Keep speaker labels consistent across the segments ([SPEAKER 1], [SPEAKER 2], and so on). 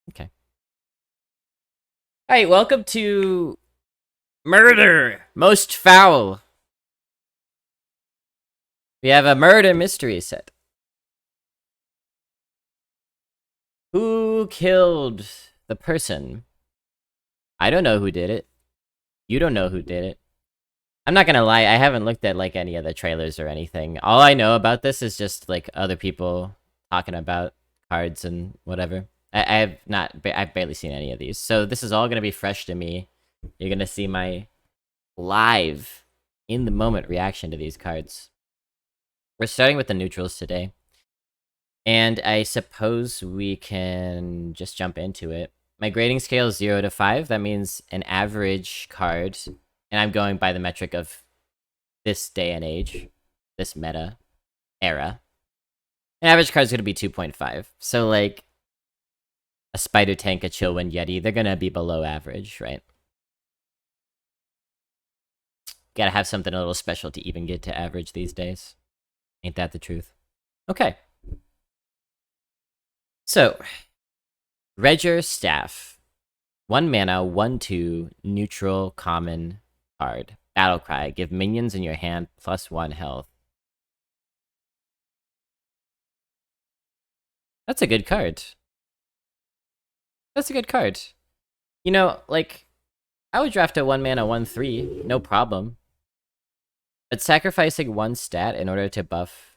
[SPEAKER 1] Okay. Alright, welcome to Murder Most Foul. We have a murder mystery set. Who killed the person? I don't know who did it. You don't know who did it. I'm not gonna lie, I haven't looked at like any of the trailers or anything. All I know about this is just like other people talking about cards and whatever. I have not, I've barely seen any of these. So this is all gonna be fresh to me. You're gonna see my live, in the moment reaction to these cards. We're starting with the neutrals today. And I suppose we can just jump into it. My grading scale is 0 to 5. That means an average card. And I'm going by the metric of this day and age, this meta era. An average card is going to be 2.5. So, like, a Spider Tank, a Chillwind Yeti, they're going to be below average, right? Gotta have something a little special to even get to average these days. Ain't that the truth? Okay. So, Redger Staff. 1 mana, 1/2, neutral, common card. Battlecry. Give minions in your hand +1 health. That's a good card. That's a good card. You know, like, I would draft a 1 mana, 1/3, no problem. But sacrificing 1 stat in order to buff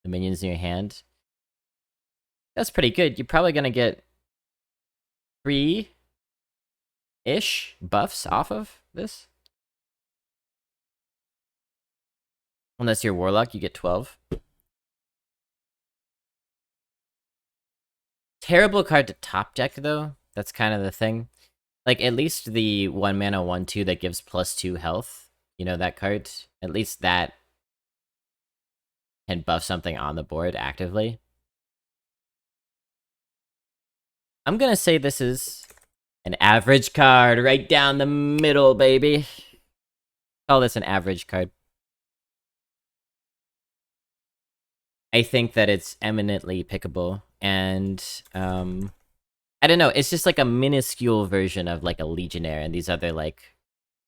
[SPEAKER 1] the minions in your hand, that's pretty good. You're probably gonna get 3-ish buffs off of this. Unless you're Warlock, you get 12. Terrible card to top deck, though. That's kind of the thing. Like, at least the 1 mana, 1/2 that gives +2 health, you know, that card, at least that can buff something on the board actively. I'm gonna say this is an average card, right down the middle, baby. Call this an average card. I think that it's eminently pickable, and, I don't know, it's just like a minuscule version of, like, a Legionnaire and these other, like,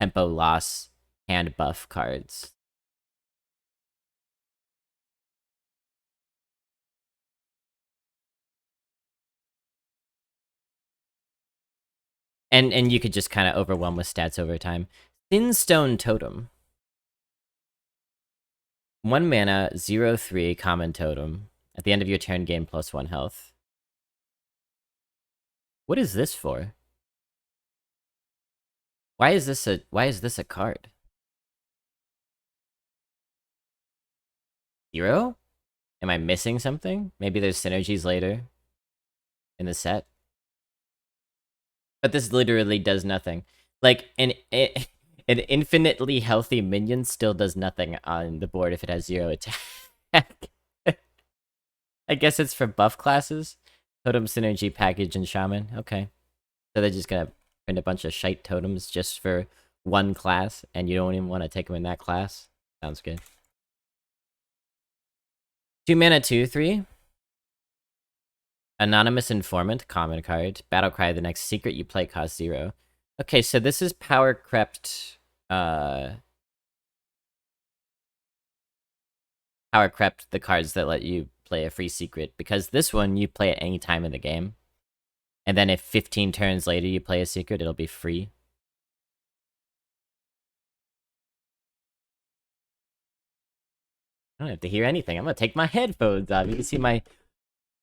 [SPEAKER 1] tempo loss hand buff cards. And you could just kind of overwhelm with stats over time. Thinstone Totem. 1 mana, 0/3, common totem. At the end of your turn, gain +1 health. What is this for? Why is this a card? 0? Am I missing something? Maybe there's synergies later in the set. But this literally does nothing. Like, an infinitely healthy minion still does nothing on the board if it has 0 attack. I guess it's for buff classes. Totem, Synergy, Package, and Shaman. Okay. So they're just gonna print a bunch of shite totems just for one class, and you don't even want to take them in that class? Sounds good. 2 mana, 2/3. Anonymous Informant, common card. Battlecry, the next secret you play costs 0. Okay, so this is power crept, power crept the cards that let you play a free secret, because this one you play at any time in the game. And then if 15 turns later you play a secret, it'll be free. I don't have to hear anything. I'm gonna take my headphones off. You can see my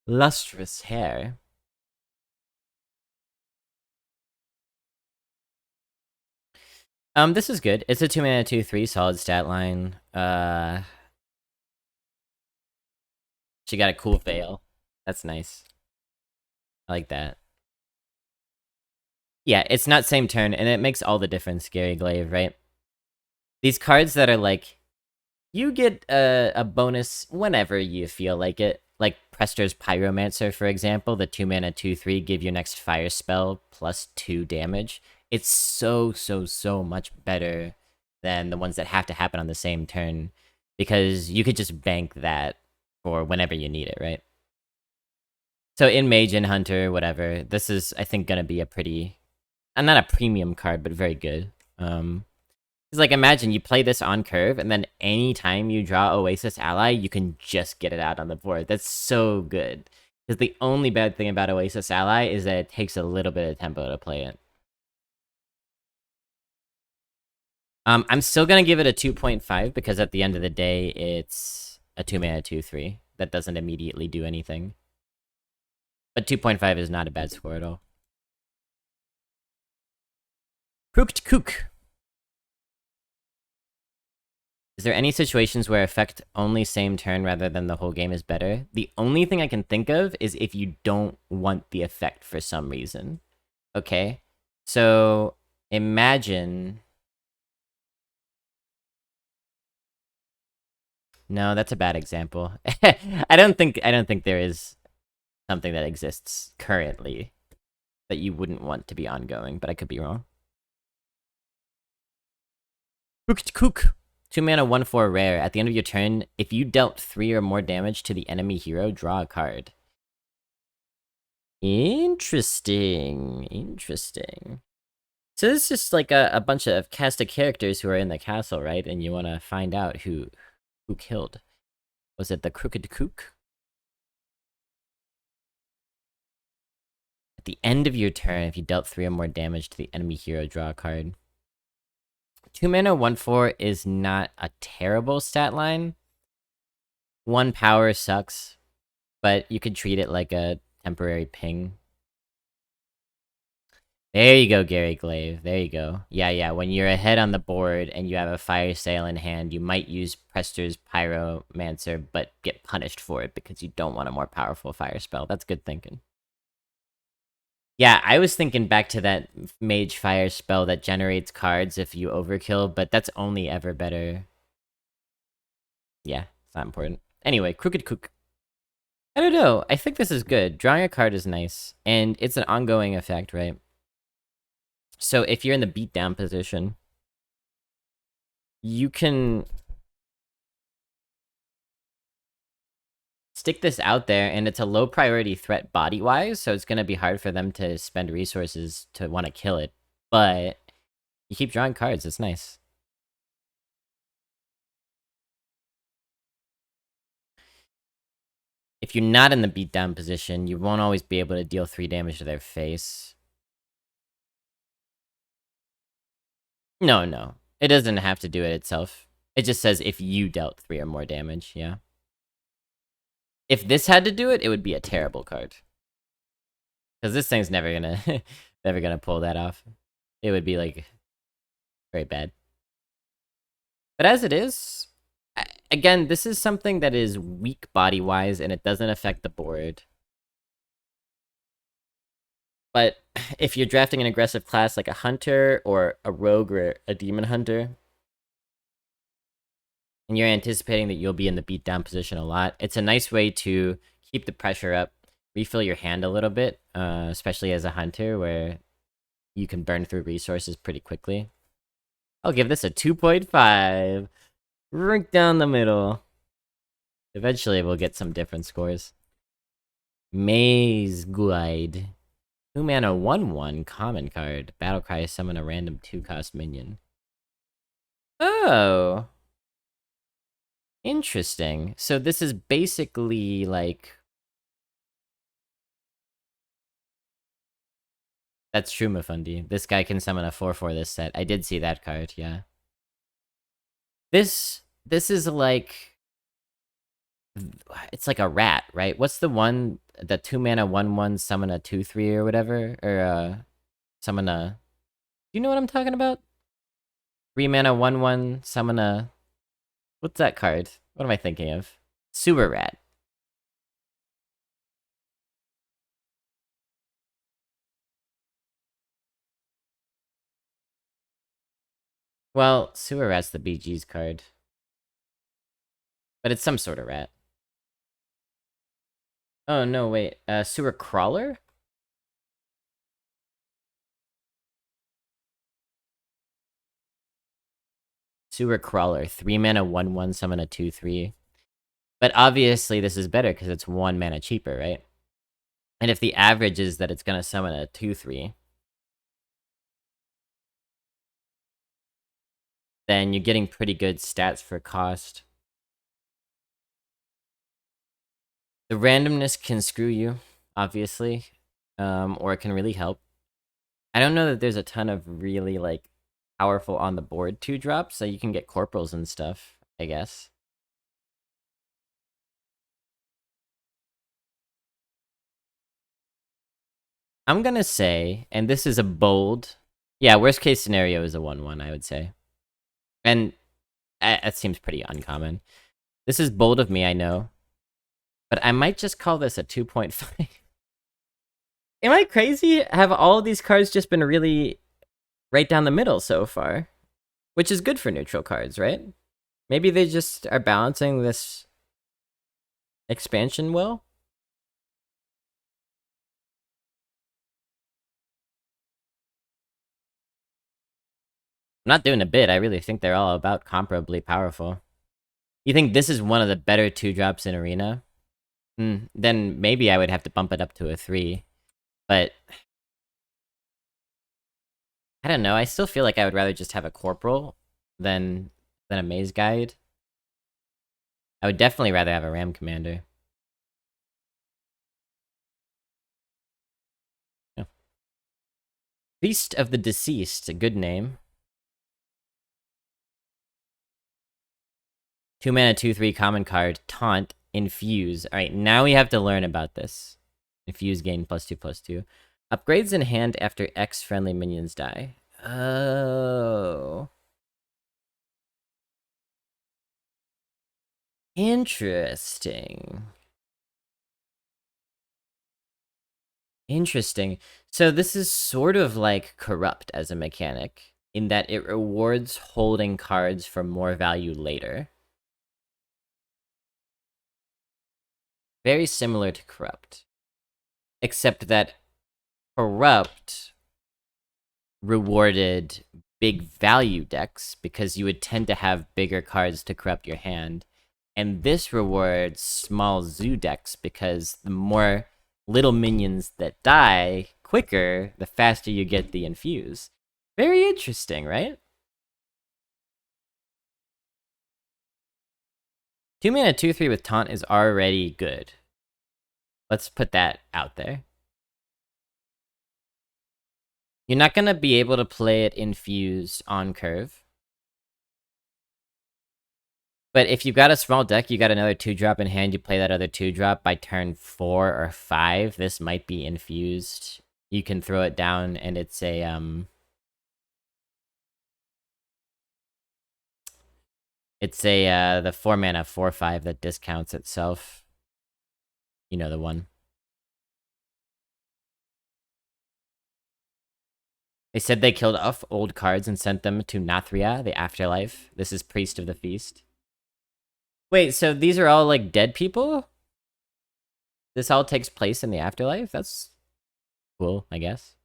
[SPEAKER 1] lustrous hair. This is good. It's a 2 mana, 2/3 solid stat line. She got a cool veil. That's nice. I like that. Yeah, it's not same turn, and it makes all the difference, Gary Glaive, right? These cards that are like, you get a bonus whenever you feel like it. Like Prester's Pyromancer, for example, the 2 mana, 2/3 give your next fire spell +2 damage. It's so much better than the ones that have to happen on the same turn, because you could just bank that for whenever you need it, right? So in Mage and Hunter, whatever, this is, I think, gonna be a pretty... not a premium card, but very good. It's like, imagine you play this on curve, and then anytime you draw Oasis Ally, you can just get it out on the board. That's so good. Because the only bad thing about Oasis Ally is that it takes a little bit of tempo to play it. I'm still gonna give it a 2.5, because at the end of the day, it's a 2-mana 2/3. That doesn't immediately do anything. But 2.5 is not a bad score at all. Crooked Kook. Is there any situations where effect only same turn rather than the whole game is better? The only thing I can think of is if you don't want the effect for some reason. Okay? So, imagine... No, that's a bad example. I don't think there is something that exists currently that you wouldn't want to be ongoing, but I could be wrong. Crooked Kook. 2-mana 1/4 rare. At the end of your turn, if you dealt 3 or more damage to the enemy hero, draw a card. Interesting. Interesting. So this is just like a bunch of cast of characters who are in the castle, right? And you want to find out who killed. Was it the Crooked Kook? At the end of your turn, if you dealt 3 or more damage to the enemy hero, draw a card. 2-mana 1/4 is not a terrible stat line. 1 power sucks, but you could treat it like a temporary ping. There you go, Gary Glaive. There you go. Yeah, when you're ahead on the board and you have a fire sale in hand, you might use Prester's Pyromancer, but get punished for it because you don't want a more powerful fire spell. That's good thinking. Yeah, I was thinking back to that Mage Fire spell that generates cards if you overkill, but that's only ever better. Yeah, it's not important. Anyway, Crooked Kook. I don't know. I think this is good. Drawing a card is nice, and it's an ongoing effect, right? So if you're in the beatdown position, you can stick this out there, and it's a low priority threat body-wise, so it's going to be hard for them to spend resources to want to kill it. But you keep drawing cards, it's nice. If you're not in the beatdown position, you won't always be able to deal 3 damage to their face. No. It doesn't have to do it itself. It just says if you dealt 3 or more damage, yeah. If this had to do it, it would be a terrible card. Because this thing's never gonna pull that off. It would be, like, very bad. But as it is, again, this is something that is weak body-wise, and it doesn't affect the board. But if you're drafting an aggressive class like a hunter or a rogue or a demon hunter, and you're anticipating that you'll be in the beatdown position a lot, it's a nice way to keep the pressure up, refill your hand a little bit, especially as a hunter, where you can burn through resources pretty quickly. I'll give this a 2.5. Right down the middle. Eventually we'll get some different scores. Maze Guide. 2-mana 1/1 common card. Battlecry, summon a random 2-cost minion. Oh. Interesting. So this is basically like... That's true, Mafundi. This guy can summon a 4/4 this set. I did see that card, yeah. This is like... It's like a rat, right? What's the one... The 2-mana 1/1 summon a 2/3 or whatever? Or, summon a... Do you know what I'm talking about? 3-mana 1/1 summon a... What's that card? What am I thinking of? Sewer Rat. Well, Sewer Rat's the BG's card. But it's some sort of rat. Oh, no, wait. Sewer Crawler? Sewer Crawler. 3-mana 1/1 summon a 2/3. But obviously this is better because it's 1 mana cheaper, right? And if the average is that it's gonna summon a 2/3, then you're getting pretty good stats for cost. The randomness can screw you, obviously, or it can really help. I don't know that there's a ton of really, like, powerful on the board 2-drops, so you can get corporals and stuff, I guess. I'm gonna say, and this is a bold... Yeah, worst case scenario is a 1/1, I would say. And that seems pretty uncommon. This is bold of me, I know. But I might just call this a 2.5. Am I crazy? Have all of these cards just been really right down the middle so far? Which is good for neutral cards, right? Maybe they just are balancing this expansion well? I'm not doing a bit. I really think they're all about comparably powerful. You think this is one of the better 2-drops in Arena? Then maybe I would have to bump it up to a 3. But I don't know. I still feel like I would rather just have a corporal than a maze guide. I would definitely rather have a ram commander. Yeah. Beast of the Deceased, a good name. 2 mana, 2/3 common card, taunt, infuse. Alright, now we have to learn about this. Infuse gain +2/+2. Upgrades in hand after X friendly minions die. Oh. Interesting. Interesting. So this is sort of like Corrupt as a mechanic, in that it rewards holding cards for more value later. Very similar to Corrupt. Except that Corrupt rewarded big value decks because you would tend to have bigger cards to corrupt your hand. And this rewards small zoo decks because the more little minions that die quicker, the faster you get the infuse. Very interesting, right? 2 mana 2/3 with taunt is already good. Let's put that out there. You're not gonna be able to play it infused on curve. But if you've got a small deck, you got another 2-drop in hand, you play that other 2-drop by turn 4 or 5, this might be infused. You can throw it down, and it's a, the 4 mana 4/5 that discounts itself. You know the one. They said they killed off old cards and sent them to Nathria, the afterlife. This is Priest of the Feast. Wait, so these are all, like, dead people? This all takes place in the afterlife? That's cool, I guess.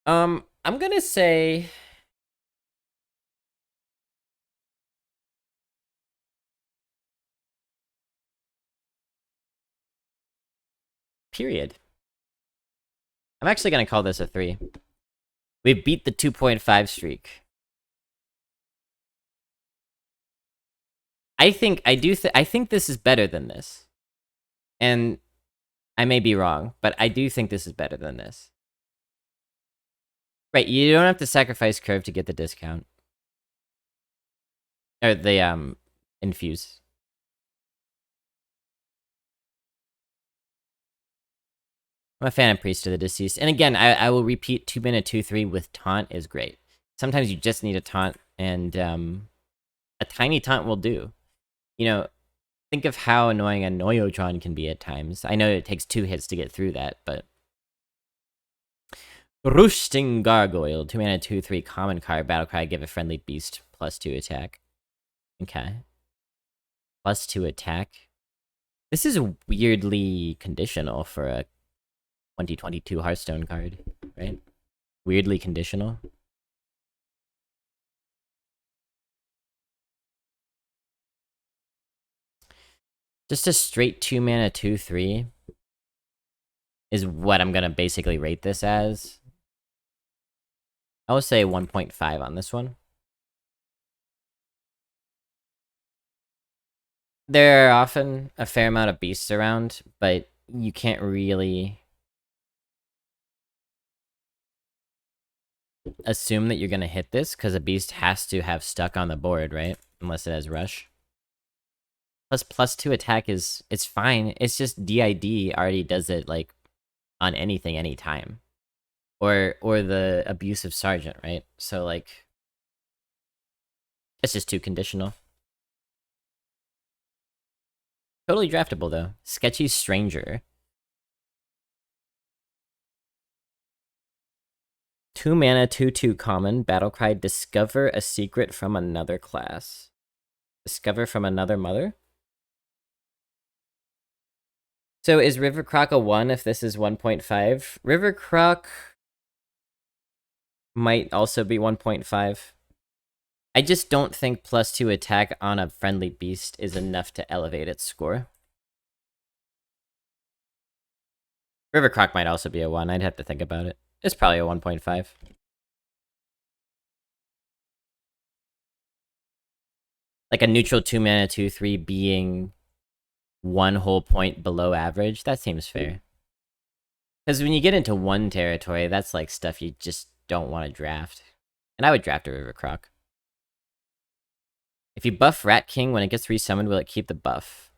[SPEAKER 1] I'm gonna say... Period. I'm actually gonna call this a 3. We beat the 2.5 streak. I think this is better than this. And I may be wrong, but I do think this is better than this. Right, you don't have to sacrifice curve to get the discount. Or the, infuse. I'm a fan of Priest of the Deceased. And again, I will repeat, 2 mana 2/3 with taunt is great. Sometimes you just need a taunt, and a tiny taunt will do. You know, think of how annoying a Noyotron can be at times. I know it takes 2 hits to get through that, but... Roosting Gargoyle, 2 mana 2/3 common card, battle cry, give a friendly beast +2 attack. Okay. +2 attack. This is weirdly conditional for a 2022 Hearthstone card, right? Weirdly conditional. Just a straight 2 mana 2/3 is what I'm gonna basically rate this as. I will say 1.5 on this one. There are often a fair amount of beasts around, but you can't really assume that you're gonna hit this, because a beast has to have stuck on the board, right? Unless it has rush. +2 attack it's fine. It's just DID already does it, like, on anything, anytime. Or the abusive sergeant, right? So, like, it's just too conditional. Totally draftable, though. Sketchy Stranger. 2 mana, 2/2 common. Battlecry, discover a secret from another class. Discover from another mother? So is River Croc a 1 if this is 1.5? River Croc might also be 1.5. I just don't think +2 attack on a friendly beast is enough to elevate its score. River Croc might also be a 1. I'd have to think about it. It's probably a 1.5. Like a neutral 2 mana 2/3 being 1 whole point below average, that seems fair. Because when you get into 1 territory, that's like stuff you just don't want to draft. And I would draft a River Croc. If you buff Rat King, when it gets resummoned, will it keep the buff?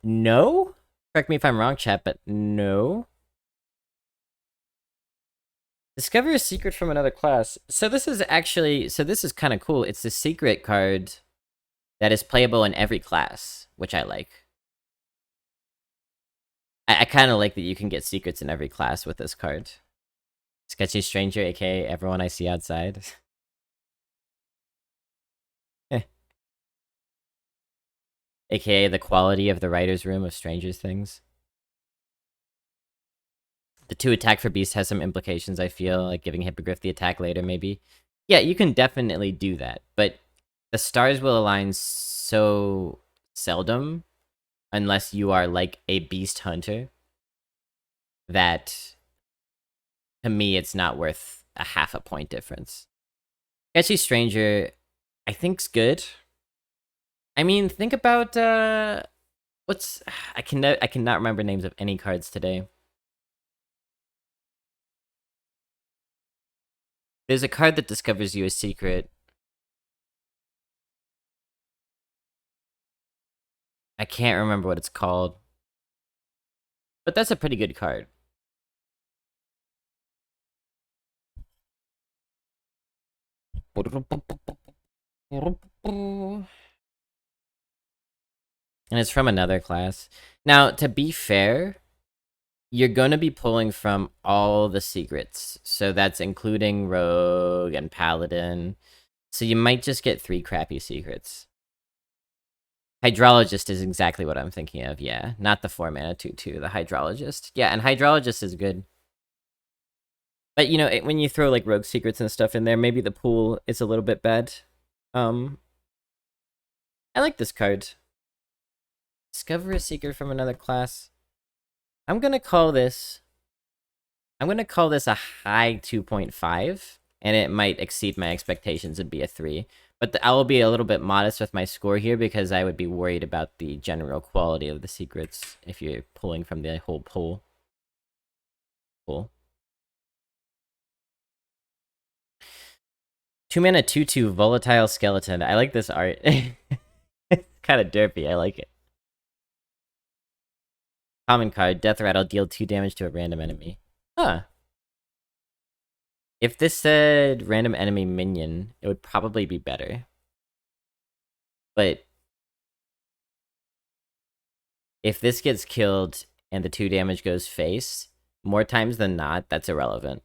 [SPEAKER 1] No? Correct me if I'm wrong, chat, but no. Discover a secret from another class. So this is kind of cool. It's the secret card that is playable in every class, which I like. I kind of like that you can get secrets in every class with this card. Sketchy Stranger, aka everyone I see outside. AKA the quality of the writer's room of Stranger Things. The 2 attack for Beast has some implications, I feel, like giving Hippogriff the attack later, maybe. Yeah, you can definitely do that, but the stars will align so seldom, unless you are like a Beast Hunter, that, to me, it's not worth a half a point difference. Sketchy Stranger, I think's good. I mean, think about, what's... I cannot remember names of any cards today. There's a card that discovers you a secret. I can't remember what it's called. But that's a pretty good card. And it's from another class. Now, to be fair, you're going to be pulling from all the secrets. So that's including Rogue and Paladin. So you might just get 3 crappy secrets. Hydrologist is exactly what I'm thinking of, yeah. Not the 4 mana 2/2, the Hydrologist. Yeah, and Hydrologist is good. But, you know, when you throw, like, Rogue secrets and stuff in there, maybe the pool is a little bit bad. I like this card. Discover a secret from another class. I'm gonna call this a high 2.5, and it might exceed my expectations and be a 3. But I will be a little bit modest with my score here, because I would be worried about the general quality of the secrets if you're pulling from the whole pool. Cool. 2 mana 2/2 Volatile Skeleton. I like this art. It's kind of derpy. I like it. Common card. Death Rattle. Deal 2 damage to a random enemy. Huh. If this said random enemy minion, it would probably be better. But if this gets killed and the 2 damage goes face, more times than not, that's irrelevant.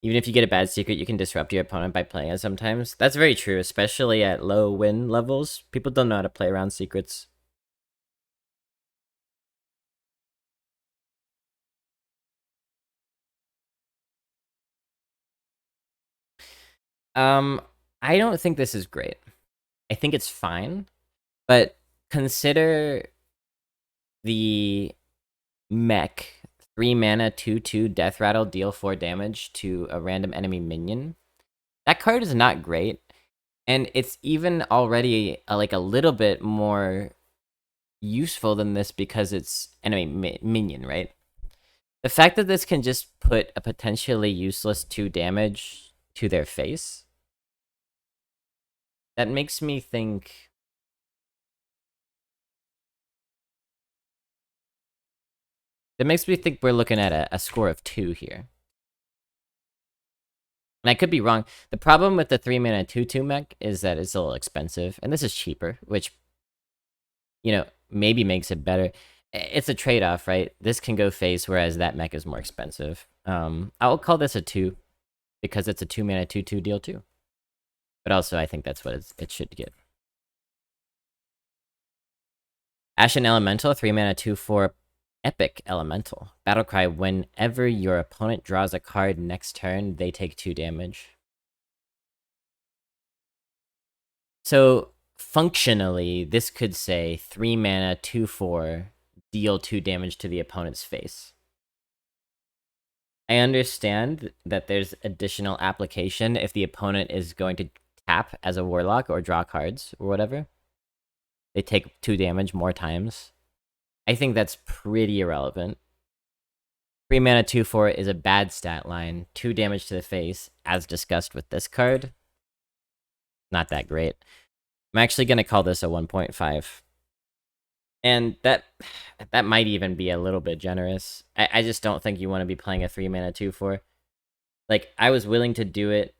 [SPEAKER 1] Even if you get a bad secret, you can disrupt your opponent by playing it sometimes. That's very true, especially at low win levels. People don't know how to play around secrets. I don't think this is great. I think it's fine, but consider the mech 3 mana 2/2 Death Rattle, deal 4 damage to a random enemy minion. That card is not great, and it's even already like a little bit more useful than this because it's enemy minion, right? The fact that this can just put a potentially useless 2 damage to their face, that makes me think... That makes me think we're looking at a score of 2 here. And I could be wrong. The problem with the 3 mana 2/2 mech is that it's a little expensive, and this is cheaper, which, you know, maybe makes it better. It's a trade-off, right? This can go face, whereas that mech is more expensive. I'll call this a 2, because it's a 2 mana 2/2 deal too. But also, I think that's what it should get. Ashen Elemental, 3 mana 2/4 Epic Elemental. Battlecry, whenever your opponent draws a card next turn, they take 2 damage. So, functionally, this could say 3 mana 2/4, deal 2 damage to the opponent's face. I understand that there's additional application if the opponent is going to tap as a warlock or draw cards or whatever. They take 2 damage more times. I think that's pretty irrelevant. 3 mana 2/4 is a bad stat line. 2 damage to the face, as discussed with this card. Not that great. I'm actually going to call this a 1.5. And that might even be a little bit generous. I just don't think you want to be playing a 3 mana 2/4. Like, I was willing to do it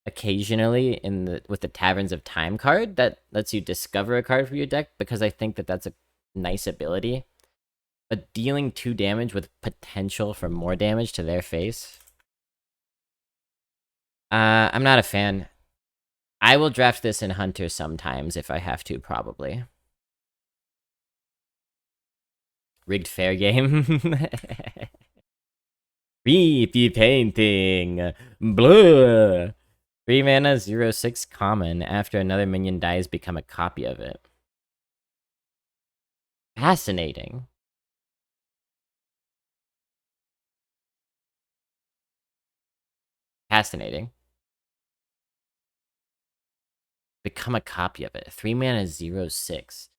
[SPEAKER 1] occasionally with the Taverns of Time card that lets you discover a card for your deck, because I think that that's a nice ability. But dealing 2 damage with potential for more damage to their face, I'm not a fan. I will draft this in Hunter sometimes if I have to, probably. Rigged fair game. Creepy painting. Blah. 3 mana 0/6 common. After another minion dies, become a copy of it. Fascinating. Fascinating. Become a copy of it. 3 mana 0/6.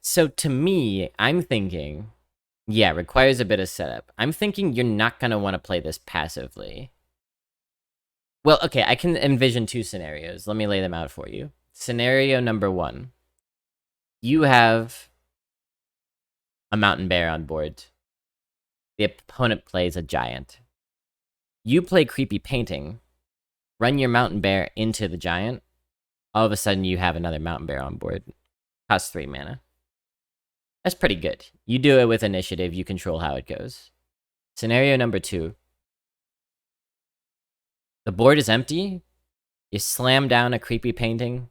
[SPEAKER 1] So to me, I'm thinking, yeah, requires a bit of setup. I'm thinking you're not going to want to play this passively. Well, okay, I can envision 2 scenarios. Let me lay them out for you. Scenario number 1. You have a mountain bear on board. The opponent plays a giant. You play creepy painting, run your mountain bear into the giant. All of a sudden, you have another mountain bear on board. Costs 3 mana. That's pretty good. You do it with initiative, you control how it goes. Scenario number 2. The board is empty. You slam down a creepy painting.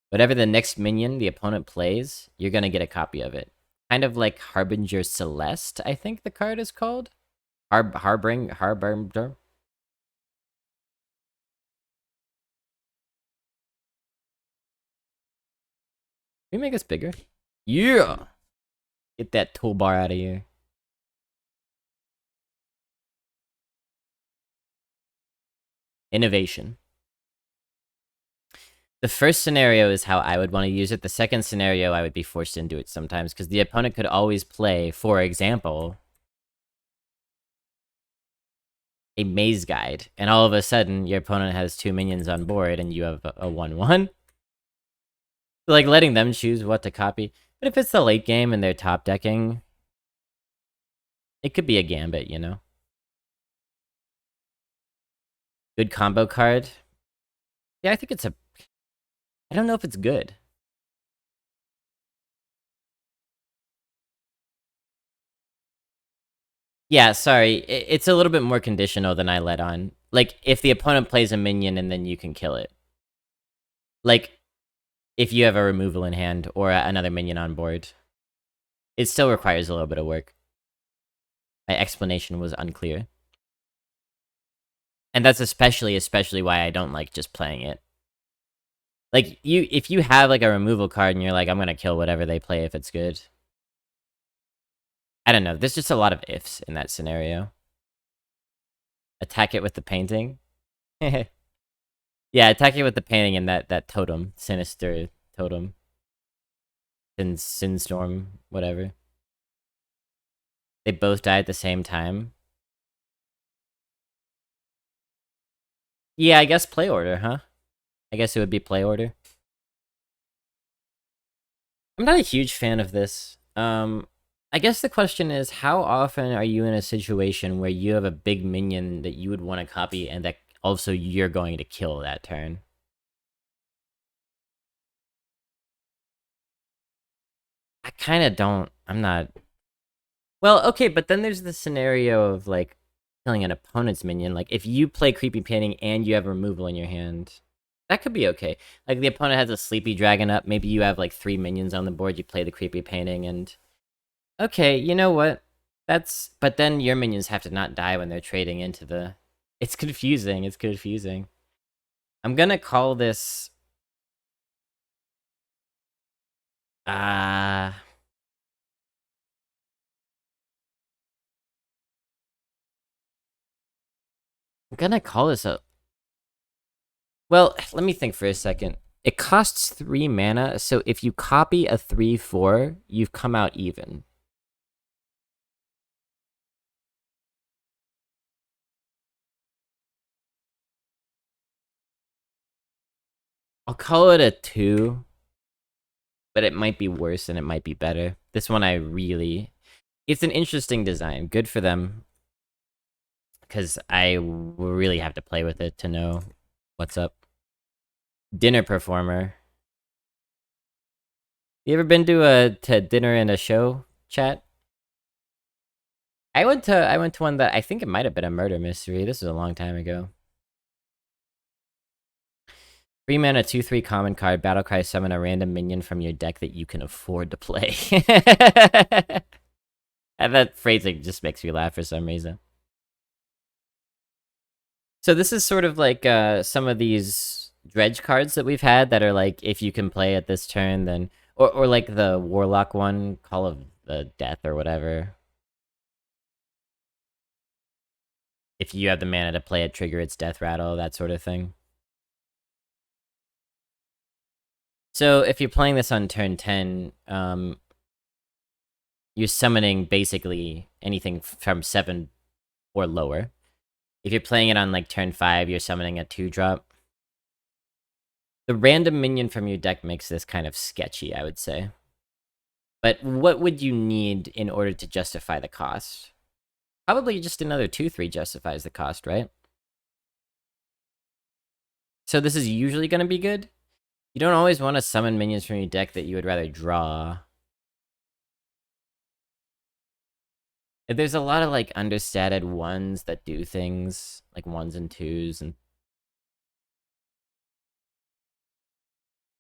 [SPEAKER 1] Whatever the next minion the opponent plays, you're going to get a copy of it. Kind of like Harbinger Celeste, I think the card is called. Harbinger. Can we make this bigger? Yeah! Get that toolbar out of here. Innovation. The first scenario is how I would want to use it. The second scenario, I would be forced into it sometimes, because the opponent could always play, for example, a maze guide, and all of a sudden, your opponent has 2 minions on board, and you have a 1/1. Like, letting them choose what to copy. But if it's the late game and they're top decking, it could be a gambit, you know? Good combo card. Yeah, I think it's a... I don't know if it's good. Yeah, sorry. It's a little bit more conditional than I let on. Like, if the opponent plays a minion and then you can kill it. Like, if you have a removal in hand or another minion on board. It still requires a little bit of work. My explanation was unclear. And that's especially why I don't like just playing it. Like, if you have, like, a removal card and you're like, I'm gonna kill whatever they play if it's good. I don't know, there's just a lot of ifs in that scenario. Attack it with the painting? Yeah, attack it with the painting and that totem. Sinister totem. Sinstorm, whatever. They both die at the same time. Yeah, I guess play order, huh? I guess it would be play order. I'm not a huge fan of this. I guess the question is, how often are you in a situation where you have a big minion that you would want to copy and that also you're going to kill that turn? I kind of don't. I'm not. Well, okay, but then there's the scenario of, like, killing an opponent's minion. Like, if you play Creepy Painting and you have removal in your hand, that could be okay. Like, the opponent has a Sleepy Dragon up, maybe you have, like, 3 minions on the board, you play the Creepy Painting, and... Okay, you know what? That's... But then your minions have to not die when they're trading into the... It's confusing, it's confusing. I'm gonna call this... I'm gonna call this a... Well, let me think for a second. It costs 3 mana, so if you copy a 3/4, you've come out even. I'll call it a 2, but it might be worse and it might be better. This one I really... It's an interesting design. Good for them. Because I really have to play with it to know what's up. Dinner performer. You ever been to dinner and a show, chat? I went to one that I think it might have been a murder mystery. This was a long time ago. 3 mana, 2/3 common card, battlecry, summon a random minion from your deck that you can afford to play. And that phrasing just makes me laugh for some reason. So this is sort of like some of these dredge cards that we've had that are like, if you can play at this turn, then... Or like the Warlock one, Call of the Death or whatever. If you have the mana to play it, trigger its death rattle, that sort of thing. So if you're playing this on turn 10, you're summoning basically anything from 7 or lower. If you're playing it on like turn 5, you're summoning a 2-drop. The random minion from your deck makes this kind of sketchy, I would say. But what would you need in order to justify the cost? Probably just another 2/3 justifies the cost, right? So this is usually going to be good. You don't always want to summon minions from your deck that you would rather draw. There's a lot of, like, understated 1s that do things, like 1s and 2s, and...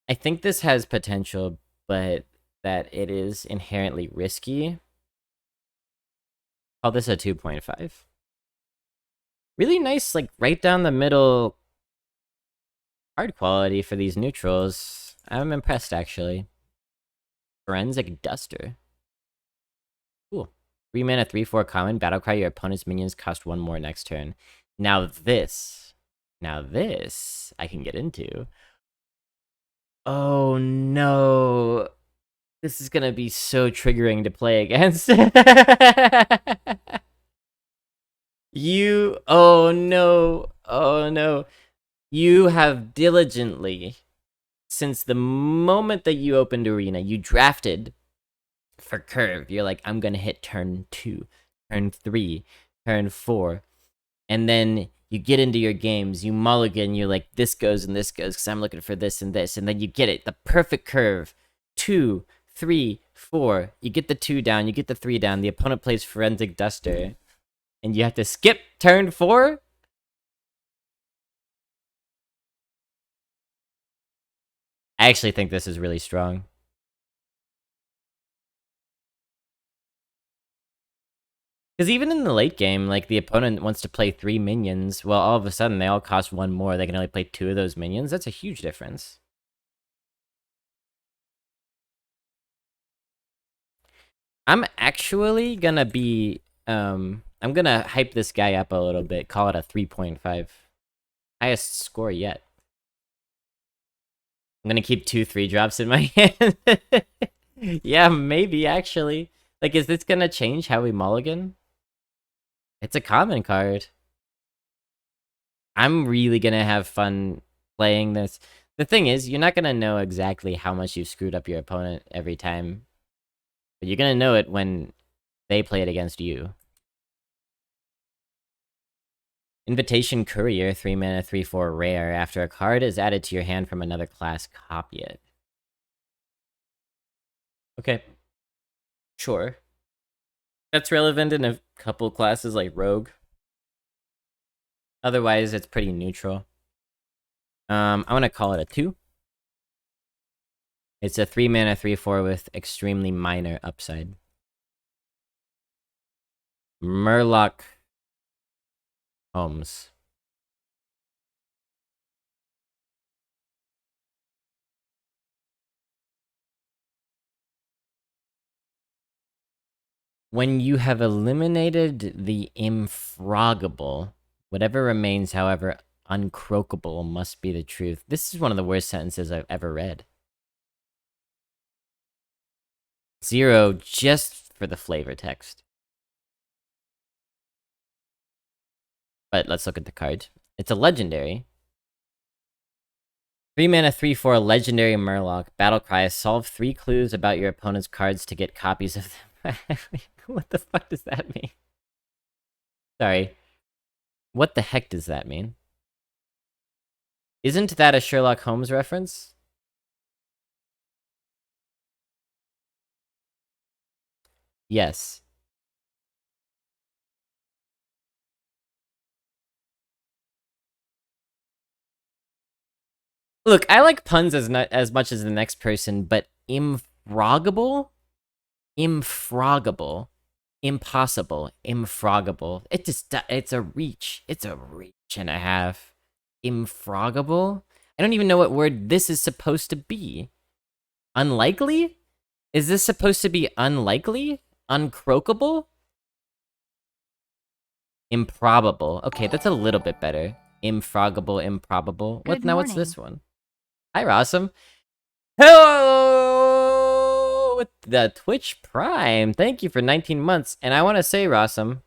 [SPEAKER 1] I think this has potential, but that it is inherently risky. Call this a 2.5. Really nice, like, right down the middle card quality for these neutrals. I'm impressed, actually. Forensic Duster. Cool. 3 mana, 3/4 common. Battlecry, your opponent's minions cost 1 more next turn. Now this I can get into. Oh no. This is gonna be so triggering to play against. Oh no. Oh no. You have diligently, since the moment that you opened Arena, you drafted for curve. You're like, I'm gonna hit turn 2, turn 3, turn 4. And then you get into your games, you mulligan, you're like, this goes and this goes, because I'm looking for this and this. And then you get it, the perfect curve. 2, 3, 4. You get the 2 down, you get the 3 down. The opponent plays Forensic Duster. And you have to skip turn 4? I actually think this is really strong. Because even in the late game, like, the opponent wants to play 3 minions, well, all of a sudden they all cost 1 more. They can only play 2 of those minions. That's a huge difference. I'm actually gonna be, I'm gonna hype this guy up a little bit, call it a 3.5. Highest score yet. I'm gonna keep 2 3-drops in my hand. Yeah, maybe, actually. Like, is this gonna change how we mulligan? It's a common card. I'm really gonna have fun playing this. The thing is, you're not gonna know exactly how much you've screwed up your opponent every time. But you're gonna know it when they play it against you. Invitation Courier, 3 mana, 3/4 rare. After a card is added to your hand from another class, copy it. Okay. Sure. That's relevant in a couple classes like Rogue. Otherwise, it's pretty neutral. I want to call it a 2. It's a 3 mana, 3/4 with extremely minor upside. Murloc Holmes. When you have eliminated the infroggable, whatever remains, however uncroakable, must be the truth. This is one of the worst sentences I've ever read. 0 just for the flavor text. But let's look at the card. It's a legendary. 3 mana, 3/4 legendary Murloc. Battle cry. Solve 3 clues about your opponent's cards to get copies of them. What the fuck does that mean? Sorry. What the heck does that mean? Isn't that a Sherlock Holmes reference? Yes. Look, I like puns as much as the next person, but infroggable? Infroggable. Impossible. Infroggable. It's a reach. It's a reach and a half. Infroggable? I don't even know what word this is supposed to be. Unlikely? Is this supposed to be unlikely? Uncroakable? Improbable. Okay, that's a little bit better. Infroggable, improbable. What's this one? Hi, Rossum. Hello! With the Twitch Prime. Thank you for 19 months. And I want to say, Rossum,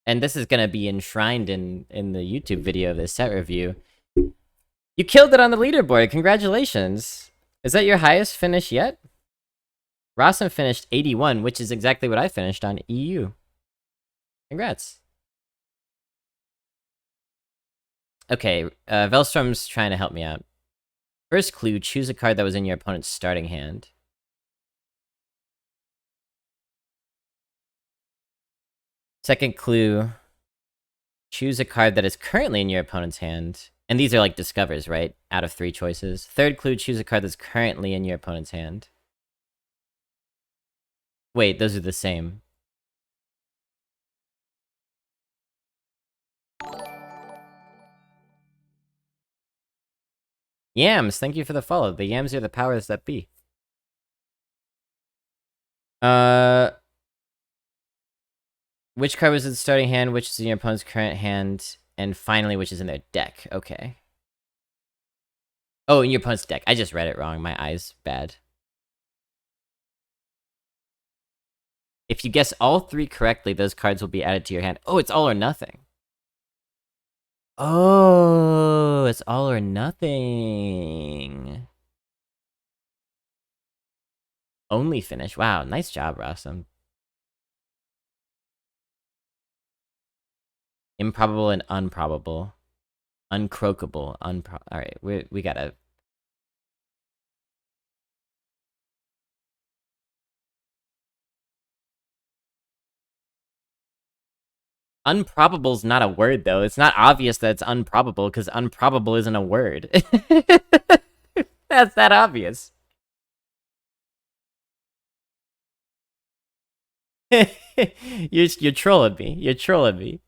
[SPEAKER 1] and this is going to be enshrined in the YouTube video of this set review, you killed it on the leaderboard. Congratulations. Is that your highest finish yet? Rossum finished 81, which is exactly what I finished on EU. Congrats. Okay, Velstrom's trying to help me out. First clue, choose a card that was in your opponent's starting hand. Second clue, choose a card that is currently in your opponent's hand. And these are like discovers, right? Out of 3 choices. Third clue, choose a card that's currently in your opponent's hand. Wait, those are the same. Yams, thank you for the follow. The yams are the powers that be. Which card was in the starting hand, which is in your opponent's current hand, and finally, which is in their deck. Okay. Oh, in your opponent's deck. I just read it wrong. My eyes bad. If you guess all 3 correctly, those cards will be added to your hand. Oh, it's all or nothing. Oh, it's all or nothing. Only finish. Wow, nice job, Rossum. Improbable and unprobable. Uncroakable. Alright, we gotta... Unprobable's not a word, though. It's not obvious that it's unprobable, because unprobable isn't a word. That's that obvious. You're trolling me. You're trolling me.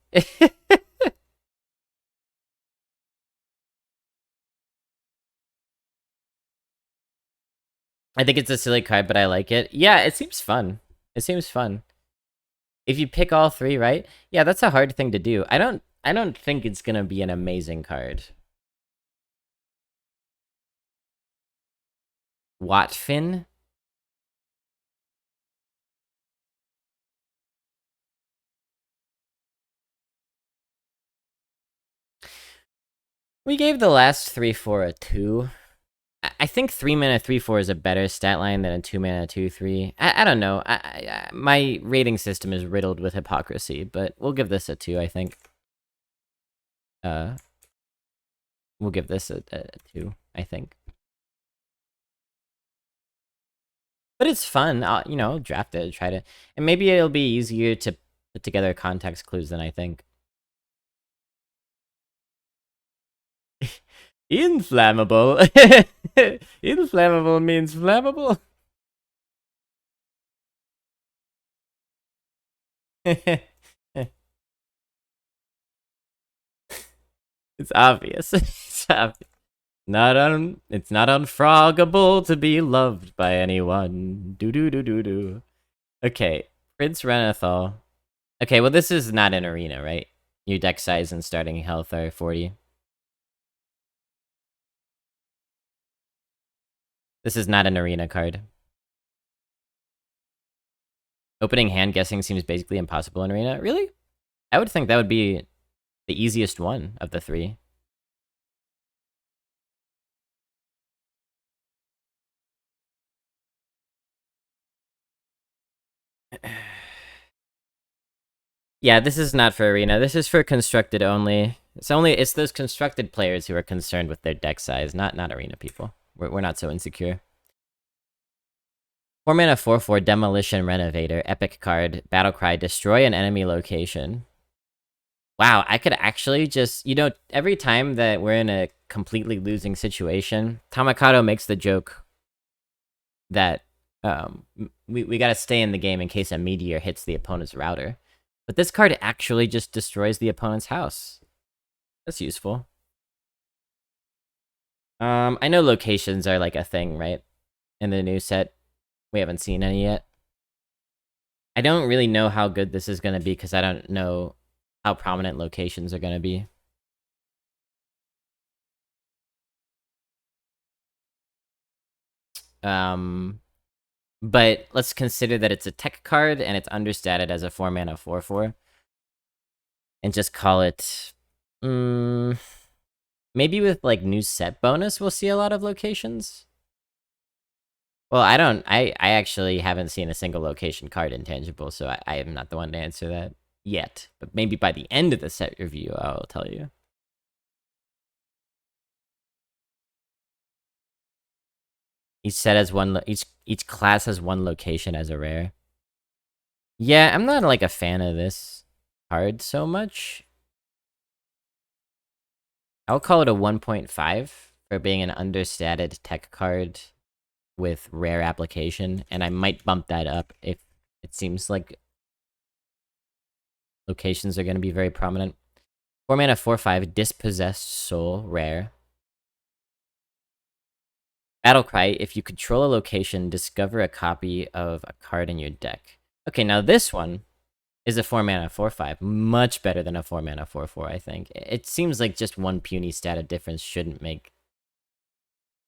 [SPEAKER 1] I think it's a silly card, but I like it. Yeah, it seems fun. It seems fun. If you pick all three, right? Yeah, that's a hard thing to do. I don't think it's gonna be an amazing card. Watfin? We gave the last 3/4 a 2. I think 3 mana 3/4 is a better stat line than a 2 mana 2/3. I don't know. My rating system is riddled with hypocrisy, but we'll give this a 2, I think. We'll give this a 2, I think. But it's fun. You know, draft it, try to... And maybe it'll be easier to put together context clues than I think. Inflammable. Inflammable means flammable. It's obvious. It's obvious. It's not unfroggable to be loved by anyone. Do do do do do. Okay, Prince Renathal. Okay, well this is not an arena, right? Your deck size and starting health are 40. This is not an arena card. Opening hand guessing seems basically impossible in arena. Really? I would think that would be the easiest one of the three. Yeah, this is not for arena. This is for constructed only. It's those constructed players who are concerned with their deck size, not arena people. We're not so insecure. 4 mana 4/4 Demolition Renovator, epic card, Battlecry, destroy an enemy location. Wow, I could actually just, you know, every time that we're in a completely losing situation, Tamakato makes the joke that we gotta stay in the game in case a meteor hits the opponent's router. But this card actually just destroys the opponent's house. That's useful. I know locations are like a thing, right? In the new set. We haven't seen any yet. I don't really know how good this is gonna be because I don't know how prominent locations are gonna be. But let's consider that it's a tech card and it's understated as a 4 mana 4/4. And just call it... maybe with, like, new set bonus, we'll see a lot of locations? Well, I actually haven't seen a single location card in Tangible, so I am not the one to answer that yet. But maybe by the end of the set review, I'll tell you. Each set has one... Each class has one location as a rare. Yeah, I'm not, like, a fan of this card so much. I'll call it a 1.5 for being an understated tech card with rare application, and I might bump that up if it seems like locations are going to be very prominent. 4 mana 4/5 Dispossessed Soul, rare. Battlecry, if you control a location, discover a copy of a card in your deck. Okay, now this one is a 4 mana 4/5, much better than a 4 mana 4/4, I think. It seems like just one puny stat of difference shouldn't make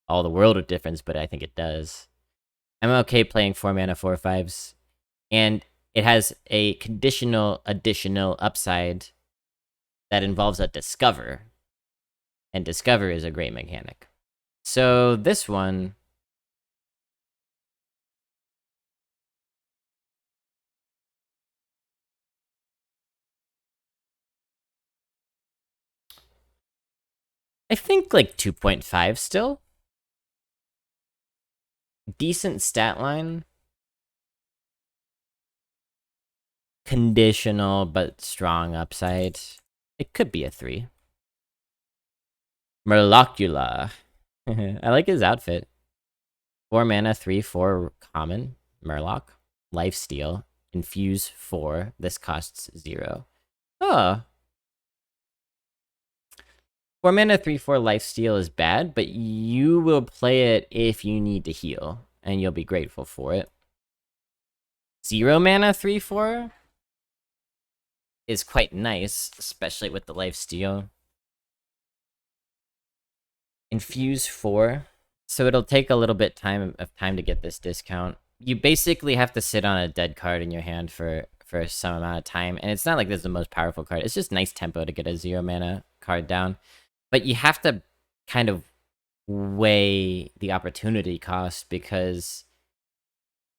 [SPEAKER 1] all the world of difference, but I think it does. I'm okay playing 4 mana 4/5s, and it has a conditional additional upside that involves a discover, and discover is a great mechanic. So this one... I think like 2.5 still. Decent stat line. Conditional but strong upside. It could be a 3. Murlocula. I like his outfit. 4 mana 3/4 common. Murloc. Lifesteal. Infuse 4. This costs 0. Oh. 4 mana, 3/4 lifesteal is bad, but you will play it if you need to heal, and you'll be grateful for it. 0 mana, 3/4 is quite nice, especially with the lifesteal. Infuse 4. So it'll take a little bit of time to get this discount. You basically have to sit on a dead card in your hand for some amount of time, and it's not like this is the most powerful card. It's just nice tempo to get a 0 mana card down. But you have to kind of weigh the opportunity cost, because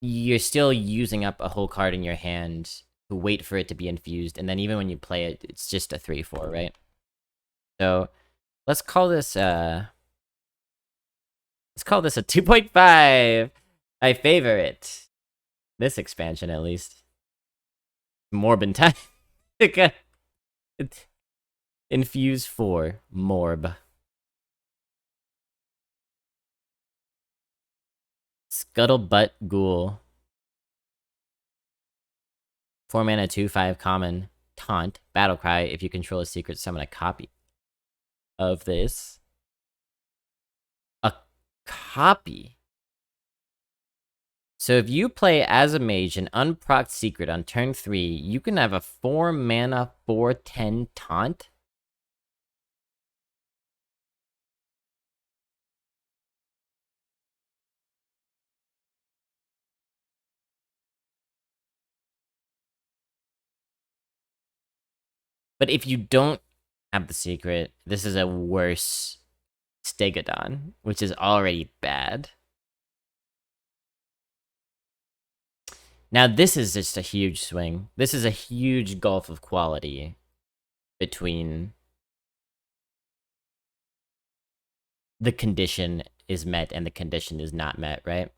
[SPEAKER 1] you're still using up a whole card in your hand to wait for it to be infused, and then even when you play it, it's just a 3/4, right? So let's call this a 2.5. I favor it. This expansion, at least. Morbin time. Infuse 4. Morb. Scuttlebutt Ghoul. 4 mana, 2/5 common. Taunt. Battlecry. If you control a secret, summon a copy of this. A copy. So if you play as a mage an unprocced secret on turn 3, you can have a 4 mana, 4/10 taunt. But if you don't have the secret, this is a worse Stegodon, which is already bad. Now this is just a huge swing. This is a huge gulf of quality between the condition is met and the condition is not met, right?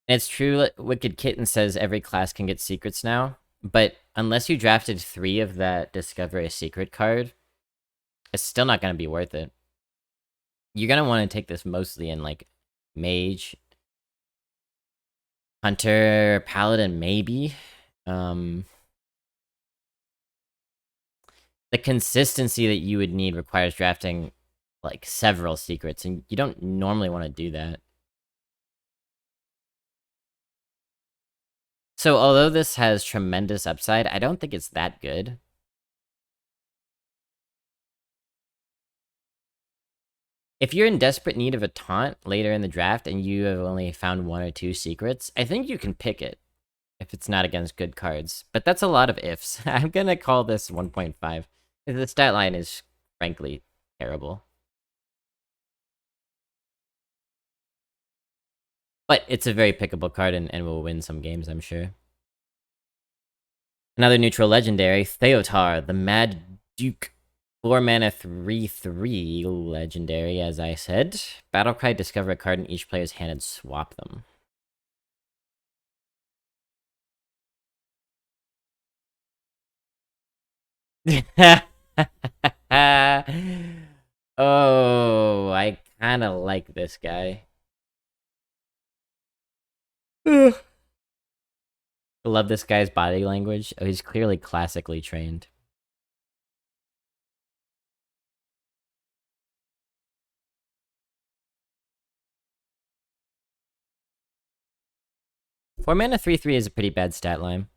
[SPEAKER 1] And it's true that Wicked Kitten says every class can get secrets now, but unless you drafted 3 of that Discover a Secret card, it's still not going to be worth it. You're going to want to take this mostly in, like, Mage, Hunter, Paladin, maybe. The consistency that you would need requires drafting, like, several secrets, and you don't normally want to do that. So although this has tremendous upside, I don't think it's that good. If you're in desperate need of a taunt later in the draft and you have only found 1 or 2 secrets, I think you can pick it if it's not against good cards. But that's a lot of ifs. I'm gonna call this 1.5. The stat line is, frankly, terrible. But it's a very pickable card and will win some games, I'm sure. Another neutral legendary, Theotar, the Mad Duke. 4 mana, 3/3 legendary, as I said. Battlecry, discover a card in each player's hand and swap them. Oh, I kind of like this guy. I love this guy's body language. Oh, he's clearly classically trained. Four mana, 3/3 is a pretty bad stat line.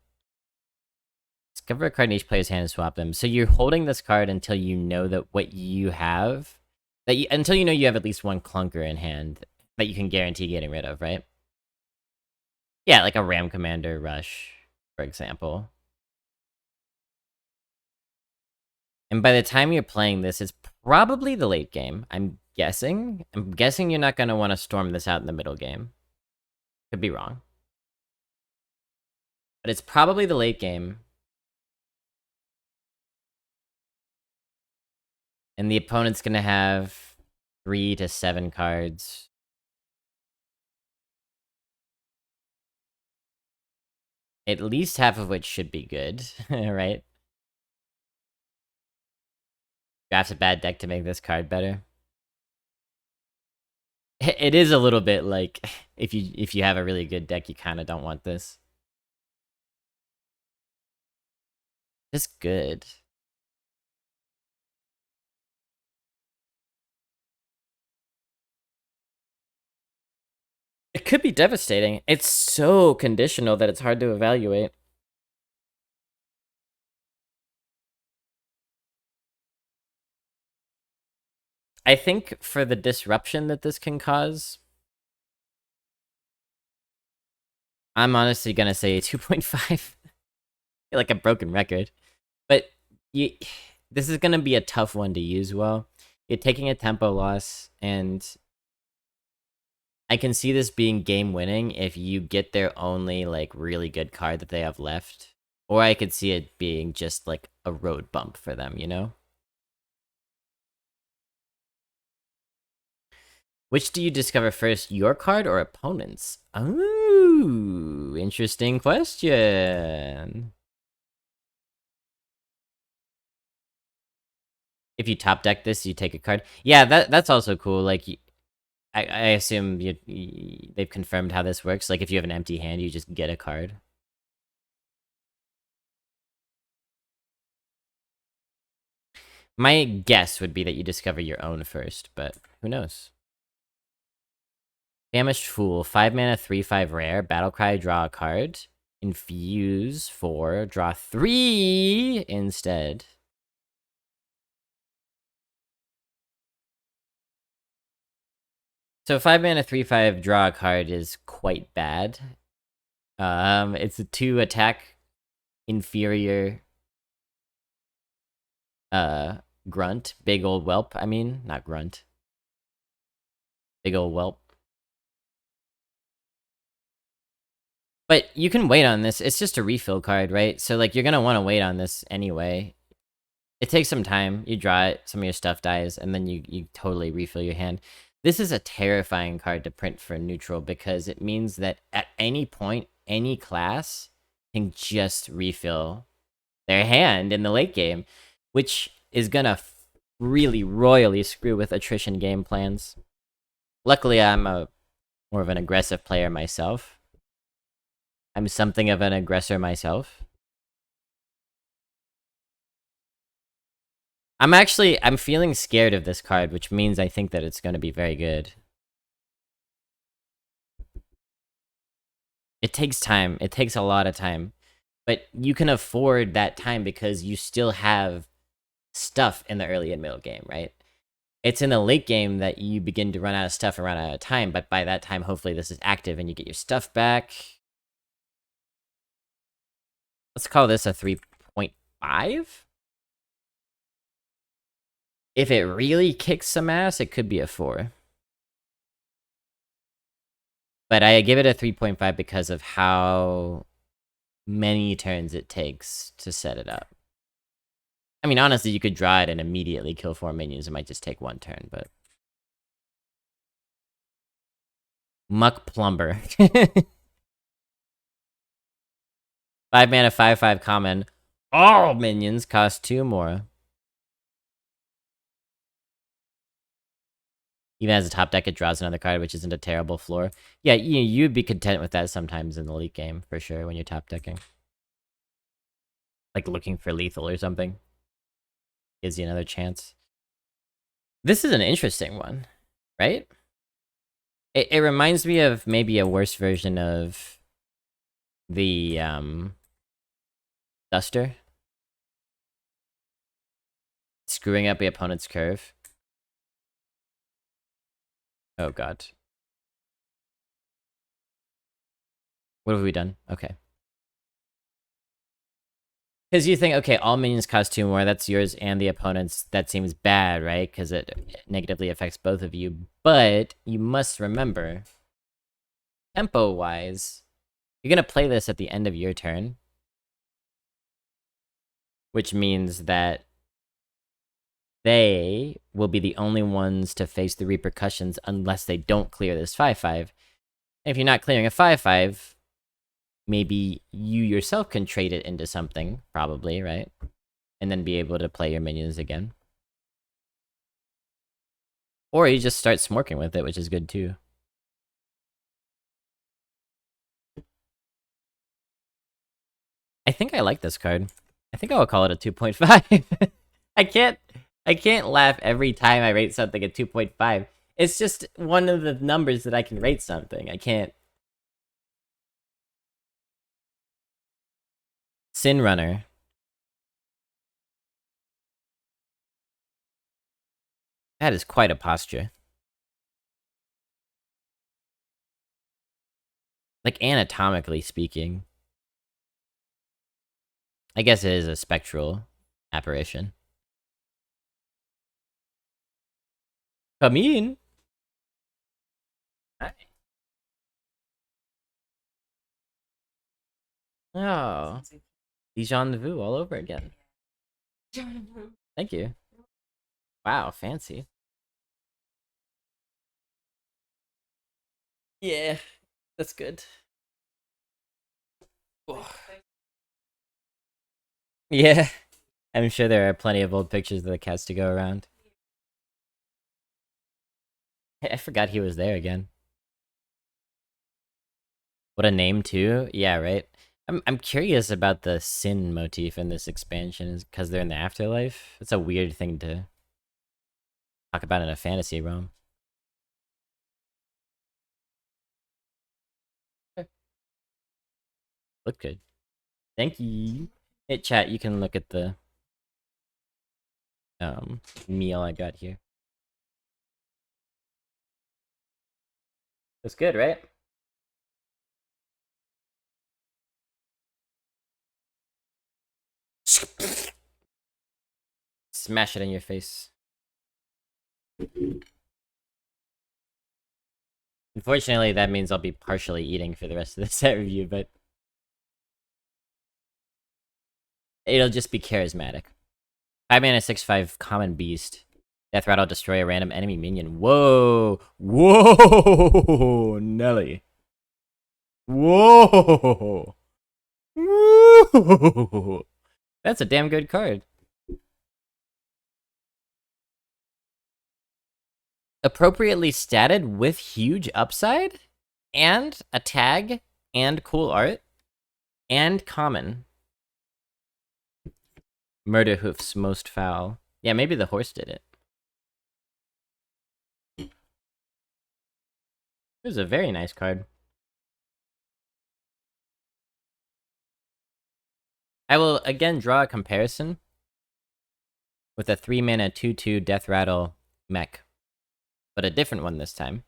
[SPEAKER 1] Discover a card in each player's hand and swap them. So you're holding this card until you know that what you have, until you know you have at least 1 clunker in hand that you can guarantee getting rid of, right? Yeah, like a Ram Commander Rush, for example. And by the time you're playing this, it's probably the late game, I'm guessing. I'm guessing you're not going to want to storm this out in the middle game. Could be wrong. But it's probably the late game. And the opponent's going to have 3 to 7 cards. At least half of which should be good, right? Draft a bad deck to make this card better. It is a little bit like, if you have a really good deck, you kind of don't want this. Just good. It could be devastating. It's so conditional that it's hard to evaluate. I think for the disruption that this can cause, I'm honestly gonna say 2.5. Like a broken record. But this is gonna be a tough one to use well. You're taking a tempo loss, and I can see this being game winning if you get their only like really good card that they have left. Or I could see it being just like a road bump for them, you know? Which do you discover first, your card or opponent's? Oh, interesting question. If you top deck this, you take a card. Yeah, that's also cool. Like, I assume they've confirmed how this works. Like, if you have an empty hand, you just get a card. My guess would be that you discover your own first, but who knows? Famished Fool, 5 mana, 3/5 rare, Battlecry, draw a card. Infuse 4, draw 3 instead. So 5 mana, 3/5, draw a card is quite bad. It's a 2 attack, inferior, grunt, big old whelp. I mean, not grunt. Big old whelp. But you can wait on this. It's just a refill card, right? So, like, you're gonna want to wait on this anyway. It takes some time. You draw it, some of your stuff dies, and then you totally refill your hand. This is a terrifying card to print for neutral because it means that at any point, any class can just refill their hand in the late game, which is gonna really royally screw with attrition game plans. Luckily, I'm more of an aggressive player myself. I'm something of an aggressor myself. I'm feeling scared of this card, which means I think that it's going to be very good. It takes time. It takes a lot of time. But you can afford that time because you still have stuff in the early and middle game, right? It's in the late game that you begin to run out of stuff and run out of time, but by that time, hopefully this is active and you get your stuff back. Let's call this a 3.5. If it really kicks some ass, it could be a 4. But I give it a 3.5 because of how many turns it takes to set it up. I mean, honestly, you could draw it and immediately kill 4 minions. It might just take 1 turn, but... Muck Plumber. 5 mana, 5/5 common. All minions cost 2 more. Even as a top deck, it draws another card, which isn't a terrible floor. Yeah, you'd be content with that sometimes in the late game, for sure, when you're top decking. Like looking for lethal or something. Gives you another chance. This is an interesting one, right? It reminds me of maybe a worse version of the Duster. Screwing up the opponent's curve. Oh god. What have we done? Okay. Because you think, okay, all minions cost 2 more, that's yours and the opponent's. That seems bad, right? Because it negatively affects both of you. But you must remember, tempo-wise, you're going to play this at the end of your turn. Which means that they will be the only ones to face the repercussions unless they don't clear this 5/5. And if you're not clearing a 5/5, maybe you yourself can trade it into something, probably, right? And then be able to play your minions again. Or you just start smorking with it, which is good too. I think I like this card. I think I'll call it a 2.5. I can't laugh every time I rate something at 2.5. It's just one of the numbers that I can rate something. I can't. Sin Runner. That is quite a posture. Like, anatomically speaking. I guess it is a spectral apparition. Come in. Hi. Oh. Dijon Vu all over again. Thank you. Wow, fancy. Yeah, that's good. Yeah, I'm sure there are plenty of old pictures of the cats to go around. I forgot he was there again. What a name too. Yeah, right. I'm curious about the sin motif in this expansion, is because they're in the afterlife. It's a weird thing to talk about in a fantasy realm. Look good. Thank you. Hey chat, you can look at the meal I got here. That's good, right? Smash it in your face. Unfortunately, that means I'll be partially eating for the rest of the set review, but it'll just be charismatic. 5 mana 6/5 common beast. Death Rattle, destroy a random enemy minion. Whoa! Whoa! Nelly. Whoa! Whoa! That's a damn good card. Appropriately statted with huge upside, and a tag, and cool art, and common. Murder Hoof's most foul. Yeah, maybe the horse did it. It was a very nice card. I will again draw a comparison with a 3 mana 2/2 Death Rattle mech, but a different one this time.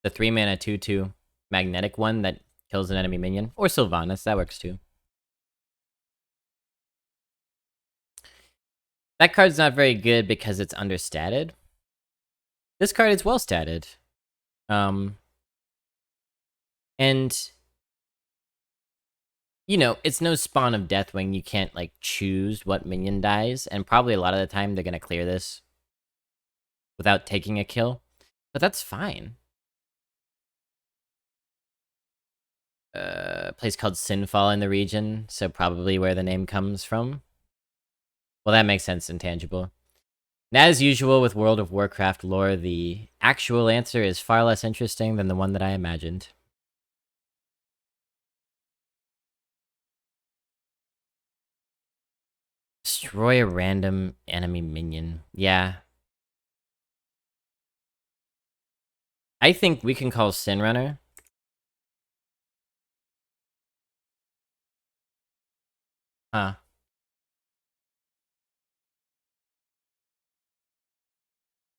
[SPEAKER 1] The 3 mana 2/2 magnetic one that kills an enemy minion, or Sylvanas, that works too. That card's not very good because it's understated. This card is well statted. And you know, it's no Spawn of Deathwing. You can't, like, choose what minion dies, and probably a lot of the time they're gonna clear this without taking a kill, but that's fine. Place called Sinfall in the region, so probably where the name comes from. Well, that makes sense, Intangible. And as usual with World of Warcraft lore, the actual answer is far less interesting than the one that I imagined. Destroy a random enemy minion. Yeah. I think we can call Sin Runner. Huh.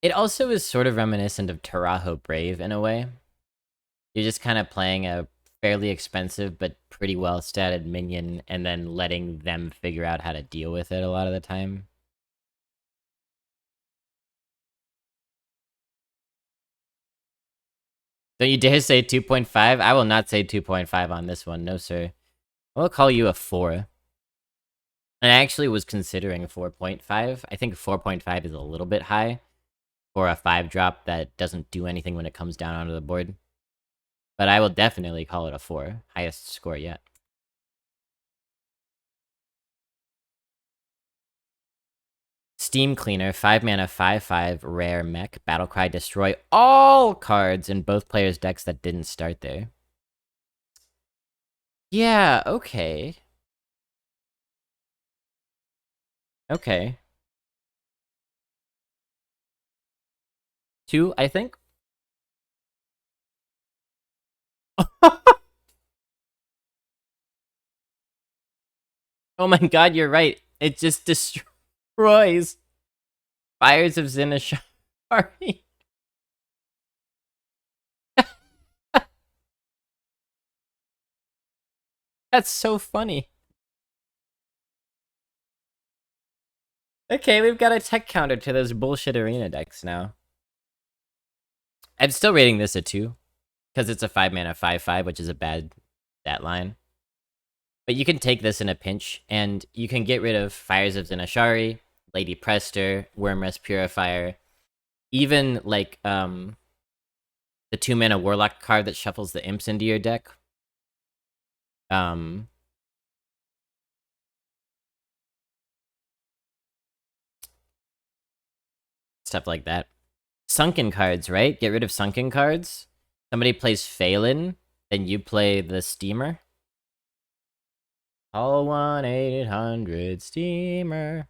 [SPEAKER 1] It also is sort of reminiscent of Taraho Brave in a way. You're just kind of playing a fairly expensive but pretty well statted minion and then letting them figure out how to deal with it a lot of the time. Don't you dare say 2.5? I will not say 2.5 on this one, no sir. I will call you a 4. And I actually was considering 4.5. I think 4.5 is a little bit high for a 5-drop that doesn't do anything when it comes down onto the board. But I will definitely call it a 4. Highest score yet. Steam Cleaner, 5 mana 5/5 rare mech. Battlecry, destroy all cards in both players' decks that didn't start there. Yeah, okay. Okay. 2, I think? Oh my god, you're right. It just destroys Fires of Zinashari. That's so funny. Okay, we've got a tech counter to those bullshit arena decks now. I'm still rating this a 2, because it's a 5-mana 5/5, which is a bad stat line. But you can take this in a pinch, and you can get rid of Fires of Zinashari, Lady Prester, Wormrest Purifier, even, like, the 2-mana Warlock card that shuffles the imps into your deck. Stuff like that. Sunken cards, right? Get rid of sunken cards. Somebody plays Phelan, then you play the Steamer. Call 1-800-STEAMER.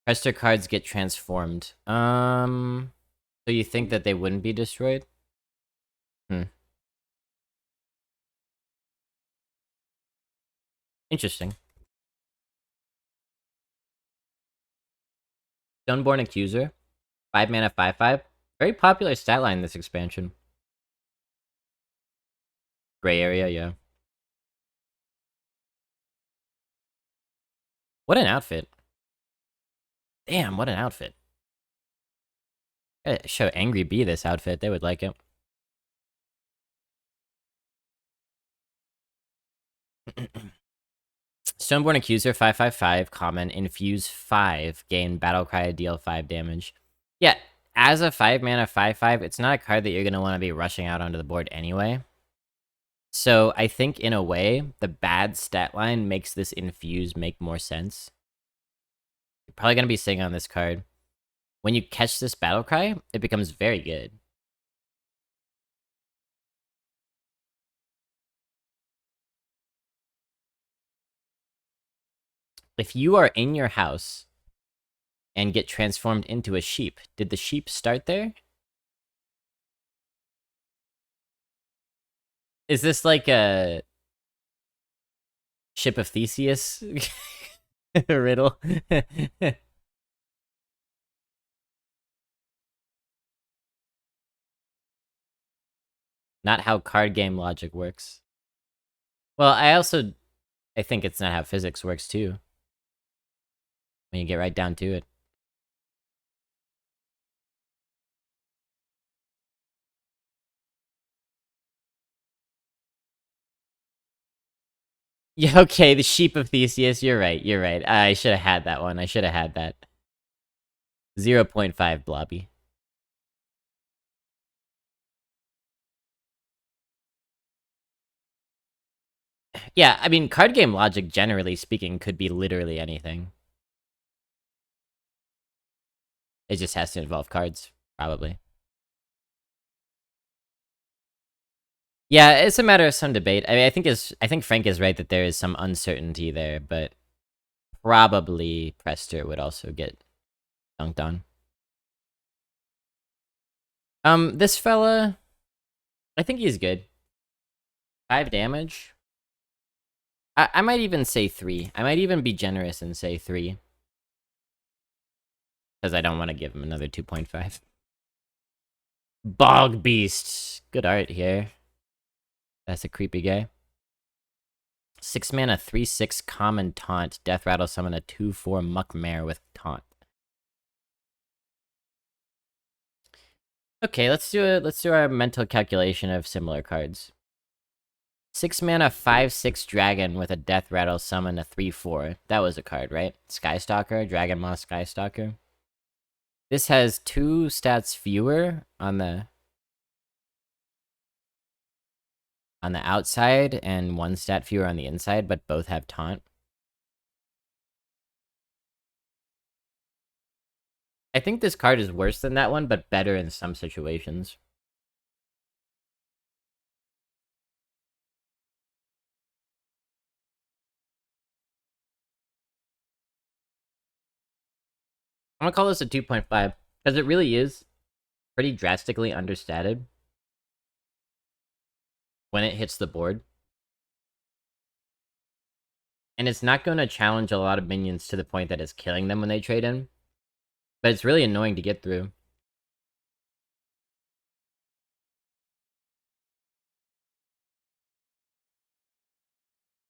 [SPEAKER 1] Prester cards get transformed. So you think that they wouldn't be destroyed? Interesting. Stoneborn Accuser. 5-mana 5/5. Very popular stat line this expansion. Gray area, yeah. What an outfit. Damn, what an outfit. Gotta show Angry Bee this outfit. They would like it. Stoneborn Accuser, 5/5/5, common, infuse 5, gain Battlecry, deal 5 damage. Yeah, as a 5-mana 5/5, it's not a card that you're going to want to be rushing out onto the board anyway. So I think, in a way, the bad stat line makes this infuse make more sense. You're probably going to be sitting on this card. When you catch this Battlecry, it becomes very good. If you are in your house and get transformed into a sheep, did the sheep start there? Is this like a Ship of Theseus riddle? Not how card game logic works. Well, I think it's not how physics works too. When you get right down to it. Yeah, okay, the Sheep of Theseus, you're right, you're right. I should have had that one, I should have had that. 0.5 Blobby. Yeah, I mean, card game logic, generally speaking, could be literally anything. It just has to involve cards, probably. Yeah, it's a matter of some debate. I mean, I think Frank is right that there is some uncertainty there, but probably Prester would also get dunked on. This fella, I think he's good. 5 damage. I might even say 3. I might even be generous and say 3. Because I don't want to give him another 2.5. Bog Beast. Good art here. That's a creepy guy. 6 mana, 3/6 common taunt. Death Rattle summon a 2/4 Muckmare with taunt. Okay, let's do our mental calculation of similar cards. 6 mana, 5/6 dragon with a Death Rattle summon a 3/4. That was a card, right? Skystalker, Dragon Moss Skystalker. This has 2 stats fewer on the outside and 1 stat fewer on the inside, but both have taunt. I think this card is worse than that one, but better in some situations. I'm gonna call this a 2.5, because it really is pretty drastically understated when it hits the board. And it's not going to challenge a lot of minions to the point that it's killing them when they trade in. But it's really annoying to get through.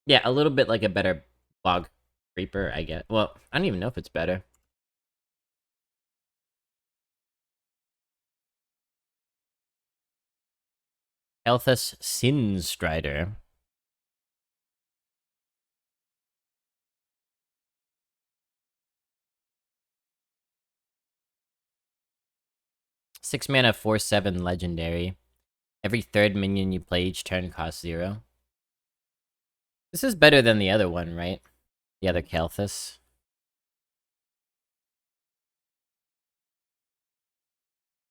[SPEAKER 1] Yeah, a little bit like a better Bog Creeper, I guess. Well, I don't even know if it's better. Elthus Sinstrider. Six mana, 4/7 legendary. Every third minion you play each turn costs 0. This is better than the other one, right? The other Kelthus.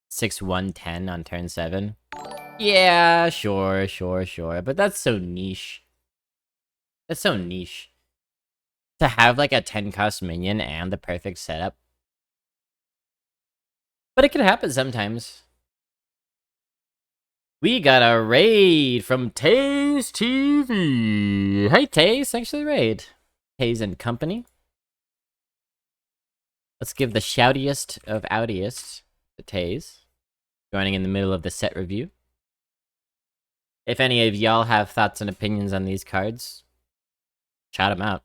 [SPEAKER 1] 6/1/10 on turn 7. Yeah, sure. But that's so niche. That's so niche. To have like a 10 cost minion and the perfect setup. But it can happen sometimes. We got a raid from Taze TV. Hey Taze, thanks for the raid. Taze and company. Let's give the shoutiest of outiest to Taze. Joining in the middle of the set review. If any of y'all have thoughts and opinions on these cards, shout them out.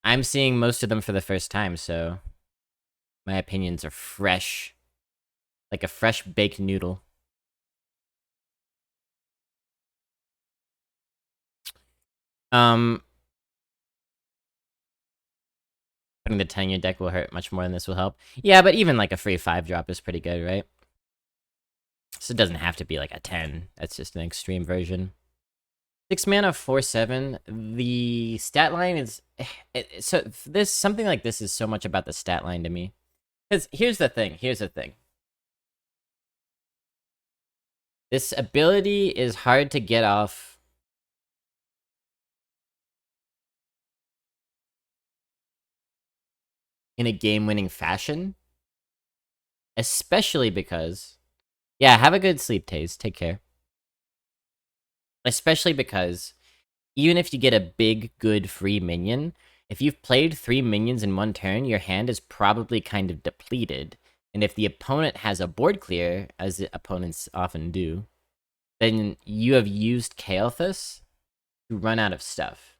[SPEAKER 1] I'm seeing most of them for the first time, so my opinions are fresh. Like a fresh baked noodle. Putting the 10 in your deck will hurt much more than this will help. Yeah, but even like a free 5-drop is pretty good, right? So it doesn't have to be like a 10. That's just an extreme version. 6 mana, 4/7. The stat line is... something like this is so much about the stat line to me. Because here's the thing. This ability is hard to get off in a game-winning fashion. Especially because... Yeah, have a good sleep, Taze. Take care. Especially because even if you get a big, good free minion, if you've played 3 minions in one turn, your hand is probably kind of depleted. And if the opponent has a board clear, as the opponents often do, then you have used Kael'thas to run out of stuff.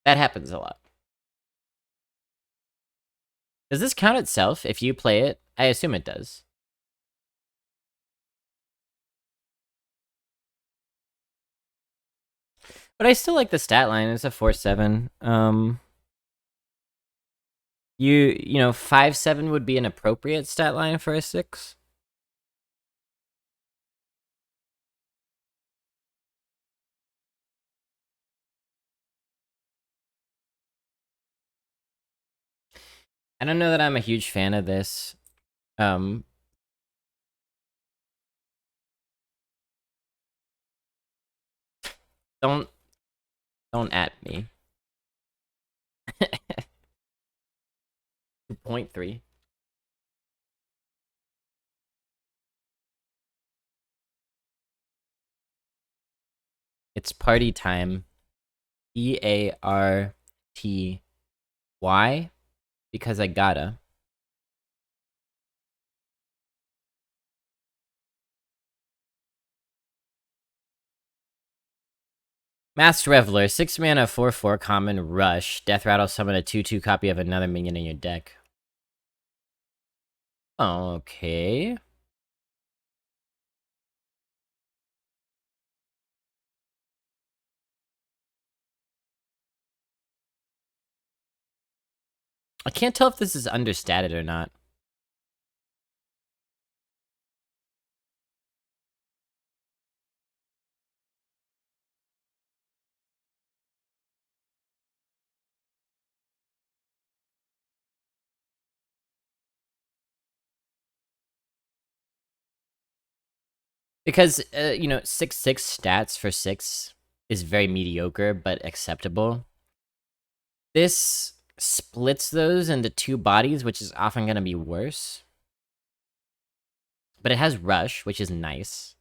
[SPEAKER 1] That happens a lot. Does this count itself if you play it? I assume it does. But I still like the stat line. It's a 4/7. You know, 5/7 would be an appropriate stat line for a 6. I don't know that I'm a huge fan of this. Don't at me. 2.3. It's party time. EARTY. Because I gotta. Masked Reveler, 6 mana, 4/4 common rush. Death Rattle, summon a 2/2 copy of another minion in your deck. Okay. I can't tell if this is understated or not. Because, you know, 6/6 stats for 6 is very mediocre, but acceptable. This splits those into two bodies, which is often going to be worse. But it has Rush, which is nice.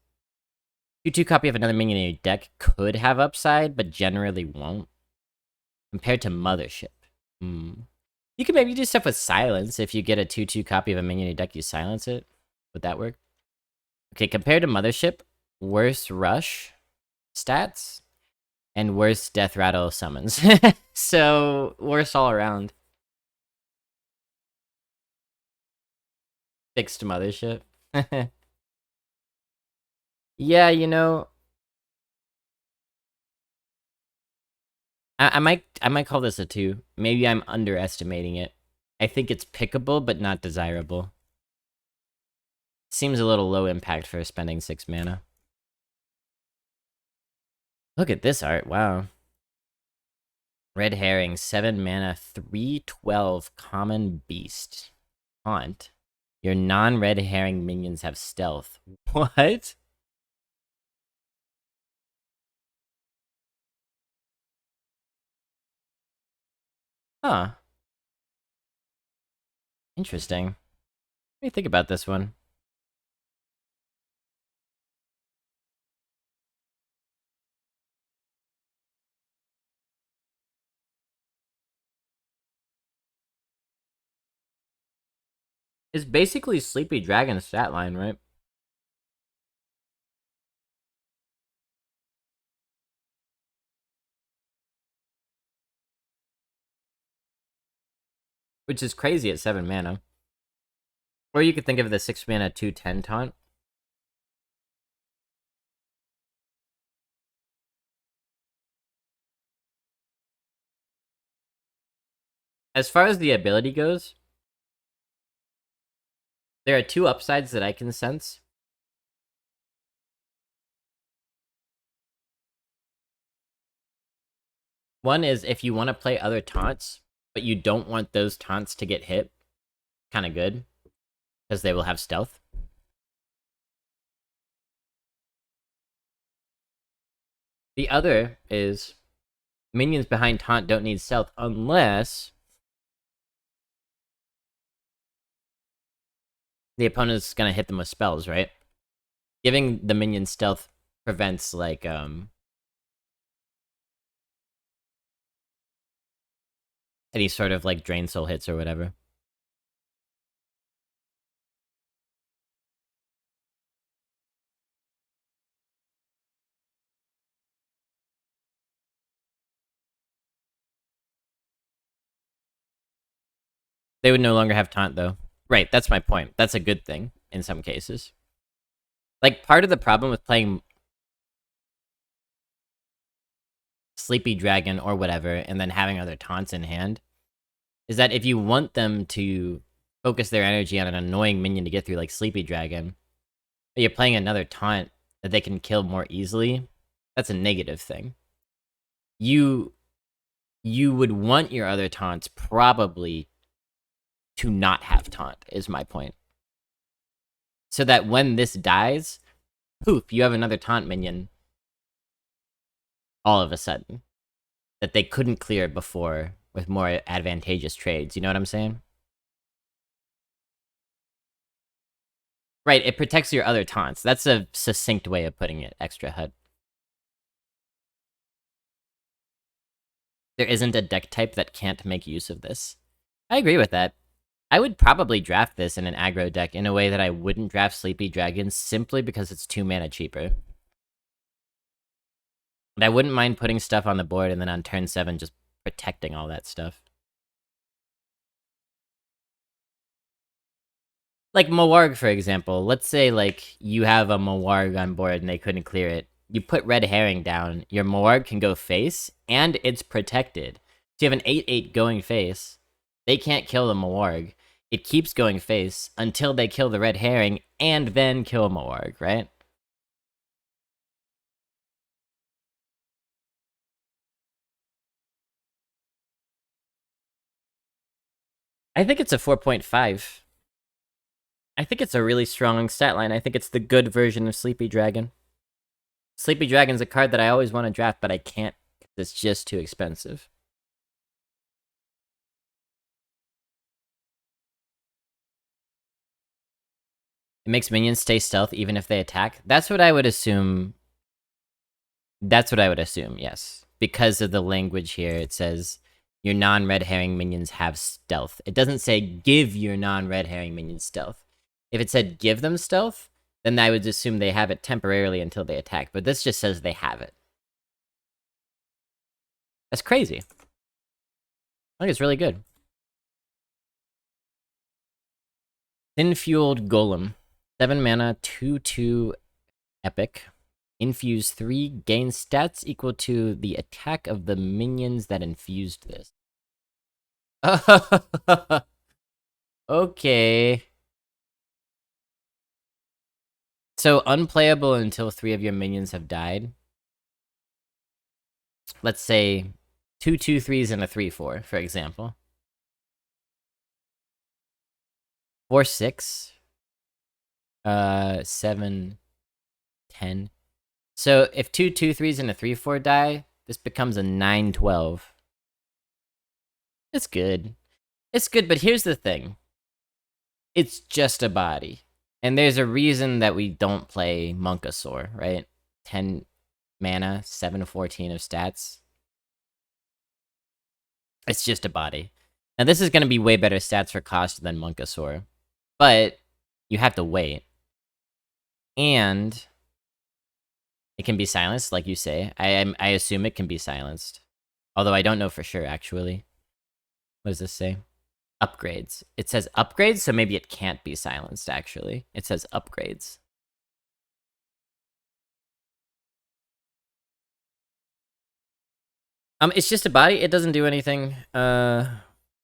[SPEAKER 1] 2/2 copy of another minion in your deck could have upside, but generally won't. Compared to Mothership. You could maybe do stuff with Silence. If you get a 2/2 copy of a minion in your deck, you silence it. Would that work? Okay, compared to Mothership, worse Rush stats, and worse Death Rattle summons. So, worse all around. Fixed Mothership. Yeah, you know, I might call this a 2. Maybe I'm underestimating it. I think it's pickable, but not desirable. Seems a little low impact for spending 6 mana. Look at this art, wow. Red Herring, 7 mana, 3/12 common beast. Haunt. Your non-red herring minions have stealth. What? Huh. Interesting. What do you think about this one? It's basically Sleepy Dragon's stat line, right? Which is crazy at 7 mana. Or you could think of the 6 mana 2/10 taunt. As far as the ability goes, there are 2 upsides that I can sense. One is if you want to play other taunts, but you don't want those taunts to get hit, kind of good, because they will have stealth. The other is minions behind taunt don't need stealth unless the opponent's gonna hit them with spells, right? Giving the minion stealth prevents, like, any sort of, like, drain soul hits or whatever. They would no longer have taunt, though. Right, that's my point. That's a good thing, in some cases. Like, part of the problem with playing Sleepy Dragon or whatever, and then having other taunts in hand, is that if you want them to focus their energy on an annoying minion to get through, like Sleepy Dragon, but you're playing another taunt that they can kill more easily, that's a negative thing. You would want your other taunts probably to not have taunt, is my point. So that when this dies, poof, you have another taunt minion all of a sudden that they couldn't clear before with more advantageous trades. You know what I'm saying? Right, it protects your other taunts. That's a succinct way of putting it, Extra HUD. There isn't a deck type that can't make use of this. I agree with that. I would probably draft this in an aggro deck in a way that I wouldn't draft Sleepy Dragon simply because it's 2 mana cheaper. And I wouldn't mind putting stuff on the board and then on turn 7 just protecting all that stuff. Like Mawarg, for example. Let's say, like, you have a Mawarg on board and they couldn't clear it. You put Red Herring down, your Mawarg can go face, and it's protected. So you have an 8/8 going face. They can't kill the Mawarg. It keeps going face until they kill the Red Herring, and then kill Mawarg, right? I think it's a 4.5. I think it's a really strong stat line. I think it's the good version of Sleepy Dragon. Sleepy Dragon's a card that I always want to draft, but I can't. It's just too expensive. makes minions stay stealth even if they attack. That's what I would assume. That's what I would assume, yes. Because of the language here, it says your non-red herring minions have stealth. It doesn't say give your non-red herring minions stealth. If it said give them stealth, then I would assume they have it temporarily until they attack. But this just says they have it. That's crazy. I think it's really good. Thin-fueled Golem. 7 mana, 2/2 epic. Infuse 3, gain stats equal to the attack of the minions that infused this. Okay. So, unplayable until 3 of your minions have died. Let's say 2 2/3s and a 3/4, for example. 4/6. 7, 10. So if 2 2/3s and a 3/4 die, this becomes a 9/12. It's good. It's good, but here's the thing. It's just a body. And there's a reason that we don't play Monkasaur, right? 10 mana, 7/14 of stats. It's just a body. Now this is going to be way better stats for cost than Monkasaur. But you have to wait. And it can be silenced, like you say. I assume it can be silenced. Although I don't know for sure, actually. What does this say? Upgrades. It says upgrades, so maybe it can't be silenced, actually. It says upgrades. It's just a body. It doesn't do anything.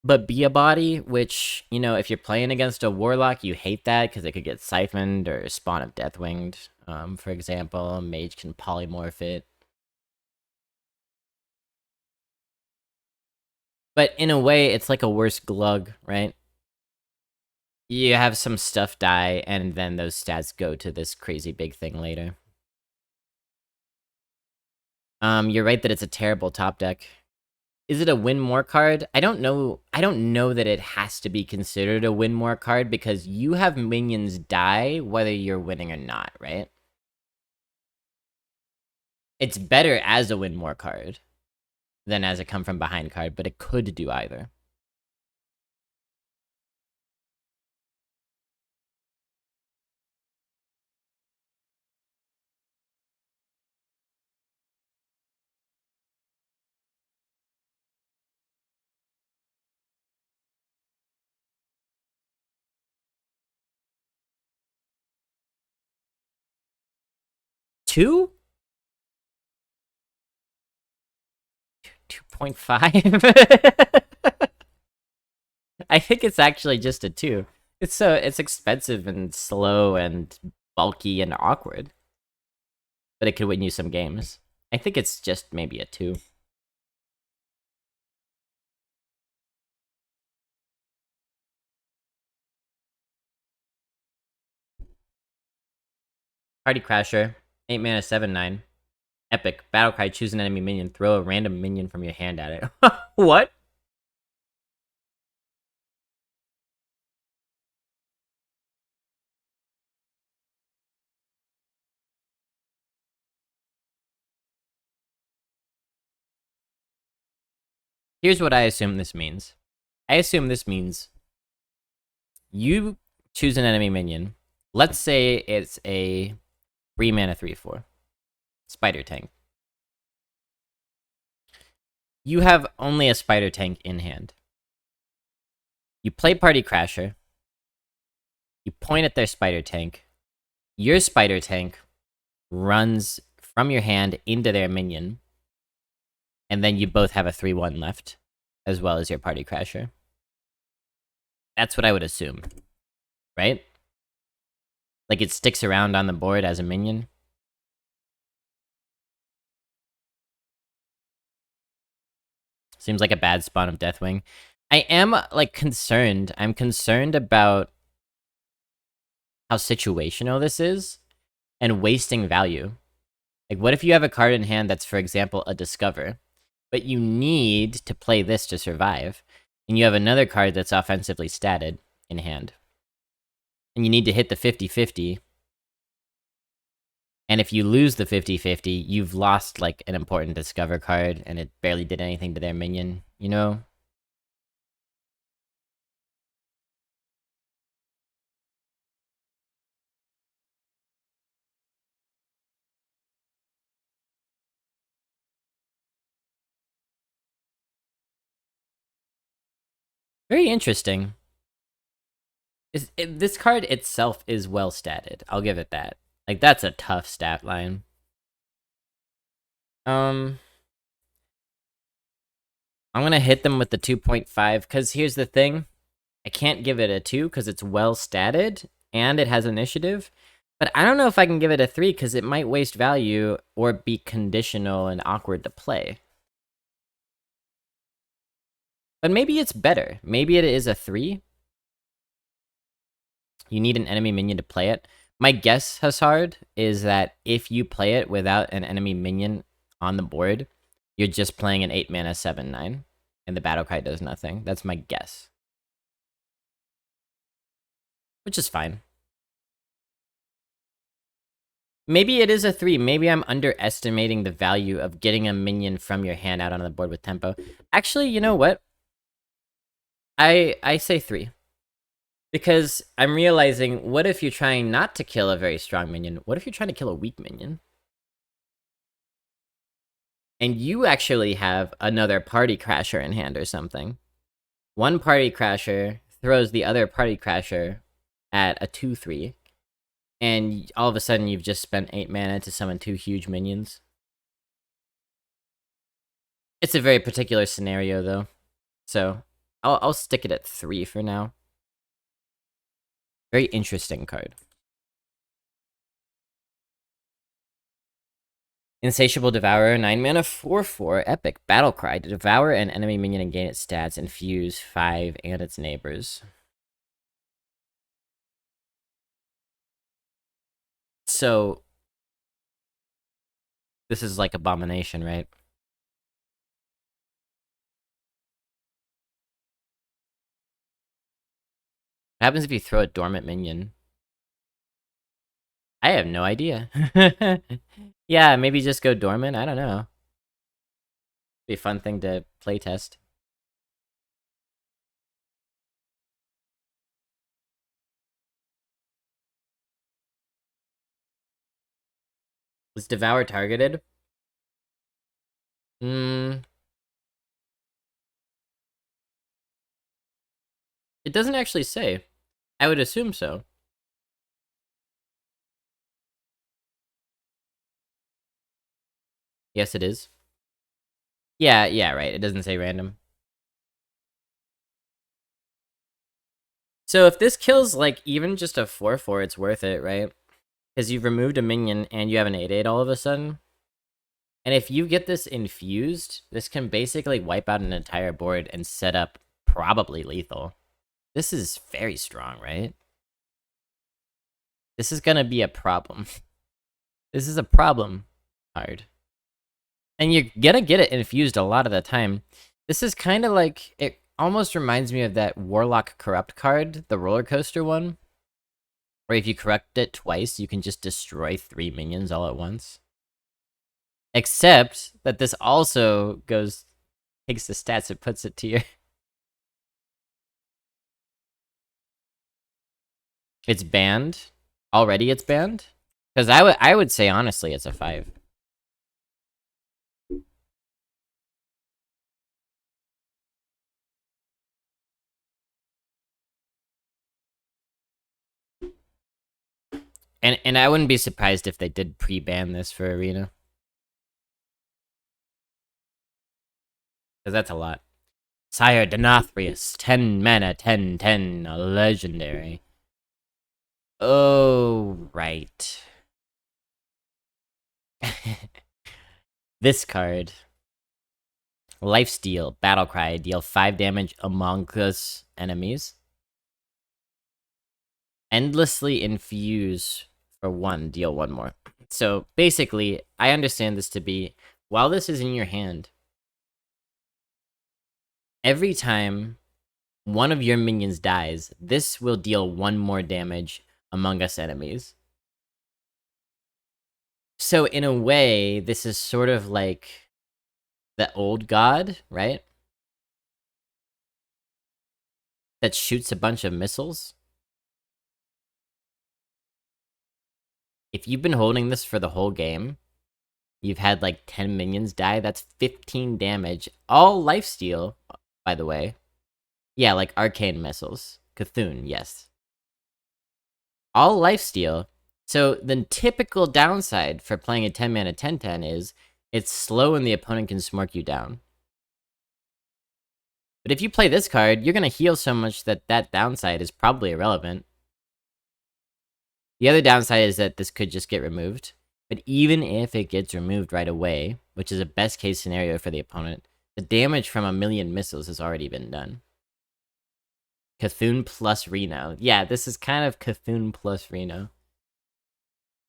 [SPEAKER 1] But be a body, which, you know, if you're playing against a warlock, you hate that because it could get siphoned or spawn of Deathwinged. For example, Mage can polymorph it. But in a way, it's like a worse Glug, right? You have some stuff die, and then those stats go to this crazy big thing later. You're right that it's a terrible top deck. Is it a win more card? I don't know. I don't know that it has to be considered a win more card because you have minions die whether you're winning or not, right? It's better as a win more card than as a come from behind card, but it could do either. Two? 2.5? I think it's actually just a 2. It's expensive and slow and bulky and awkward. But it could win you some games. I think it's just maybe a 2. Party Crasher. 8 mana, 7/9. Epic. Battlecry, choose an enemy minion. Throw a random minion from your hand at it. What? Here's what I assume this means. I assume this means you choose an enemy minion. Let's say it's a 3 mana 3/4. Spider Tank. You have only a Spider Tank in hand. You play Party Crasher. You point at their Spider Tank. Your Spider Tank runs from your hand into their minion. And then you both have a 3/1 left, as well as your Party Crasher. That's what I would assume. Right? Like it sticks around on the board as a minion. Seems like a bad spawn of Deathwing. I am, like, concerned. I'm concerned about how situational this is and wasting value. Like, what if you have a card in hand that's, for example, a Discover, but you need to play this to survive, and you have another card that's offensively statted in hand, and you need to hit the 50-50. And if you lose the 50-50, you've lost, like, an important Discover card, and it barely did anything to their minion, you know? Very interesting. This card itself is well statted. I'll give it that. Like, that's a tough stat line. I'm gonna hit them with the 2.5, because here's the thing. I can't give it a 2, because it's well statted, and it has initiative. But I don't know if I can give it a 3, because it might waste value, or be conditional and awkward to play. But maybe it's better. Maybe it is a 3. You need an enemy minion to play it. My guess, Hazard, is that if you play it without an enemy minion on the board, you're just playing an 8 mana 7/9, and the battle cry does nothing. That's my guess. Which is fine. Maybe it is a 3. Maybe I'm underestimating the value of getting a minion from your hand out on the board with tempo. Actually, you know what? I say 3. Because I'm realizing, what if you're trying not to kill a very strong minion? What if you're trying to kill a weak minion? And you actually have another party crasher in hand or something. One party crasher throws the other party crasher at a 2/3. And all of a sudden, you've just spent 8 mana to summon 2 huge minions. It's a very particular scenario, though. So, I'll stick it at 3 for now. Very interesting card. Insatiable Devourer, 9 mana, 4/4, epic. Battlecry. To devour an enemy minion and gain its stats, infuse 5 and its neighbors. So, this is like Abomination, right? What happens if you throw a dormant minion? I have no idea. Yeah, maybe just go dormant? I don't know. Be a fun thing to playtest. Was Devour targeted? It doesn't actually say. I would assume so. Yes, it is. Yeah, right. It doesn't say random. So if this kills, like, even just a 4/4, it's worth it, right? Because you've removed a minion and you have an 8/8 all of a sudden. And if you get this infused, this can basically wipe out an entire board and set up probably lethal. This is very strong, right? This is gonna be a problem. This is a problem card. And you're gonna get it infused a lot of the time. This is kind of like, it almost reminds me of that Warlock Corrupt card, the roller coaster one. Where if you corrupt it twice, you can just destroy 3 minions all at once. Except that this also takes the stats and puts it to your... It's banned? Already it's banned? Because I would say, honestly, it's a 5. And I wouldn't be surprised if they did pre-ban this for Arena. Because that's a lot. Sire Denathrius, 10 mana, 10/10, a legendary. Oh, right. This card. Lifesteal, Battlecry, deal 5 damage among us enemies. Endlessly infuse for 1, deal 1 more. So basically, I understand this to be, while this is in your hand, every time one of your minions dies, this will deal 1 more damage Among Us enemies. So in a way, this is sort of like the old god, right? That shoots a bunch of missiles. If you've been holding this for the whole game, you've had like 10 minions die, that's 15 damage. All lifesteal, by the way. Yeah, like arcane missiles. Cthulhu, yes. All lifesteal. So the typical downside for playing a 10 mana 10/10 is it's slow and the opponent can smork you down. But if you play this card, you're going to heal so much that that downside is probably irrelevant. The other downside is that this could just get removed. But even if it gets removed right away, which is a best case scenario for the opponent, the damage from a million missiles has already been done. Cthulhu plus Reno. Yeah, this is kind of Cthulhu plus Reno.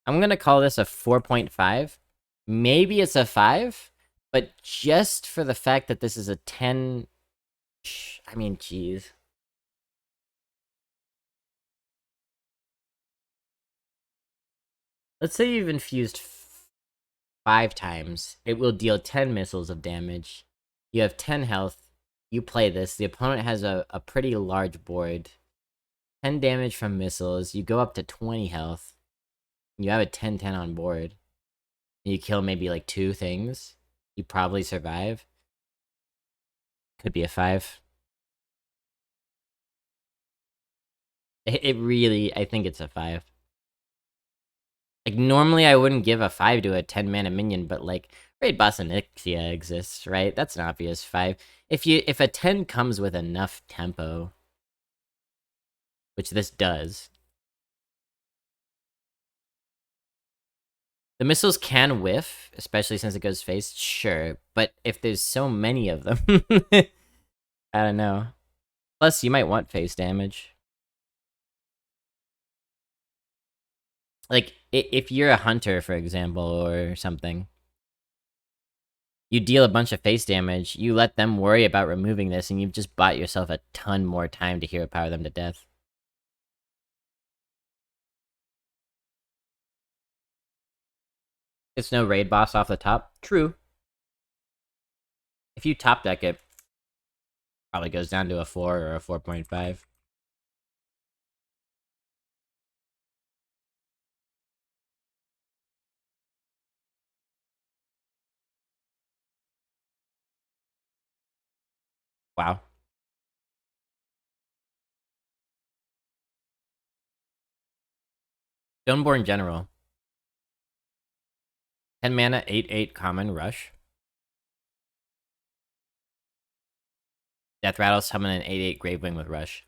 [SPEAKER 1] I'm going to call this a 4.5. Maybe it's a 5, but just for the fact that this is a 10... I mean, jeez. Let's say you've infused 5 times. It will deal 10 missiles of damage. You have 10 health. You play this. The opponent has a pretty large board. 10 damage from missiles. You go up to 20 health. You have a 10/10 on board. You kill maybe like 2 things. You probably survive. Could be a 5. It really, I think it's a 5. Like, normally I wouldn't give a 5 to a 10 mana minion, but like, Raid Boss Nathria exists, right? That's an obvious 5. If a 10 comes with enough tempo, which this does, the missiles can whiff, especially since it goes face, sure, but if there's so many of them, I don't know. Plus, you might want face damage. Like, if you're a hunter, for example, or something, you deal a bunch of face damage, you let them worry about removing this, and you've just bought yourself a ton more time to hero power them to death. It's no raid boss off the top. True. If you top deck it, probably goes down to a 4 or a 4.5. Wow. Stoneborn General. 10 mana, 8/8 common, rush. Death Rattle, summon an 8/8 Gravewing with rush.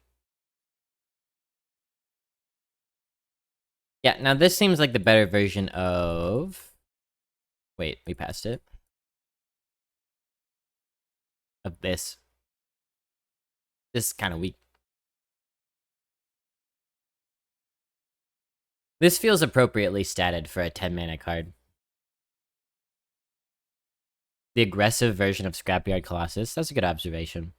[SPEAKER 1] Yeah, now this seems like the better version of... Wait, we passed it. Of this. This is kind of weak. This feels appropriately statted for a 10 mana card. The aggressive version of Scrapyard Colossus. That's a good observation.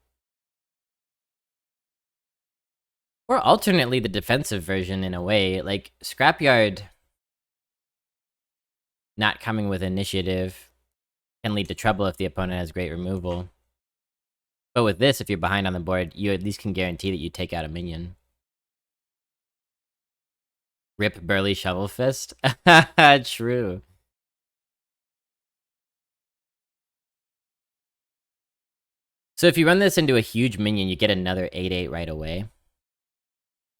[SPEAKER 1] Or alternately, the defensive version in a way. Like, Scrapyard not coming with initiative can lead to trouble if the opponent has great removal. But with this, if you're behind on the board, you at least can guarantee that you take out a minion. Rip Burly Shovel Fist? True. So if you run this into a huge minion, you get another 8/8 right away.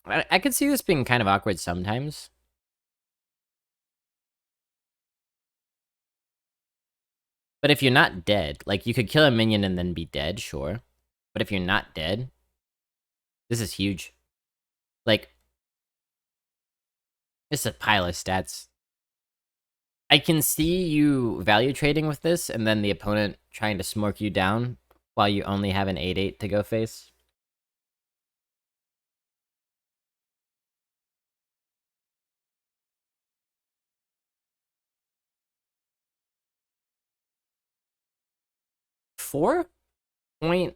[SPEAKER 1] I could see this being kind of awkward sometimes. But if you're not dead, like, you could kill a minion and then be dead, sure. But if you're not dead, this is huge. Like, it's a pile of stats. I can see you value trading with this, and then the opponent trying to smork you down while you only have an 8/8 to go face. Four? 4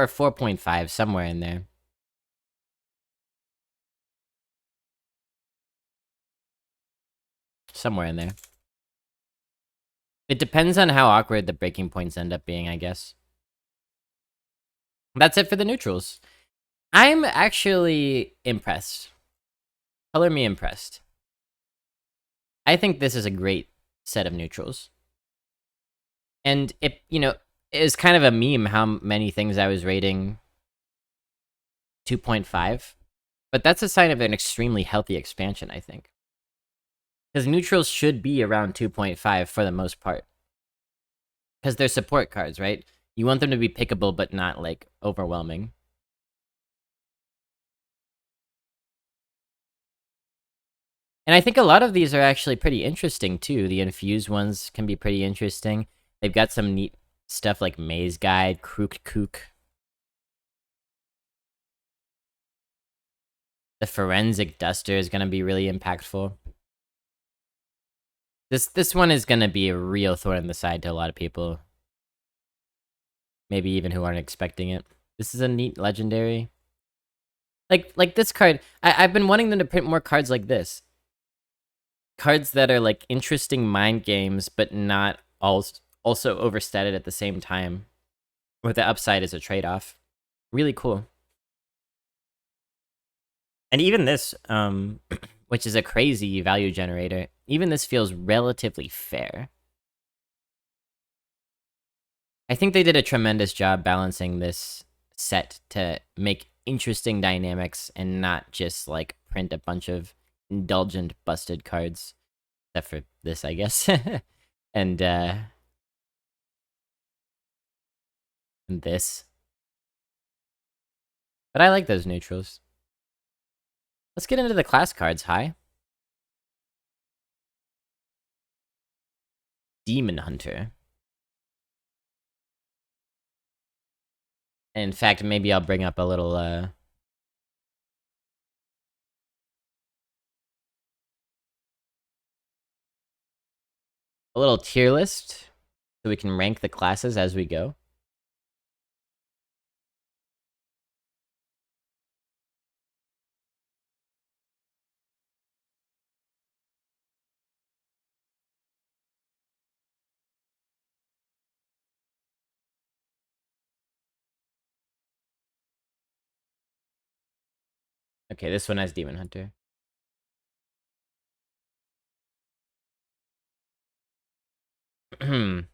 [SPEAKER 1] or 4.5, somewhere in there. somewhere in there. It depends on how awkward the breaking points end up being, I guess. That's it for the neutrals. I'm actually impressed. Color me impressed. I think this is a great set of neutrals. And it, you know, is kind of a meme how many things I was rating 2.5. But that's a sign of an extremely healthy expansion, I think. Because neutrals should be around 2.5 for the most part. Because they're support cards, right? You want them to be pickable, but not, like, overwhelming. And I think a lot of these are actually pretty interesting, too. The infused ones can be pretty interesting. They've got some neat stuff like Maze Guide, Krook Kook. The Forensic Duster is going to be really impactful. This one is going to be a real thorn in the side to a lot of people. Maybe even who aren't expecting it. This is a neat legendary. Like this card, I've been wanting them to print more cards like this. Cards that are like interesting mind games, but not also overstated at the same time. Where the upside is a trade-off. Really cool. And even this, which is a crazy value generator, even this feels relatively fair. I think they did a tremendous job balancing this set to make interesting dynamics and not just, like, print a bunch of indulgent, busted cards. Except for this, I guess. and this. But I like those neutrals. Let's get into the class cards, hi. Demon Hunter. In fact, maybe I'll bring up a little, a little tier list, so we can rank the classes as we go. Okay, this one has Demon Hunter.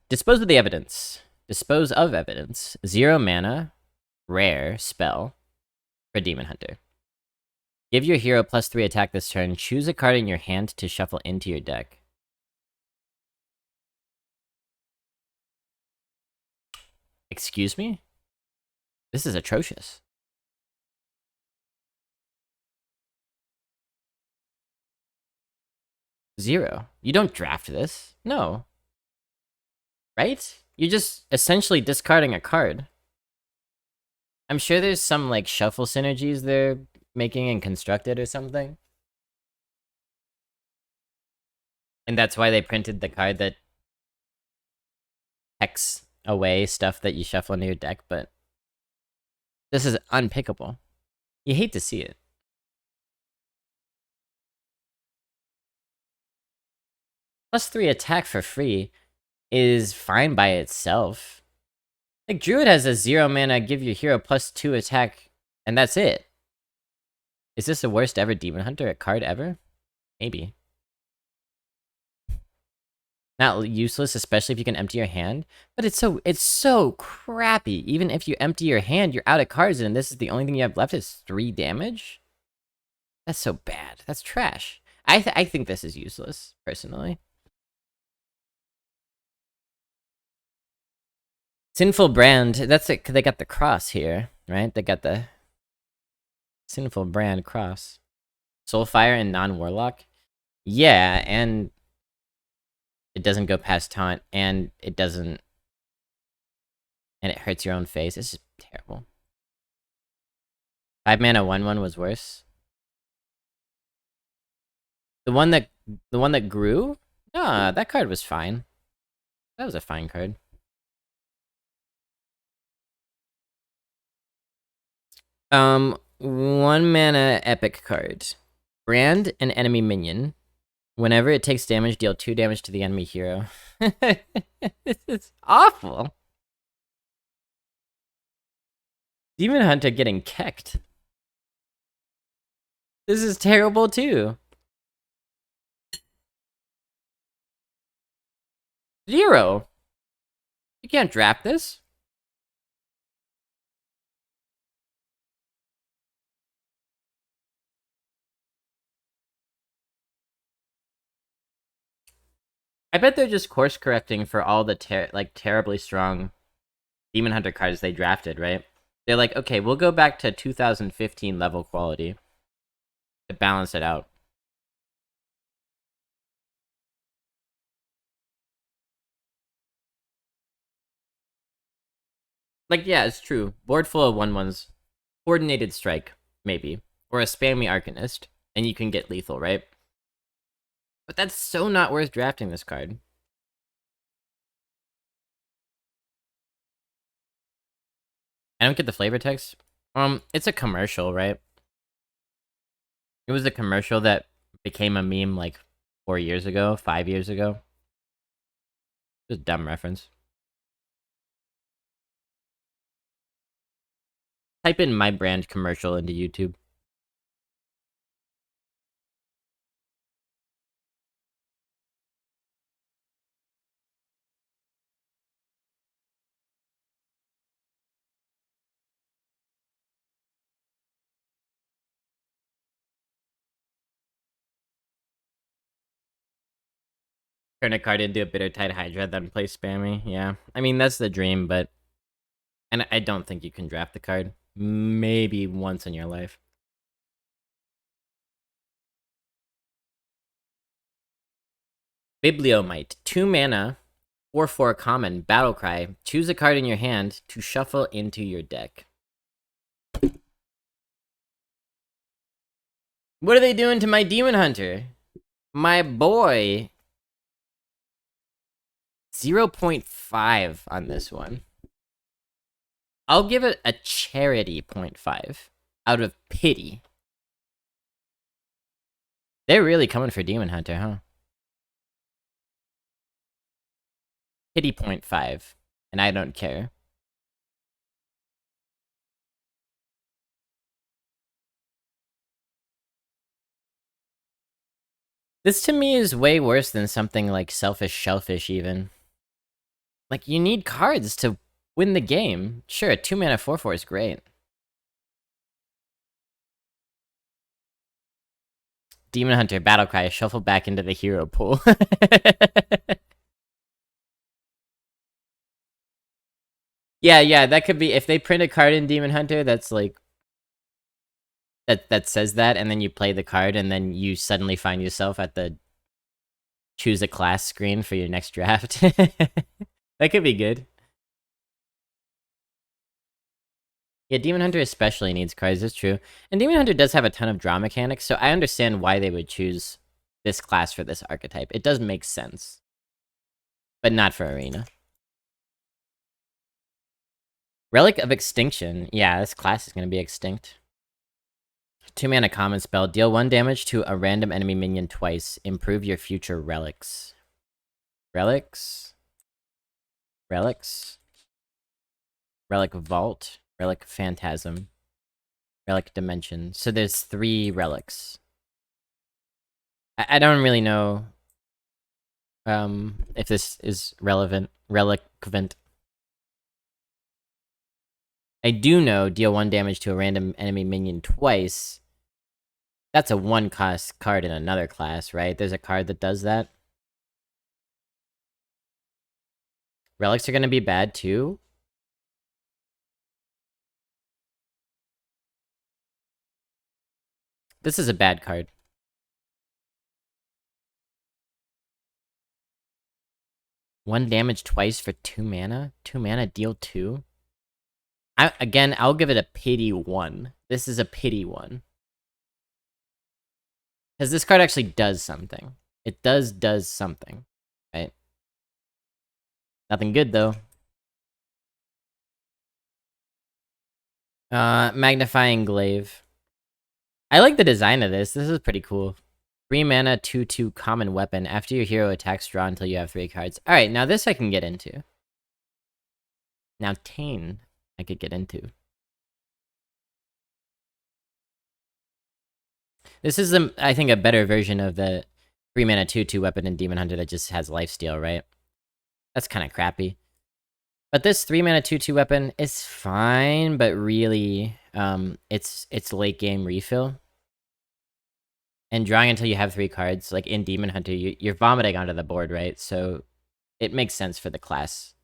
[SPEAKER 1] Dispose of the evidence. Dispose of evidence. 0 mana, rare, spell, for Demon Hunter. Give your hero +3 attack this turn. Choose a card in your hand to shuffle into your deck. Excuse me? This is atrocious. 0. You don't draft this. No. Right? You're just essentially discarding a card. I'm sure there's some, like, shuffle synergies they're making and constructed or something. And that's why they printed the card that hex away stuff that you shuffle into your deck, but this is unpickable. You hate to see it. +3 attack for free is fine by itself. Like, Druid has a 0 mana, give your hero +2 attack, and that's it. Is this the worst ever Demon Hunter card ever? Maybe. Not useless, especially if you can empty your hand. But it's so crappy. Even if you empty your hand, you're out of cards, and this is the only thing you have left is 3 damage? That's so bad. That's trash. I think this is useless, personally. Sinful Brand, that's it. They got the cross here, right? They got the Sinful Brand cross. Soulfire and non-warlock? Yeah, and it doesn't go past taunt, and it doesn't... And it hurts your own face. It's just terrible. 5 mana 1/1 was worse. The one that grew? Nah, that card was fine. That was a fine card. One mana epic card. Brand an enemy minion. Whenever it takes damage, deal 2 damage to the enemy hero. This is awful. Demon Hunter getting kecked. This is terrible too. 0. You can't draft this. I bet they're just course correcting for all the terribly strong Demon Hunter cards they drafted, right? They're like, okay, we'll go back to 2015 level quality to balance it out. Like, yeah, it's true. Board full of 1/1s. Coordinated Strike, maybe. Or a spammy Arcanist, and you can get lethal, right? But that's so not worth drafting this card. I don't get the flavor text. It's a commercial, right? It was a commercial that became a meme like 4 years ago, 5 years ago. Just a dumb reference. Type in my brand commercial into YouTube. Turn a card into a Bittertide Hydra, then play spammy. Yeah, I mean, that's the dream, but... And I don't think you can draft the card. Maybe once in your life. Bibliomite. 2 mana, 4/4 common, Battlecry. Choose a card in your hand to shuffle into your deck. What are they doing to my Demon Hunter? My boy. 0.5 on this one. I'll give it a charity 0.5 out of pity. They're really coming for Demon Hunter, huh? Pity 0.5, and I don't care. This to me is way worse than something like Selfish Shellfish even. Like, you need cards to win the game. Sure, a 2 mana 4/4 is great. Demon Hunter, Battlecry, shuffle back into the hero pool. Yeah, that could be, if they print a card in Demon Hunter that's like, that says that, and then you play the card, and then you suddenly find yourself at the choose a class screen for your next draft. That could be good. Yeah, Demon Hunter especially needs cards, that's true. And Demon Hunter does have a ton of draw mechanics, so I understand why they would choose this class for this archetype. It does make sense. But not for Arena. Relic of Extinction. Yeah, this class is going to be extinct. 2 mana common spell. Deal 1 damage to a random enemy minion twice. Improve your future relics. Relics? Relics? Relic Vault. Relic of Phantasm. Relic of Dimensions. So there's 3 relics. I don't really know if this is relevant. Relevant. I do know deal 1 damage to a random enemy minion twice. That's a 1-cost card in another class, right? There's a card that does that. Relics are going to be bad too. This is a bad card. 1 damage twice for 2 mana? 2 mana, deal 2? Again, I'll give it a pity 1. This is a pity 1. Because this card actually does something. It does something, right? Nothing good, though. Magnifying Glaive. I like the design of this. This is pretty cool. 3 mana, 2/2 common weapon. After your hero attacks, draw until you have 3 cards. Alright, now this I can get into. Now Tane, I could get into. This is, I think, a better version of the 3 mana, 2/2 weapon in Demon Hunter that just has lifesteal, right? That's kind of crappy. But this 3 mana, 2/2 weapon is fine, but really, it's late game refill. And drawing until you have 3 cards, like in Demon Hunter, you're vomiting onto the board, right? So it makes sense for the class.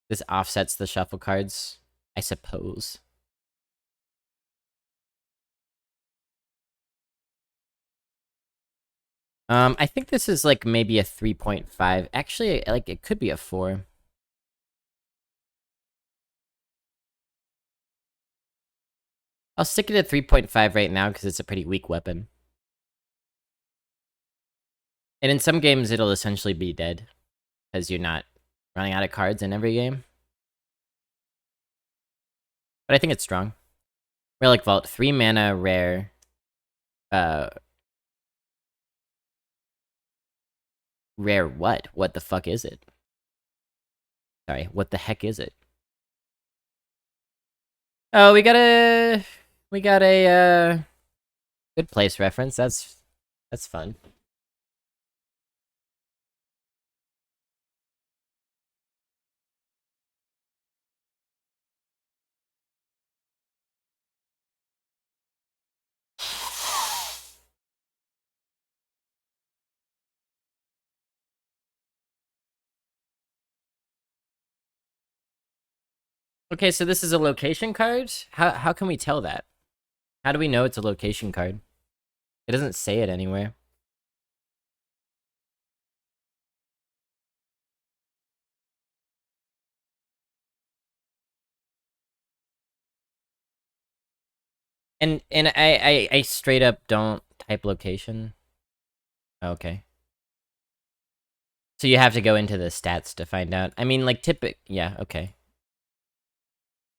[SPEAKER 1] This offsets the shuffle cards, I suppose. I think this is like maybe a 3.5. Actually, like it could be a 4. I'll stick it at 3.5 right now because it's a pretty weak weapon. And in some games, it'll essentially be dead because you're not running out of cards in every game. But I think it's strong. Relic Vault, 3 mana, rare. Rare what? What the fuck is it? Sorry, what the heck is it? Oh, we got a Good Place reference. That's fun. Okay, so this is a location card? How can we tell that? How do we know it's a location card? It doesn't say it anywhere. And I straight up don't type location. Okay. So you have to go into the stats to find out. I mean, like, yeah, okay.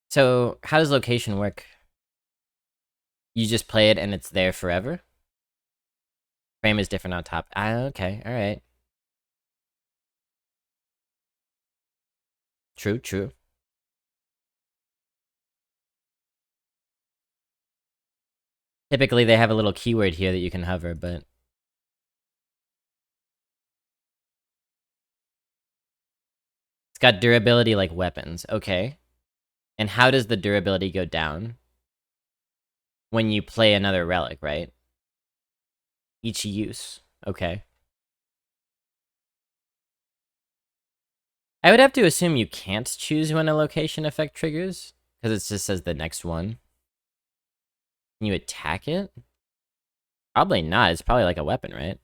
[SPEAKER 1] So, how does location work? You just play it and it's there forever? Frame is different on top. Okay, alright. True, true. Typically, they have a little keyword here that you can hover, but... It's got durability like weapons. Okay. And how does the durability go down? When you play another relic, right? Each use. Okay. I would have to assume you can't choose when a location effect triggers, because it just says the next one. Can you attack it? Probably not. It's probably like a weapon, right?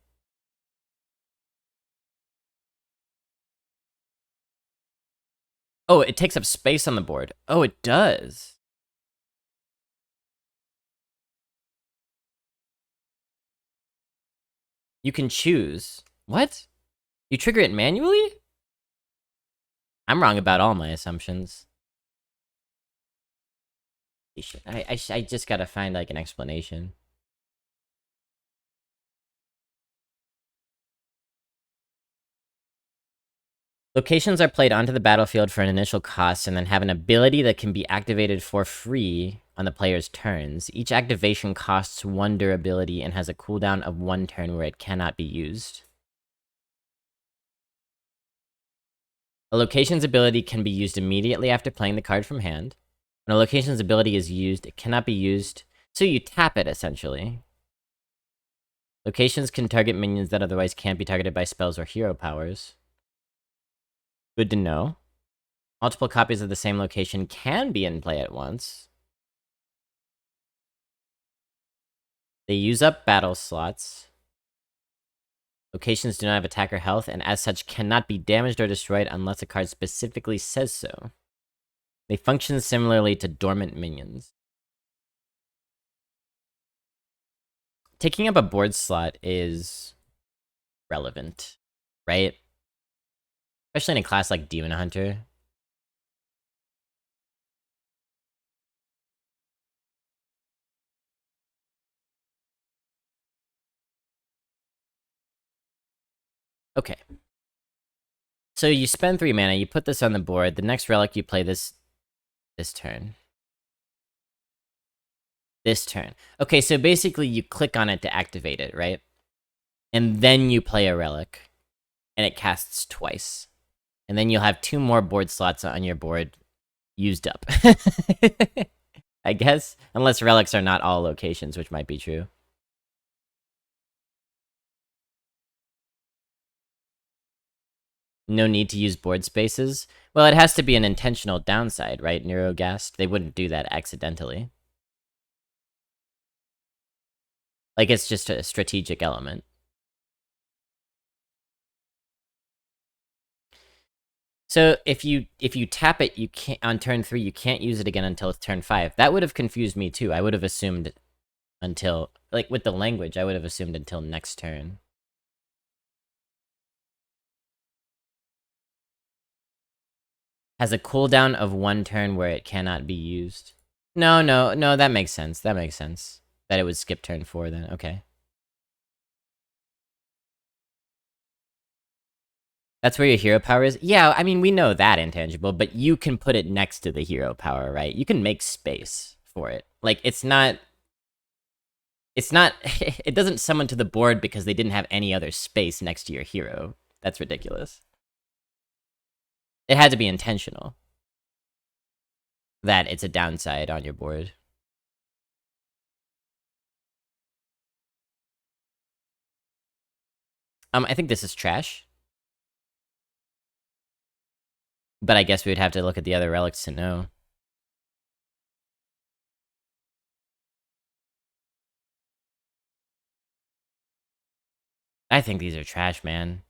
[SPEAKER 1] Oh, it takes up space on the board. Oh, it does. You can choose. What? You trigger it manually? I'm wrong about all my assumptions. I just gotta find, like, an explanation. Locations are played onto the battlefield for an initial cost and then have an ability that can be activated for free on the player's turns. Each activation costs 1 durability and has a cooldown of 1 turn where it cannot be used. A location's ability can be used immediately after playing the card from hand. When a location's ability is used, it cannot be used, so you tap it, essentially. Locations can target minions that otherwise can't be targeted by spells or hero powers. Good to know. Multiple copies of the same location can be in play at once. They use up battle slots. Locations do not have attacker health, and as such cannot be damaged or destroyed unless a card specifically says so. They function similarly to dormant minions. Taking up a board slot is relevant, right? Especially in a class like Demon Hunter. Okay. So you spend 3 mana, you put this on the board, the next relic you play this turn. This turn. Okay, so basically you click on it to activate it, right? And then you play a relic, and it casts twice. And then you'll have 2 more board slots on your board used up. I guess, unless relics are not all locations, which might be true. No need to use board spaces? Well, it has to be an intentional downside, right, Neurogast? They wouldn't do that accidentally. Like, it's just a strategic element. So if you tap it, you can't on turn 3. You can't use it again until turn 5. That would have confused me too. I would have assumed until, like, with the language, I would have assumed until next turn. Has a cooldown of 1 turn where it cannot be used. No, that makes sense. That makes sense. That it would skip turn 4 then. Okay. That's where your hero power is? Yeah, I mean, we know that, Intangible, but you can put it next to the hero power, right? You can make space for it. Like, it's not... It doesn't summon to the board because they didn't have any other space next to your hero. That's ridiculous. It had to be intentional. That it's a downside on your board. I think this is trash. But I guess we would have to look at the other relics to know. I think these are trash, man.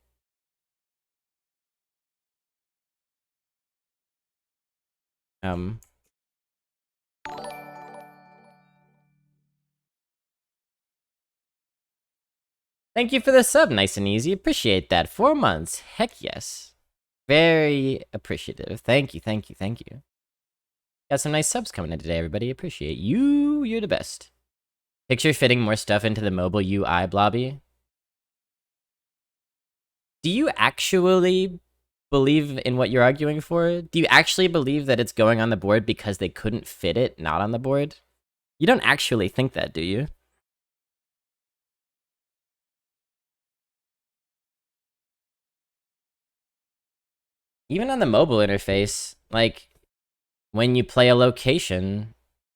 [SPEAKER 1] Thank you for the sub, nice and easy. Appreciate that. 4 months. Heck yes. Very appreciative. Thank you, thank you, thank you. Got some nice subs coming in today, everybody. Appreciate you. You're the best. Picture fitting more stuff into the mobile UI, Blobby. Do you actually believe in what you're arguing for? Do you actually believe that it's going on the board because they couldn't fit it not on the board? You don't actually think that, do you? Even on the mobile interface, like, when you play a location,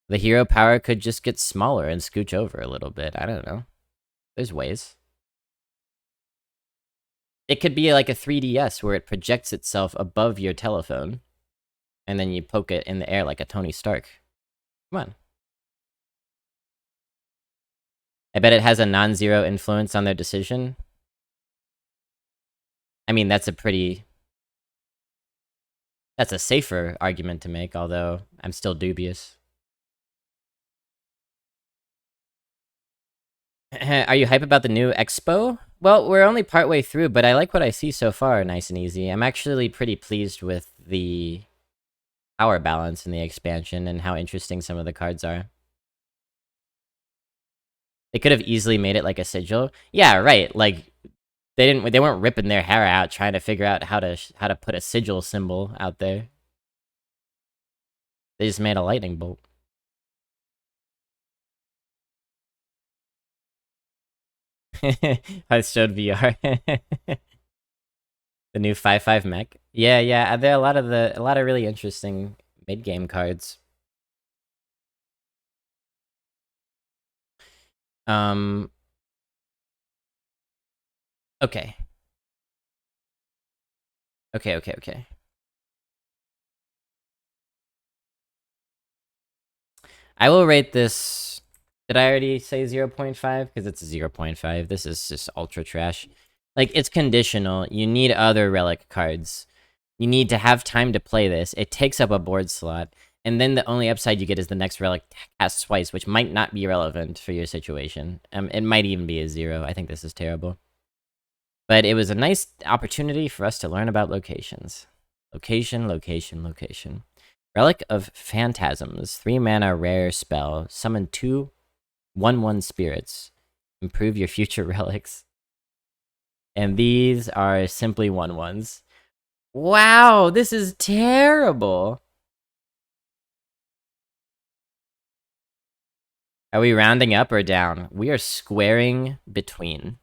[SPEAKER 1] the hero power could just get smaller and scooch over a little bit. I don't know. There's ways. It could be like a 3DS where it projects itself above your telephone, and then you poke it in the air like a Tony Stark. Come on. I bet it has a non-zero influence on their decision. I mean, that's a safer argument to make, although I'm still dubious. Are you hype about the new expo? Well, we're only partway through, but I like what I see so far, nice and easy. I'm actually pretty pleased with the power balance in the expansion and how interesting some of the cards are. They could have easily made it like a sigil. Yeah, right. Like, they weren't ripping their hair out trying to figure out how to put a sigil symbol out there. They just made a lightning bolt. I showed VR. The new 5/5 mech. Yeah. There are a lot of really interesting mid game cards. Okay. Okay. I will rate this. Did I already say 0.5? Because it's a 0.5. This is just ultra trash. Like, it's conditional. You need other relic cards. You need to have time to play this. It takes up a board slot. And then the only upside you get is the next relic casts twice, which might not be relevant for your situation. It might even be a 0. I think this is terrible. But it was a nice opportunity for us to learn about locations. Location. Relic of Phantasms. 3 mana rare spell. Summon 2 1/1 spirits. Improve your future relics. And these are simply 1/1s. Wow, this is terrible. Are we rounding up or down? We are squaring between.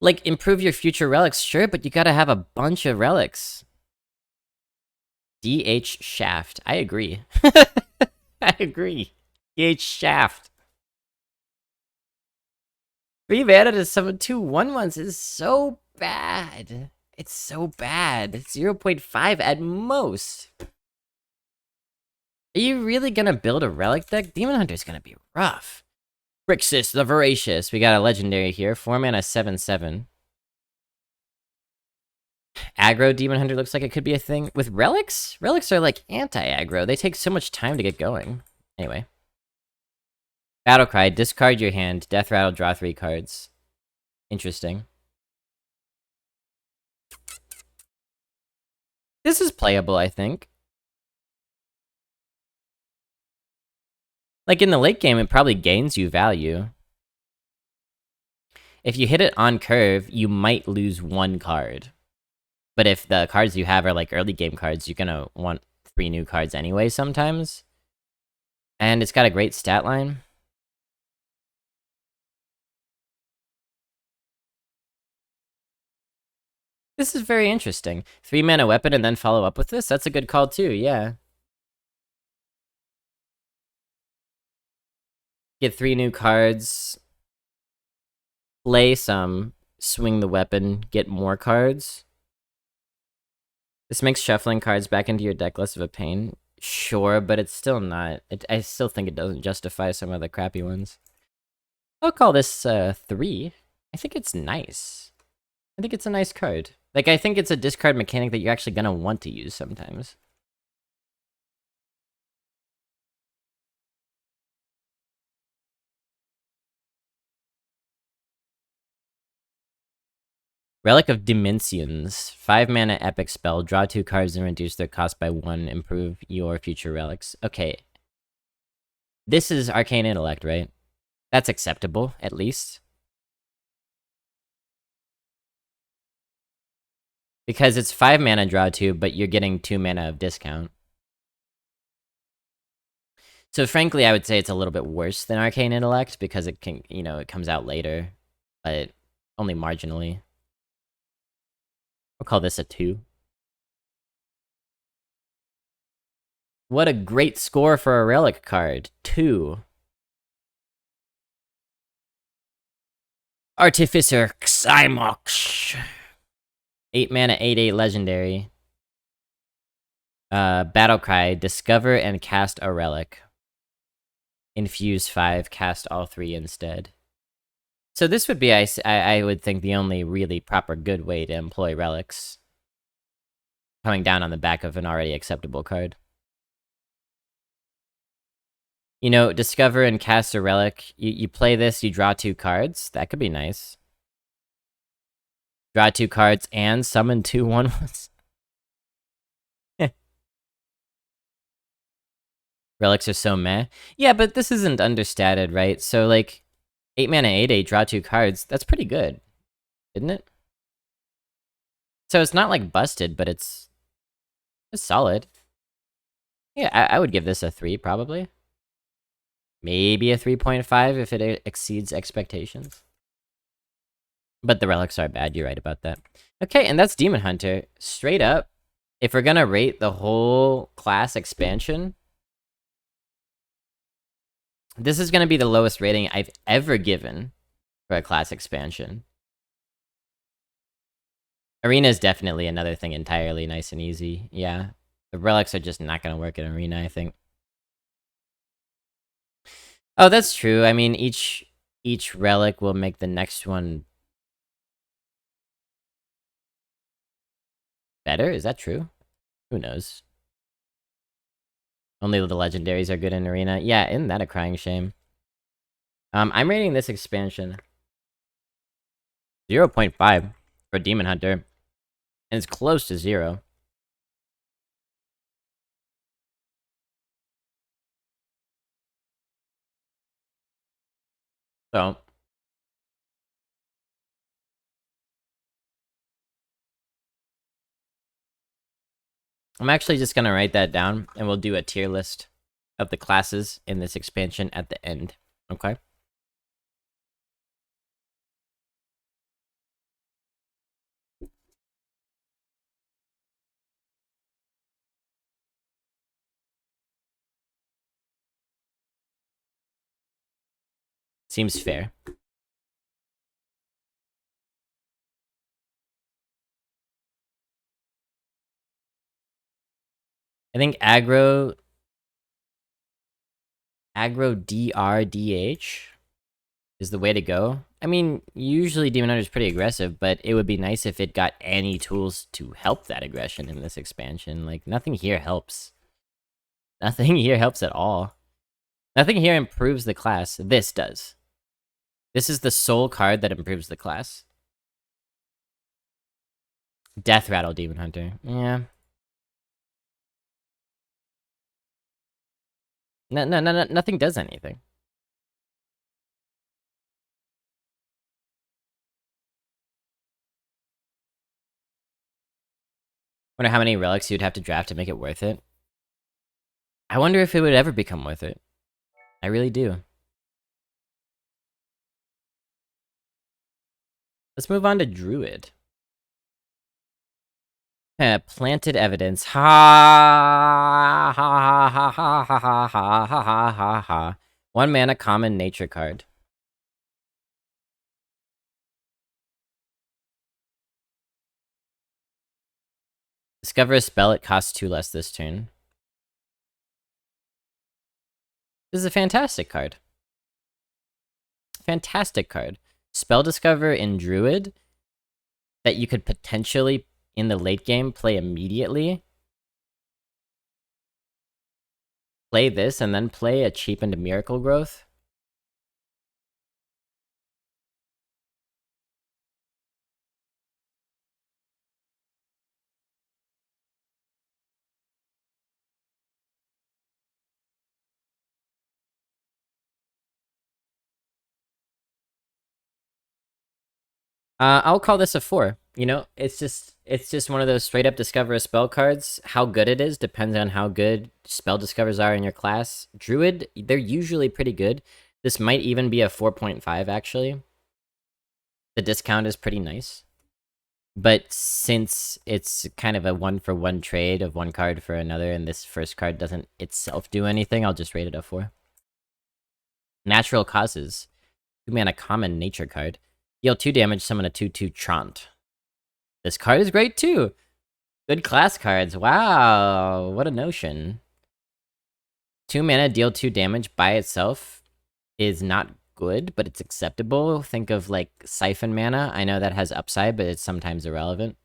[SPEAKER 1] Like, improve your future relics, sure, but you gotta have a bunch of relics. DH Shaft. I agree. I agree. DH Shaft. 3 mana to summon 2 1/1s is so bad. It's so bad. 0.5 at most. Are you really gonna build a relic deck? Demon Hunter's gonna be rough. Brixis the Voracious. We got a legendary here. 4 mana 7/7. Aggro Demon Hunter looks like it could be a thing. With relics? Relics are like anti-aggro. They take so much time to get going. Anyway. Battlecry, discard your hand. Death Rattle, draw 3 cards. Interesting. This is playable, I think. Like, in the late game, it probably gains you value. If you hit it on curve, you might lose 1 card. But if the cards you have are, like, early game cards, you're gonna want 3 new cards anyway sometimes. And it's got a great stat line. This is very interesting. 3 mana weapon and then follow up with this? That's a good call too, yeah. Get 3 new cards. Play some. Swing the weapon. Get more cards. This makes shuffling cards back into your deck less of a pain. Sure, but it's still not. I still think it doesn't justify some of the crappy ones. I'll call this 3. I think it's nice. I think it's a nice card. Like, I think it's a discard mechanic that you're actually gonna want to use sometimes. Relic of Dimensions. 5 mana epic spell. Draw 2 cards and reduce their cost by 1. Improve your future relics. Okay. This is Arcane Intellect, right? That's acceptable, at least. Because it's 5 mana draw 2, but you're getting 2 mana of discount. So frankly, I would say it's a little bit worse than Arcane Intellect, because it can, you know, it comes out later. But only marginally. I'll call this a 2. What a great score for a relic card. 2. Artificer Xymox. 8 mana, 8/8 legendary. Battlecry, discover and cast a relic. Infuse 5, cast all 3 instead. So this would be, I would think, the only really proper good way to employ relics. Coming down on the back of an already acceptable card. You know, discover and cast a relic. You play this, you draw 2 cards. That could be nice. Draw 2 cards and summon 2 1/1s. Relics are so meh. Yeah, but this isn't understated, right? So, like, 8 mana, 8/8, draw 2 cards. That's pretty good, isn't it? So it's not, like, busted, but it's solid. Yeah, I would give this a 3, probably. Maybe a 3.5 if it exceeds expectations. But the relics are bad, you're right about that. Okay, and that's Demon Hunter. Straight up, if we're gonna rate the whole class expansion, this is gonna be the lowest rating I've ever given for a class expansion. Arena is definitely another thing entirely nice and easy, yeah. The relics are just not gonna work in Arena, I think. Oh, that's true. I mean, each relic will make the next one better? Is that true? Who knows? Only the legendaries are good in Arena. Yeah, isn't that a crying shame? I'm rating this expansion 0.5 for Demon Hunter. And it's close to 0. So I'm actually just gonna write that down, and we'll do a tier list of the classes in this expansion at the end. Okay? Seems fair. I think aggro DRDH is the way to go. I mean, usually Demon Hunter is pretty aggressive, but it would be nice if it got any tools to help that aggression in this expansion. Like, nothing here helps. Nothing here helps at all. Nothing here improves the class. This does. This is the sole card that improves the class. Death Rattle Demon Hunter. Yeah. No, nothing does anything. Wonder how many relics you'd have to draft to make it worth it. I wonder if it would ever become worth it. I really do. Let's move on to Druid. Planted evidence. Ha ha ha ha ha ha ha ha ha ha ha. 1 mana common nature card. Discover a spell, it costs 2 less this turn. This is a fantastic card. Fantastic card. Spell Discover in Druid that you could potentially, in the late game, play immediately. Play this and then play a cheapened Miracle Growth. I'll call this a 4. You know, it's just one of those straight up discover a spell cards. How good it is depends on how good spell discovers are in your class. Druid, they're usually pretty good. This might even be a 4.5 actually. The discount is pretty nice. But since it's kind of a 1-for-1 trade of one card for another, and this first card doesn't itself do anything, I'll just rate it a 4. Natural Causes. 2 mana common nature card. Deal 2 damage, summon a 2/2 Trant. This card is great too! Good class cards, wow! What a notion. 2 mana, deal 2 damage by itself is not good, but it's acceptable. Think of like Siphon mana. I know that has upside, but it's sometimes irrelevant.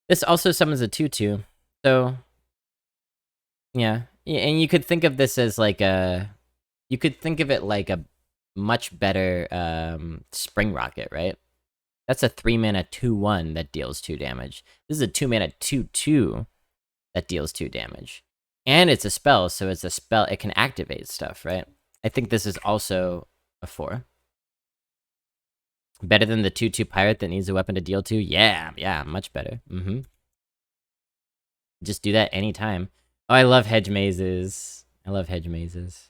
[SPEAKER 1] This also summons a 2/2, so yeah. And you could think of this as like a... You could think of it like a much better Spring Rocket, right? That's a 3 mana 2/1 that deals 2 damage. This is a 2 mana 2/2 that deals 2 damage. And it's a spell, so it's a spell, it can activate stuff, right? I think this is also a 4. Better than the 2/2 pirate that needs a weapon to deal 2? Yeah, much better. Just do that anytime. Oh, I love hedge mazes. I love hedge mazes.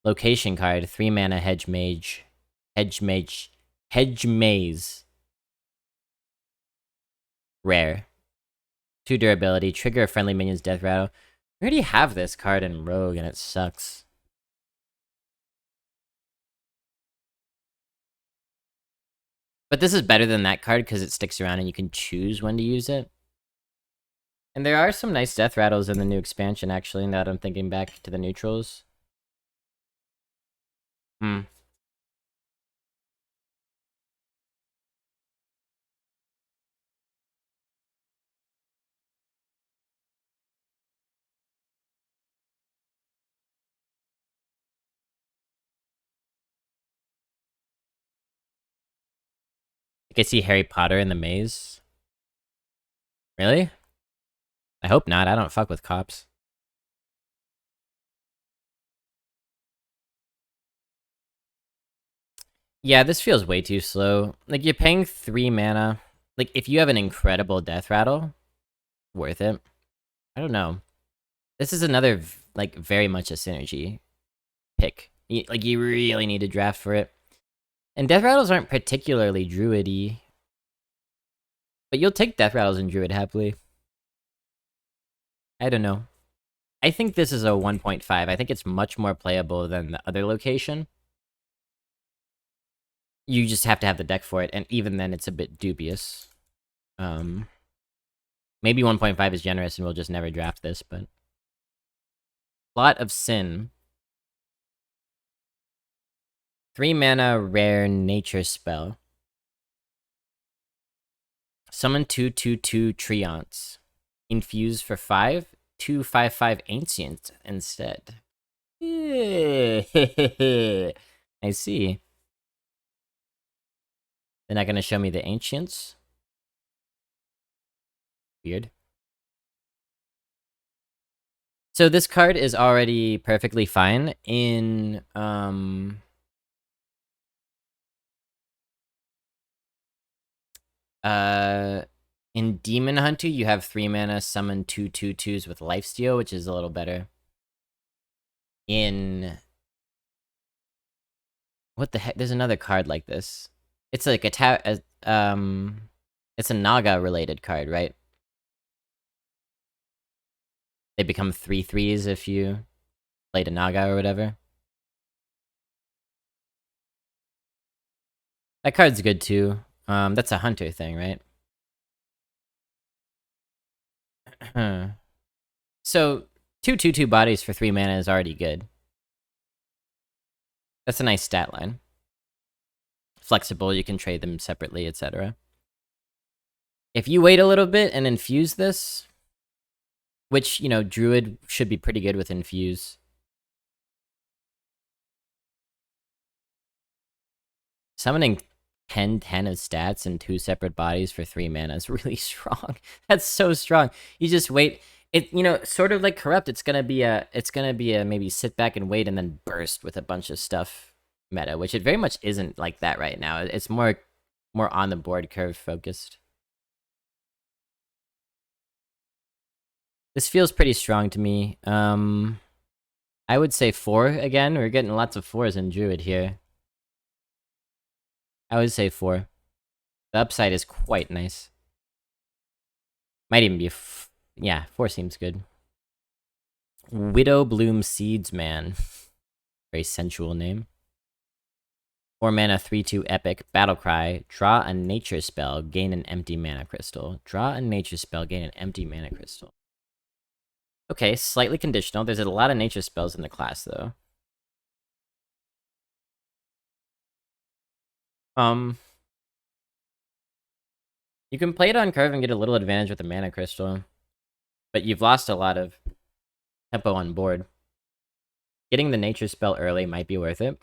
[SPEAKER 1] Location card, 3 mana hedge mage. Hedge maze. Rare. 2 durability, trigger a friendly minion's death rattle. We already have this card in Rogue and it sucks. But this is better than that card because it sticks around and you can choose when to use it. And there are some nice death rattles in the new expansion, actually, now that I'm thinking back to the neutrals. I can see Harry Potter in the maze. Really? I hope not. I don't fuck with cops. Yeah, this feels way too slow. Like, you're paying 3 mana. Like, if you have an incredible Death Rattle, worth it. I don't know. This is another, like, very much a synergy pick. Like, you really need to draft for it. And Death Rattles aren't particularly Druid-y. But you'll take Death Rattles in Druid happily. I don't know. I think this is a 1.5. I think it's much more playable than the other location. You just have to have the deck for it, and even then it's a bit dubious. Maybe 1.5 is generous and we'll just never draft this, but... Plot of Sin. 3 mana rare nature spell. Summon 2/2/2 Treants. Infuse for 5. 2/5/5 Ancient instead. I see. They're not gonna show me the Ancients? Weird. So this card is already perfectly fine in, in Demon Hunter, you have 3 mana, summon 2/2/2s with Lifesteal, which is a little better. In... What the heck? There's another card like this. It's like it's a Naga-related card, right? They become 3/3s if you played a Naga or whatever. That card's good too. That's a Hunter thing, right? So, 2/2/2 bodies for 3 mana is already good. That's a nice stat line. Flexible, you can trade them separately, etc. If you wait a little bit and infuse this, which, you know, Druid should be pretty good with infuse. Summoning 10/10 of stats in 2 separate bodies for 3 mana is really strong. That's so strong. You just wait. It, you know, sort of like Corrupt, it's gonna be a maybe sit back and wait and then burst with a bunch of stuff meta, which it very much isn't like that right now. It's more on the board curve focused. This feels pretty strong to me. I would say 4 again. We're getting lots of 4s in Druid here. I would say 4. The upside is quite nice. Might even be yeah, 4 seems good. Widow Bloom Seeds Man. Very sensual name. 4 mana, 3/2 epic. Battlecry. Draw a nature spell, gain an empty mana crystal. Draw a nature spell, gain an empty mana crystal. Okay, slightly conditional. There's a lot of nature spells in the class, though. You can play it on curve and get a little advantage with the mana crystal, but you've lost a lot of tempo on board. Getting the nature spell early might be worth it.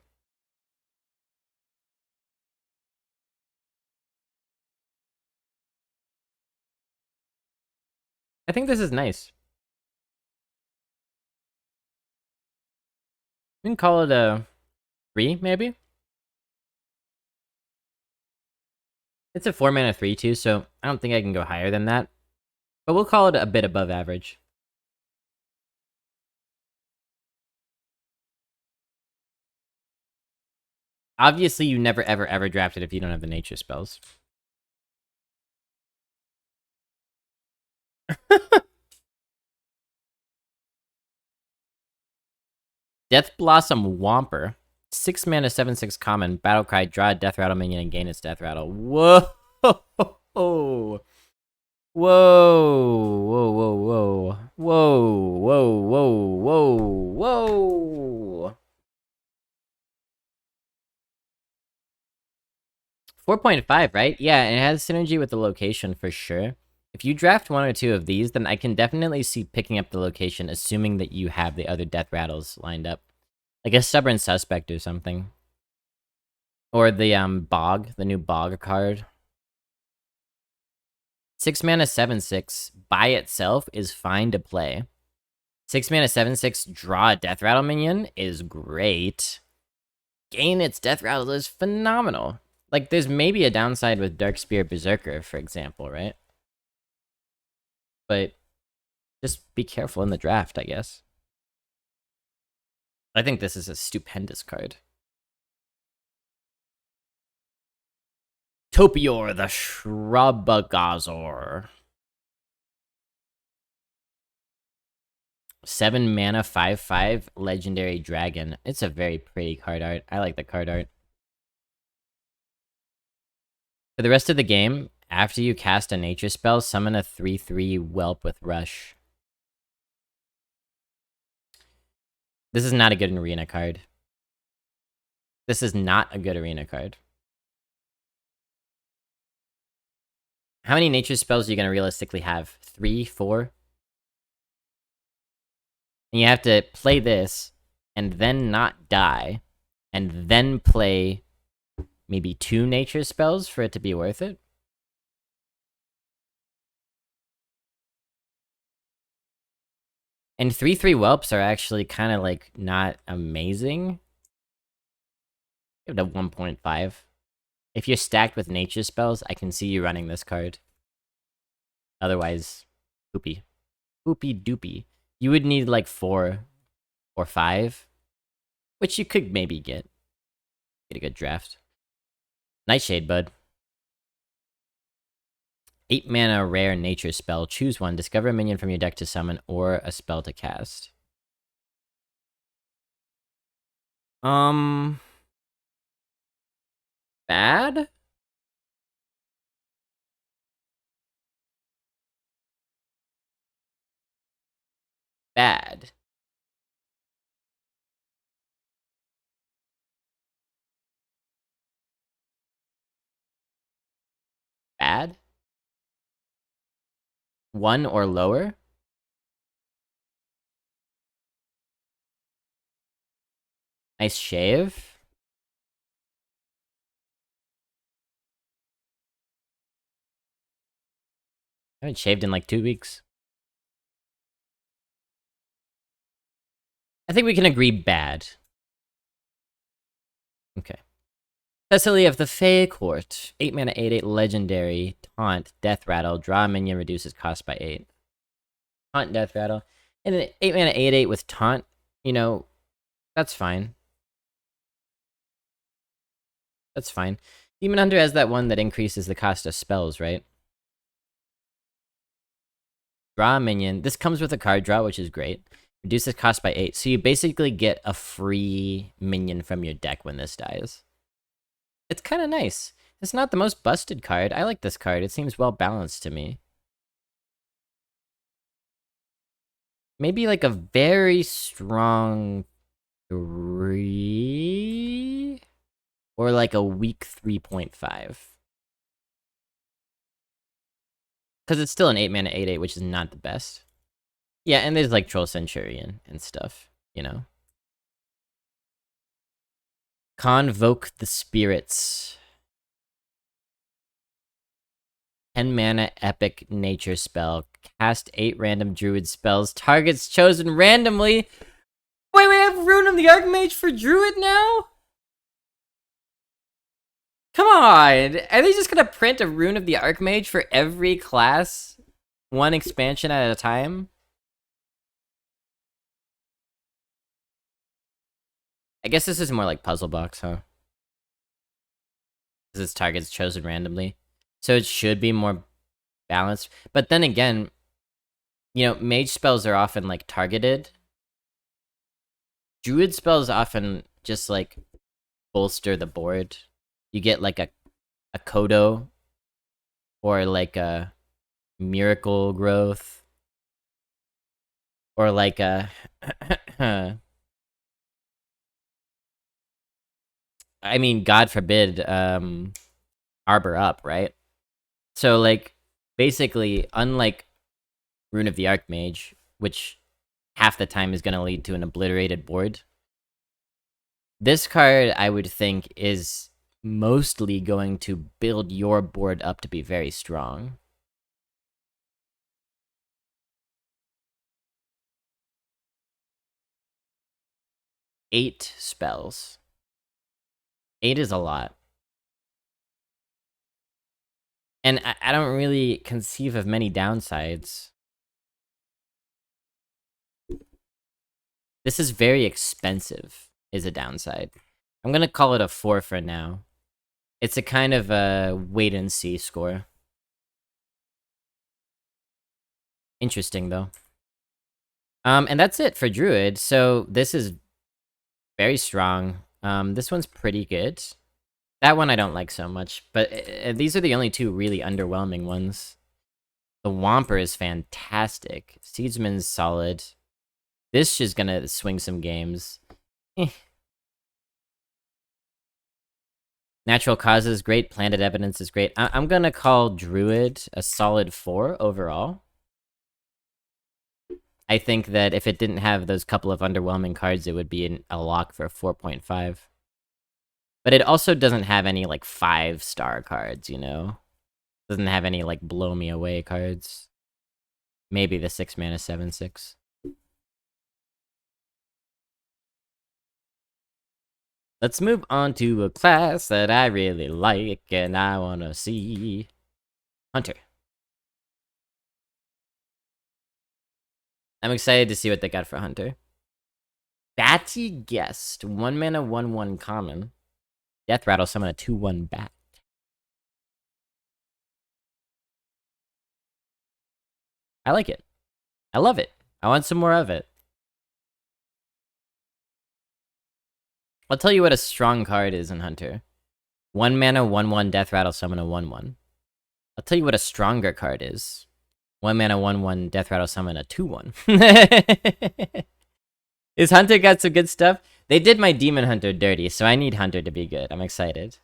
[SPEAKER 1] I think this is nice. We can call it a 3, maybe? It's a 4 mana 3/2, so I don't think I can go higher than that. But we'll call it a bit above average. Obviously, you never ever draft it if you don't have the nature spells. Death Blossom Womper. 6 mana, 7/6 common. Battlecry, draw a Death Rattle minion and gain its Death Rattle. Whoa! Whoa! Whoa! Whoa! Whoa! Whoa! Whoa! Whoa! Whoa! 4.5, right? Yeah, and it has synergy with the location for sure. If you draft 1 or 2 of these, then I can definitely see picking up the location, assuming that you have the other Death Rattles lined up. Like a Stubborn Suspect or something. Or the Bog, the new Bog card. 6 mana 7/6 by itself is fine to play. 6 mana 7/6 draw a Death Rattle minion is great. gain its death rattle is phenomenal. Like, there's maybe a downside with Dark Spear Berserker, for example, right? But just be careful in the draft, I guess. I think this is a stupendous card. Topior the Shrubagazor. 7 mana, 5/5, legendary dragon. It's a very pretty card art. I like the card art. For the rest of the game, after you cast a nature spell, summon a 3/3 whelp with rush. This is not a good arena card. This is not a good arena card. How many nature spells are you going to realistically have? 3, 4? And you have to play this, and then not die, and then play maybe 2 nature spells for it to be worth it? And 3/3 whelps are actually kind of like not amazing. Give it a 1.5. If you're stacked with nature spells, I can see you running this card. Otherwise, poopy. Poopy doopy. You would need like 4 or 5, which you could maybe get. Get a good draft. Nightshade, bud. 8 mana rare nature spell. Choose one. Discover a minion from your deck to summon or a spell to cast. Bad? Bad. Bad? 1 or lower? Nice shave. I haven't shaved in like 2 weeks. I think we can agree bad. Okay. Thessaly of the Fey Court. 8 mana, 8/8 legendary. Taunt, Death Rattle. Draw a minion, reduces cost by 8. Taunt, Death Rattle. And an 8 mana, 8/8 with Taunt, you know, that's fine. That's fine. Demon Hunter has that one that increases the cost of spells, right? Draw a minion. This comes with a card draw, which is great. Reduces cost by 8. So you basically get a free minion from your deck when this dies. It's kind of nice. It's not the most busted card. I like this card. It seems well balanced to me. Maybe like a very strong 3? Or like a weak 3.5. Because it's still an 8 mana 8/8, which is not the best. Yeah, and there's like Troll Centurion and stuff, you know. Convoke the Spirits. 10 mana epic nature spell. Cast 8 random druid spells. Targets chosen randomly. Wait, we have Rune of the Archmage for druid now? Come on! Are they just gonna print a Rune of the Archmage for every class? One expansion at a time? I guess this is more like Puzzle Box, huh? Because its target's chosen randomly. So it should be more balanced. But then again, you know, mage spells are often like targeted. Druid spells often just like bolster the board. You get like a Kodo or like a Miracle Growth or like a I mean, God forbid, Arbor Up, right? So, like, basically, unlike Rune of the Archmage, which half the time is going to lead to an obliterated board, this card, I would think, is mostly going to build your board up to be very strong. Eight spells. 8 is a lot. And I don't really conceive of many downsides. This is very expensive, is a downside. I'm gonna call it a 4 for now. It's a kind of a wait-and-see score. Interesting, though. And that's it for Druid, so this is very strong. This one's pretty good. That one I don't like so much, but these are the only two really underwhelming ones. The Whomper is fantastic. Seedsman's solid. This is gonna swing some games. Natural Causes, great. Planted Evidence is great. I'm gonna call Druid a solid 4 overall. I think that if it didn't have those couple of underwhelming cards, it would be a lock for a 4.5. But it also doesn't have any, like, 5-star cards, you know? Doesn't have any, like, blow me away cards. Maybe the 6-mana 7/6. Let's move on to a class that I really like and I wanna see. Hunter. I'm excited to see what they got for Hunter. Batty Guest. 1 mana, 1/1 common. Death Rattle, summon a 2/1 bat. I like it. I love it. I want some more of it. I'll tell you what a strong card is in Hunter. 1 mana, 1/1 Death Rattle, summon a 1/1. I'll tell you what a stronger card is. 1 mana, 1/1 Death Rattle, summon a 2/1. Is Hunter got some good stuff? They did my Demon Hunter dirty, so I need Hunter to be good. I'm excited.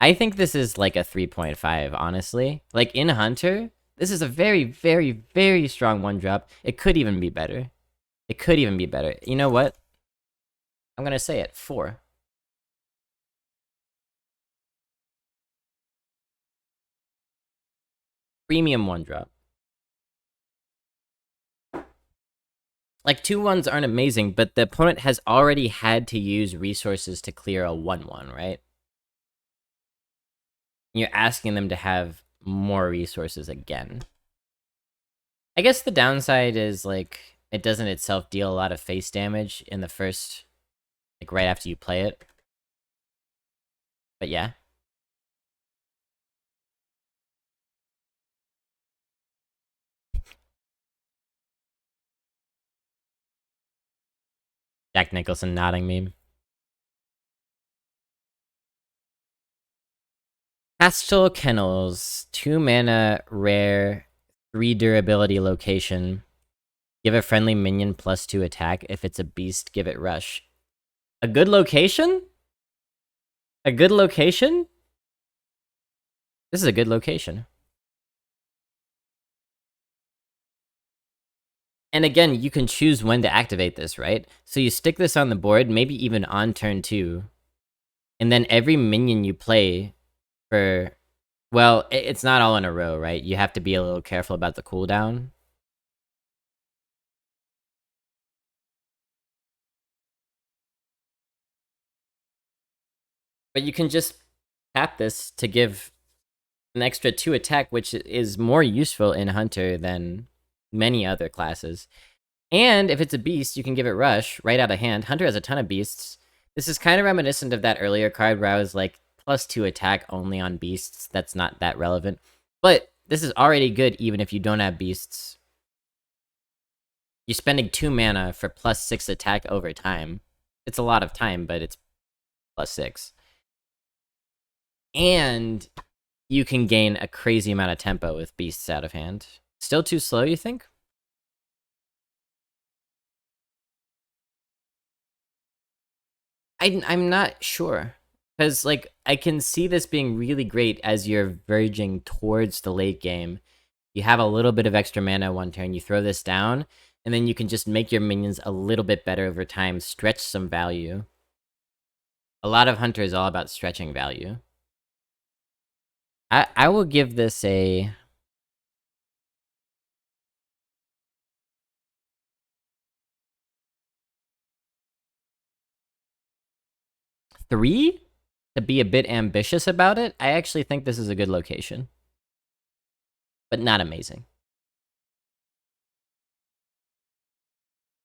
[SPEAKER 1] I think this is like a 3.5, honestly. Like, in Hunter, this is a very, very, very strong 1-drop. It could even be better. It could even be better. You know what? I'm gonna say it. 4. Premium 1-drop. Like, 2/1s aren't amazing, but the opponent has already had to use resources to clear a 1/1, right? You're asking them to have more resources again. I guess the downside is, like, it doesn't itself deal a lot of face damage in the first, like, right after you play it. But yeah. Jack Nicholson nodding meme. Pastoral Kennels, 2 mana, rare, 3 durability location. Give a friendly minion +2 attack. If it's a beast, give it rush. A good location? A good location? This is a good location. And again, you can choose when to activate this, right? So you stick this on the board, maybe even on turn 2. And then every minion you play for... Well, it's not all in a row, right? You have to be a little careful about the cooldown. But you can just tap this to give an extra 2 attack, which is more useful in Hunter than many other classes. And if it's a beast, you can give it rush right out of hand. Hunter has a ton of beasts. This is kind of reminiscent of that earlier card where I was like, +2 attack only on beasts. That's not that relevant. But this is already good even if you don't have beasts. You're spending 2 mana for +6 attack over time. It's a lot of time, but it's +6. And you can gain a crazy amount of tempo with beasts out of hand. Still too slow, you think? I'm not sure. Because, like, I can see this being really great as you're verging towards the late game. You have a little bit of extra mana one turn, you throw this down, and then you can just make your minions a little bit better over time, stretch some value. A lot of Hunter is all about stretching value. I will give this a... 3, to be a bit ambitious about it, I actually think this is a good location. But not amazing.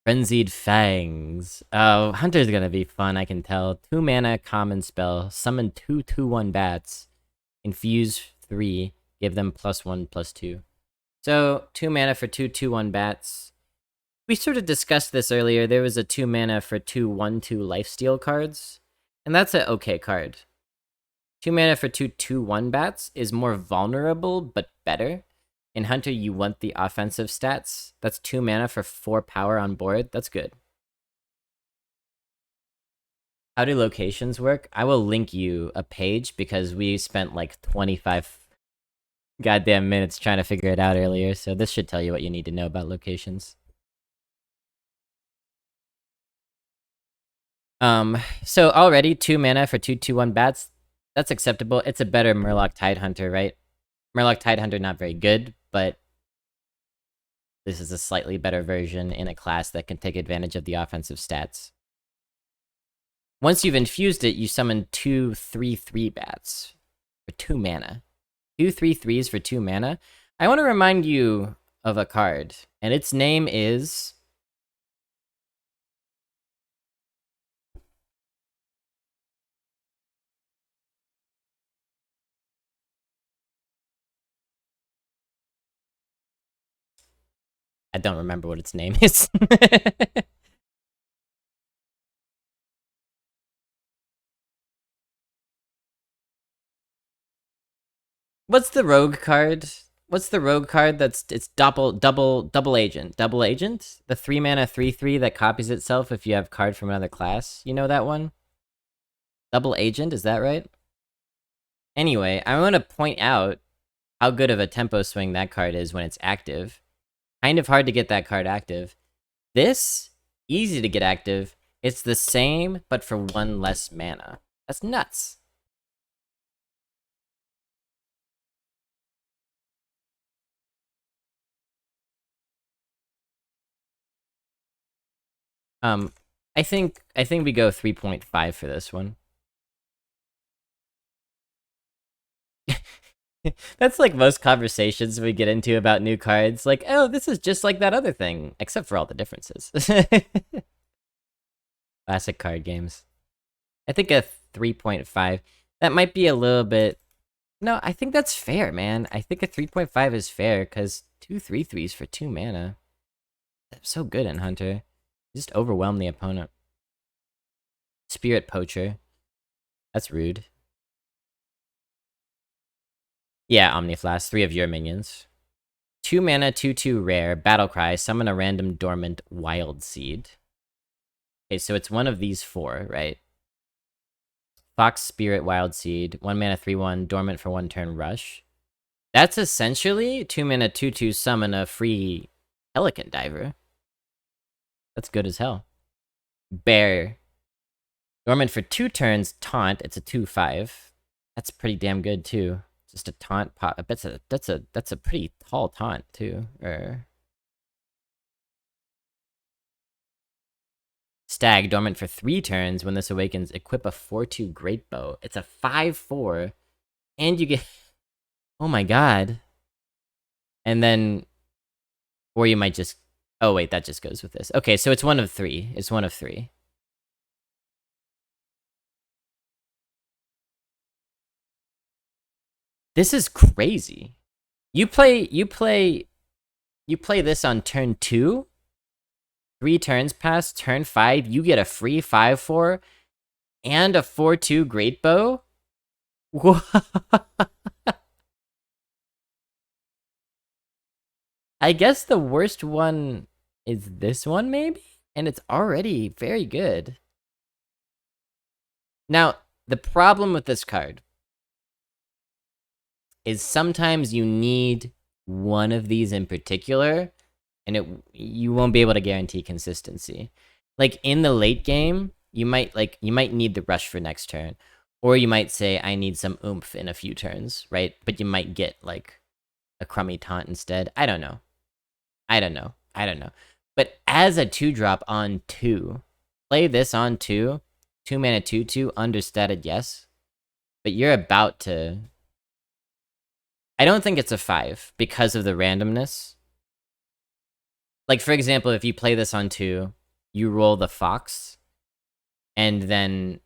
[SPEAKER 1] Frenzied Fangs. Oh, Hunter's gonna be fun, I can tell. 2 mana, common spell. Summon 2 2/1 bats. Infuse 3. Give them +1/+2. So, 2 mana for 2 2/1 bats. We sort of discussed this earlier. There was a 2 mana for 2 1/2 lifesteal cards. And that's an okay card. 2 mana for 2 2/1 bats is more vulnerable, but better. In Hunter, you want the offensive stats. That's 2 mana for 4 power on board. That's good. How do locations work? I will link you a page because we spent like 25 goddamn minutes trying to figure it out earlier, so this should tell you what you need to know about locations. So already 2 mana for 2 2/1 bats. That's acceptable. It's a better Murloc Tidehunter, right? Murloc Tidehunter, not very good, but this is a slightly better version in a class that can take advantage of the offensive stats. Once you've infused it, you summon 2 3/3 bats for 2 mana. 2 3/3s for 2 mana. I want to remind you of a card, and its name is... I don't remember what its name is. What's the rogue card? What's the rogue card it's double agent? Double agent? The 3 mana 3/3 that copies itself if you have card from another class. You know that one? Double agent, is that right? Anyway, I want to point out how good of a tempo swing that card is when it's active. Kind of hard to get that card active. This, easy to get active. It's the same, but for 1 less mana. That's nuts. I think we go 3.5 for this one. That's like most conversations we get into about new cards. Like, oh, this is just like that other thing, except for all the differences. Classic card games. I think a 3.5. That might be a little bit... No, I think that's fair, man. I think a 3.5 is fair, because 2 3/3s for 2 mana. That's so good in Hunter. Just overwhelm the opponent. Spirit Poacher. That's rude. Yeah, Omniflask. 3 of your minions. 2 mana, 2/2 rare. Battlecry. Summon a random dormant wild seed. Okay, so it's one of these 4, right? Fox Spirit Wild Seed. 1 mana, 3/1. Dormant for 1 turn rush. That's essentially 2 mana, 2/2 summon a free Pelican Diver. That's good as hell. Bear. Dormant for 2 turns, taunt. It's a 2/5. That's pretty damn good too. Just a taunt pop. That's a pretty tall taunt too. Stag, dormant for 3 turns. When this awakens, equip a 4/2 Great Bow. It's a 5/4, and you get... Oh my god. And then... Or you might just... Oh wait, that just goes with this. Okay, so it's 1 of 3. It's 1 of 3. This is crazy. You play this on turn 2. 3 turns pass, turn 5, you get a free 5/4 and a 4/2 Great Bow? I guess the worst one is this one, maybe? And it's already very good. Now, the problem with this card is sometimes you need one of these in particular, and you won't be able to guarantee consistency. Like, in the late game, you might need the rush for next turn. Or you might say, I need some oomph in a few turns, right? But you might get, like, a crummy taunt instead. I don't know. But as a 2-drop on 2, play this on 2, 2 mana 2/2 understated, yes. But you're about to. I don't think it's a 5 because of the randomness. Like, for example, if you play this on 2, you roll the Fox, and then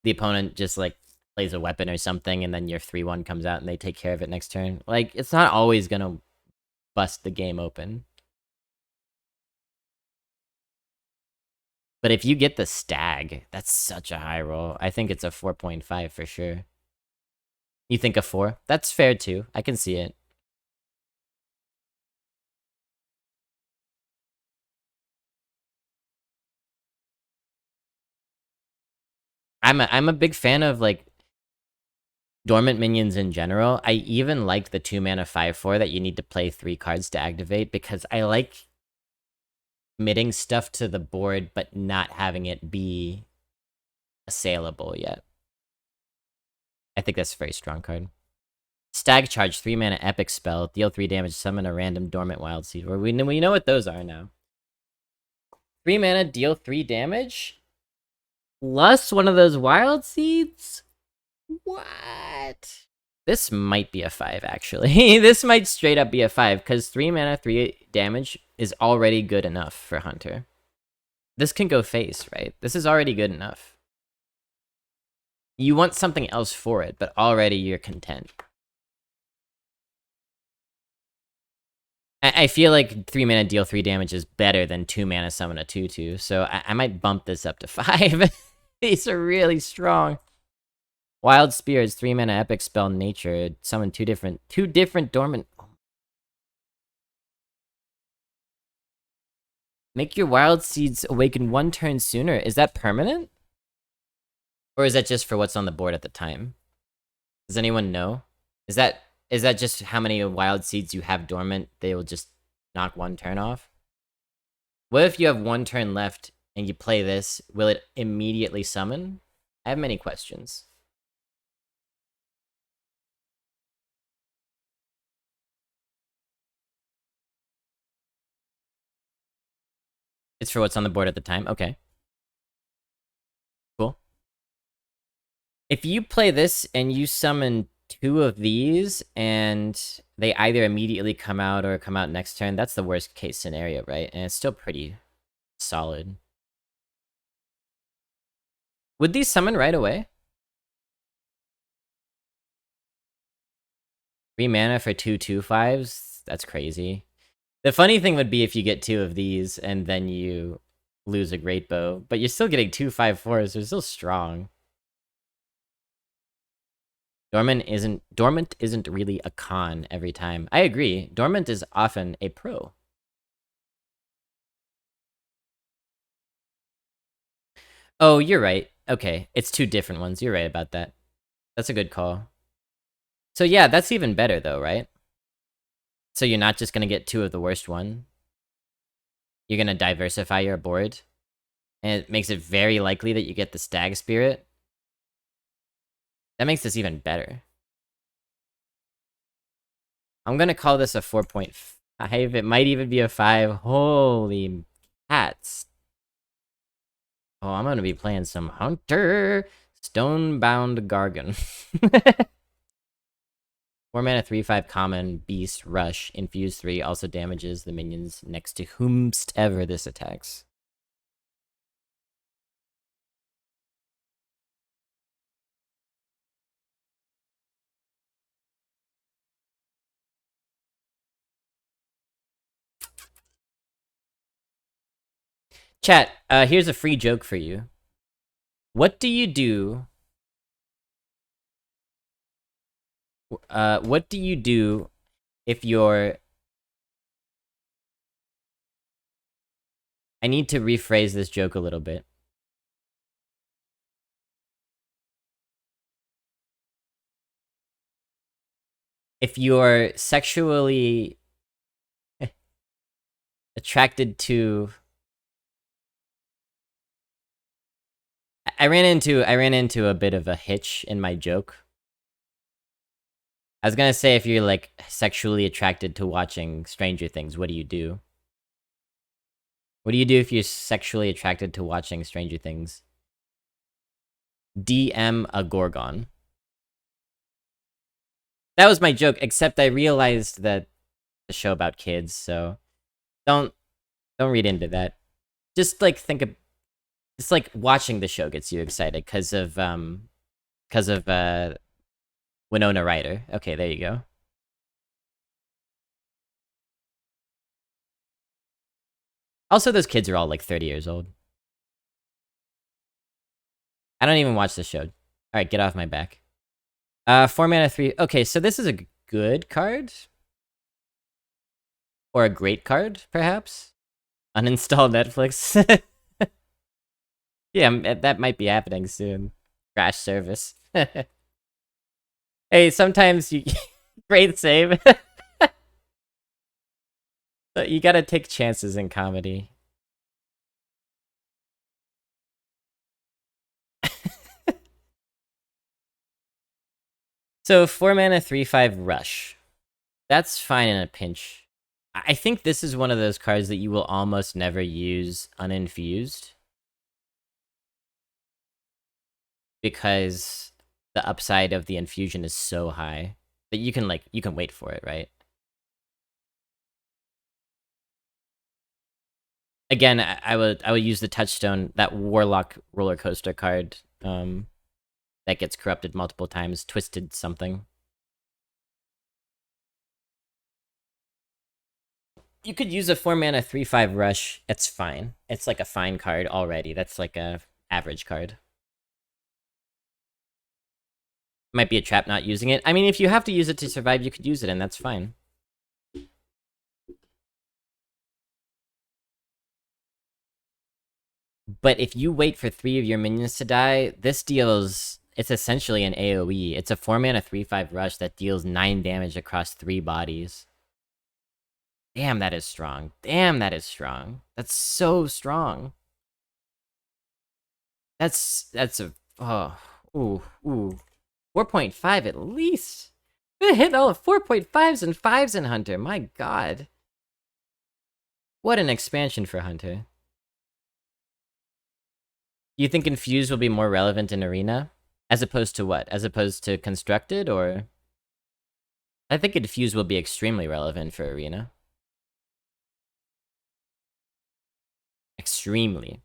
[SPEAKER 1] the opponent just, like, plays a weapon or something, and then your 3/1 comes out and they take care of it next turn. Like, it's not always gonna bust the game open. But if you get the Stag, that's such a high roll. I think it's a 4.5 for sure. You think a 4? That's fair too. I can see it. I'm a big fan of, like, dormant minions in general. I even like the 2 mana 5/4 that you need to play 3 cards to activate, because I like committing stuff to the board but not having it be assailable yet. I think that's a very strong card. Stag Charge, 3 mana epic spell, deal 3 damage, summon a random dormant wild seed. We know what those are now. 3 mana, deal 3 damage, plus one of those wild seeds? What? This might be a 5, actually. This might straight up be a 5, because 3 mana, 3 damage is already good enough for Hunter. This can go face, right? This is already good enough. You want something else for it, but already you're content. I feel like 3 mana, deal 3 damage is better than 2 mana, summon a 2/2, so I might bump this up to 5. These are really strong. Wild Spirits, 3 mana epic spell, nature, summon two different dormant. Make your wild seeds awaken 1 turn sooner. Is that permanent? Or is that just for what's on the board at the time? Does anyone know? Is that just how many wild seeds you have dormant? They will just knock 1 turn off? What if you have 1 turn left and you play this? Will it immediately summon? I have many questions. It's for what's on the board at the time? Okay. Cool. If you play this and you summon 2 of these, and they either immediately come out or come out next turn, that's the worst case scenario, right? And it's still pretty solid. Would these summon right away? 3 mana for 2/2/5s? That's crazy. The funny thing would be if you get 2 of these and then you lose a Great Bow, but you're still getting 2 5/4s. They're still strong. Dormant isn't really a con every time. I agree. Dormant is often a pro. Oh, you're right. Okay, it's 2 different ones. You're right about that. That's a good call. So yeah, that's even better though, right? So you're not just gonna get 2 of the worst one. You're gonna diversify your board. And it makes it very likely that you get the Stag Spirit. That makes this even better. I'm gonna call this a 4.5. It might even be a 5. Holy cats. Oh, I'm gonna be playing some Hunter. Stonebound Gargan. 4 mana, 3/5 common, beast, rush, infuse 3, also damages the minions next to whomstever this attacks. Chat, here's a free joke for you. What do you do? What do you do if you're... I need to rephrase this joke a little bit. If you're sexually attracted to... I ran into a bit of a hitch in my joke. I was gonna say, if you're, like, sexually attracted to watching Stranger Things, what do you do? What do you do if you're sexually attracted to watching Stranger Things? DM a Gorgon. That was my joke, except I realized that the show about kids, so don't read into that. Just like think of, it's like watching the show gets you excited because of Winona Ryder. Okay, there you go. Also, those kids are all like 30 years old. I don't even watch the show. All right, get off my back. 4 mana 3. Okay, so this is a good card. Or a great card, perhaps? Uninstall Netflix. Yeah, that might be happening soon. Crash service. Hey, sometimes you... Great save. You gotta take chances in comedy. So 4 mana 3/5 rush. That's fine in a pinch. I think this is one of those cards that you will almost never use uninfused. Because the upside of the infusion is so high that you can wait for it, right? Again, I would use the touchstone, that Warlock roller coaster card, that gets corrupted multiple times, twisted something. You could use a 4 mana 3/5 rush. It's fine. It's like a fine card already. That's like a average card. Might be a trap not using it. I mean, if you have to use it to survive, you could use it, and that's fine. But if you wait for 3 of your minions to die, this deals... It's essentially an AoE. It's a 4 mana 3/5 rush that deals 9 damage across 3 bodies. Damn, that is strong. Damn, that is strong. That's so strong. That's a... Oh. Ooh. 4.5 at least. We hit all of 4.5s and 5s in Hunter. My god. What an expansion for Hunter. You think Infuse will be more relevant in Arena? As opposed to what? As opposed to Constructed, or...? I think Infuse will be extremely relevant for Arena. Extremely.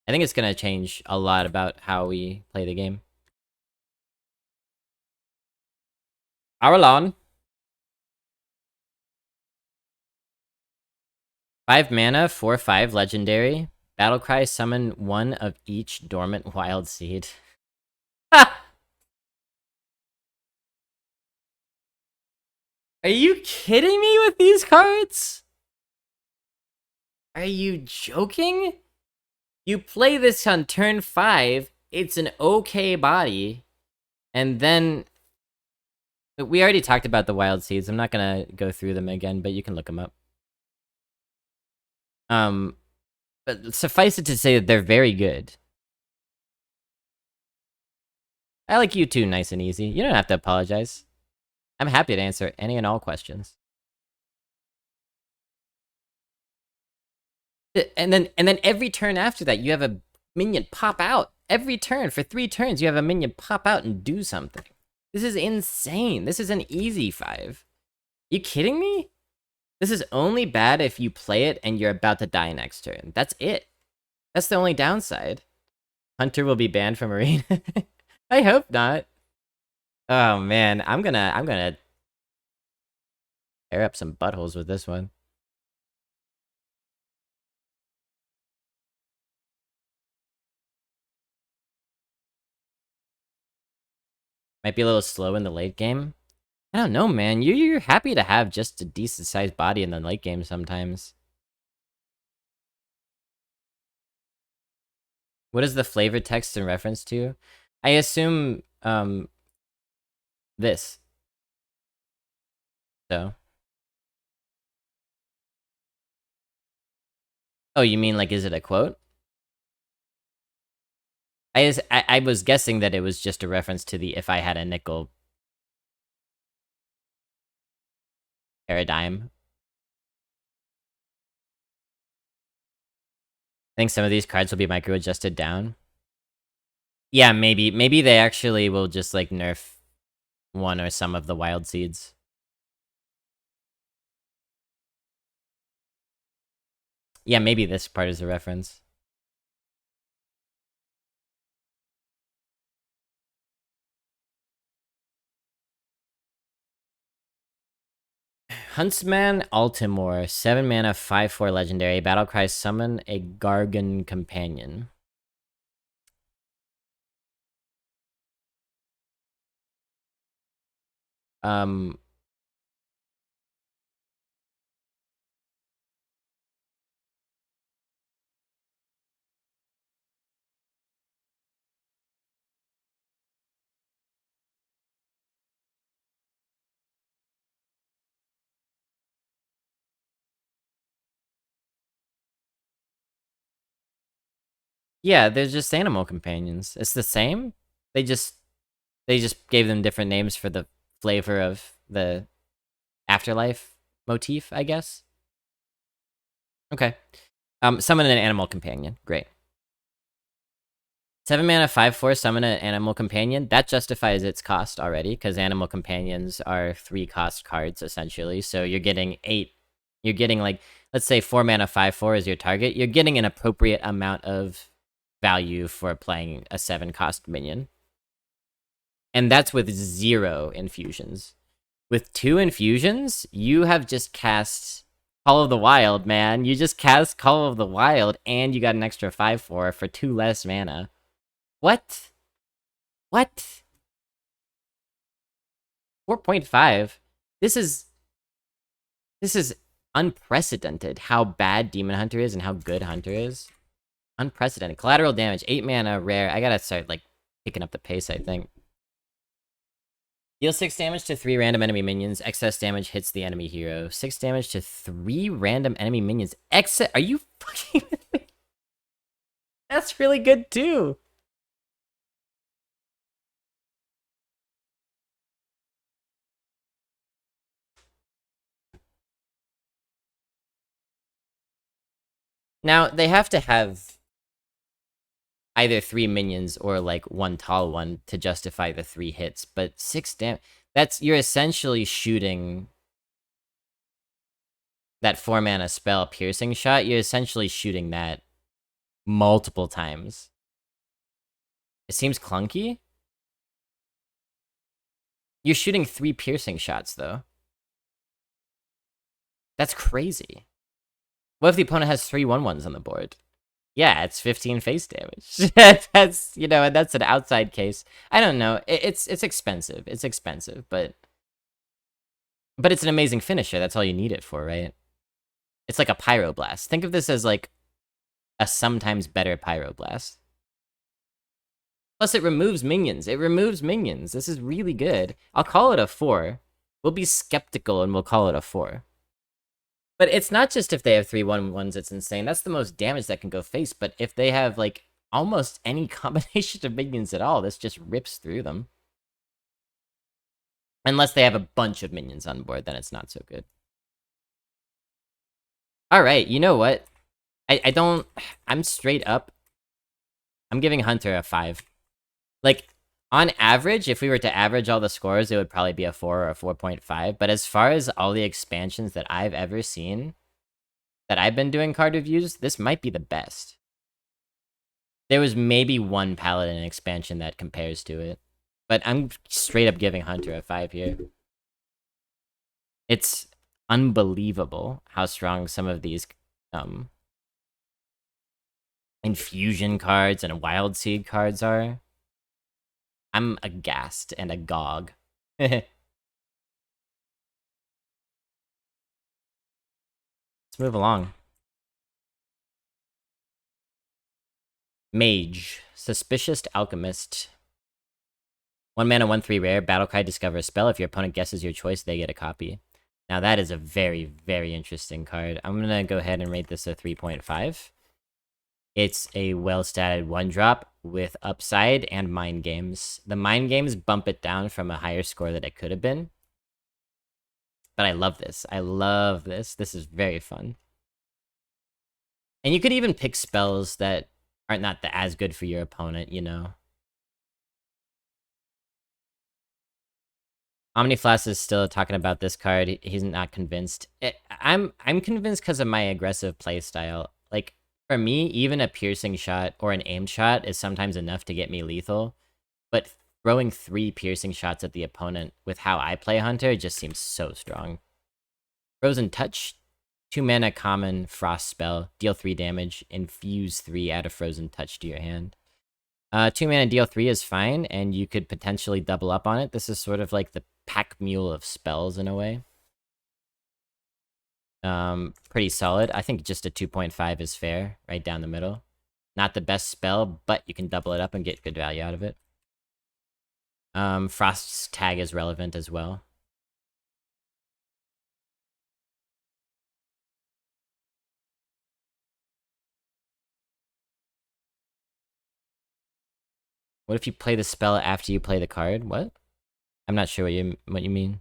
[SPEAKER 1] I think it's gonna change a lot about how we play the game. Aralon. 5 mana, 4/5 legendary. Battlecry, summon 1 of each dormant wild seed. Ha! Are you kidding me with these cards? Are you joking? You play this on turn 5, it's an okay body, and then... We already talked about the wild seeds, I'm not gonna go through them again, but you can look them up. But suffice it to say that they're very good. I like you too, nice and easy. You don't have to apologize. I'm happy to answer any and all questions. And then every turn after that, you have a minion pop out. Every turn, for 3 turns, you have a minion pop out and do something. This is insane. This is an easy 5. You kidding me? This is only bad if you play it and you're about to die next turn. That's it. That's the only downside. Hunter will be banned from Arena. I hope not. Oh man, I'm gonna tear up some buttholes with this one. Might be a little slow in the late game. I don't know, man. You're happy to have just a decent sized body in the late game sometimes. What is the flavor text in reference to? I assume this. So. Oh, you mean like, is it a quote? I was guessing that it was just a reference to the if I had a nickel paradigm. I think some of these cards will be micro adjusted down. Yeah, maybe they actually will just like nerf one or some of the wild seeds. Yeah, maybe this part is a reference. Huntsman Altimore, 7 mana, 5/4 legendary. Battlecry summon a Gargan companion. Um, yeah, they're just animal companions. It's the same. They just gave them different names for the flavor of the afterlife motif, I guess. Okay. Summon an animal companion. Great. 7 mana, 5/4, summon an animal companion. That justifies its cost already, because animal companions are 3 cost cards, essentially. So you're getting 8. You're getting, like, let's say 4 mana, 5/4 is your target. You're getting an appropriate amount of value for playing a 7 cost minion. And that's with 0 infusions. With 2 infusions, you have just cast Call of the Wild, man. You just cast Call of the Wild, and you got an extra 5/4 for 2 less mana. What? What? 4.5? This is unprecedented how bad Demon Hunter is and how good Hunter is. Unprecedented. Collateral damage, 8 mana, rare. I gotta start, like, picking up the pace, I think. Deal 6 damage to 3 random enemy minions. Excess damage hits the enemy hero. 6 damage to 3 random enemy minions. Are you fucking with me? That's really good, too. Now, they have to have either 3 minions or, like, 1 tall one to justify the 3 hits, but 6 damage... You're essentially shooting that 4 mana spell, Piercing Shot. You're essentially shooting that multiple times. It seems clunky. You're shooting 3 piercing shots, though. That's crazy. What if the opponent has 3 1/1s on the board? Yeah, it's 15 face damage. That's, and that's an outside case. I don't know. It's expensive. It's expensive, but it's an amazing finisher. That's all you need it for, right? It's like a Pyroblast. Think of this as like a sometimes better Pyroblast. Plus, it removes minions. It removes minions. This is really good. I'll call it a 4. We'll be skeptical and we'll call it a 4. But it's not just if they have 3 1/1s, it's insane. That's the most damage that can go face. But if they have, like, almost any combination of minions at all, this just rips through them. Unless they have a bunch of minions on board, then it's not so good. Alright, you know what? I'm straight up. I'm giving Hunter a 5. Like, on average, if we were to average all the scores, it would probably be a 4 or a 4.5. But as far as all the expansions that I've ever seen, that I've been doing card reviews, this might be the best. There was maybe one Paladin expansion that compares to it. But I'm straight up giving Hunter a 5 here. It's unbelievable how strong some of these infusion cards and wild seed cards are. I'm aghast and agog. Let's move along. Mage. Suspicious Alchemist. 1 mana, 1/3 rare. Battlecry, discover a spell. If your opponent guesses your choice, they get a copy. Now that is a very, very interesting card. I'm gonna go ahead and rate this a 3.5. It's a well-statted 1-drop with upside and mind games. The mind games bump it down from a higher score that it could have been. But I love this. I love this. This is very fun. And you could even pick spells that are not as good for your opponent, Omniflask is still talking about this card. He's not convinced. I'm convinced because of my aggressive playstyle. Like, for me, even a piercing shot or an aimed shot is sometimes enough to get me lethal. But throwing 3 piercing shots at the opponent with how I play Hunter just seems so strong. Frozen Touch, 2 mana common frost spell, deal 3 damage, infuse 3, add a Frozen Touch to your hand. 2 mana deal 3 is fine, and you could potentially double up on it. This is sort of like the pack mule of spells in a way. Pretty solid. I think just a 2.5 is fair, right down the middle. Not the best spell, but you can double it up and get good value out of it. Frost's tag is relevant as well. What if you play the spell after you play the card? What? I'm not sure what you mean.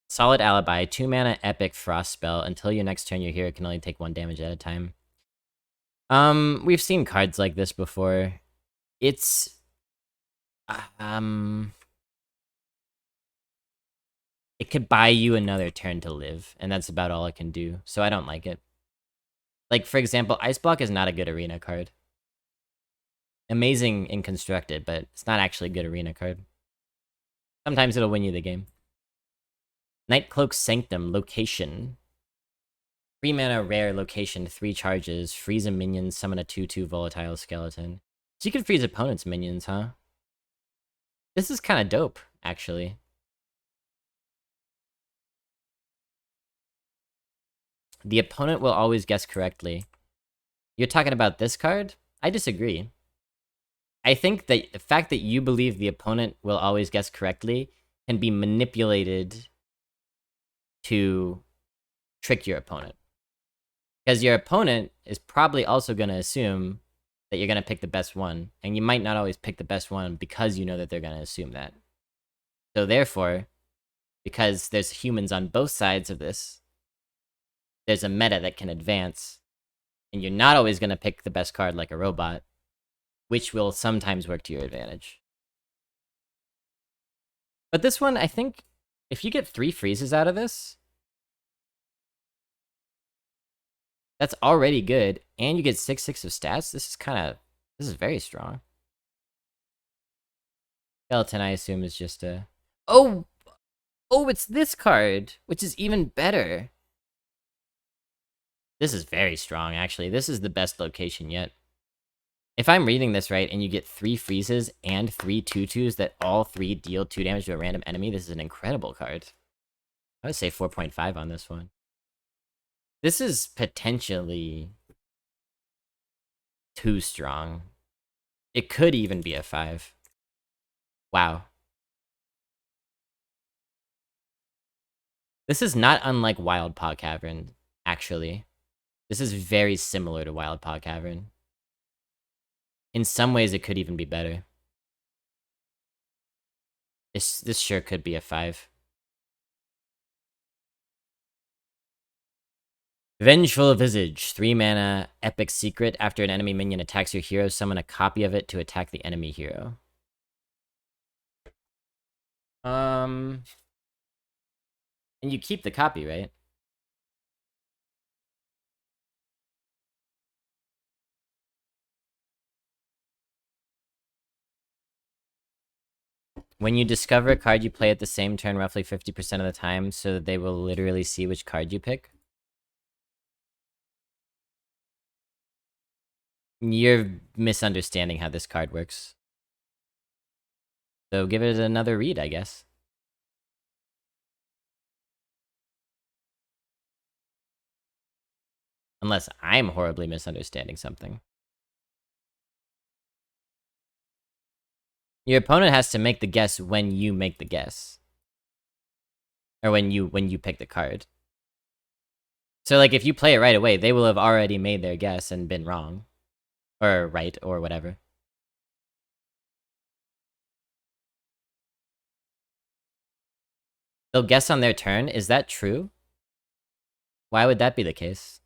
[SPEAKER 1] Solid Alibi, 2 mana epic frost spell. Until your next turn, your hero can only take 1 damage at a time. We've seen cards like this before. It's it could buy you another turn to live, and that's about all it can do. So I don't like it. Like, for example, Ice Block is not a good arena card. Amazing in constructed, but it's not actually a good arena card. Sometimes it'll win you the game. Nightcloak Sanctum, location. 3 mana rare location, 3 charges, freeze a minion, summon a 2/2 volatile skeleton. So you can freeze opponent's minions, huh? This is kind of dope, actually. The opponent will always guess correctly. You're talking about this card? I disagree. I think that the fact that you believe the opponent will always guess correctly can be manipulated to trick your opponent. Because your opponent is probably also going to assume that you're going to pick the best one, and you might not always pick the best one because you know that they're going to assume that. So therefore, because there's humans on both sides of this, there's a meta that can advance, and you're not always going to pick the best card like a robot, which will sometimes work to your advantage. But this one, I think, if you get 3 freezes out of this, that's already good, and you get 6/6 of stats. This is very strong. Skeleton, I assume, is just a... Oh, it's this card, which is even better. This is very strong, actually. This is the best location yet. If I'm reading this right, and you get 3 freezes and 3 2/2s that all 3 deal 2 damage to a random enemy, this is an incredible card. I would say 4.5 on this one. This is potentially too strong. It could even be a 5. Wow. This is not unlike Wild Pod Cavern, actually. This is very similar to Wild Pod Cavern. In some ways, it could even be better. This sure could be a 5. Vengeful Visage, 3 mana, epic secret. After an enemy minion attacks your hero, summon a copy of it to attack the enemy hero. And you keep the copy, right? When you discover a card you play at the same turn roughly 50% of the time, so that they will literally see which card you pick. You're misunderstanding how this card works. So give it another read, I guess. Unless I'm horribly misunderstanding something. Your opponent has to make the guess when you make the guess. Or when you pick the card. So, like, if you play it right away, they will have already made their guess and been wrong. Or right, or whatever. They'll guess on their turn? Is that true? Why would that be the case?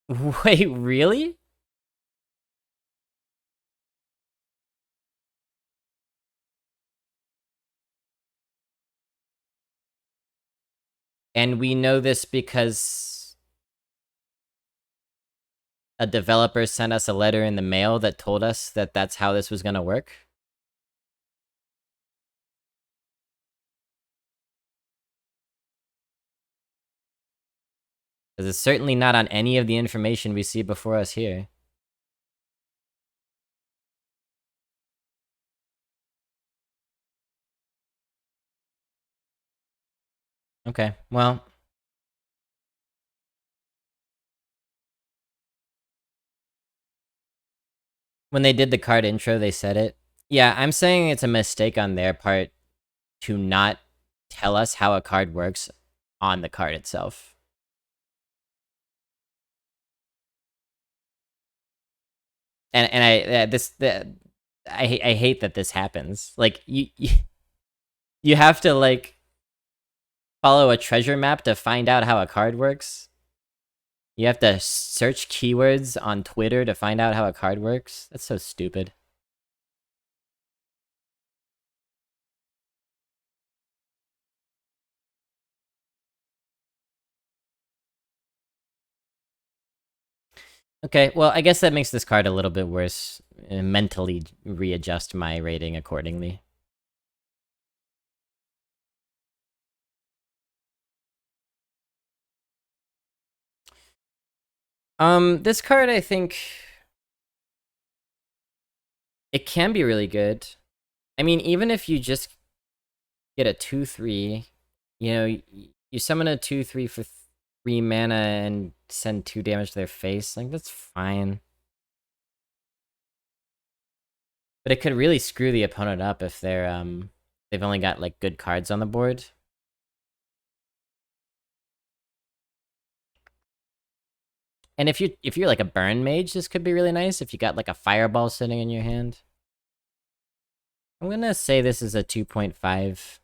[SPEAKER 1] Wait, really? And we know this because a developer sent us a letter in the mail that told us that that's how this was going to work. Because it's certainly not on any of the information we see before us here. Okay, well... when they did the card intro, they said it. Yeah, I'm saying it's a mistake on their part to not tell us how a card works on the card itself. And I hate that this happens. Like you have to like follow a treasure map to find out how a card works. You have to search keywords on Twitter to find out how a card works. That's so stupid. Okay, well, I guess that makes this card a little bit worse. Mentally readjust my rating accordingly. This card, I think... it can be really good. I mean, even if you just get a 2/3, you know, you summon a 2/3 for 3 mana and send 2 damage to their face, like, that's fine. But it could really screw the opponent up if they've only got, like, good cards on the board. And if you're like a burn mage, this could be really nice if you got like a fireball sitting in your hand. I'm gonna say this is a 2.5.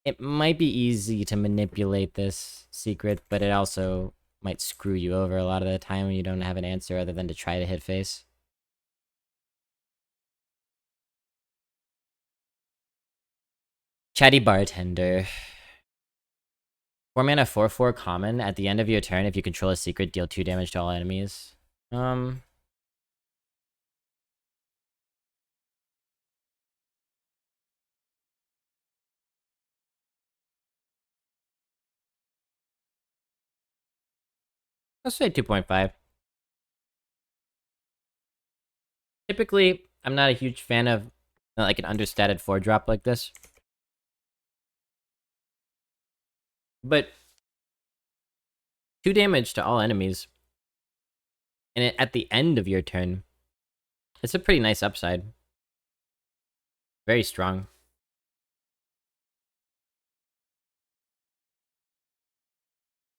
[SPEAKER 1] It might be easy to manipulate this secret, but it also might screw you over a lot of the time when you don't have an answer other than to try to hit face. Chatty Bartender. 4 mana 4/4 common. At the end of your turn, if you control a secret, deal 2 damage to all enemies. Let's say 2.5. Typically, I'm not a huge fan of like an understated 4-drop like this. But 2 damage to all enemies. And at the end of your turn, it's a pretty nice upside. Very strong.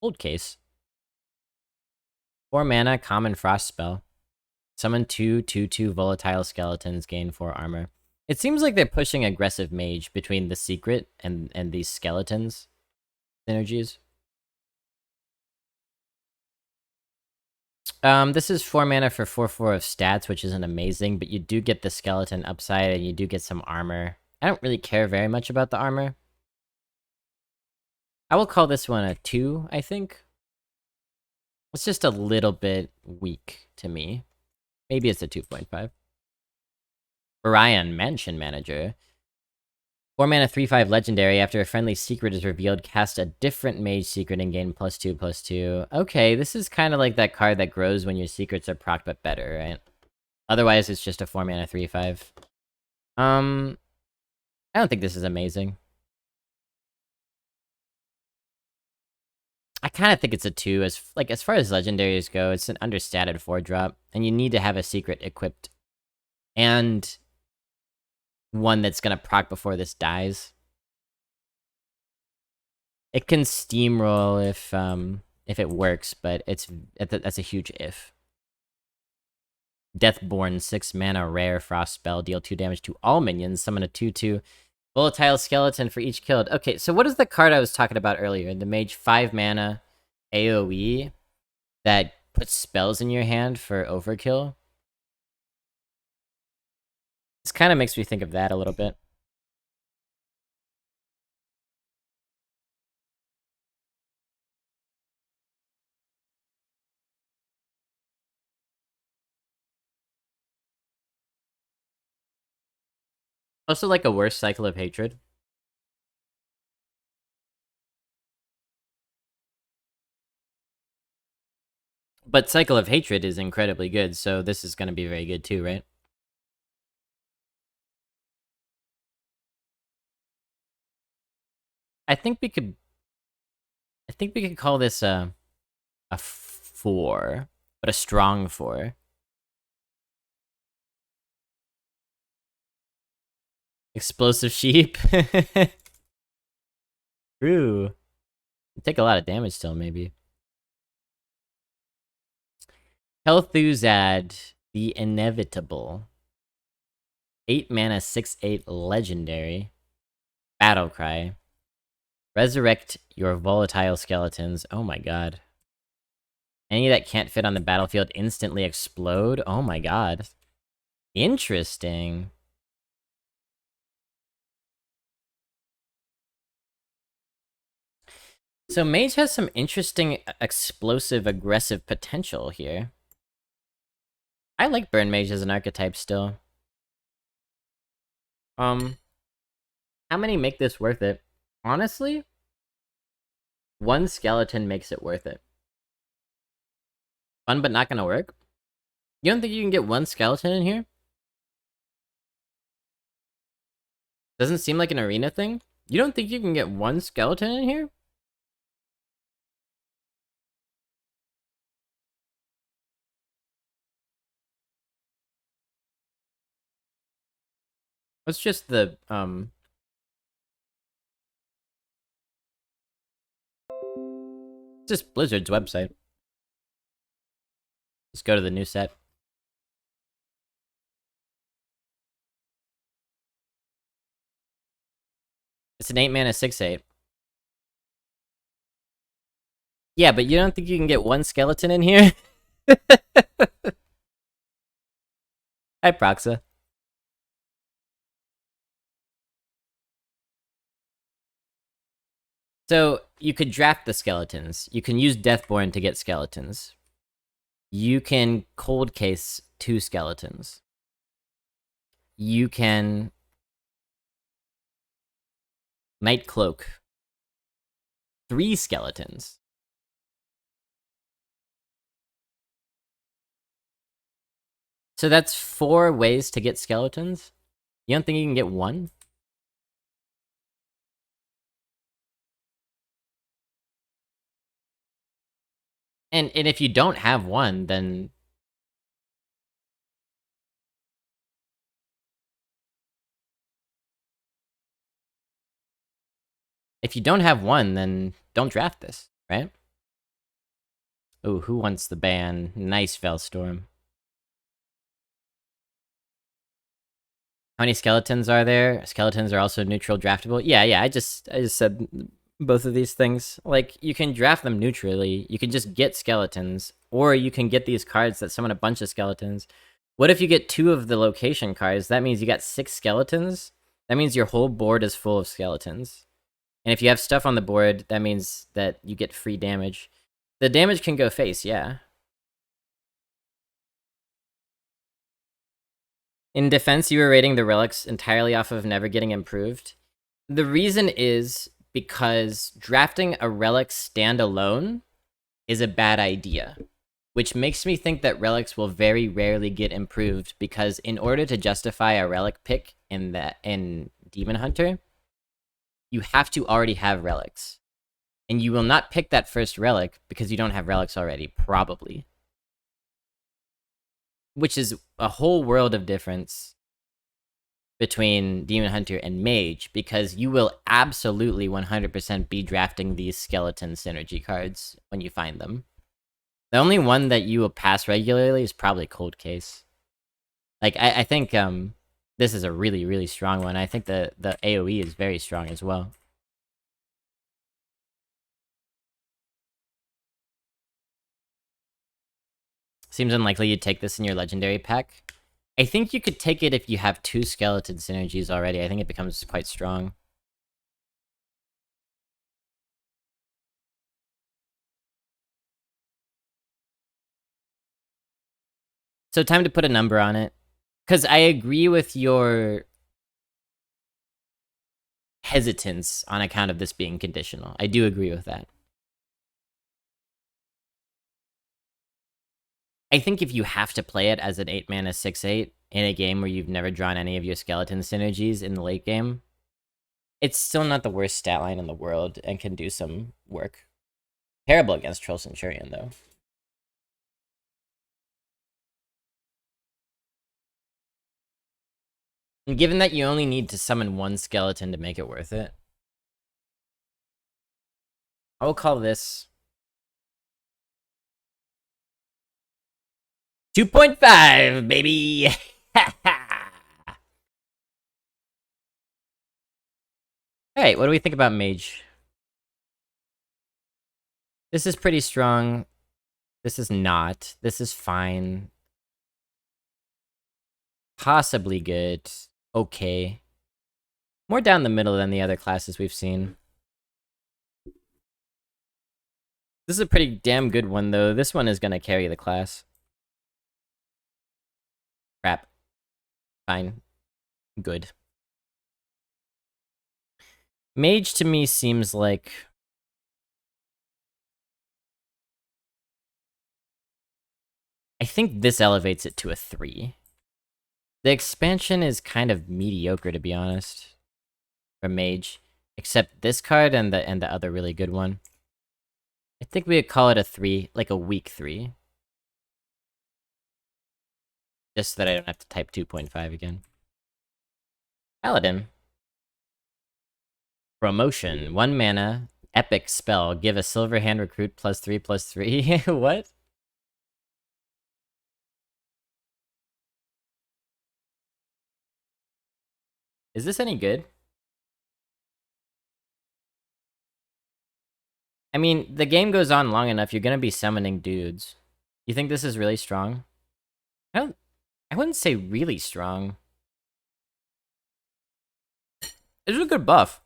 [SPEAKER 1] Old case. 4 mana, common frost spell. Summon 2/2/2 volatile skeletons, gain 4 armor. It seems like they're pushing aggressive mage between the secret and these skeletons synergies. This is 4 mana for 4/4 of stats, which isn't amazing, but you do get the skeleton upside and you do get some armor. I don't really care very much about the armor. I will call this one a 2, I think. It's just a little bit weak to me. Maybe it's a 2.5. Orion, Mansion Manager. 4 mana 3/5 legendary. After a friendly secret is revealed, cast a different mage secret and gain +2/+2. Okay, this is kind of like that card that grows when your secrets are proc but better, right? Otherwise, it's just a 4 mana 3/5. I don't think this is amazing. I kind of think it's a 2. As far as legendaries go, it's an understated 4-drop, and you need to have a secret equipped. And one that's gonna proc before this dies. It can steamroll if it works, but that's a huge if. Deathborn, 6 mana, rare frost spell, deal 2 damage to all minions, summon a 2/2 volatile skeleton for each killed. Okay, so what is the card I was talking about earlier? The mage 5 mana AoE that puts spells in your hand for overkill? This kind of makes me think of that a little bit. Also, like a worse Cycle of Hatred. But Cycle of Hatred is incredibly good, so this is going to be very good too, right? I think we could. I think we could call this a 4, but a strong 4. Explosive sheep. True. Take a lot of damage still, maybe. Hel'Thuzad, the Inevitable. 8 mana, 6/8 legendary. Battle Cry. Resurrect your volatile skeletons. Oh my god. Any that can't fit on the battlefield instantly explode? Oh my god. Interesting. So Mage has some interesting explosive, aggressive potential here. I like Burn Mage as an archetype still. How many make this worth it? Honestly, one skeleton makes it worth it. Fun but not gonna work? You don't think you can get one skeleton in here? Doesn't seem like an arena thing? You don't think you can get one skeleton in here? What's just the, just Blizzard's website. Just go to the new set. It's an 8 mana 6/8. Yeah, but you don't think you can get one skeleton in here? Hi, Proxa. So, you could draft the skeletons. You can use Deathborn to get skeletons. You can cold case 2 skeletons. You can Night Cloak 3 skeletons. So that's 4 ways to get skeletons? You don't think you can get one? And if you don't have one, then if you don't have one, then don't draft this, right? Ooh, who wants the ban? Nice Veilstorm. How many skeletons are there? Skeletons are also neutral draftable. Yeah, I just said both of these things. Like, you can draft them neutrally. You can just get skeletons, or you can get these cards that summon a bunch of skeletons. What if you get 2 of the location cards? That means you got 6 skeletons. That means your whole board is full of skeletons. And if you have stuff on the board, that means that you get free damage. The damage can go face, yeah. In defense, you were rating the relics entirely off of never getting improved. The reason is because drafting a relic standalone is a bad idea, which makes me think that relics will very rarely get improved, because in order to justify a relic pick in Demon Hunter, you have to already have relics. And you will not pick that first relic because you don't have relics already, probably. Which is a whole world of difference between Demon Hunter and Mage, because you will absolutely 100% be drafting these skeleton synergy cards when you find them. The only one that you will pass regularly is probably Cold Case. Like, I think this is a really, really strong one. I think the AoE is very strong as well. Seems unlikely you'd take this in your legendary pack. I think you could take it if you have 2 skeleton synergies already. I think it becomes quite strong. So time to put a number on it. Because I agree with your hesitance on account of this being conditional. I do agree with that. I think if you have to play it as an 8-mana 6/8 in a game where you've never drawn any of your skeleton synergies in the late game, it's still not the worst stat line in the world and can do some work. Terrible against Troll Centurion, though. And given that you only need to summon one skeleton to make it worth it, I will call this 2.5, baby! Alright, what do we think about Mage? This is pretty strong. This is not. This is fine. Possibly good. Okay. More down the middle than the other classes we've seen. This is a pretty damn good one, though. This one is gonna carry the class. Crap. Fine. Good. Mage to me seems like... I think this elevates it to a 3. The expansion is kind of mediocre, to be honest, for Mage. Except this card and the other really good one. I think we would call it a 3, like a weak 3. Just so that I don't have to type 2.5 again. Paladin. Promotion. 1 mana. Epic spell. Give a silver hand recruit +3/+3. What? Is this any good? I mean, the game goes on long enough, you're gonna be summoning dudes. You think this is really strong? I wouldn't say really strong. It's a good buff.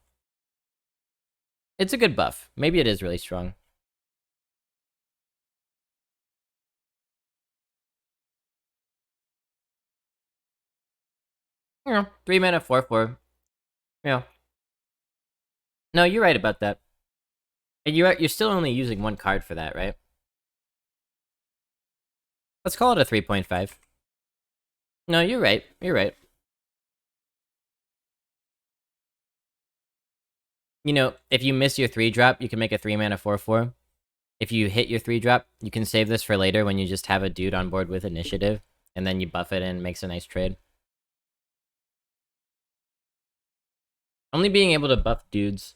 [SPEAKER 1] It's a good buff. Maybe it is really strong. Yeah, 3 mana, 4/4. Yeah. No, you're right about that. And you're still only using 1 card for that, right? Let's call it a 3.5. No, you're right. You're right. You know, if you miss your 3-drop, you can make a 3 mana 4/4. If you hit your 3-drop, you can save this for later when you just have a dude on board with initiative, and then you buff it and it makes a nice trade. Only being able to buff dudes,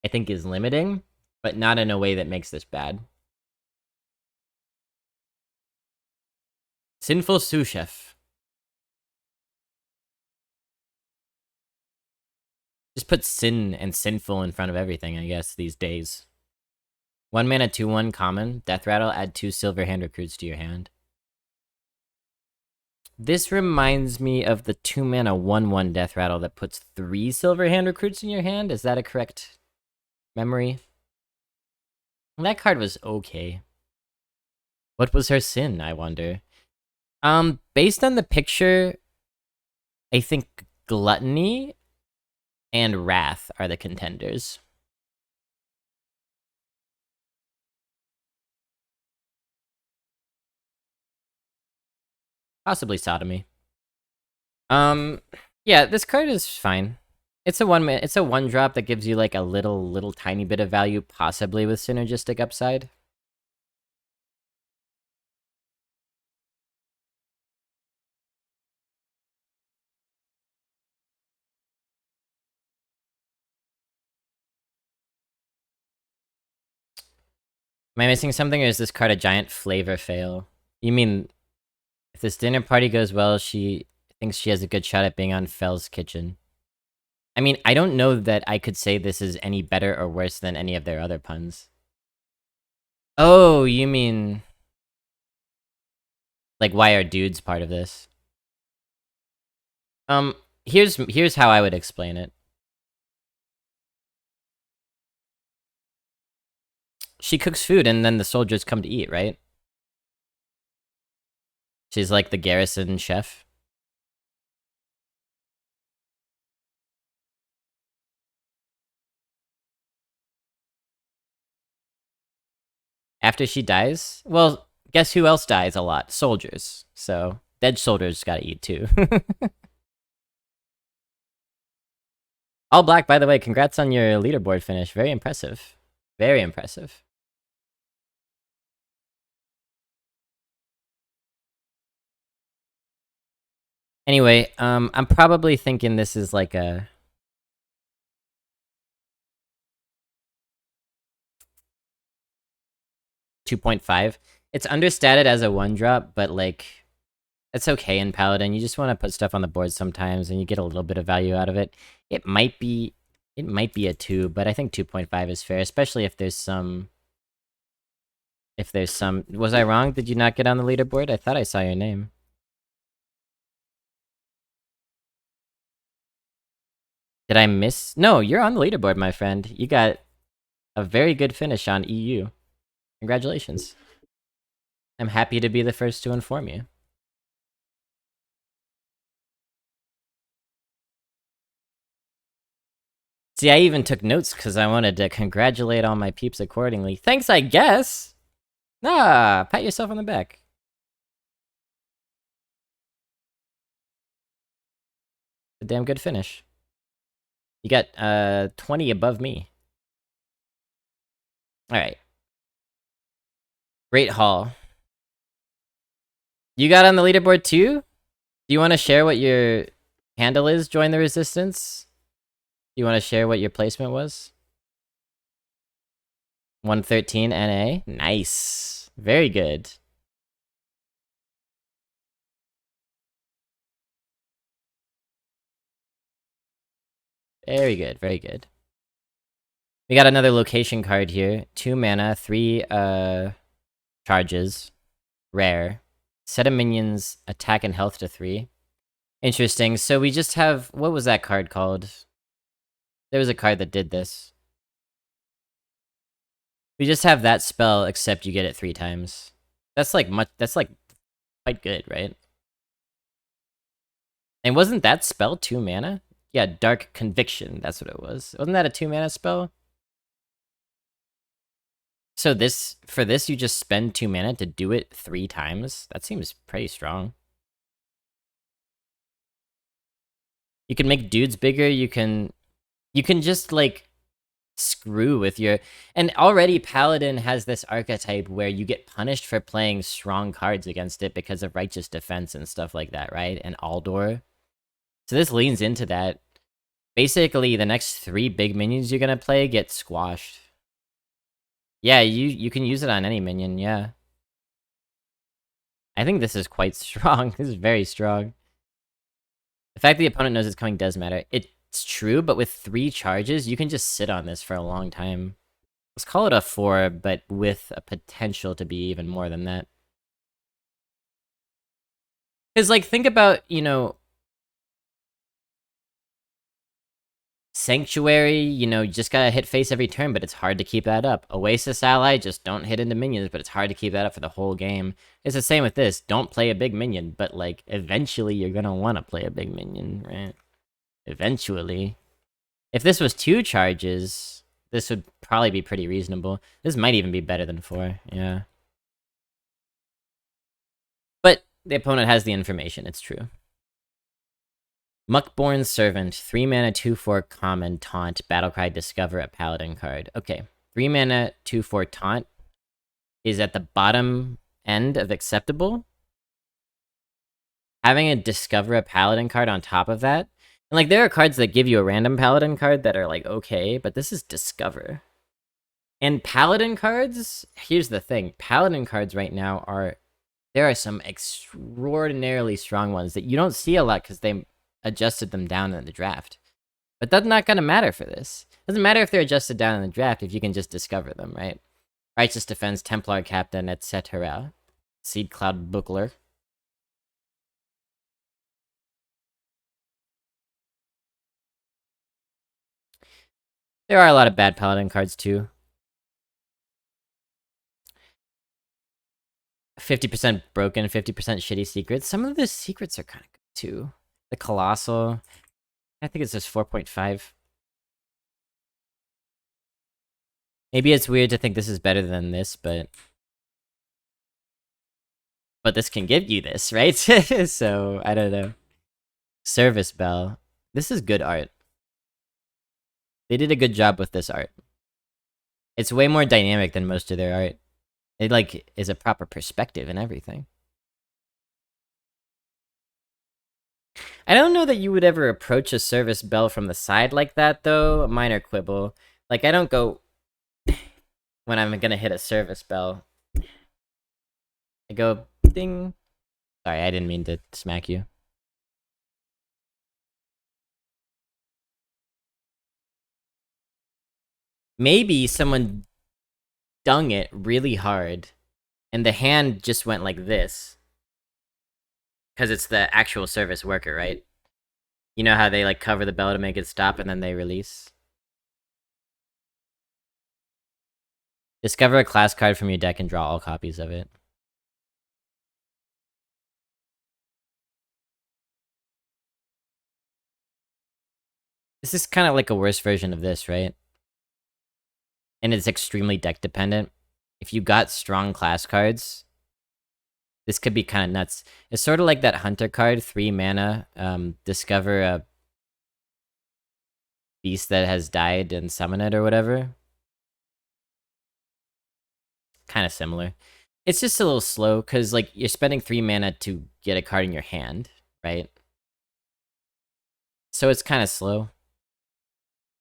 [SPEAKER 1] I think, is limiting, but not in a way that makes this bad. Sinful Sous Chef. Just put sin and sinful in front of everything, I guess, these days. 1 mana 2/1 common, Death Rattle, add 2 silver hand recruits to your hand. This reminds me of the 2 mana 1/1 Death Rattle that puts 3 silver hand recruits in your hand. Is that a correct memory? That card was okay. What was her sin, I wonder? Based on the picture, I think Gluttony and Wrath are the contenders. Possibly Sodomy. Yeah, this card is fine. It's a 1-drop that gives you like a little tiny bit of value, possibly with synergistic upside. Am I missing something, or is this card a giant flavor fail? You mean, if this dinner party goes well, she thinks she has a good shot at being on Fell's Kitchen. I mean, I don't know that I could say this is any better or worse than any of their other puns. Oh, you mean... like, why are dudes part of this? Here's how I would explain it. She cooks food and then the soldiers come to eat, right? She's like the garrison chef. After she dies? Well, guess who else dies a lot? Soldiers. So, dead soldiers gotta eat too. All black, by the way, congrats on your leaderboard finish. Very impressive. Very impressive. Anyway, I'm probably thinking this is like a... $2.5. It's understated as a 1-drop, but like... It's okay in Paladin. You just want to put stuff on the board sometimes, and you get a little bit of value out of it. It might be a 2, but I think 2.5 is fair, especially if there's some... Was I wrong? Did you not get on the leaderboard? I thought I saw your name. Did I miss? No, you're on the leaderboard, my friend. You got a very good finish on EU. Congratulations. I'm happy to be the first to inform you. See, I even took notes because I wanted to congratulate all my peeps accordingly. Thanks, I guess! Nah, pat yourself on the back. A damn good finish. You got 20 above me. Alright. Great haul. You got on the leaderboard too? Do you want to share what your handle is, join the resistance? Do you want to share what your placement was? 113 NA? Nice. Very good. Very good, very good. We got another location card here. 2 mana, 3 charges. Rare. Set of minions, attack and health to 3. Interesting. So we just have... What was that card called? There was a card that did this. We just have that spell, except you get it 3 times. That's like quite good, right? And wasn't that spell 2 mana? Yeah, Dark Conviction, that's what it was. Wasn't that a 2 mana spell? So for this you just spend 2 mana to do it 3 times? That seems pretty strong. You can make dudes bigger, you can just like screw with your... And already Paladin has this archetype where you get punished for playing strong cards against it because of Righteous Defense and stuff like that, right? And Aldor. So this leans into that. Basically, the next 3 big minions you're gonna play get squashed. Yeah, you can use it on any minion, yeah. I think this is quite strong. This is very strong. The fact the opponent knows it's coming does matter. It's true, but with 3 charges, you can just sit on this for a long time. Let's call it a 4, but with a potential to be even more than that. Because, like, think about, you know... Sanctuary, you know, you just gotta hit face every turn, but it's hard to keep that up. Oasis Ally, just don't hit into minions, but it's hard to keep that up for the whole game. It's the same with this. Don't play a big minion, but, like, eventually you're gonna want to play a big minion, right? Eventually. If this was 2 charges, this would probably be pretty reasonable. This might even be better than 4, yeah. But the opponent has the information, it's true. Muckborn Servant, 3 mana, 2/4 common, taunt, battlecry, discover a paladin card. Okay, 3 mana, 2/4 taunt is at the bottom end of acceptable. Having a discover a paladin card on top of that, and like there are cards that give you a random paladin card that are like okay, but this is discover. And paladin cards, here's the thing, paladin cards right now there are some extraordinarily strong ones that you don't see a lot because they adjusted them down in the draft. But that's not going to matter for this. Doesn't matter if they're adjusted down in the draft if you can just discover them, right? Righteous Defense, Templar Captain, etc. Seed Cloud Buckler. There are a lot of bad paladin cards too. 50% broken, 50% shitty secrets. Some of the secrets are kind of good too. The Colossal, I think it's just 4.5. Maybe it's weird to think this is better than this, but But this can give you this, right? So, I don't know. Service Bell. This is good art. They did a good job with this art. It's way more dynamic than most of their art. It, like, is a proper perspective and everything. I don't know that you would ever approach a service bell from the side like that, though. A minor quibble. Like, I don't go when I'm gonna hit a service bell. I go ding. Sorry, I didn't mean to smack you. Maybe someone dung it really hard, and the hand just went like this. Because it's the actual service worker, right? You know how they, like, cover the bell to make it stop and then they release? Discover a class card from your deck and draw all copies of it. This is kind of like a worse version of this, right? And it's extremely deck dependent. If you got strong class cards, this could be kind of nuts. It's sort of like that Hunter card, 3 mana, discover a beast that has died and summon it or whatever. Kind of similar. It's just a little slow, because, like, you're spending 3 mana to get a card in your hand, right? So it's kind of slow.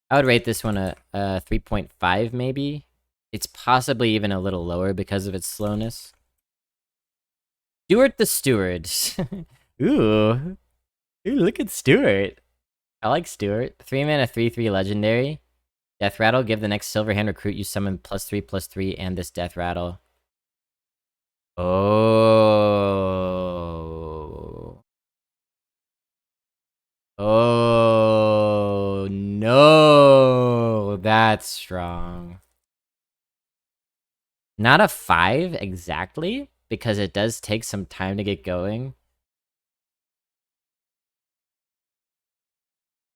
[SPEAKER 1] I would rate this one a 3.5, maybe. It's possibly even a little lower because of its slowness. Stuart the Steward. Ooh. Ooh, look at Stuart. I like Stuart. 3 mana, 3/3 legendary. Death Rattle. Give the next Silverhand recruit you summon +3/+3 and this Death Rattle. Oh. Oh, no. That's strong. Not a 5 exactly, because it does take some time to get going.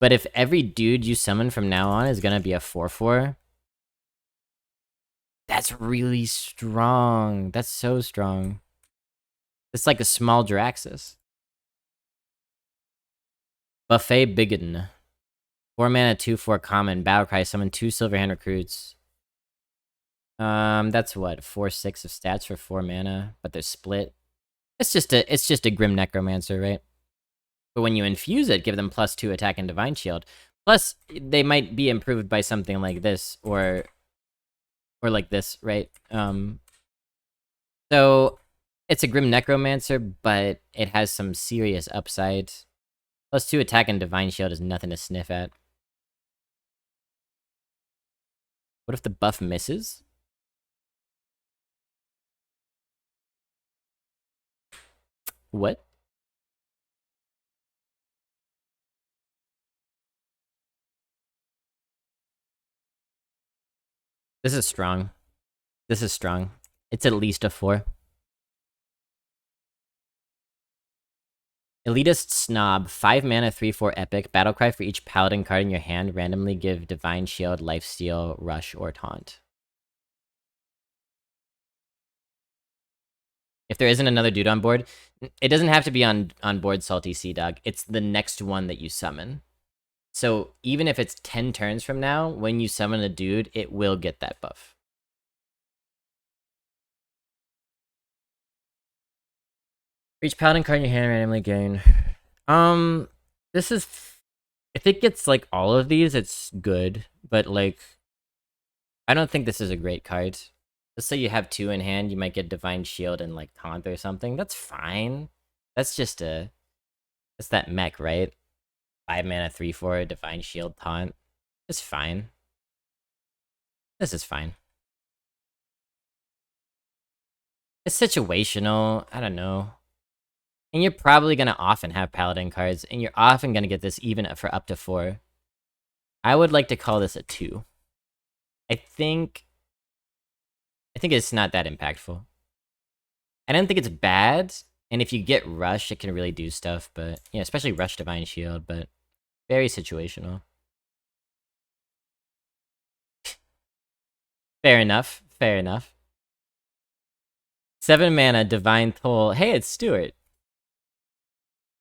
[SPEAKER 1] But if every dude you summon from now on is gonna be a 4/4, that's really strong. That's so strong. It's like a small Jiraxis. Buffet Biggin. 4 mana, 2/4 common. Battlecry, summon 2 Silverhand recruits. That's what, 4/6 of stats for 4 mana, but they're split. It's just a Grim Necromancer, right? But when you infuse it, give them +2 attack and Divine Shield. Plus, they might be improved by something like this, or like this, right? So it's a Grim Necromancer, but it has some serious upside. +2 attack and Divine Shield is nothing to sniff at. What if the buff misses? What? This is strong. This is strong. It's at least a 4. Elitist Snob, 5 mana, 3/4 epic. Battlecry for each paladin card in your hand. Randomly give Divine Shield, Lifesteal, Rush, or Taunt. If there isn't another dude on board, it doesn't have to be on board Salty Sea Dog. It's the next one that you summon. So even if it's 10 turns from now, when you summon a dude, it will get that buff. For each paladin card in your hand, randomly gain. This is... If it gets, like, all of these, it's good. But, like, I don't think this is a great card. Let's say you have 2 in hand, you might get Divine Shield and, like, Taunt or something. That's fine. That's just a... That's that mech, right? 5 mana, 3/4, Divine Shield, Taunt. It's fine. This is fine. It's situational. I don't know. And you're probably going to often have Paladin cards, and you're often going to get this even for up to 4. I would like to call this a 2. I think it's not that impactful. I don't think it's bad, and if you get Rush, it can really do stuff, but, yeah, especially Rush Divine Shield, but very situational. Fair enough. Fair enough. 7 mana, Divine Toll. Hey, it's Stuart.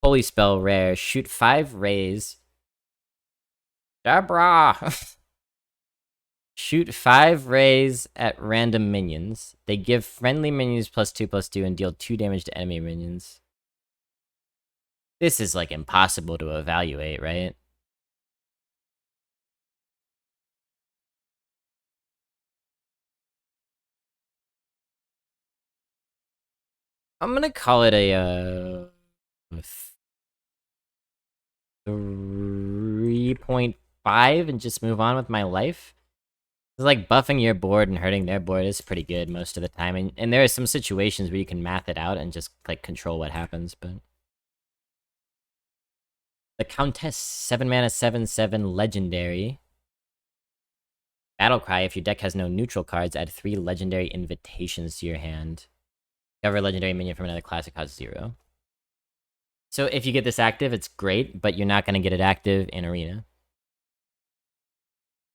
[SPEAKER 1] Holy Spell rare. Shoot 5 rays. Deborah! Shoot 5 rays at random minions. They give friendly minions +2/+2 and deal 2 damage to enemy minions. This is, like, impossible to evaluate, right? I'm gonna call it a 3.5 and just move on with my life. It's like buffing your board and hurting their board is pretty good most of the time, and there are some situations where you can math it out and just like control what happens, but the Countess, 7 mana, 7/7 legendary. Battlecry, if your deck has no neutral cards, add 3 legendary invitations to your hand. Discover a legendary minion from another class that costs 0. So if you get this active, it's great, but you're not gonna get it active in Arena.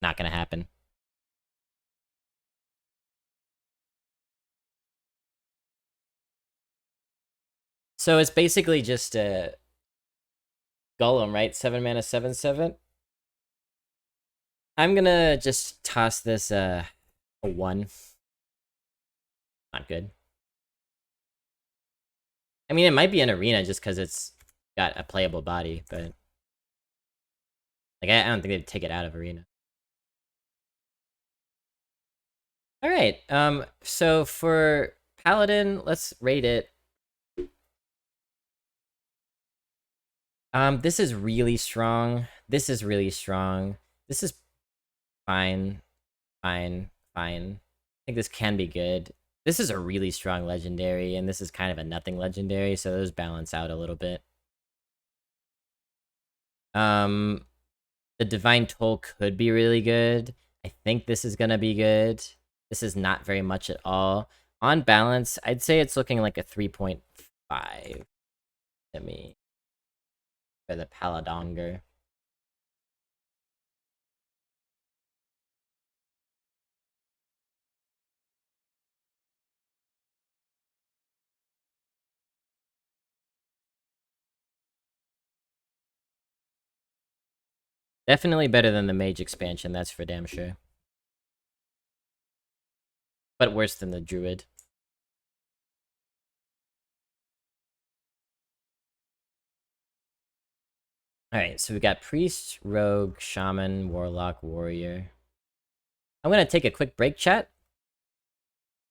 [SPEAKER 1] Not gonna happen. So it's basically just a Golem, right? 7 mana, 7/7. I'm gonna just toss this a 1. Not good. I mean, it might be an Arena just because it's got a playable body, but like I don't think they'd take it out of Arena. All right. So for Paladin, let's rate it. This is really strong. This is really strong. This is fine. Fine. Fine. I think this can be good. This is a really strong legendary, and this is kind of a nothing legendary, so those balance out a little bit. The Divine Toll could be really good. I think this is gonna be good. This is not very much at all. On balance, I'd say it's looking like a 3.5 to me for the Paladonger. Definitely better than the Mage expansion, that's for damn sure. But worse than the Druid. Alright, so we got Priest, Rogue, Shaman, Warlock, Warrior. I'm gonna take a quick break, chat.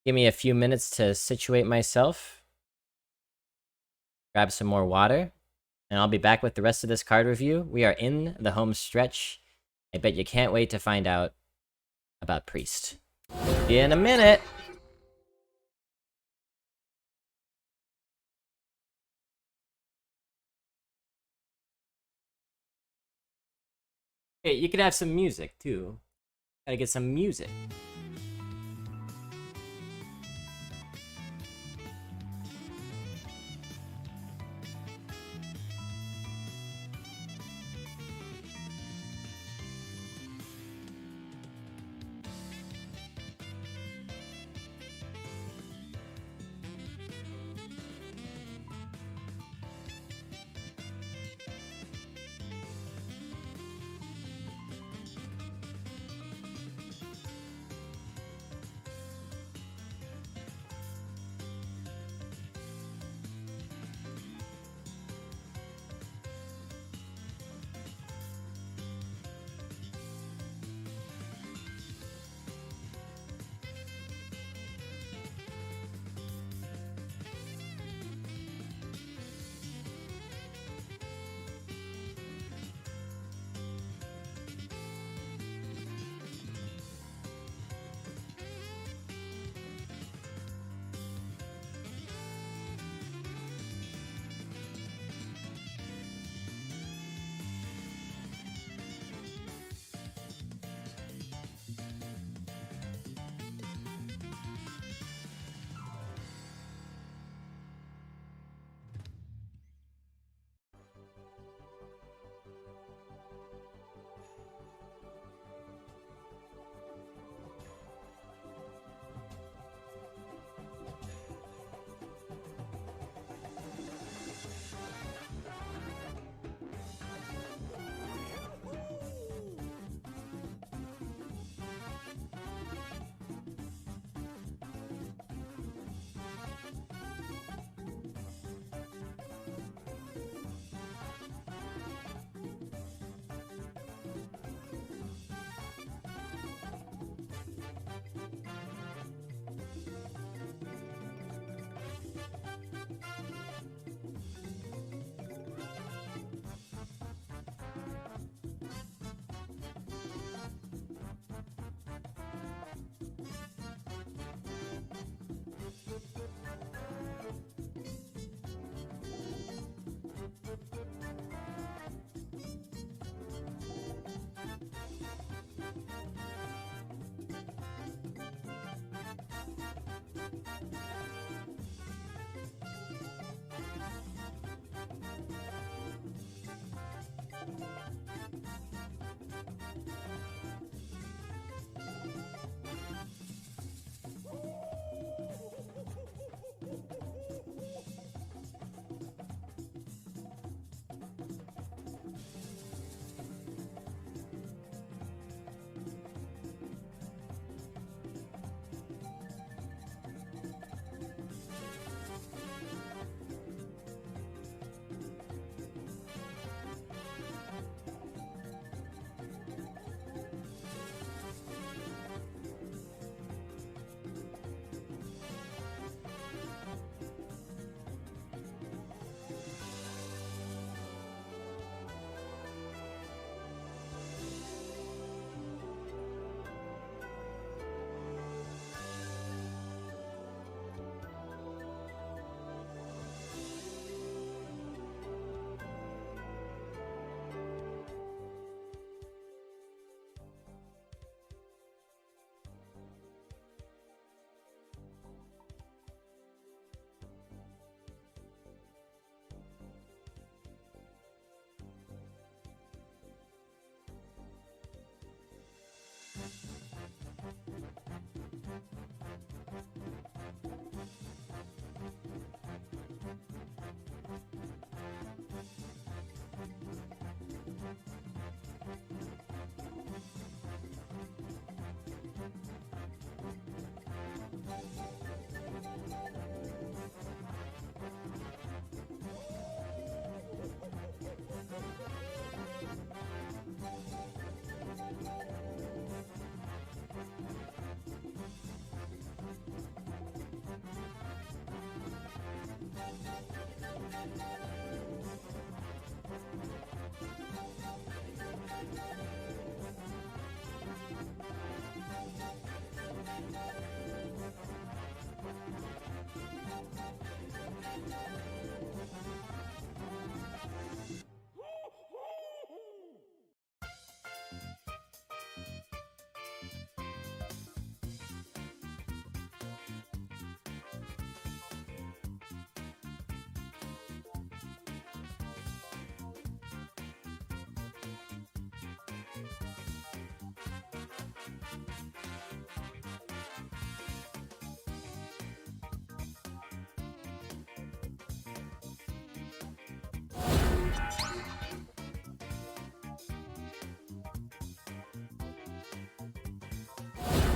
[SPEAKER 1] Give me a few minutes to situate myself. Grab some more water. And I'll be back with the rest of this card review. We are in the home stretch. I bet you can't wait to find out about Priest. See you in a minute! Hey, you could have some music, too. Gotta get some music.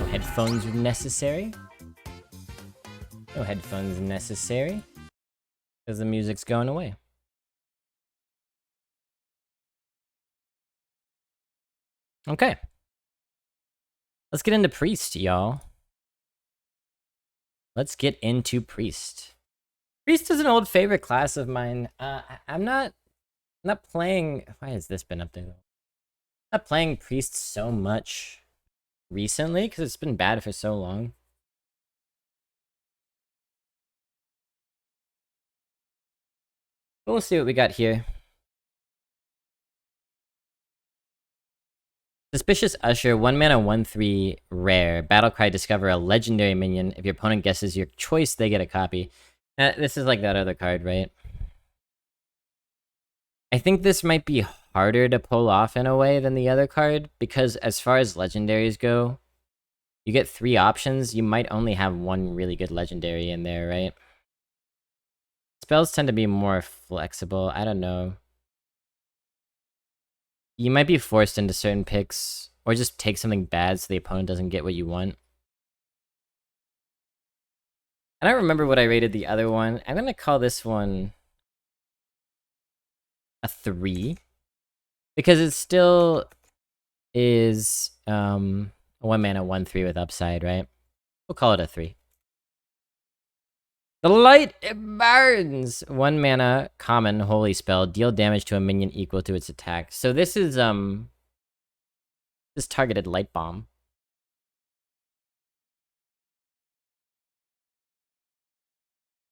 [SPEAKER 1] Headphones necessary? No headphones necessary. Because the music's going away. Okay. Let's get into Priest, y'all. Let's get into Priest. Priest is an old favorite class of mine. I'm not playing... Why has this been updated? I'm not playing Priest so much recently, because it's been bad for so long. But we'll see what we got here. Suspicious Usher, 1 mana, 1/3, rare. Battlecry, discover a legendary minion. If your opponent guesses your choice, they get a copy. This is like that other card, right? I think this might be harder to pull off in a way than the other card, because as far as legendaries go, you get 3 options. You might only have 1 really good legendary in there, right? Spells tend to be more flexible. I don't know. You might be forced into certain picks, or just take something bad so the opponent doesn't get what you want. I don't remember what I rated the other one. I'm gonna call this one a 3. Because it still is a 1 mana, 1/3 with upside, right? We'll call it a 3. The Light It Burns! 1 mana, common, holy spell. Deal damage to a minion equal to its attack. So this is, this targeted light bomb.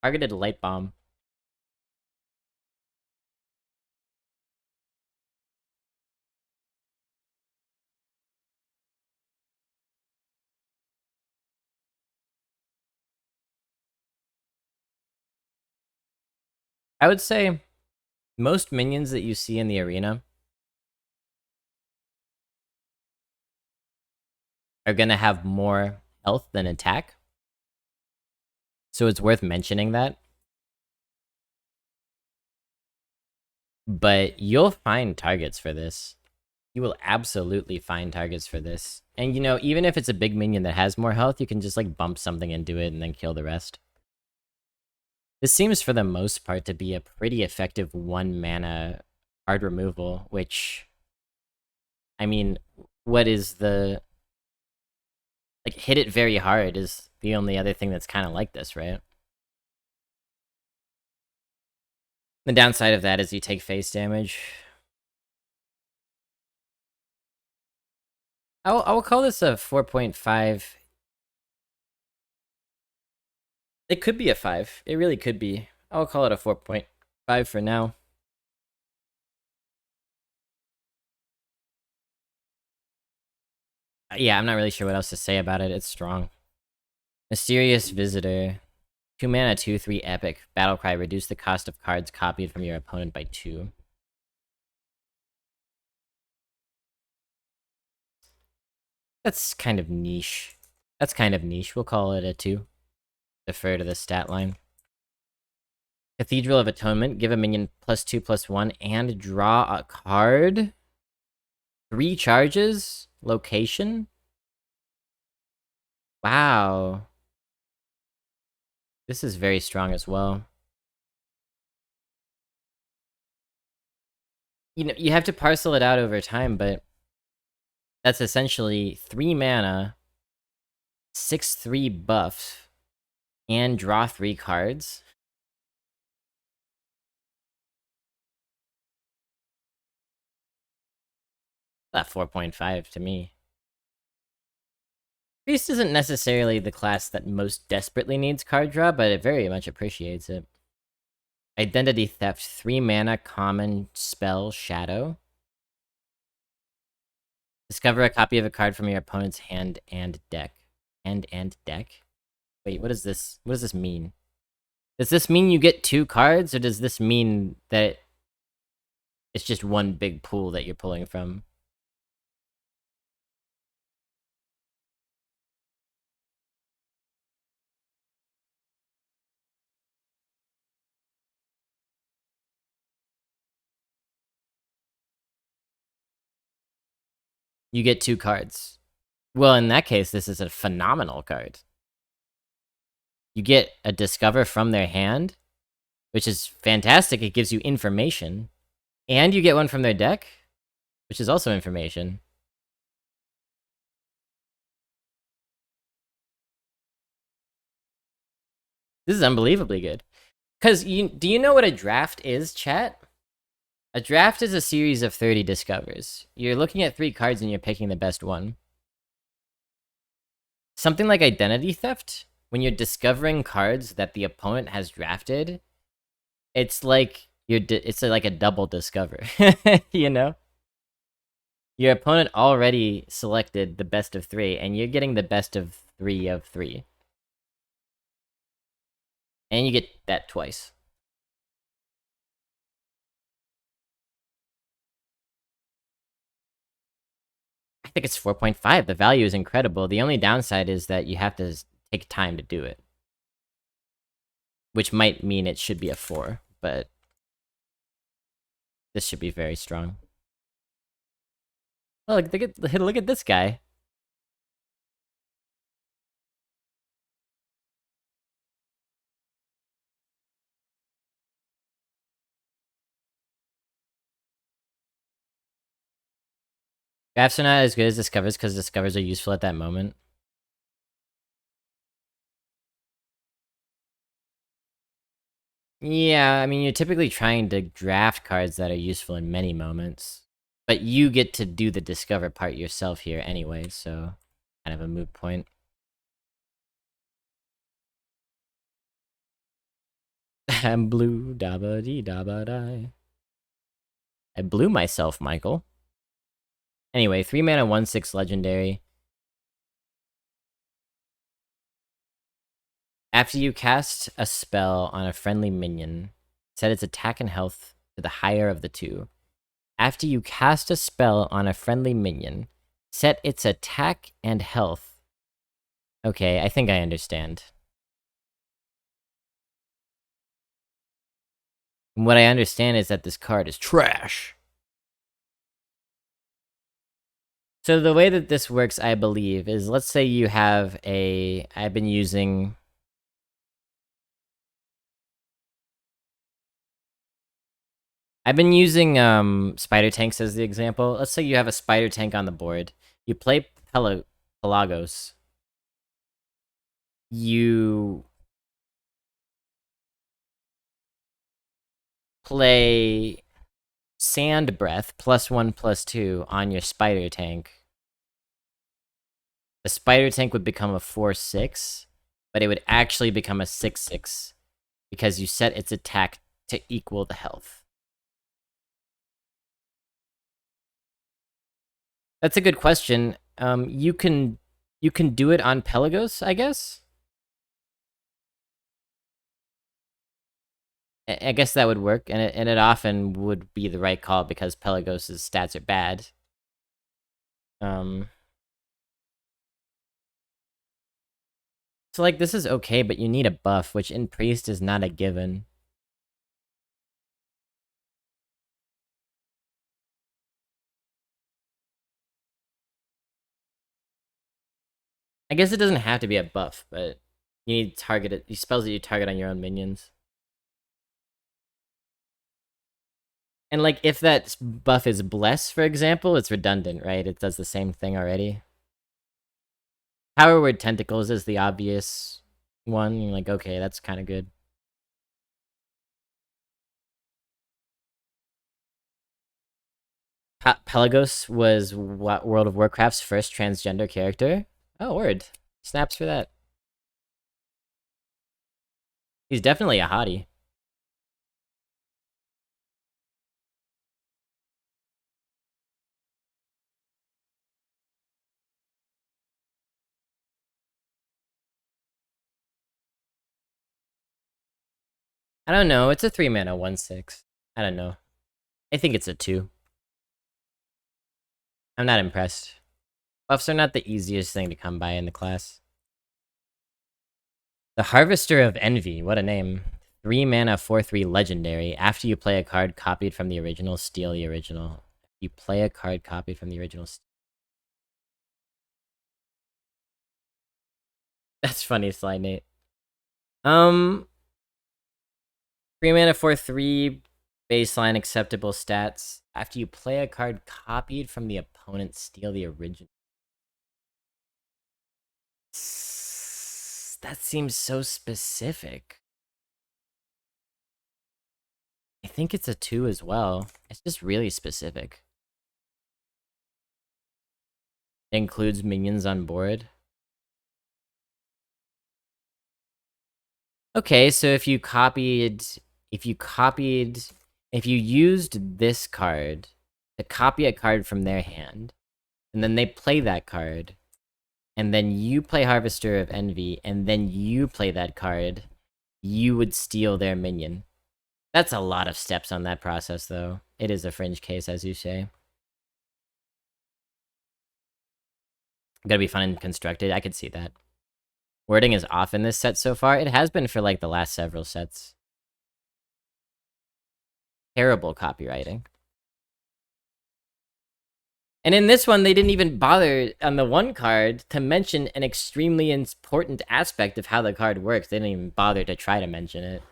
[SPEAKER 1] Targeted light bomb. I would say most minions that you see in the arena are gonna have more health than attack. So it's worth mentioning that. But you'll find targets for this. You will absolutely find targets for this. And, you know, even if it's a big minion that has more health, you can just, like, bump something into it and then kill the rest. This seems, for the most part, to be a pretty effective 1 mana card removal, which... I mean, what is the... Like, hit it very hard is the only other thing that's kind of like this, right? The downside of that is you take face damage. I will call this a 4.5. It could be a 5. It really could be. I'll call it a 4.5 for now. Yeah, I'm not really sure what else to say about it. It's strong. Mysterious Visitor. 2 mana, 2/3 epic. Battlecry, reduce the cost of cards copied from your opponent by 2. That's kind of niche. That's kind of niche. We'll call it a 2. Defer to the stat line. Cathedral of Atonement. Give a minion +2/+1 and draw a card. 3 charges. Location. Wow. This is very strong as well. You know, you have to parcel it out over time, but that's essentially 3 mana, 6/3 buff, and draw 3 cards. That 4.5 to me. Beast isn't necessarily the class that most desperately needs card draw, but it very much appreciates it. Identity Theft, 3 mana, common spell, Shadow. Discover a copy of a card from your opponent's hand and deck. Hand and deck? Wait, what is this? What does this mean? Does this mean you get 2 cards, or does this mean that it's just one big pool that you're pulling from? You get 2 cards. Well, in that case, this is a phenomenal card. You get a Discover from their hand, which is fantastic. It gives you information. And you get one from their deck, which is also information. This is unbelievably good. Because do you know what a draft is, chat? A draft is a series of 30 discovers. You're looking at 3 cards and you're picking the best one. Something like Identity Theft, when you're discovering cards that the opponent has drafted, it's like it's like a double discover, you know? Your opponent already selected the best of 3, and you're getting the best of 3 of 3. And you get that twice. I think it's 4.5. The value is incredible. The only downside is that you have to take time to do it. Which might mean it should be a 4, but this should be very strong. Oh, look at this guy. Drafts are not as good as Discovers because Discovers are useful at that moment. Yeah, I mean, you're typically trying to draft cards that are useful in many moments. But you get to do the Discover part yourself here anyway, so kind of a moot point. I'm blue, da-ba-dee, da-ba-die. I blew myself, Michael. Anyway, 3 mana, 1/6 legendary. After you cast a spell on a friendly minion, set its attack and health to the higher of the 2. After you cast a spell on a friendly minion, set its attack and health. Okay, I think I understand. And what I understand is that this card is trash. So the way that this works, I believe, is let's say you have a... I've been using spider tanks as the example. Let's say you have a spider tank on the board. You play Pelagos. You play Sand Breath, +1/+2 on your spider tank. The spider tank would become a 4/6, but it would actually become a 6/6 because you set its attack to equal the health. That's a good question. You can do it on Pelagos, I guess. I guess that would work, and it often would be the right call because Pelagos' stats are bad. So like this is okay, but you need a buff, which in Priest is not a given. I guess it doesn't have to be a buff, but you need targeted spells that you target on your own minions. And like if that buff is Bless, for example, it's redundant, right? It does the same thing already. Power Word Tentacles is the obvious one. You're like, okay, that's kind of good. Pelagos was World of Warcraft's first transgender character. Oh, word. Snaps for that. He's definitely a hottie. I don't know. It's a 3-mana 1/6. I don't know. I think it's a 2. I'm not impressed. Buffs are not the easiest thing to come by in the class. The Harvester of Envy. What a name. 3-mana 4/3 legendary. After you play a card copied from the original, steal the original. You play a card copied from the original. That's funny, Sly Nate. 3-mana 4/3 baseline acceptable stats. After you play a card copied from the opponent, steal the original. That seems so specific. I think it's a 2 as well. It's just really specific. It includes minions on board. Okay, so if you used this card to copy a card from their hand, and then they play that card, and then you play Harvester of Envy, and then you play that card, you would steal their minion. That's a lot of steps on that process, though. It is a fringe case, as you say. Gotta be fun and constructed. I could see that. Wording is off in this set so far. It has been for, like, the last several sets. Terrible copywriting. And in this one, they didn't even bother on the one card to mention an extremely important aspect of how the card works. They didn't even bother to try to mention it.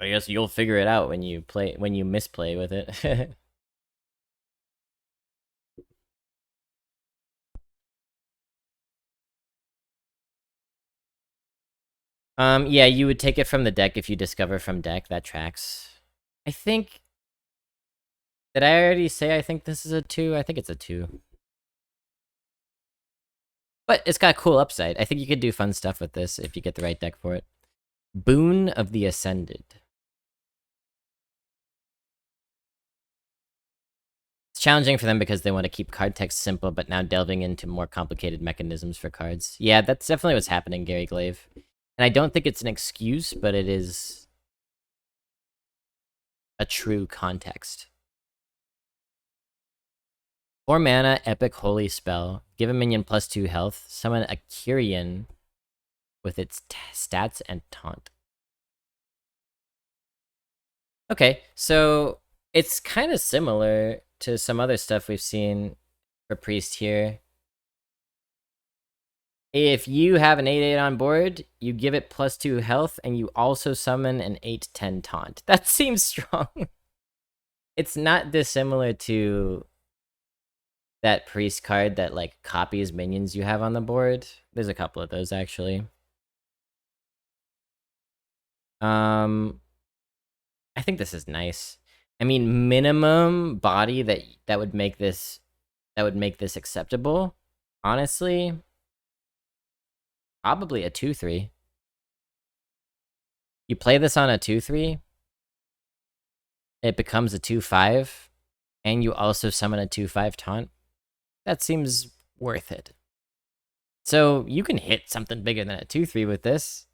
[SPEAKER 1] I guess you'll figure it out when you misplay with it. Yeah, you would take it from the deck if you discover from deck. That tracks. I think... Did I already say I think this is a 2? I think it's a 2. But it's got a cool upside. I think you could do fun stuff with this if you get the right deck for it. Boon of the Ascended. It's challenging for them because they want to keep card text simple, but now delving into more complicated mechanisms for cards. Yeah, that's definitely what's happening, Gary Glaive. And I don't think it's an excuse, but it is a true context. 4 mana, Epic Holy Spell. Give a minion +2 health. Summon a Courier with its stats and taunt. Okay, so it's kind of similar to some other stuff we've seen for Priest here. If you have an 8/8 on board, you give it +2 health, and you also summon an 8/10 taunt. That seems strong. It's not dissimilar to that priest card that, like, copies minions you have on the board. There's a couple of those, actually. I think this is nice. I mean, minimum body that would make this acceptable, honestly, probably a 2/3. You play this on a 2/3, it becomes a 2/5, and you also summon a 2/5 taunt. That seems worth it. So you can hit something bigger than a 2/3 with this.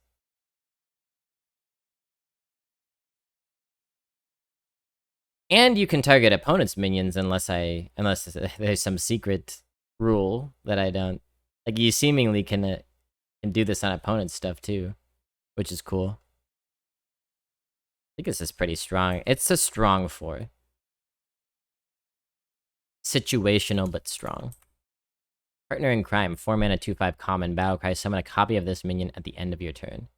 [SPEAKER 1] And you can target opponent's minions unless there's some secret rule that I don't... Like, you seemingly can do this on opponent's stuff too, which is cool. I think this is pretty strong. It's a strong 4. Situational, but strong. Partner in Crime. 4 mana, 2/5 common. Battlecry. Summon a copy of this minion at the end of your turn.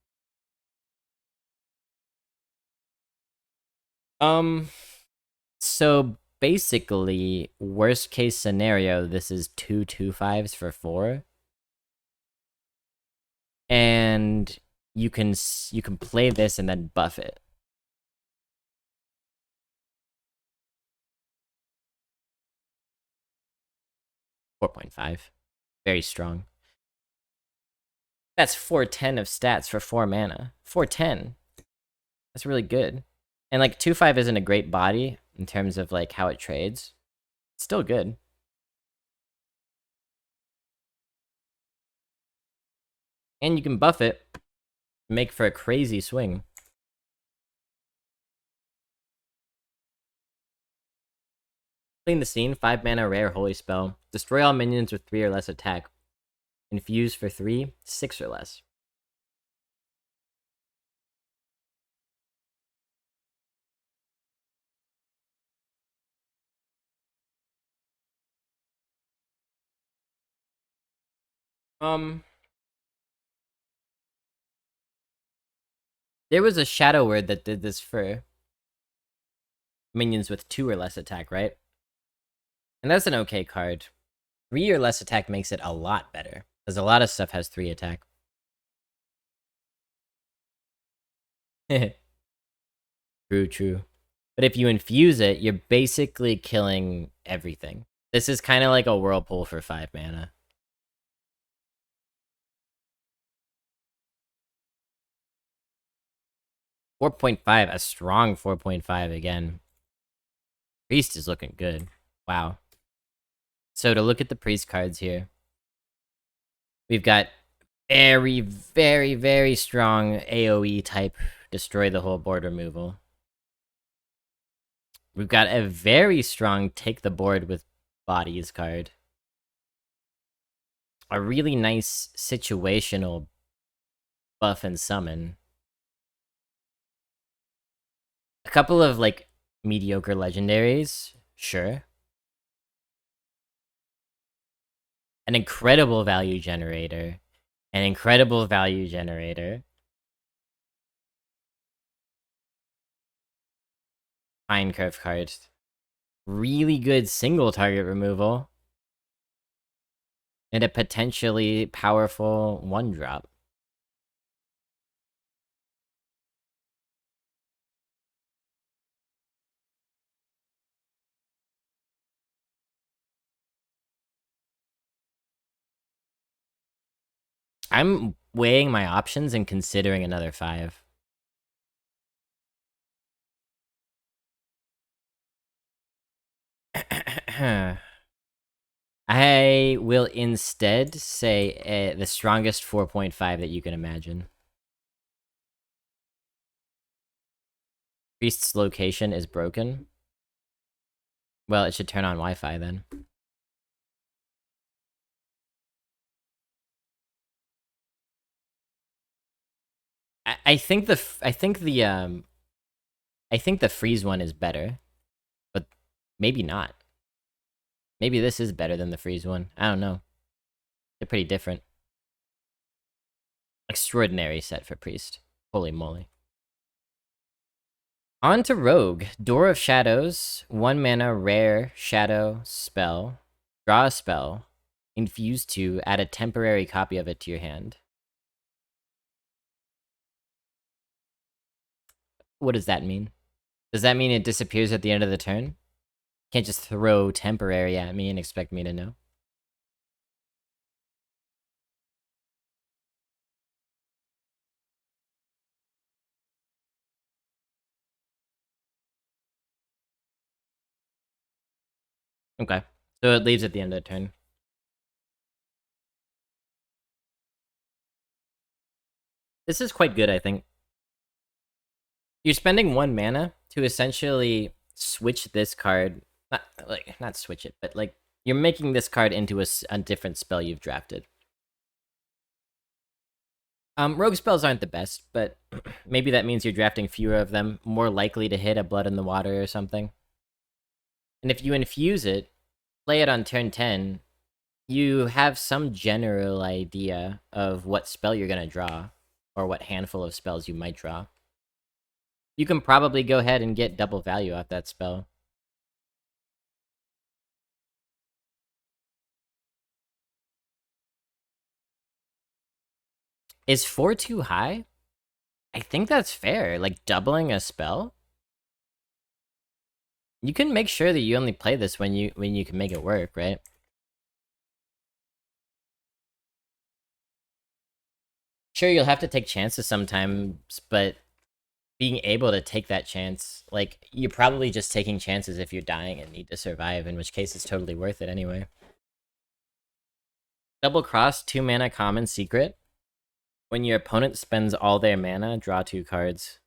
[SPEAKER 1] So basically, worst case scenario, this is 2 2/5s for 4. And you can play this and then buff it. 4.5. Very strong. That's 410 of stats for 4 mana. 410. That's really good. And like 2/5 isn't a great body in terms of like how it trades. It's still good. And you can buff it, make for a crazy swing. Clean the Scene, 5 mana rare holy spell. Destroy all minions with 3 or less attack. Infuse for 3, 6 or less. There was a Shadow Word that did this for minions with 2 or less attack, right? And that's an okay card. 3 or less attack makes it a lot better, because a lot of stuff has 3 attack. True. But if you infuse it, you're basically killing everything. This is kind of like a Whirlpool for 5 mana. $4.5, a strong 4.5 again. Priest is looking good. Wow. So to look at the Priest cards here, we've got very strong AoE type destroy the whole board removal. We've got a very strong take the board with bodies card. A really nice situational buff and summon. A couple of like mediocre legendaries, sure. An incredible value generator. An incredible value generator. Fine curve card. Really good single target removal. And a potentially powerful 1-drop. I'm weighing my options and considering another 5. I will instead say the strongest 4.5 that you can imagine. Priest's location is broken. Well, it should turn on Wi-Fi then. I think the freeze one is better, but maybe not. Maybe this is better than the freeze one. I don't know. They're pretty different. Extraordinary set for Priest. Holy moly. On to Rogue. Door of Shadows. 1 mana rare shadow spell. Draw a spell. Infuse 2. Add a temporary copy of it to your hand. What does that mean? Does that mean it disappears at the end of the turn? Can't just throw temporary at me and expect me to know. Okay. So it leaves at the end of the turn. This is quite good, I think. You're spending 1 mana to essentially switch this card. Not switch it, but like you're making this card into a different spell you've drafted. Rogue spells aren't the best, but maybe that means you're drafting fewer of them, more likely to hit a Blood in the Water or something. And if you infuse it, play it on turn 10, you have some general idea of what spell you're going to draw, or what handful of spells you might draw. You can probably go ahead and get double value off that spell. Is 4 too high? I think that's fair. Like, doubling a spell? You can make sure that you only play this when you can make it work, right? Sure, you'll have to take chances sometimes, but being able to take that chance, like, you're probably just taking chances if you're dying and need to survive, in which case it's totally worth it anyway. Double cross, 2 mana common secret. When your opponent spends all their mana, draw 2 cards.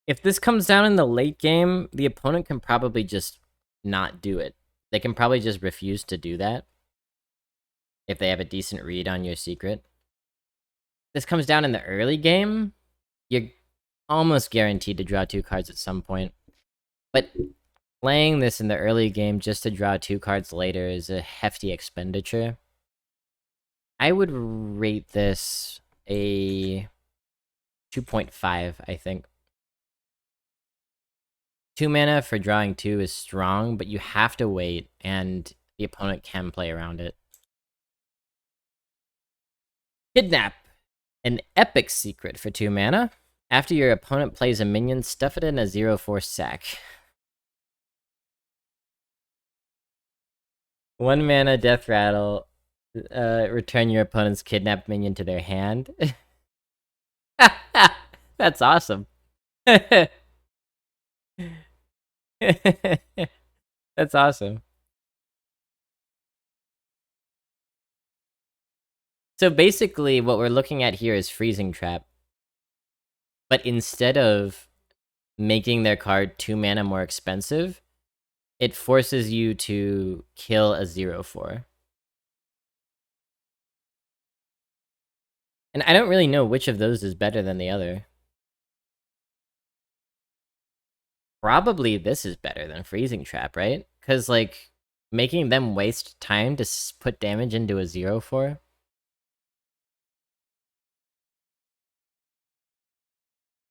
[SPEAKER 1] If this comes down in the late game, the opponent can probably just not do it. They can probably just refuse to do that if they have a decent read on your secret. If this comes down in the early game, you're almost guaranteed to draw 2 cards at some point. But playing this in the early game just to draw 2 cards later is a hefty expenditure. I would rate this a 2.5, I think. 2 mana for drawing 2 is strong, but you have to wait, and the opponent can play around it. Kidnap. An epic secret for 2 mana. After your opponent plays a minion, stuff it in a 0/4 sack. 1 mana death rattle. Return your opponent's kidnapped minion to their hand. That's awesome. That's awesome. So basically, what we're looking at here is Freezing Trap. But instead of making their card 2 mana more expensive, it forces you to kill a 0/4. And I don't really know which of those is better than the other. Probably this is better than Freezing Trap, right? Because, like, making them waste time to put damage into a 0/4.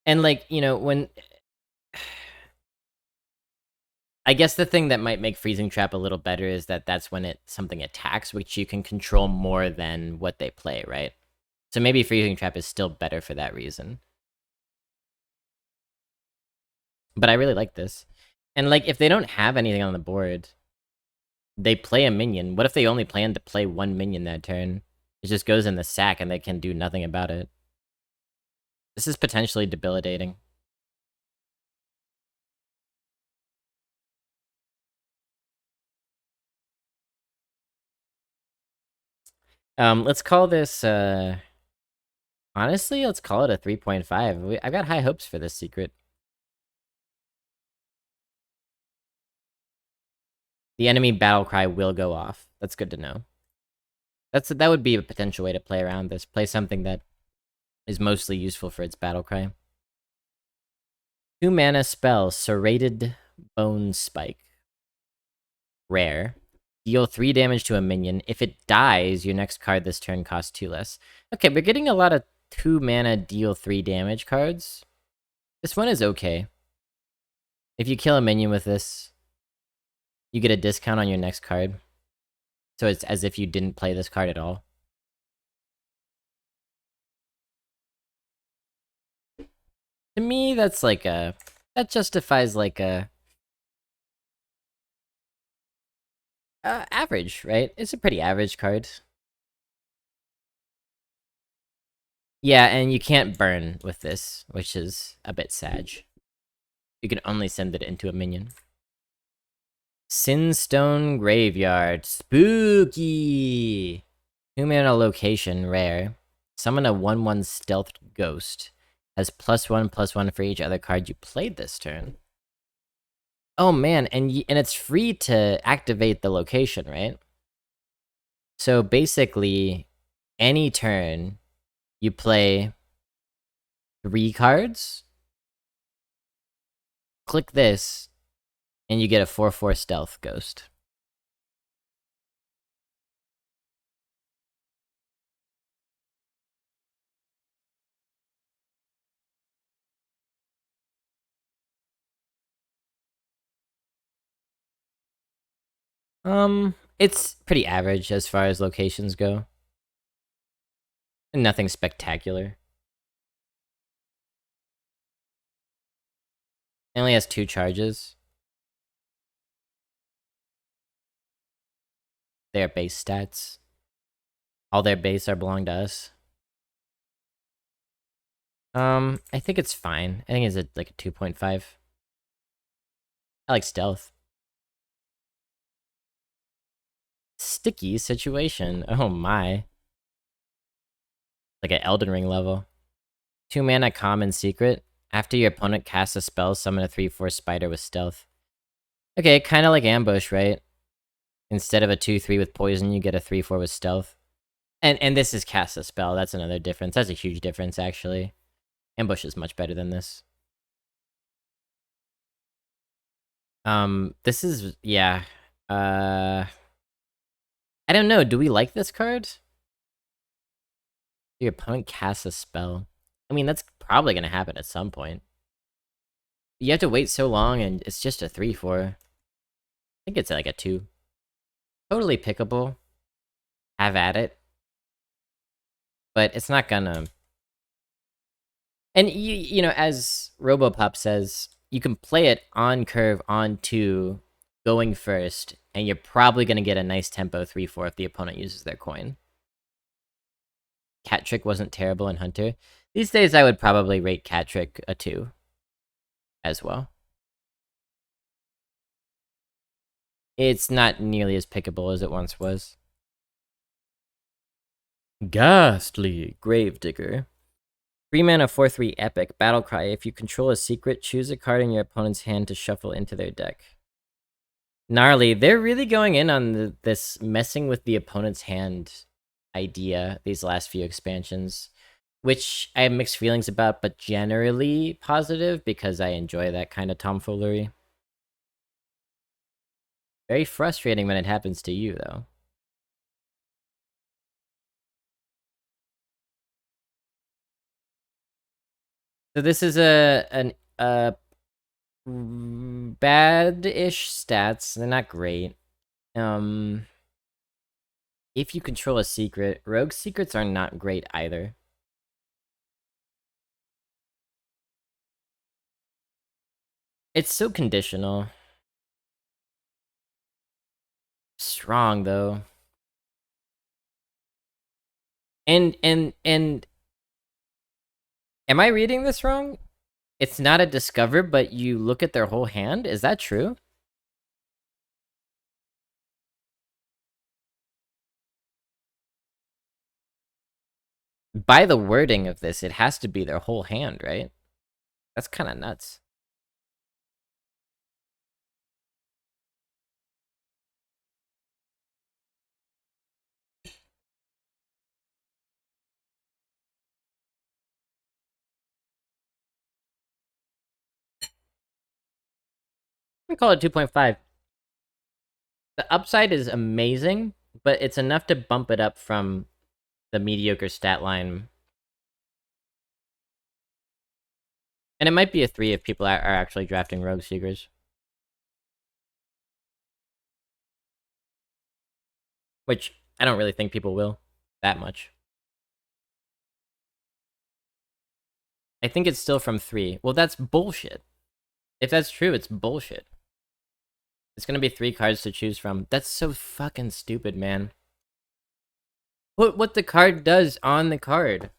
[SPEAKER 1] And, like, you know, when... I guess the thing that might make Freezing Trap a little better is that that's when something attacks, which you can control more than what they play, right? So maybe Freezing Trap is still better for that reason. But I really like this. And, like, if they don't have anything on the board, they play a minion. What if they only plan to play 1 minion that turn? It just goes in the sack and they can do nothing about it. This is potentially debilitating. Let's call this, honestly, let's call it a 3.5. I've got high hopes for this secret. The enemy battle cry will go off. That's good to know. That would be a potential way to play around this. Play something that is mostly useful for its battle cry. 2 mana spell, Serrated Bone Spike. Rare. Deal 3 damage to a minion. If it dies, your next card this turn costs 2 less. Okay, we're getting a lot of 2 mana deal 3 damage cards. This one is okay. If you kill a minion with this, you get a discount on your next card. So it's as if you didn't play this card at all. To me, that's like a... That justifies like a... average, right? It's a pretty average card. Yeah, and you can't burn with this, which is a bit sad. You can only send it into a minion. Sinstone Graveyard. Spooky! 2 mana location, rare. Summon a 1/1 stealthed ghost. Has +1/+1 for each other card you played this turn. Oh man, and it's free to activate the location, right? So basically, any turn you play 3 cards, click this, and you get a 4/4 stealth ghost. It's pretty average as far as locations go. Nothing spectacular. It only has 2 charges. their base stats. All their base are belong to us. I think it's fine. I think it's like a 2.5. I like stealth. Sticky situation. Oh my. Like an Elden Ring level. 2 mana common secret. After your opponent casts a spell, summon a 3/4 spider with stealth. Okay, kind of like ambush, right? Instead of a 2/3 with poison, you get a 3/4 with stealth. And this is cast a spell. That's another difference. That's a huge difference, actually. Ambush is much better than this. This is, yeah. I don't know. Do we like this card? Your opponent casts a spell. I mean, that's probably gonna happen at some point. You have to wait so long, and it's just a 3/4. I think it's like a 2. Totally pickable. Have at it. But it's not gonna... And, you know, as Robopop says, you can play it on curve, on 2, going first, and you're probably gonna get a nice tempo 3/4 if the opponent uses their coin. Cat Trick wasn't terrible in Hunter. These days, I would probably rate Cat Trick a 2 as well. It's not nearly as pickable as it once was. Ghastly Gravedigger. 3 mana 4/3 epic. Battlecry. If you control a secret, choose a card in your opponent's hand to shuffle into their deck. Gnarly. They're really going in on this messing with the opponent's hand idea these last few expansions, which I have mixed feelings about, but generally positive because I enjoy that kind of tomfoolery. Very frustrating when it happens to you, though. So this is a bad-ish stats. They're not great. If you control a secret, rogue secrets are not great either. It's so conditional. Strong though. And am I reading this wrong? It's not a discover, but you look at their whole hand? Is that true? By the wording of this, it has to be their whole hand, right? That's kind of nuts. We call it 2.5. The upside is amazing, but it's enough to bump it up from the mediocre stat line. And it might be a 3 if people are actually drafting Rogue Seekers. Which I don't really think people will that much. I think it's still from 3. Well, that's bullshit. If that's true, it's bullshit. It's gonna be 3 cards to choose from. That's so fucking stupid, man. Put what the card does on the card.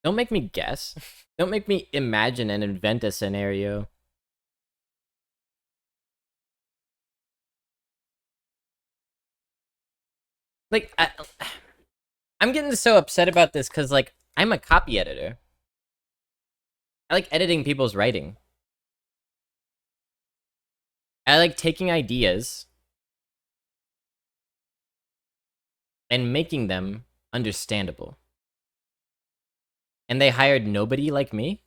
[SPEAKER 1] Don't make me guess. Don't make me imagine and invent a scenario. Like, I'm getting so upset about this because, like, I'm a copy editor. I like editing people's writing. I like taking ideas and making them understandable. And they hired nobody like me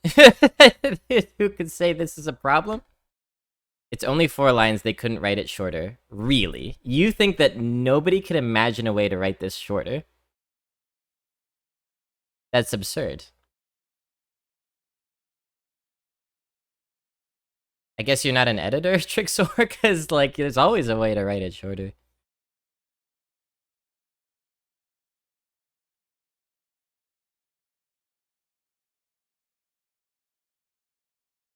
[SPEAKER 1] who could say this is a problem. It's only 4 lines. They couldn't write it shorter. Really? You think that nobody could imagine a way to write this shorter? That's absurd. I guess you're not an editor, Trixor, because, like, there's always a way to write it shorter.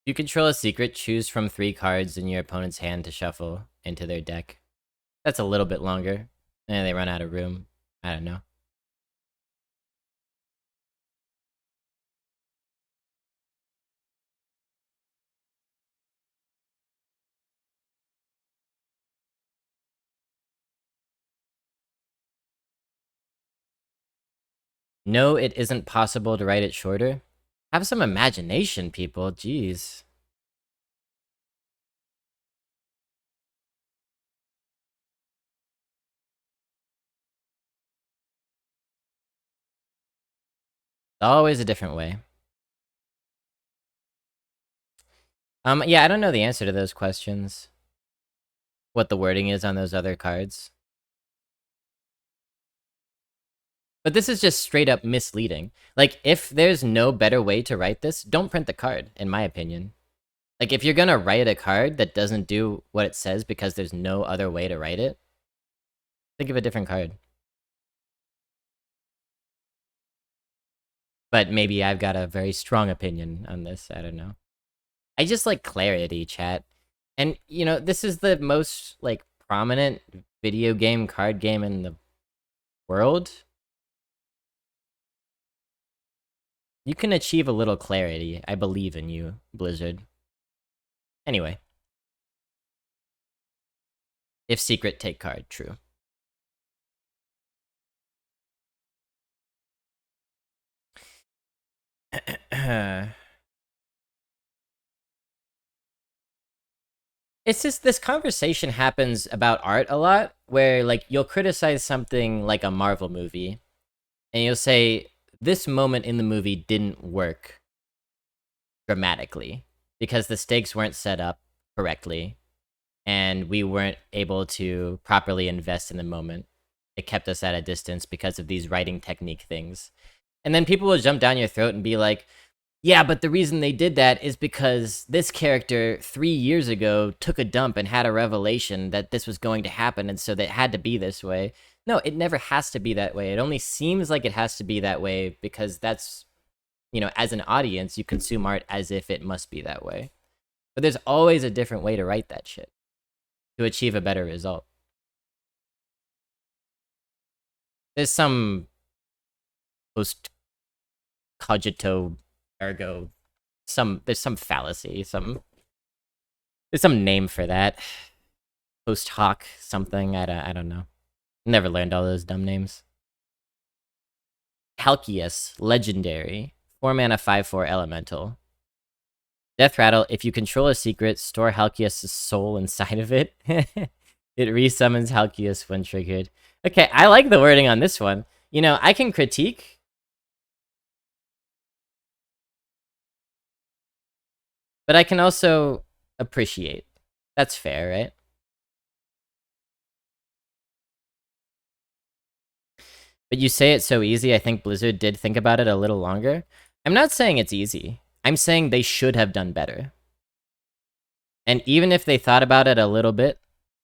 [SPEAKER 1] You control a secret, choose from 3 cards in your opponent's hand to shuffle into their deck. That's a little bit longer. And they run out of room. I don't know. No, it isn't possible to write it shorter. Have some imagination, people. Jeez. Always a different way. Yeah, I don't know the answer to those questions. What the wording is on those other cards. But this is just straight up misleading. Like, if there's no better way to write this, don't print the card, in my opinion. Like, if you're gonna write a card that doesn't do what it says because there's no other way to write it, think of a different card. But maybe I've got a very strong opinion on this, I don't know. I just like clarity, chat. And, you know, this is the most, like, prominent video game card game in the world. You can achieve a little clarity. I believe in you, Blizzard. Anyway. If secret, take card. True. It's just this conversation happens about art a lot, where, like, you'll criticize something like a Marvel movie, and you'll say, this moment in the movie didn't work dramatically because the stakes weren't set up correctly and we weren't able to properly invest in the moment. It kept us at a distance because of these writing technique things. And then people will jump down your throat and be like, yeah, but the reason they did that is because this character 3 years ago took a dump and had a revelation that this was going to happen, and so that it had to be this way. No, it never has to be that way. It only seems like it has to be that way because that's, you know, as an audience, you consume art as if it must be that way. But there's always a different way to write that shit to achieve a better result. There's some post cogito ergo, there's some fallacy, there's some name for that. Post hoc something, I don't know. Never learned all those dumb names. Halkias, legendary. 4 mana 5/4 elemental. Death Rattle, if you control a secret, store Halkias' soul inside of it. It resummons Halkias when triggered. Okay, I like the wording on this one. You know, I can critique. But I can also appreciate. That's fair, right? But you say it so easy, I think Blizzard did think about it a little longer. I'm not saying it's easy. I'm saying they should have done better. And even if they thought about it a little bit,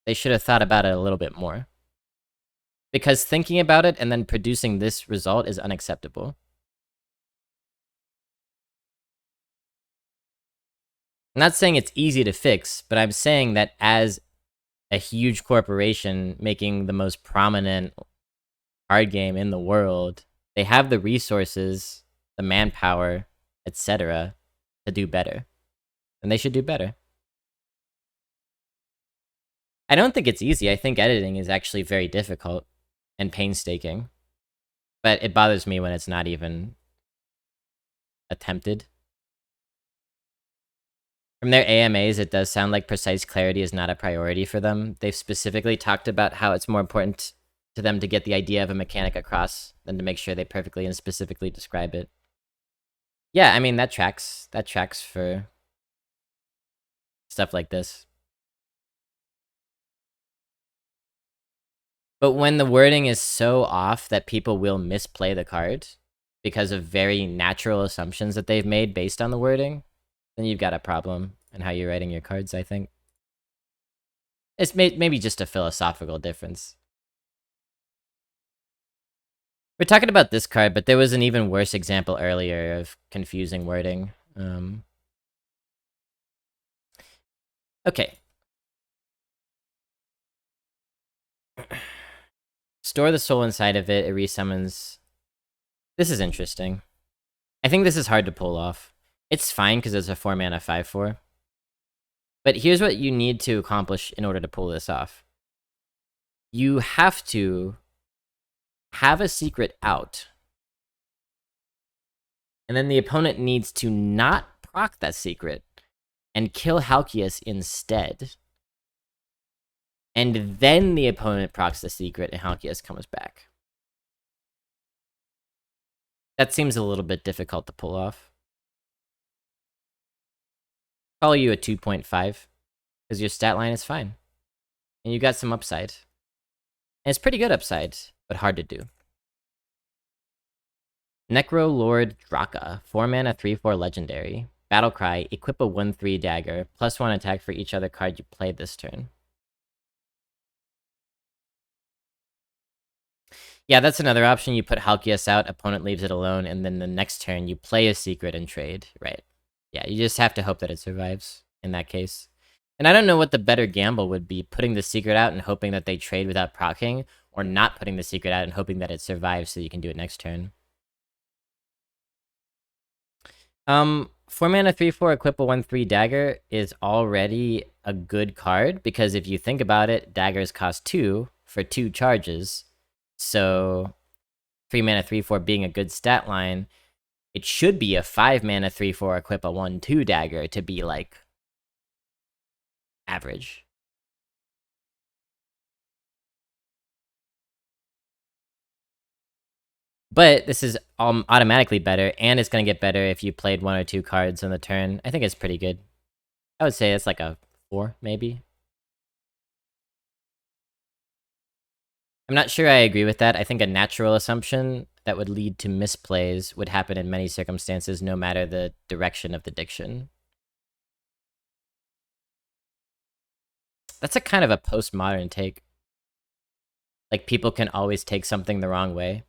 [SPEAKER 1] they should have thought about it a little bit more. Because thinking about it and then producing this result is unacceptable. I'm not saying it's easy to fix, but I'm saying that as a huge corporation making the most prominent card game in the world, they have the resources, the manpower, etc. to do better. And they should do better. I don't think it's easy. I think editing is actually very difficult and painstaking. But it bothers me when it's not even attempted. From their AMAs, it does sound like precise clarity is not a priority for them. They've specifically talked about how it's more important to them to get the idea of a mechanic across than to make sure they perfectly and specifically describe it. Yeah, I mean, that tracks. That tracks for stuff like this. But when the wording is so off that people will misplay the card because of very natural assumptions that they've made based on the wording, then you've got a problem in how you're writing your cards, I think. It's maybe just a philosophical difference. We're talking about this card, but there was an even worse example earlier of confusing wording. Okay. Store the soul inside of it. It resummons. This is interesting. I think this is hard to pull off. It's fine because it's a 4-mana 5/4. But here's what you need to accomplish in order to pull this off. You have to have a secret out. And then the opponent needs to not proc that secret and kill Halkias instead. And then the opponent procs the secret and Halkias comes back. That seems a little bit difficult to pull off. Call you a 2.5 because your stat line is fine. And you got some upside. And it's pretty good upside, but hard to do. Necro Lord Draka, 4-mana 3/4 legendary. Battlecry, equip a 1/3 dagger, +1 attack for each other card you played this turn. Yeah, that's another option. You put Halkias out, opponent leaves it alone, and then the next turn you play a secret and trade. Right. Yeah, you just have to hope that it survives in that case. And I don't know what the better gamble would be, putting the secret out and hoping that they trade without proccing, or not putting the secret out and hoping that it survives so you can do it next turn. 4-mana 3/4 equip a 1/3 dagger is already a good card, because if you think about it, daggers cost 2 for 2 charges. So 3-mana 3/4 being a good stat line, it should be a 5-mana 3/4 equip a 1/2 dagger to be like average. But this is automatically better, and it's going to get better if you played 1 or 2 cards on the turn. I think it's pretty good. I would say it's like a 4, maybe. I'm not sure I agree with that. I think a natural assumption that would lead to misplays would happen in many circumstances, no matter the direction of the diction. That's a kind of a postmodern take. Like, people can always take something the wrong way.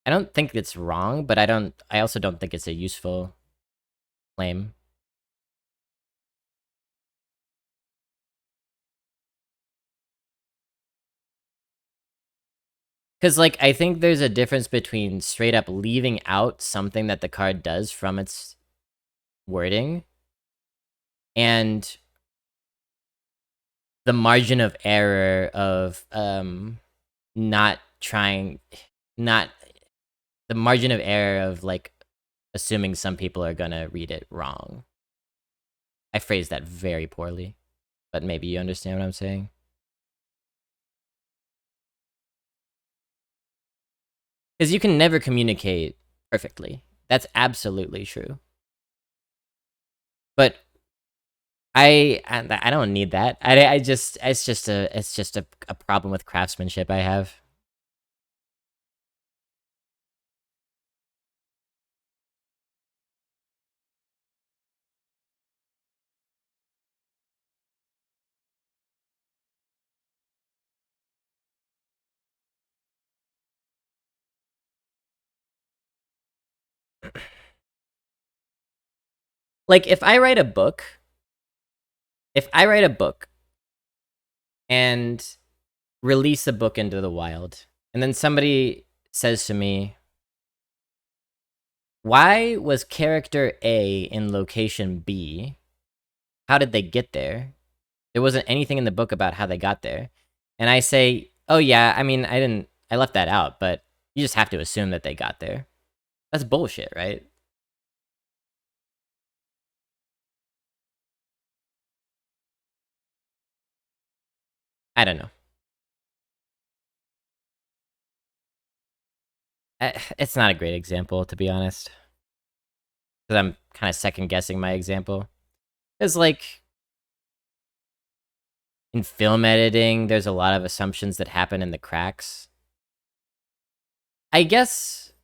[SPEAKER 1] I don't think it's wrong, but I also don't think it's a useful claim. Because, like, I think there's a difference between straight up leaving out something that the card does from its wording and the margin of error of not trying, not the margin of error of like assuming some people are gonna read it wrong. I phrased that very poorly, but maybe you understand what I'm saying. Because you can never communicate perfectly. That's absolutely true. But I don't need that. I just it's just a problem with craftsmanship I have. Like if I write a book and release a book into the wild, and then somebody says to me, why was character A in location B? How did they get there? There wasn't anything in the book about how they got there. And I say, oh yeah, I mean, I left that out, but you just have to assume that they got there. That's bullshit, right? I don't know. It's not a great example, to be honest. Because I'm kind of second guessing my example. Because, like, in film editing, there's a lot of assumptions that happen in the cracks. I guess.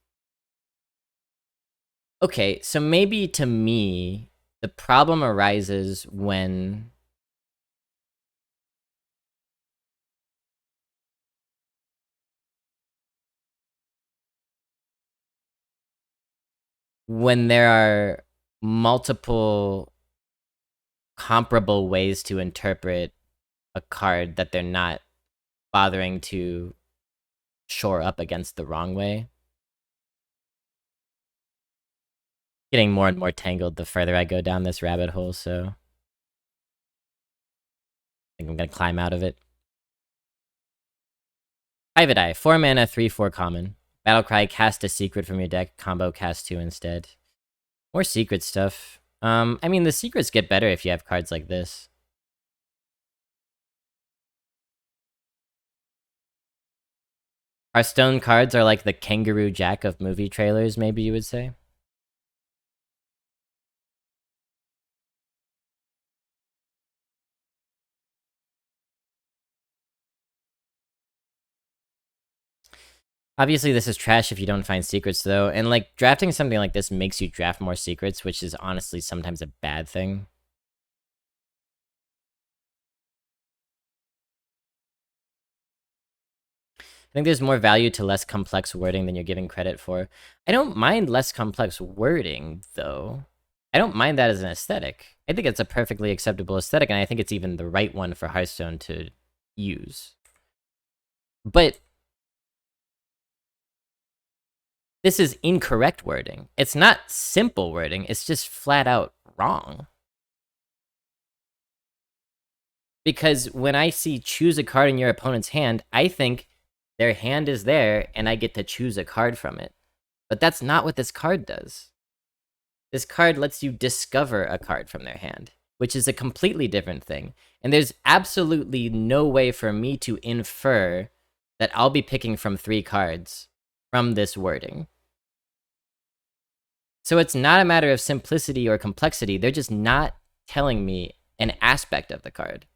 [SPEAKER 1] Okay, so maybe to me, the problem arises when there are multiple comparable ways to interpret a card that they're not bothering to shore up against the wrong way. Getting more and more tangled the further I go down this rabbit hole, so I think I'm gonna climb out of it. Eye, 4 mana, 3/4 common. Battlecry, cast a secret from your deck, combo cast 2 instead. More secret stuff. I mean, the secrets get better if you have cards like this. Hearthstone cards are like the Kangaroo Jack of movie trailers, maybe you would say. Obviously, this is trash if you don't find secrets, though, and like drafting something like this makes you draft more secrets, which is honestly sometimes a bad thing. I think there's more value to less complex wording than you're giving credit for. I don't mind less complex wording, though. I don't mind that as an aesthetic. I think it's a perfectly acceptable aesthetic, and I think it's even the right one for Hearthstone to use. But this is incorrect wording. It's not simple wording, it's just flat out wrong. Because when I see choose a card in your opponent's hand, I think their hand is there and I get to choose a card from it. But that's not what this card does. This card lets you discover a card from their hand, which is a completely different thing. And there's absolutely no way for me to infer that I'll be picking from 3 cards from this wording. So it's not a matter of simplicity or complexity, they're just not telling me an aspect of the card.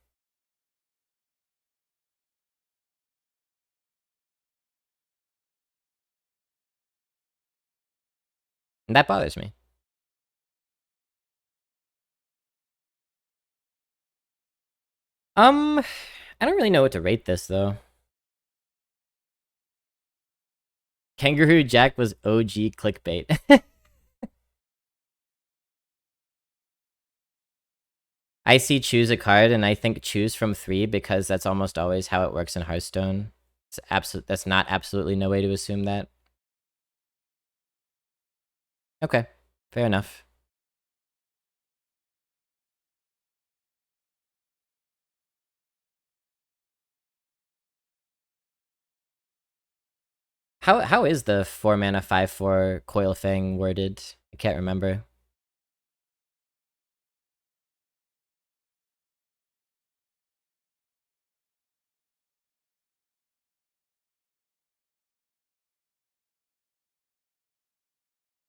[SPEAKER 1] And that bothers me. I don't really know what to rate this, though. Kangaroo Jack was OG clickbait. I see choose a card, and I think choose from 3 because that's almost always how it works in Hearthstone. That's not absolutely no way to assume that. Okay, fair enough. How is the 4 mana 5/4 Coil Fang worded? I can't remember.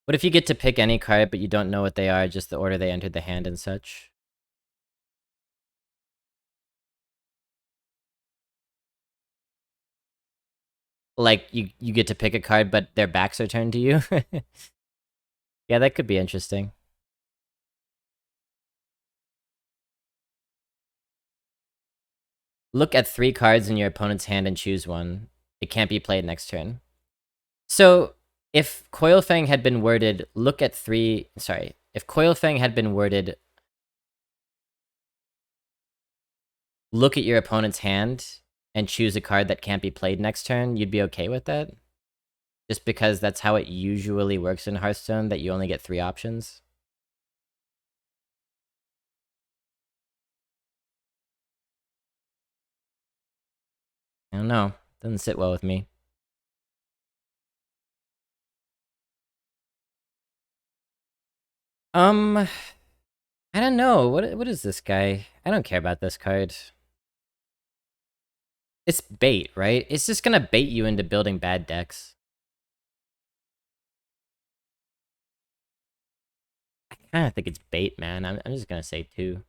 [SPEAKER 1] What if you get to pick any card, but you don't know what they are, just the order they entered the hand and such? Like, you get to pick a card, but their backs are turned to you? Yeah, that could be interesting. Look at 3 cards in your opponent's hand and choose one. It can't be played next turn. So, if Coilfang had been worded, look at 3... Sorry. If Coilfang had been worded, look at your opponent's hand and choose a card that can't be played next turn, you'd be okay with that? Just because that's how it usually works in Hearthstone, that you only get 3 options? I don't know. Doesn't sit well with me. I don't know. What is this guy? I don't care about this card. It's bait, right? It's just gonna bait you into building bad decks. I kinda think it's bait, man. I'm just gonna say 2.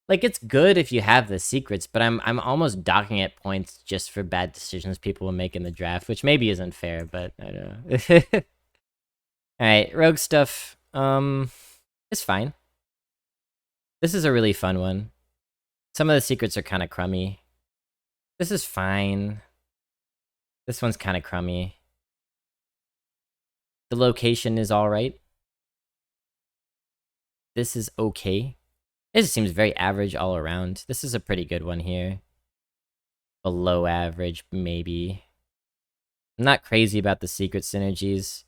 [SPEAKER 1] Like, it's good if you have the secrets, but I'm almost docking it points just for bad decisions people will make in the draft, which maybe isn't fair, but I don't know. Alright, rogue stuff. It's fine. This is a really fun one. Some of the secrets are kind of crummy. This is fine. This one's kind of crummy. The location is alright. This is okay. It just seems very average all around. This is a pretty good one here. Below average, maybe. I'm not crazy about the secret synergies,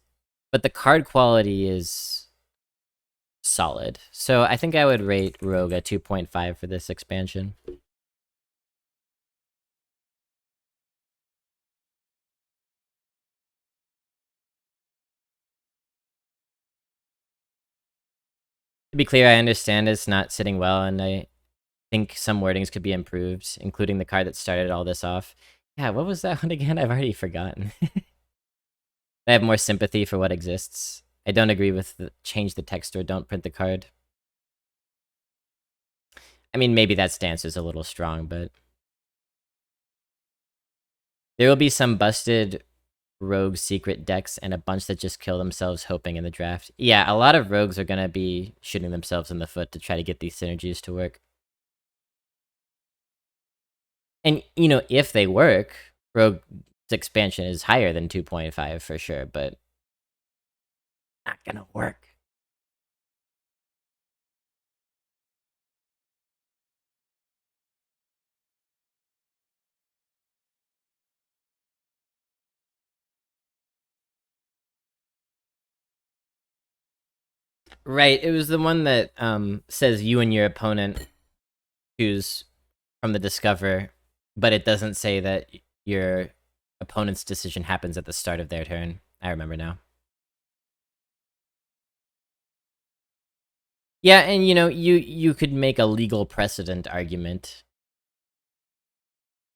[SPEAKER 1] but the card quality is solid. So I think I would rate Rogue a 2.5 for this expansion. To be clear, I understand it's not sitting well, and I think some wordings could be improved, including the card that started all this off. Yeah, what was that one again? I've already forgotten. I have more sympathy for what exists. I don't agree with the change the text or don't print the card. I mean, maybe that stance is a little strong, but there will be some busted rogue secret decks and a bunch that just kill themselves hoping in the draft. Yeah, a lot of rogues are going to be shooting themselves in the foot to try to get these synergies to work. And, you know, if they work, rogue's expansion is higher than 2.5 for sure, but not going to work. Right, it was the one that says you and your opponent choose from the Discover, but it doesn't say that your opponent's decision happens at the start of their turn. I remember now. Yeah, and you know, you could make a legal precedent argument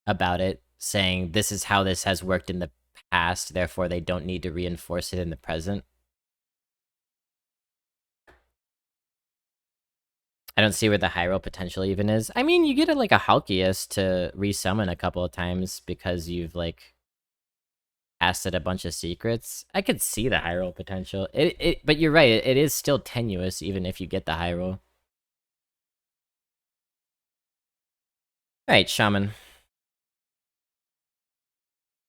[SPEAKER 1] about it, saying this is how this has worked in the past, therefore they don't need to reinforce it in the present. I don't see where the high roll potential even is. I mean, you get a, like a Alchemist to resummon a couple of times because you've like asked it a bunch of secrets. I could see the high roll potential. But you're right. It is still tenuous even if you get the high roll. All right, Shaman.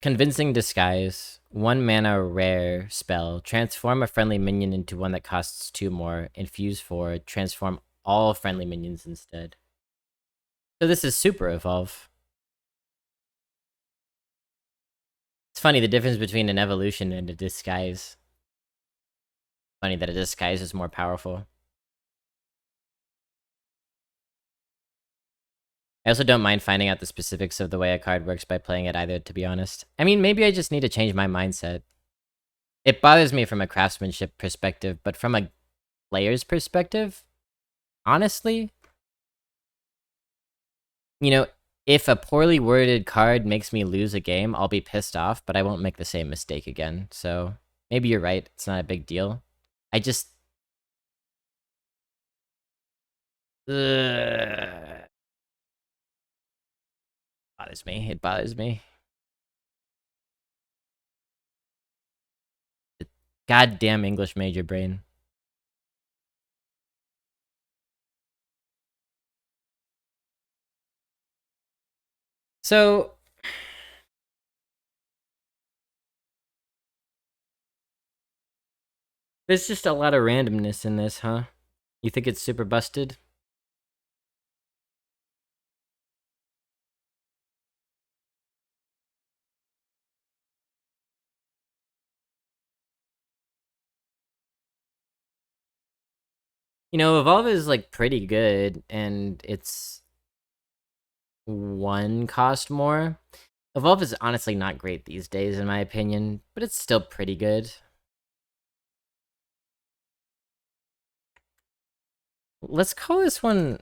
[SPEAKER 1] Convincing Disguise. 1 mana rare spell. Transform a friendly minion into one that costs 2 more. Infuse 4. Transform all friendly minions instead. So this is Super Evolve. It's funny, the difference between an evolution and a disguise. Funny that a disguise is more powerful. I also don't mind finding out the specifics of the way a card works by playing it either, to be honest. I mean, maybe I just need to change my mindset. It bothers me from a craftsmanship perspective, but from a player's perspective, honestly, you know, if a poorly worded card makes me lose a game, I'll be pissed off, but I won't make the same mistake again. So maybe you're right. It's not a big deal. I just... bothers me. It bothers me. Goddamn English major brain. So, there's just a lot of randomness in this, huh? You think it's super busted? You know, Evolve is like pretty good, and it's 1 cost more. Evolve is honestly not great these days, in my opinion, but it's still pretty good. Let's call this one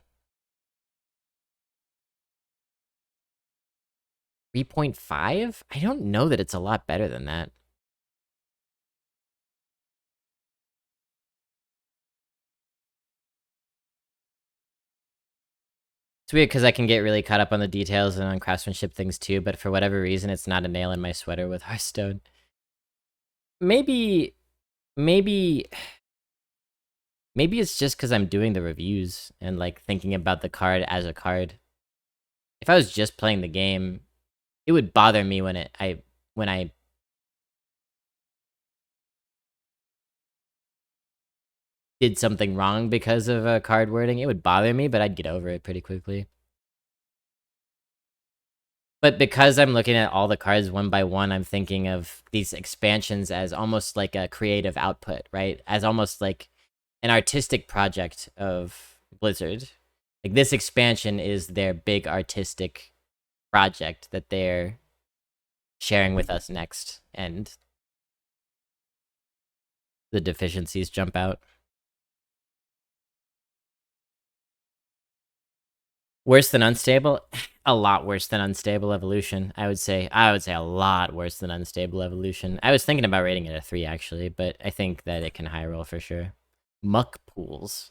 [SPEAKER 1] 3.5? I don't know that it's a lot better than that. It's weird because I can get really caught up on the details and on craftsmanship things too, but for whatever reason, it's not a nail in my sweater with Hearthstone. Maybe, maybe, maybe it's just because I'm doing the reviews and like thinking about the card as a card. If I was just playing the game, it would bother me when I did something wrong because of card wording. It would bother me, but I'd get over it pretty quickly. But because I'm looking at all the cards one by one, I'm thinking of these expansions as almost like a creative output, right? As almost like an artistic project of Blizzard. Like this expansion is their big artistic project that they're sharing with us next, and the deficiencies jump out. Worse than Unstable? A lot worse than Unstable Evolution, I would say. I would say a lot worse than Unstable Evolution. I was thinking about rating it a 3, actually, but I think that it can high roll for sure. Muck Pools.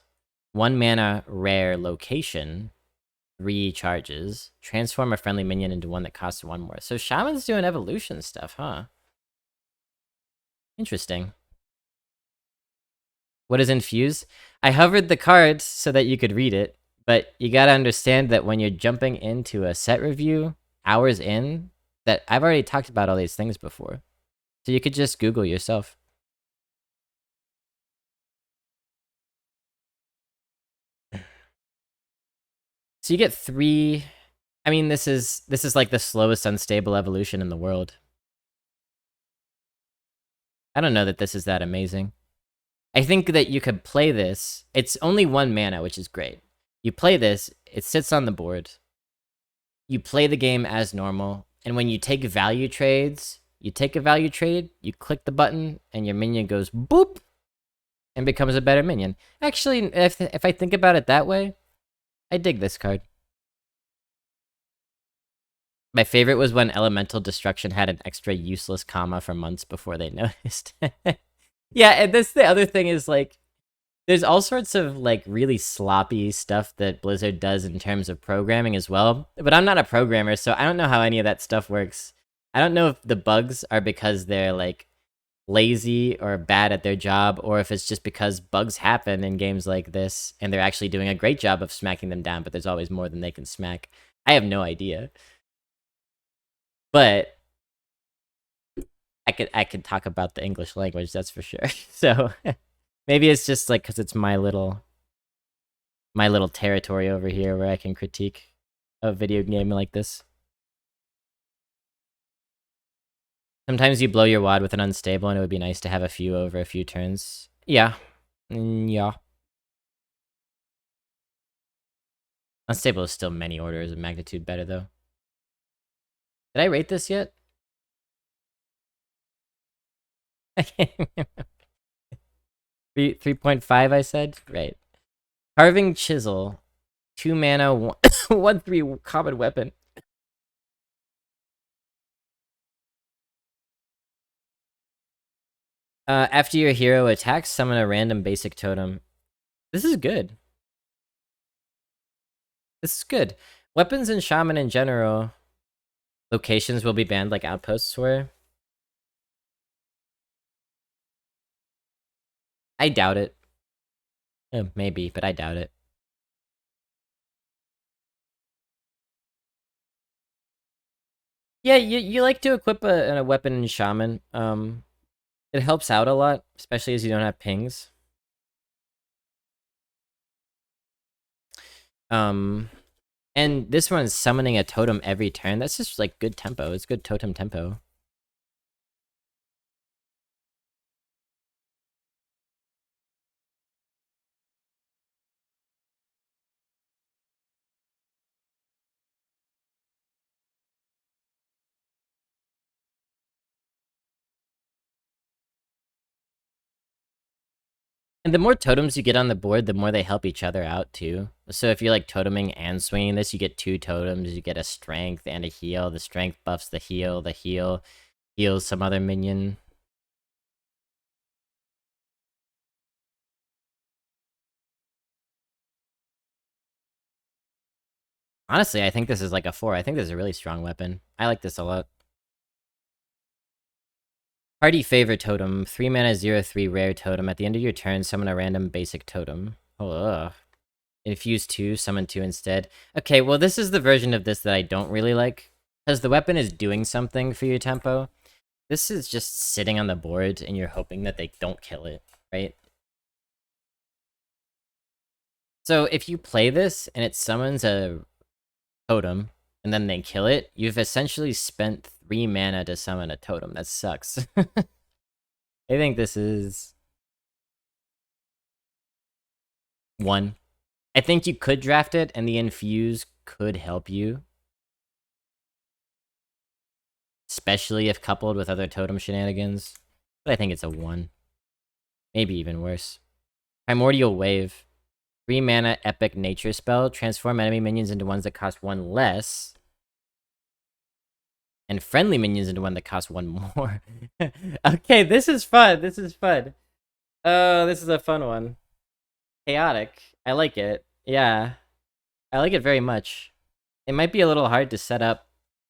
[SPEAKER 1] 1 mana, rare location. 3 charges. Transform a friendly minion into one that costs 1 more. So Shaman's doing evolution stuff, huh? Interesting. What is Infuse? I hovered the card so that you could read it. But you gotta understand that when you're jumping into a set review, hours in, that I've already talked about all these things before. So you could just Google yourself. So you get 3... I mean, this is like the slowest unstable evolution in the world. I don't know that this is that amazing. I think that you could play this. It's only 1 mana, which is great. You play this, it sits on the board. You play the game as normal, and when you take value trades, you take a value trade, you click the button, and your minion goes boop, and becomes a better minion. Actually, if I think about it that way, I dig this card. My favorite was when Elemental Destruction had an extra useless comma for months before they noticed. Yeah, and that's the other thing is, like, there's all sorts of, like, really sloppy stuff that Blizzard does in terms of programming as well. But I'm not a programmer, so I don't know how any of that stuff works. I don't know if the bugs are because they're, like, lazy or bad at their job, or if it's just because bugs happen in games like this, and they're actually doing a great job of smacking them down, but there's always more than they can smack. I have no idea. But I could talk about the English language, that's for sure. So maybe it's just like because it's my little territory over here where I can critique a video game like this. Sometimes you blow your wad with an unstable, and it would be nice to have a few over a few turns. Yeah. Yeah. Unstable is still many orders of magnitude better, though. Did I rate this yet? I can't remember. 3.5, I said? Right. Carving Chisel. 2 mana, 1/3 common weapon. After your hero attacks, summon a random basic totem. This is good. This is good. Weapons and Shaman in general. Locations will be banned like outposts were. I doubt it. Maybe, but I doubt it. Yeah, you like to equip a weapon in Shaman. It helps out a lot, especially as you don't have pings. And this one's summoning a totem every turn. That's just like good tempo. It's good totem tempo. And the more totems you get on the board, the more they help each other out, too. So if you're, like, toteming and swinging this, you get 2 totems, you get a strength and a heal. The strength buffs the heal heals some other minion. Honestly, I think this is like a 4. I think this is a really strong weapon. I like this a lot. Party Favor Totem. 3 mana, 0/3 rare totem. At the end of your turn, summon a random basic totem. Ugh. Infuse 2, summon 2 instead. Okay, well, this is the version of this that I don't really like. Because the weapon is doing something for your tempo. This is just sitting on the board, and you're hoping that they don't kill it, right? So if you play this and it summons a totem and then they kill it, you've essentially spent 3 mana to summon a totem. That sucks. I think this is 1. I think you could draft it and the infuse could help you. Especially if coupled with other totem shenanigans. But I think it's a 1. Maybe even worse. Primordial Wave. 3 mana epic nature spell. Transform enemy minions into ones that cost 1 less. And friendly minions into one that cost 1 more. Okay, this is fun. This is fun. Oh, this is a fun one. Chaotic. I like it. Yeah. I like it very much. It might be a little hard to set up.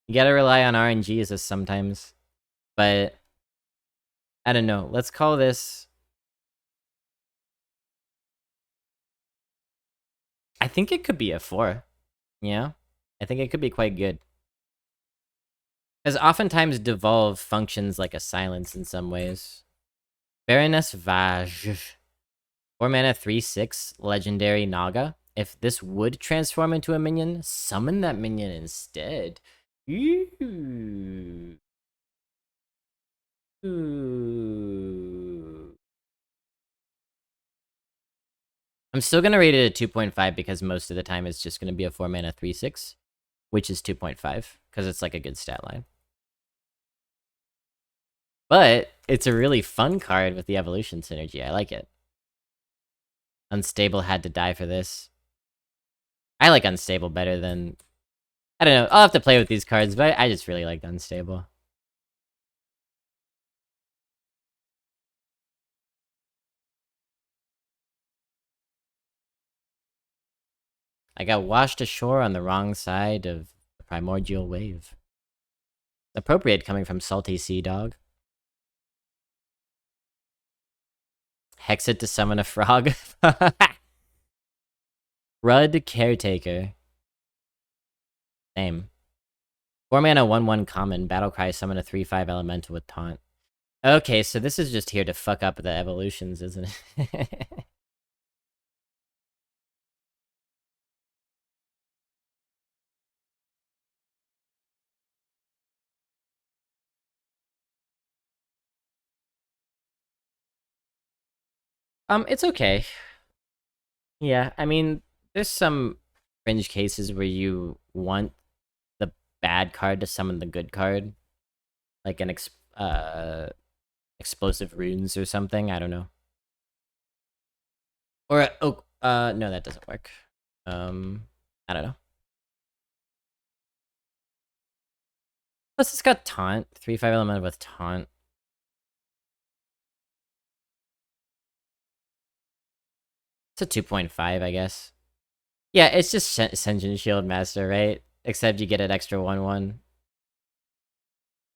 [SPEAKER 1] You gotta rely on RNGs sometimes. But I don't know. Let's call this... I think it could be a 4. Yeah? I think it could be quite good. Because oftentimes Devolve functions like a silence in some ways. Baroness Vaj. 4 mana 3/6 legendary Naga. If this would transform into a minion, summon that minion instead. Ooh. Ooh. I'm still gonna rate it a 2.5 because most of the time it's just gonna be a 4 mana 3/6, which is 2.5 because it's like a good stat line. But it's a really fun card with the evolution synergy. I like it. Unstable had to die for this. I like Unstable better than... I don't know. I'll have to play with these cards, but I just really like Unstable. I got washed ashore on the wrong side of the primordial wave. Appropriate coming from Salty Sea Dog. Hex it to summon a frog. Rud Caretaker. Same. 4 mana 1/1 common. Battlecry summon a 3/5 elemental with taunt. Okay, so this is just here to fuck up the evolutions, isn't it? It's okay. Yeah, I mean, there's some fringe cases where you want the bad card to summon the good card. Like an explosive runes or something, I don't know. Or no, that doesn't work. I don't know. Plus it's got taunt. 3/5 element with taunt. It's a 2.5, I guess. Yeah, it's just Senjin Shield Master, right? Except you get an extra 1/1.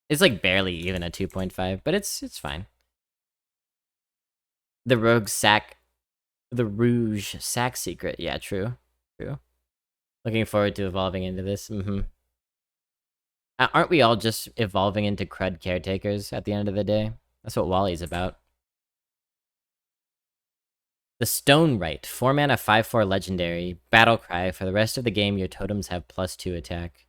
[SPEAKER 1] It's like barely even a 2.5, but it's fine. The Rogue Sack... The Rouge Sack Secret. Yeah, true. True. Looking forward to evolving into this. Aren't we all just evolving into crud caretakers at the end of the day? That's what Wally's about. The Stone Rite. 4 mana 5/4 legendary. Battlecry. For the rest of the game, your totems have +2 attack.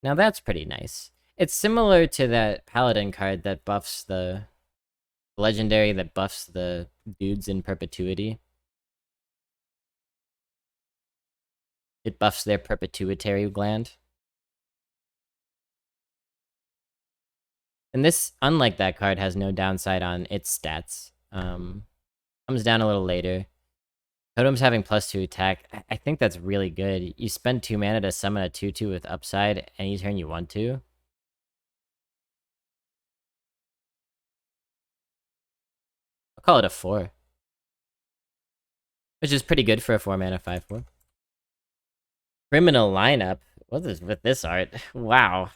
[SPEAKER 1] Now that's pretty nice. It's similar to that Paladin card that buffs the... legendary that buffs the dudes in perpetuity. It buffs their perpetuitary gland. And this, unlike that card, has no downside on its stats. Comes down a little later. Totem's having +2 attack. I think that's really good. You spend 2 mana to summon a 2/2 with upside any turn you want to. I'll call it a 4. Which is pretty good for a 4 mana 5/4. Criminal lineup. What is with this art? Wow.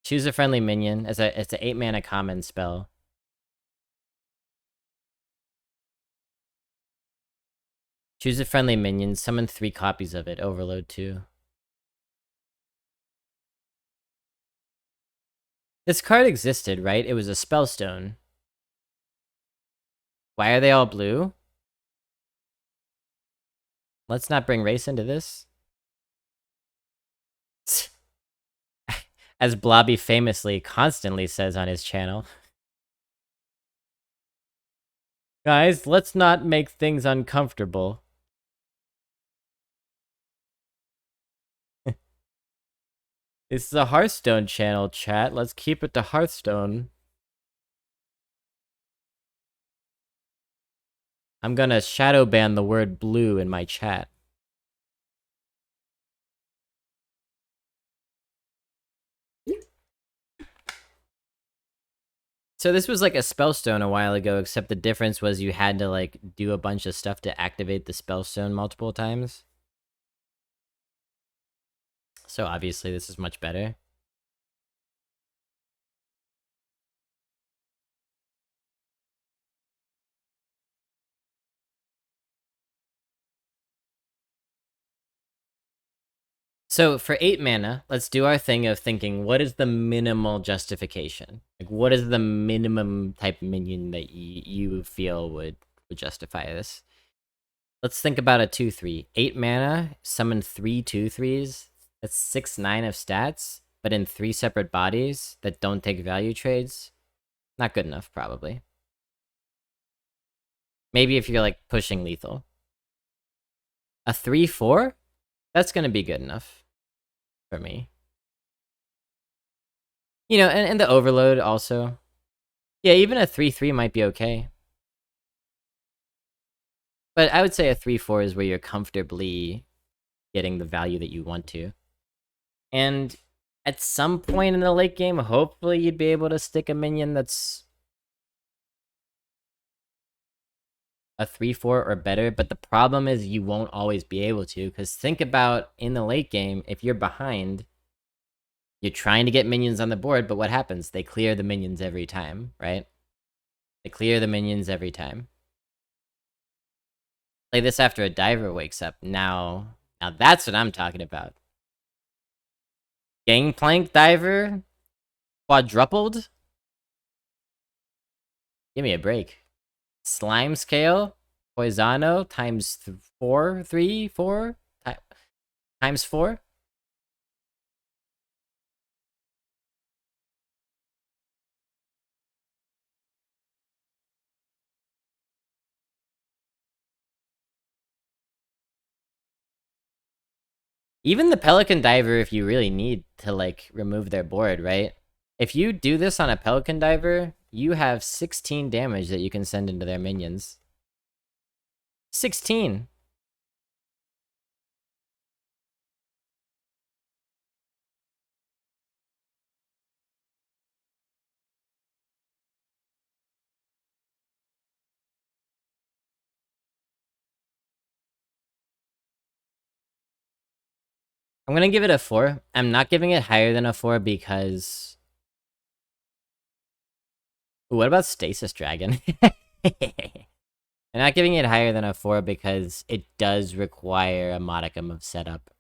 [SPEAKER 1] Choose a friendly minion. It's an 8 mana common spell. Choose a friendly minion. Summon 3 copies of it. Overload 2. This card existed, right? It was a spellstone. Why are they all blue? Let's not bring race into this. As Blobby famously constantly says on his channel. Guys, let's not make things uncomfortable. This is a Hearthstone channel, chat. Let's keep it to Hearthstone. I'm gonna shadow ban the word blue in my chat. So this was like a spellstone a while ago, except the difference was you had to like do a bunch of stuff to activate the spellstone multiple times. So obviously this is much better. So for 8 mana, let's do our thing of thinking, what is the minimal justification? Like, what is the minimum type minion that you feel would justify this? Let's think about a 2/3. 8 mana, summon 3 2/3s. That's 6/9 of stats, but in 3 separate bodies that don't take value trades. Not good enough, probably. Maybe if you're like pushing lethal. A 3/4? That's gonna be good enough for me. You know, and the overload also. Yeah, even a 3/3 might be okay. But I would say a 3/4 is where you're comfortably getting the value that you want to. And at some point in the late game, hopefully you'd be able to stick a minion that's a 3/4 or better, but the problem is you won't always be able to, because think about in the late game, if you're behind, you're trying to get minions on the board, but what happens? They clear the minions every time, right? They clear the minions every time. Play this after a diver wakes up. Now that's what I'm talking about. Gangplank diver? Quadrupled? Give me a break. Slime scale? Poisano times 4, 3, 4? Times 4? Even the Pelican Diver, if you really need to, like, remove their board, right? If you do this on a Pelican Diver, you have 16 damage that you can send into their minions. 16! I'm gonna give it a 4. I'm not giving it higher than a 4 because... Ooh, what about Stasis Dragon? I'm not giving it higher than a 4 because it does require a modicum of setup.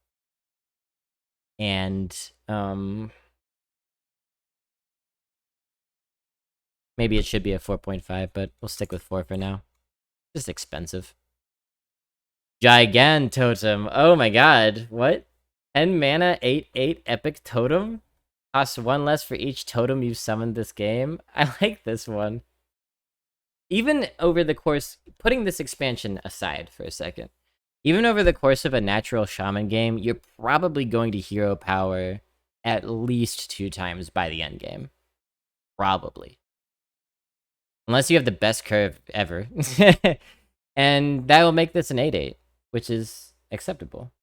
[SPEAKER 1] And, maybe it should be a 4.5, but we'll stick with 4 for now. Just expensive. Totem. Oh my god. What? 10 mana, 8/8 epic totem? Costs 1 less for each totem you've summoned this game? I like this one. Even over the course, putting this expansion aside for a second, even over the course of a natural shaman game, you're probably going to hero power at least 2 times by the end game. Probably. Unless you have the best curve ever. And that will make this an 8/8, which is acceptable.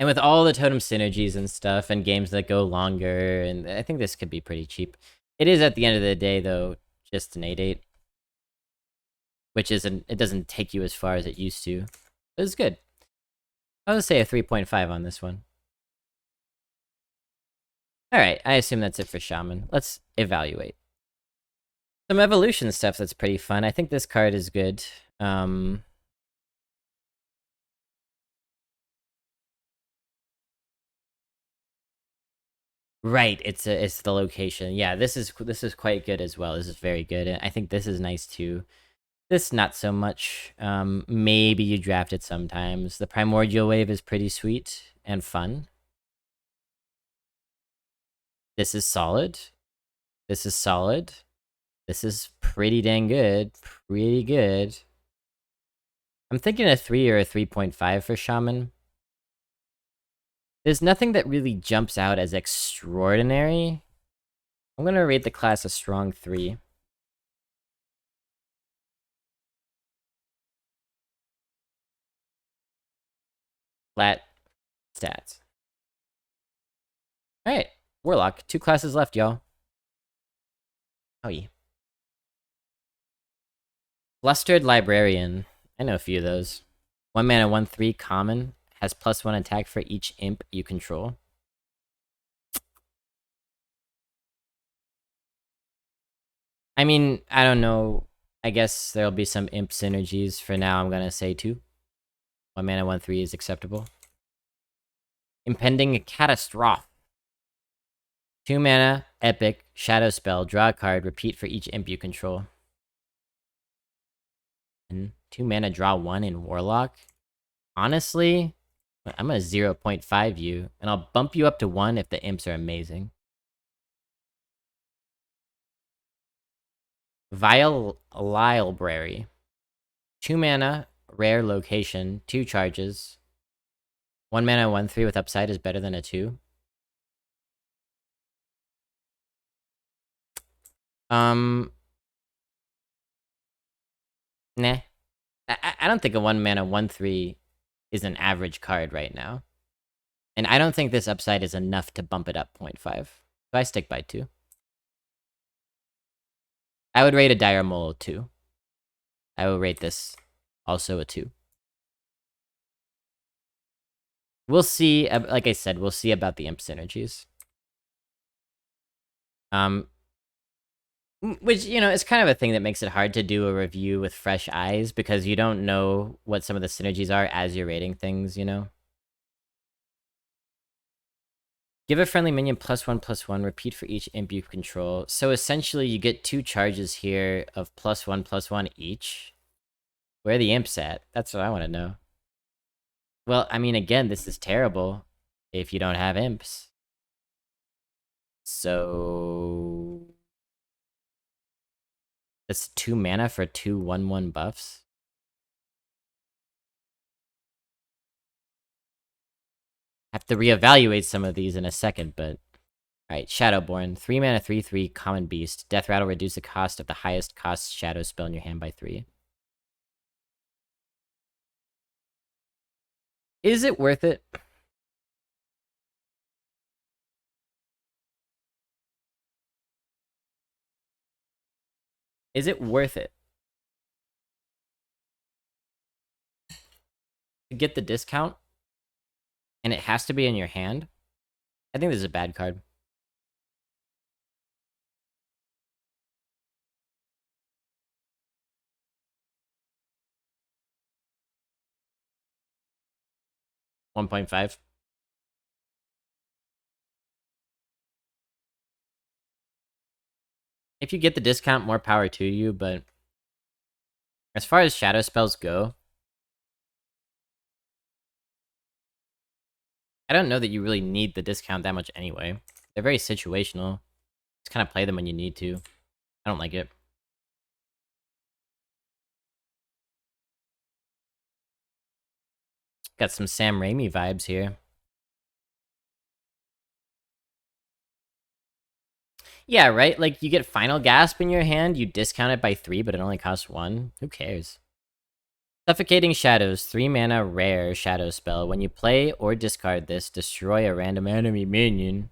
[SPEAKER 1] And with all the totem synergies and stuff, and games that go longer, and I think this could be pretty cheap. It is, at the end of the day, though, just an 8/8. Which isn't, it doesn't take you as far as it used to. But it's good. I would say a 3.5 on this one. Alright, I assume that's it for Shaman. Let's evaluate. Some evolution stuff that's pretty fun. I think this card is good. Right, it's the location. Yeah, this is quite good as well. This is very good. And I think this is nice too. This not so much. Maybe you draft it sometimes. The Primordial Wave is pretty sweet and fun. This is solid. This is solid. This is pretty dang good. Pretty good. I'm thinking a 3 or a 3.5 for Shaman. There's nothing that really jumps out as extraordinary. I'm gonna rate the class a strong 3. Flat stats. Alright, Warlock. 2 classes left, y'all. Oh yeah. Flustered Librarian. I know a few of those. 1 mana, 1/3 common. Has +1 attack for each imp you control. I mean, I don't know. I guess there'll be some imp synergies. For now, I'm gonna say 2. 1 mana, 1/3 is acceptable. Impending Catastrophe. 2 mana, epic, shadow spell, draw a card, repeat for each imp you control. And 2 mana, draw 1 in Warlock. Honestly, I'm gonna 0.5 you, and I'll bump you up to 1 if the imps are amazing. Vile Library. 2 mana, rare location, 2 charges. 1 mana, 1/3 with upside is better than a 2. Nah. I don't think a 1 mana, 1/3 is an average card right now. And I don't think this upside is enough to bump it up 0.5. So I stick by 2. I would rate a Dire Mole 2. I will rate this also a 2. We'll see, like I said, we'll see about the imp synergies. Which, you know, is kind of a thing that makes it hard to do a review with fresh eyes, because you don't know what some of the synergies are as you're rating things, you know? Give a friendly minion +1/+1, repeat for each imp you control. So essentially, you get 2 charges here of +1/+1 each. Where are the imps at? That's what I want to know. Well, I mean, again, this is terrible if you don't have imps. So that's 2 mana for 2 1/1 buffs. Have to reevaluate some of these in a second, but alright, Shadowborn. 3 mana, 3/3 common beast. Death Rattle, reduce the cost of the highest cost shadow spell in your hand by 3. Is it worth it? Is it worth it to get the discount and it has to be in your hand? I think this is a bad card. $1.5. If you get the discount, more power to you, but as far as shadow spells go, I don't know that you really need the discount that much anyway. They're very situational. Just kind of play them when you need to. I don't like it. Got some Sam Raimi vibes here. Yeah, right? Like, you get Final Gasp in your hand, you discount it by 3, but it only costs 1. Who cares? Suffocating Shadows, 3 mana rare shadow spell. When you play or discard this, destroy a random enemy minion.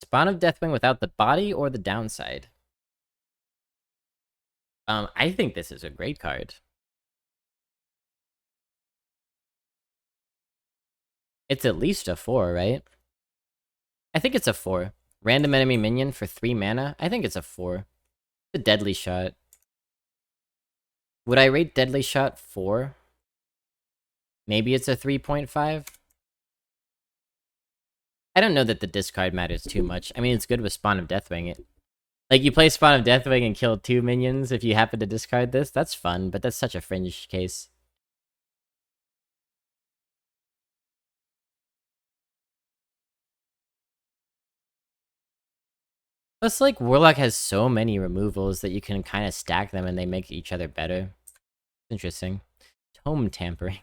[SPEAKER 1] Spawn of Deathwing without the body or the downside? I think this is a great card. It's at least a 4, right? I think it's a 4. Random enemy minion for 3 mana? I think it's a 4. The Deadly Shot. Would I rate Deadly Shot 4? Maybe it's a 3.5? I don't know that the discard matters too much. I mean, it's good with Spawn of Deathwing. Like, you play Spawn of Deathwing and kill 2 minions if you happen to discard this. That's fun, but that's such a fringe case. Plus, like, Warlock has so many removals that you can kind of stack them and they make each other better. Interesting. Tome Tampering.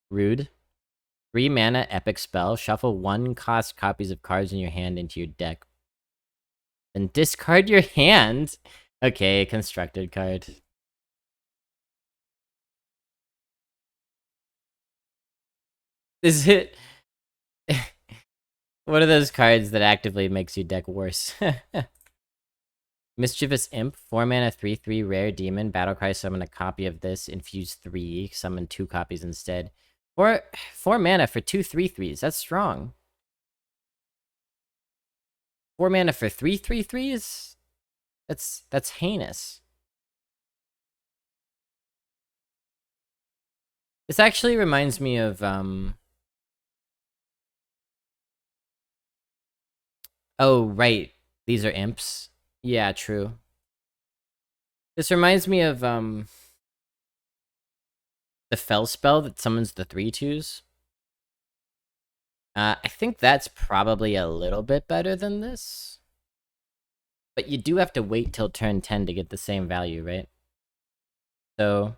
[SPEAKER 1] Rude. 3 mana, epic spell. Shuffle 1 cost copies of cards in your hand into your deck. Then discard your hand. Okay, constructed card. Is it one of those cards that actively makes your deck worse? Mischievous Imp, 4 mana, 3/3 rare demon. Battlecry, summon a copy of this. Infuse 3. Summon 2 copies instead. 4 mana for 2 3/3s. That's strong. 4 mana for 3 3/3s? That's heinous. This actually reminds me of oh, right. These are imps. Yeah, true. This reminds me of the Fell spell that summons the 3/2s. I think that's probably a little bit better than this. But you do have to wait till turn 10 to get the same value, right? So,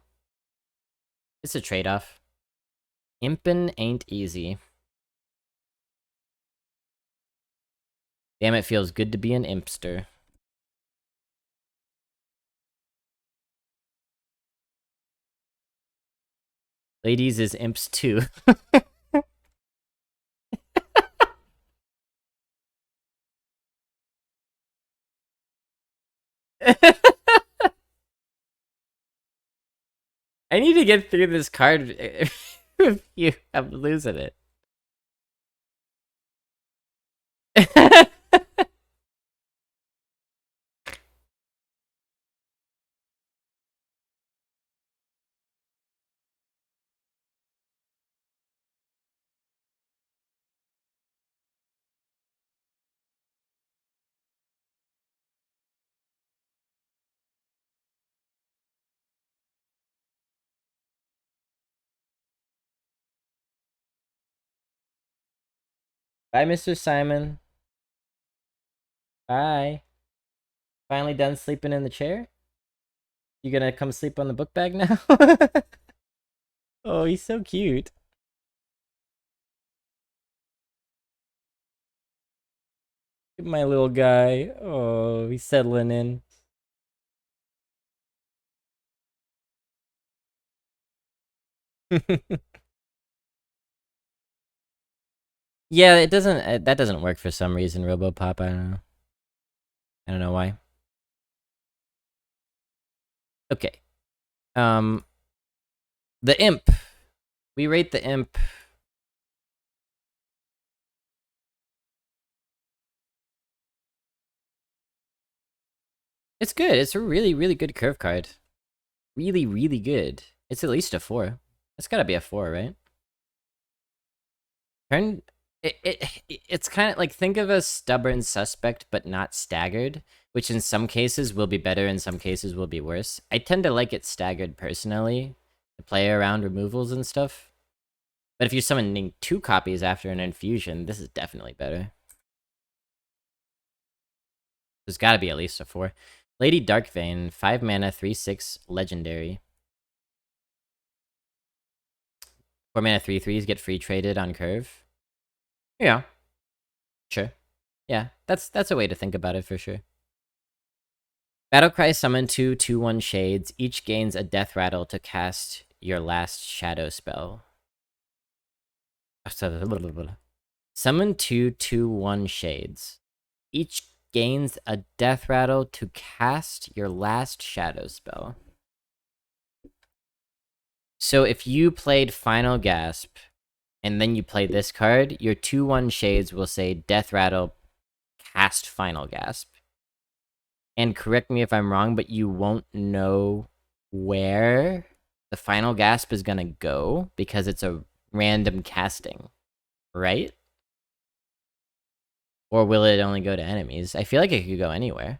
[SPEAKER 1] it's a trade-off. Impin' ain't easy. Damn, it feels good to be an impster. Ladies is imps too. I need to get through this card review. I'm losing it. Bye, Mr. Simon. Bye. Finally done sleeping in the chair? You gonna come sleep on the book bag now? Oh, he's so cute. My little guy. Oh, he's settling in. Yeah, it doesn't. That doesn't work for some reason. RoboPop. I don't know. I don't know why. Okay. The imp. We rate the imp. It's good. It's a really, really good curve card. Really, really good. It's at least a 4. It's gotta be a 4, right? Turn. It's kind of like, think of a stubborn suspect, but not staggered, which in some cases will be better, in some cases will be worse. I tend to like it staggered personally, to play around removals and stuff. But if you're summoning 2 copies after an infusion, this is definitely better. There's gotta be at least a 4. Lady Darkvein, 5 mana, 3/6, legendary. 4 mana, 3/3s get free traded on curve. Yeah. Sure. Yeah, that's a way to think about it for sure. Battlecry, summon 2 2/1 shades. Each gains a death rattle to cast your last shadow spell. Summon 2 2/1 shades. Each gains a death rattle to cast your last shadow spell. So if you played Final Gasp, and then you play this card, your 2/1 shades will say death rattle, cast Final Gasp. And correct me if I'm wrong, but you won't know where the final gasp is gonna go because it's a random casting, right? Or will it only go to enemies? I feel like it could go anywhere.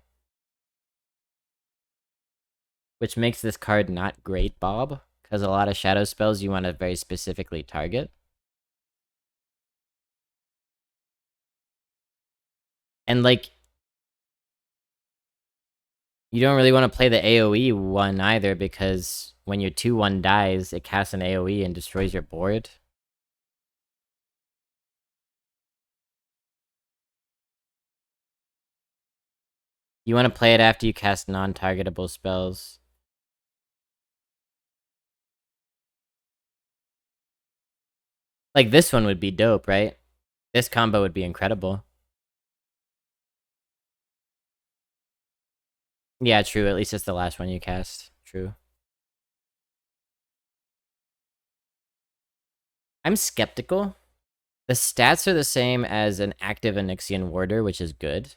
[SPEAKER 1] Which makes this card not great, Bob, because a lot of shadow spells you want to very specifically target. And, like, you don't really want to play the AoE one either, because when your 2/1 dies, it casts an AoE and destroys your board. You want to play it after you cast non-targetable spells. Like, this one would be dope, right? This combo would be incredible. Yeah, true. At least it's the last one you cast. True. I'm skeptical. The stats are the same as an active Onyxian Warder, which is good.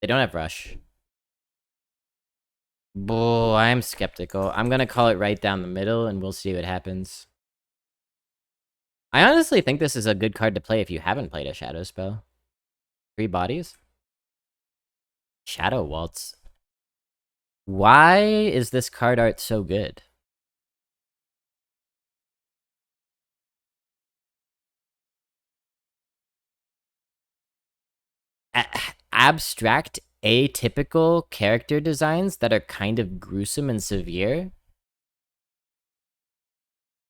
[SPEAKER 1] They don't have Rush. Bull, I'm skeptical. I'm gonna call it right down the middle, and we'll see what happens. I honestly think this is a good card to play if you haven't played a Shadow spell. 3 bodies? Shadow Waltz. Why is this card art so good? Abstract, atypical character designs that are kind of gruesome and severe.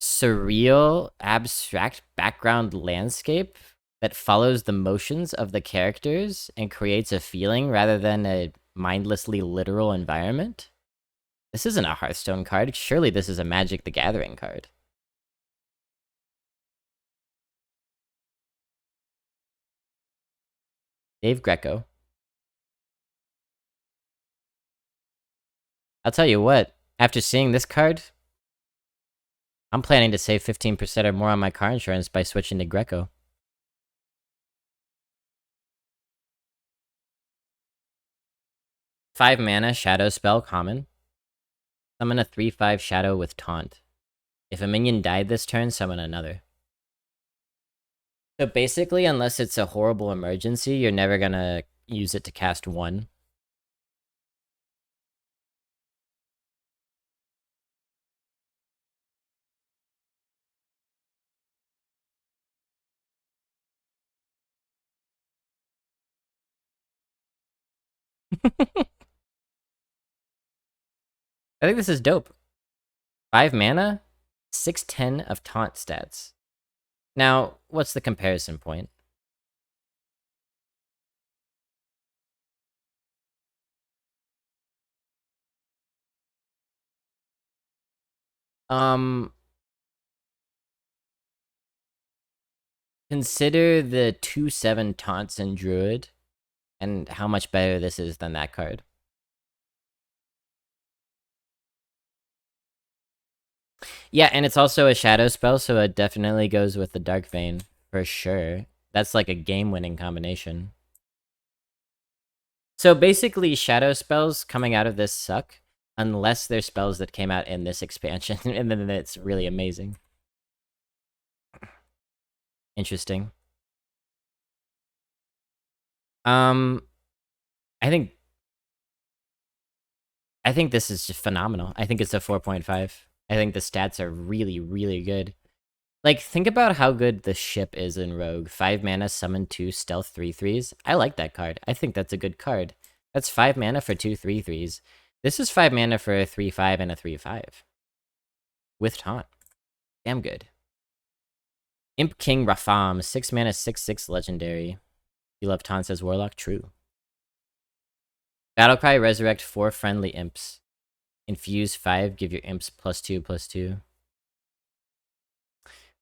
[SPEAKER 1] Surreal, abstract background landscape that follows the motions of the characters and creates a feeling rather than a mindlessly literal environment. This isn't a Hearthstone card. Surely this is a Magic the Gathering card. Dave Greco. I'll tell you what, after seeing this card, I'm planning to save 15% or more on my car insurance by switching to Greco. Five mana, Shadow spell, common. Summon a 3/5 Shadow with Taunt. If a minion died this turn, summon another. So basically, unless it's a horrible emergency, you're never gonna use it to cast 1. I think this is dope. 5 mana, 6/10 of Taunt stats. Now, what's the comparison point? Consider the 2/7 taunts in Druid, and how much better this is than that card. Yeah, and it's also a shadow spell, so it definitely goes with the Dark Vein, for sure. That's like a game-winning combination. So basically, shadow spells coming out of this suck, unless they're spells that came out in this expansion, and then it's really amazing. Interesting. I think this is just phenomenal. I think it's a 4.5. I think the stats are really, really good. Like, think about how good the ship is in Rogue. 5 mana, summon 2 stealth 3/3s. I like that card. I think that's a good card. That's 5 mana for 2 3/3s. This is 5 mana for a 3/5 and a 3/5. With taunt. Damn good. Imp King Rafam, 6 mana, 6/6 legendary. You love taunts as Warlock? True. Battlecry, resurrect 4 friendly imps. Infuse 5, give your imps +2/+2.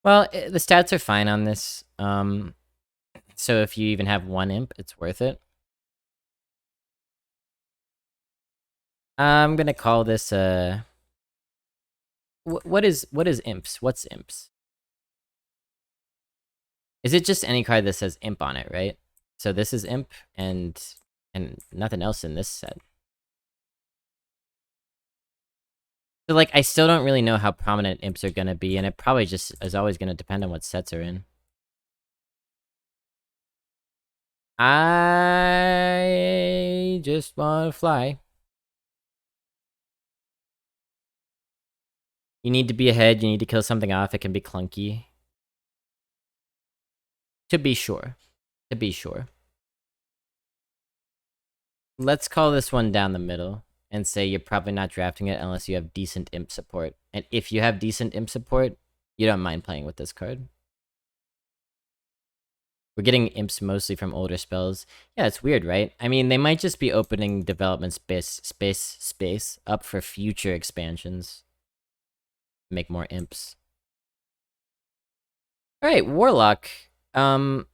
[SPEAKER 1] Well, the stats are fine on this. So if you even have 1 imp, it's worth it. I'm gonna call this what is imps? What's imps? Is it just any card that says imp on it, right? So this is imp, and And nothing else in this set. So, like, I still don't really know how prominent imps are gonna be, and it probably just is always gonna depend on what sets are in. I just want to fly. You need to be ahead, you need to kill something off, it can be clunky. To be sure. To be sure. Let's call this one down the middle and say you're probably not drafting it unless you have decent imp support. And if you have decent imp support, you don't mind playing with this card. We're getting imps mostly from older spells. Yeah, it's weird, right? I mean, they might just be opening development space up for future expansions. Make more imps. Alright, Warlock. Yeah,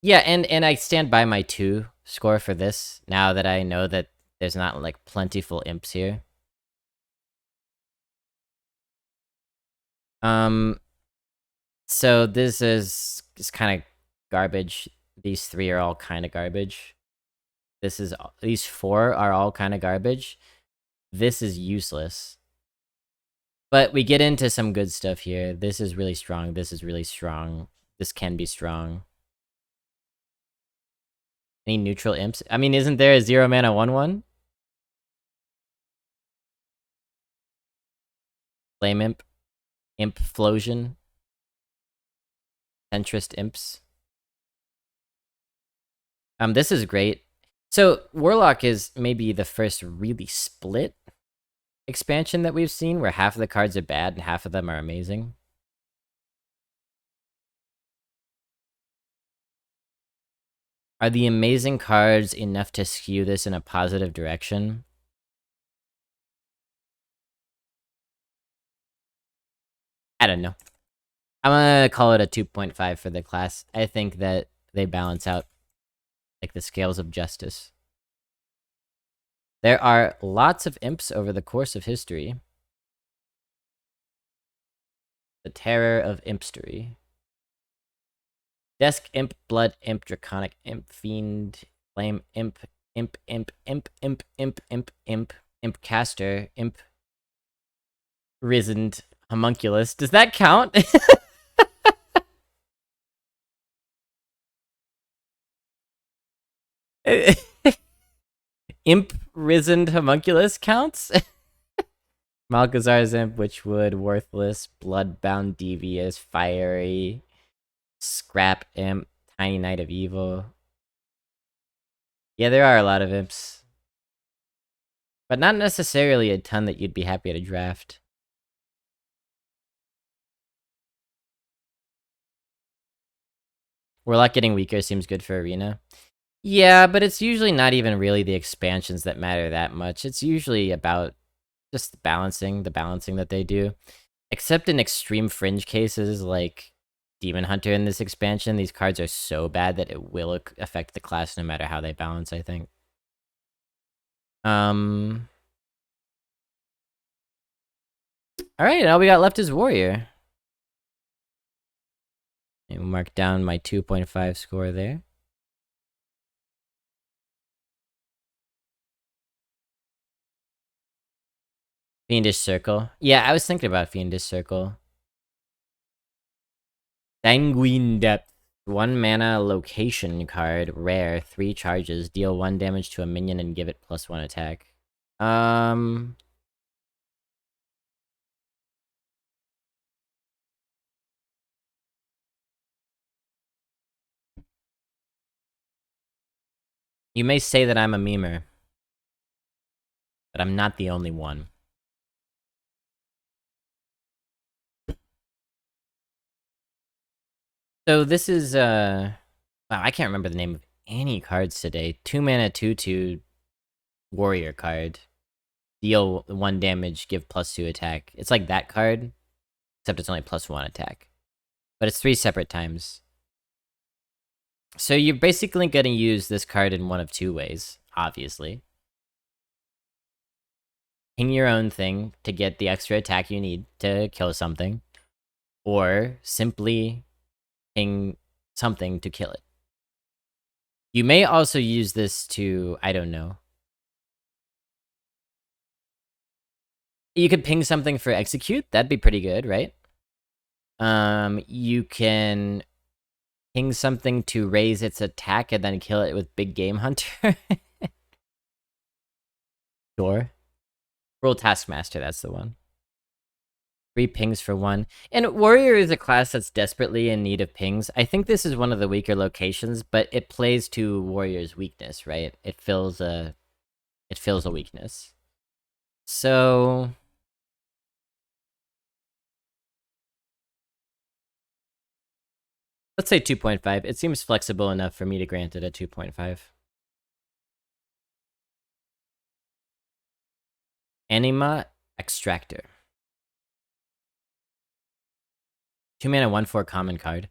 [SPEAKER 1] and I stand by my 2 score for this, now that I know that there's not, like, plentiful imps here. So this is kind of garbage. These 3 are all kind of garbage. These 4 are all kind of garbage. This is useless. But we get into some good stuff here. This is really strong. This is really strong. This can be strong. Any neutral imps? I mean, isn't there a 0 mana 1/1? Flame imp. Implosion. Centrist imps. This is great. So, Warlock is maybe the first really split expansion that we've seen, where half of the cards are bad and half of them are amazing. Are the amazing cards enough to skew this in a positive direction? I don't know. I'm gonna call it a 2.5 for the class. I think that they balance out, like, the scales of justice. There are lots of imps over the course of history. The terror of impstery. Desk imp, blood imp, draconic imp, fiend, flame imp, imp, imp, imp, imp, imp, imp, imp, imp caster, imp, risen, homunculus. Does that count? Imp, risen, homunculus counts? Malchazar's imp, Witchwood, worthless, bloodbound, devious, fiery, scrap imp, tiny knight of evil. Yeah, there are a lot of imps. But not necessarily a ton that you'd be happy to draft. Warlock getting weaker seems good for Arena. Yeah, but it's usually not even really the expansions that matter that much. It's usually about just the balancing that they do. Except in extreme fringe cases like Demon Hunter in this expansion, these cards are so bad that it will affect the class no matter how they balance, I think. Alright, all we got left is Warrior. And we'll mark down my 2.5 score there. Fiendish Circle. Yeah, I was thinking about Fiendish Circle. Sanguine Depth. 1 mana location card, rare, 3 charges, deal 1 damage to a minion and give it +1 attack. You may say that I'm a memer, but I'm not the only one. So this is, wow, I can't remember the name of any cards today. 2 mana, 2/2 warrior card. Deal 1 damage, give +2 attack. It's like that card, except it's only +1 attack. But it's 3 separate times. So you're basically gonna use this card in one of 2 ways, obviously. Ping your own thing to get the extra attack you need to kill something, or simply ping something to kill it. You may also use this to, I don't know. You could ping something for execute. That'd be pretty good, right? You can ping something to raise its attack and then kill it with Big Game Hunter. Sure. Roll Taskmaster, that's the one. 3 pings for 1. And Warrior is a class that's desperately in need of pings. I think this is one of the weaker locations, but it plays to Warrior's weakness, right? It fills a weakness. So let's say 2.5. It seems flexible enough for me to grant it a 2.5. Anima Extractor. 2 mana, 1/4 common card.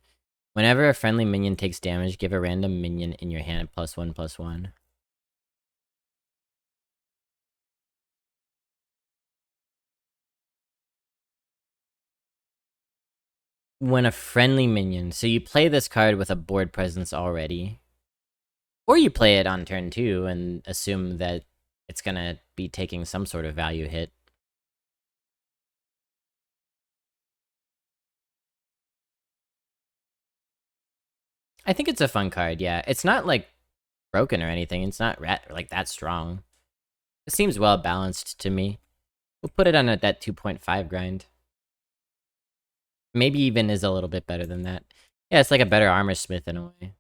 [SPEAKER 1] Whenever a friendly minion takes damage, give a random minion in your hand +1/+1. When a friendly minion, so you play this card with a board presence already, or you play it on turn 2 and assume that it's gonna be taking some sort of value hit. I think it's a fun card, yeah. It's not, like, broken or anything. It's not, like, that strong. It seems well balanced to me. We'll put it on that 2.5 grind. Maybe even is a little bit better than that. Yeah, it's like a better Armor Smith in a way.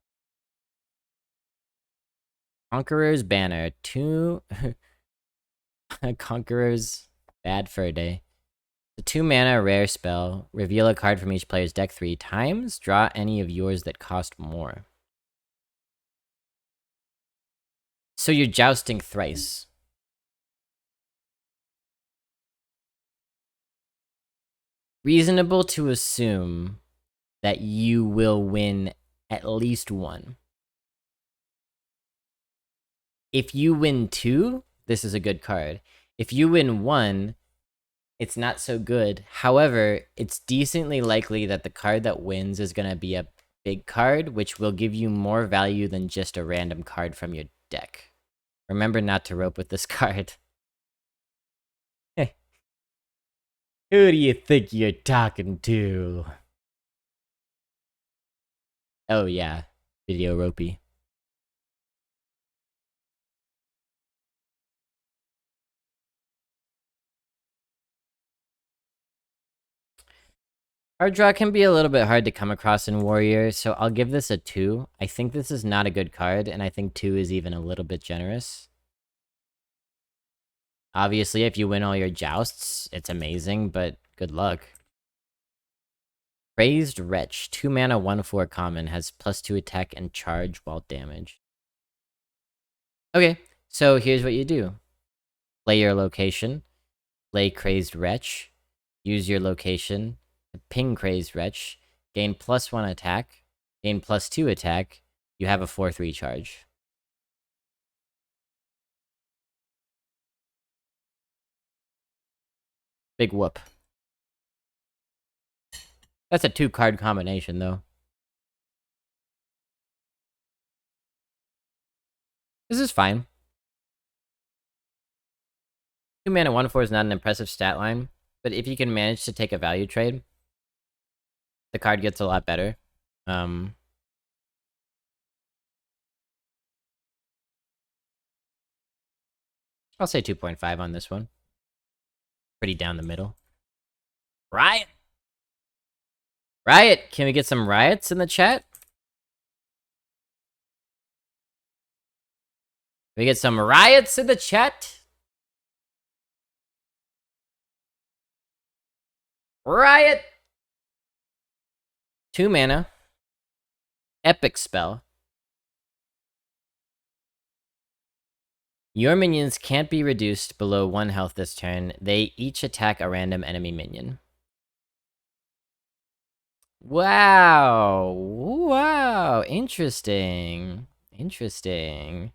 [SPEAKER 1] Conqueror's Banner. 2... Conqueror's Bad for a Day. The 2 mana rare spell. Reveal a card from each player's deck 3 times. Draw any of yours that cost more. So you're jousting thrice. Reasonable to assume that you will win at least 1. If you win 2, this is a good card. If you win 1, it's not so good. However, it's decently likely that the card that wins is going to be a big card, which will give you more value than just a random card from your deck. Remember not to rope with this card. Who do you think you're talking to? Oh yeah, video ropey. Card draw can be a little bit hard to come across in Warrior, so I'll give this a 2. I think this is not a good card, and I think 2 is even a little bit generous. Obviously, if you win all your jousts, it's amazing, but good luck. Crazed Wretch. 2 mana, 1/4 common. Has +2 attack and charge while damaged. Okay, so here's what you do. Play your location. Play Crazed Wretch. Use your location. Ping Crazed Wretch. Gain +1 attack. Gain +2 attack. You have a 4/3 charge. Big whoop. That's a 2-card combination, though. This is fine. 2 mana, 1/4 is not an impressive stat line, but if you can manage to take a value trade, the card gets a lot better. I'll say 2.5 on this one. Pretty down the middle. Riot! Riot! Can we get some riots in the chat? Can we get some riots in the chat? Riot! 2 mana. Epic spell. Your minions can't be reduced below 1 health this turn. They each attack a random enemy minion. Wow! Wow! Interesting. Interesting.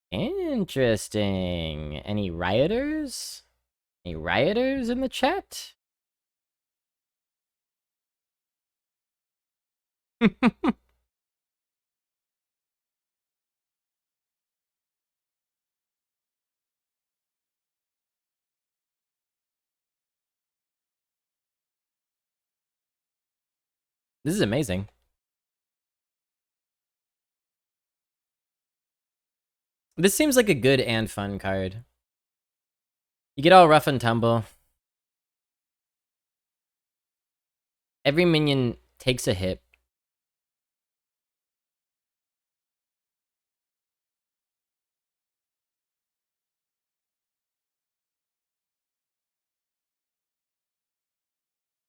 [SPEAKER 1] Interesting. Any rioters? Any rioters in the chat? This is amazing. This seems like a good and fun card. You get all rough and tumble. Every minion takes a hit.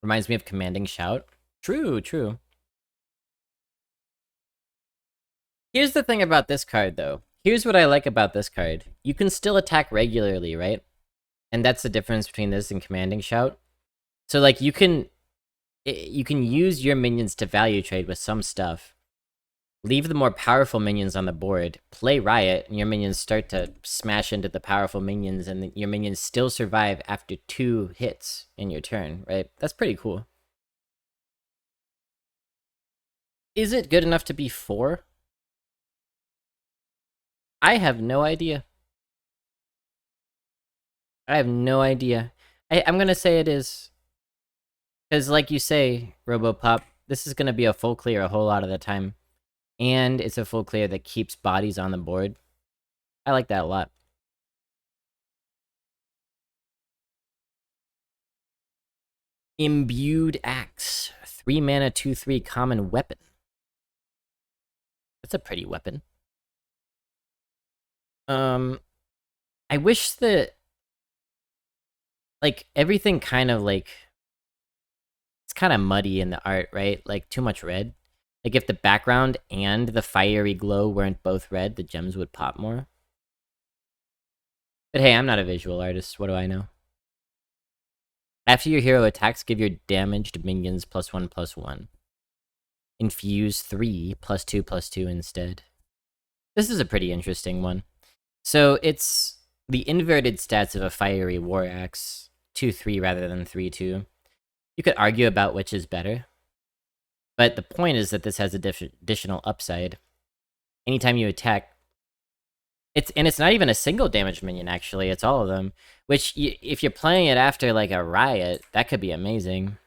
[SPEAKER 1] Reminds me of Commanding Shout. True, true. Here's the thing about this card, though. Here's what I like about this card. You can still attack regularly, right? And that's the difference between this and Commanding Shout. So, like, you can use your minions to value trade with some stuff. Leave the more powerful minions on the board, play Riot, and your minions start to smash into the powerful minions, and your minions still survive after 2 hits in your turn, right? That's pretty cool. Is it good enough to be 4? I have no idea. I have no idea. I'm gonna say it is. Because like you say, Robopop, this is gonna be a full clear a whole lot of the time. And it's a full clear that keeps bodies on the board. I like that a lot. Imbued Axe. 3 mana, 2/3 common weapon. That's a pretty weapon. I wish that, like, everything kind of, like, it's kind of muddy in the art, right? Like, too much red. Like, if the background and the fiery glow weren't both red, the gems would pop more. But hey, I'm not a visual artist. What do I know? After your hero attacks, give your damaged minions +1/+1. Infuse 3 +2/+2 instead. This is a pretty interesting one. So it's the inverted stats of a fiery war axe, 2/3 rather than 3/2. You could argue about which is better, but the point is that this has additional upside. Anytime you attack, it's not even a single damage minion, actually, it's all of them. Which, if you're playing it after, like, a riot, that could be amazing.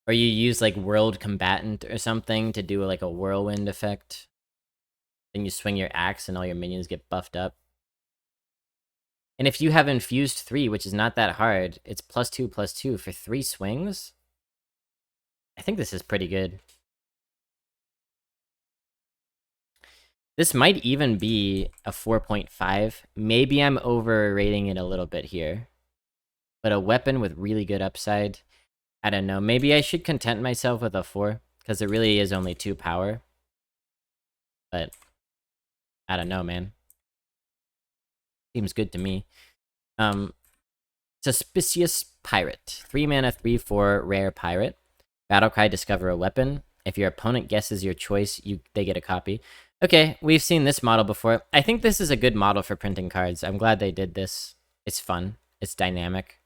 [SPEAKER 1] Or you use, like, World Combatant or something to do, like, a whirlwind effect. Then you swing your axe and all your minions get buffed up. And if you have Infused 3, which is not that hard, it's +2/+2 for 3 swings. I think this is pretty good. This might even be a 4.5. Maybe I'm overrating it a little bit here. But a weapon with really good upside, I don't know. Maybe I should content myself with a 4, because it really is only 2 power. But I don't know, man. Seems good to me. Suspicious Pirate. 3 mana, 3/4 rare pirate. Battlecry, discover a weapon. If your opponent guesses your choice, they get a copy. Okay, we've seen this model before. I think this is a good model for printing cards. I'm glad they did this. It's fun. It's dynamic.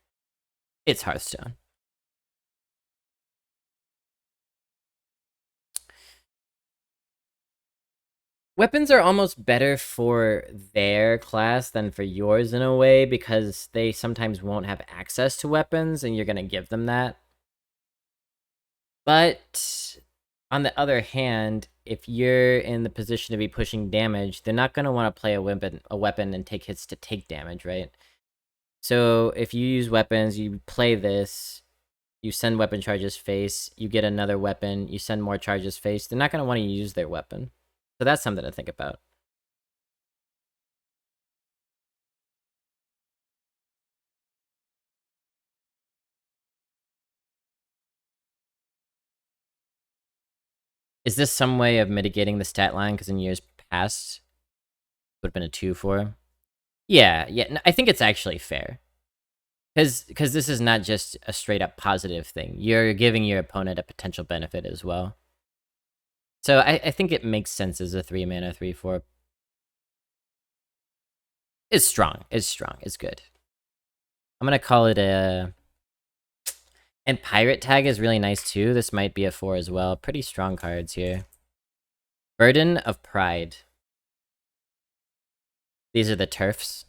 [SPEAKER 1] It's Hearthstone. Weapons are almost better for their class than for yours in a way, because they sometimes won't have access to weapons, and you're going to give them that. But on the other hand, if you're in the position to be pushing damage, they're not going to want to play a weapon and take hits to take damage, right? So if you use weapons, you play this, you send weapon charges face, you get another weapon, you send more charges face, they're not going to want to use their weapon. So that's something to think about. Is this some way of mitigating the stat line? Because in years past, it would have been a 2/4. Yeah, I think it's actually fair. Because this is not just a straight up positive thing. You're giving your opponent a potential benefit as well. So I think it makes sense as a 3 mana, 3/4. It's strong. It's strong. It's good. I'm going to call it a... And Pirate Tag is really nice too. This might be a 4 as well. Pretty strong cards here. Burden of Pride. These are the turfs.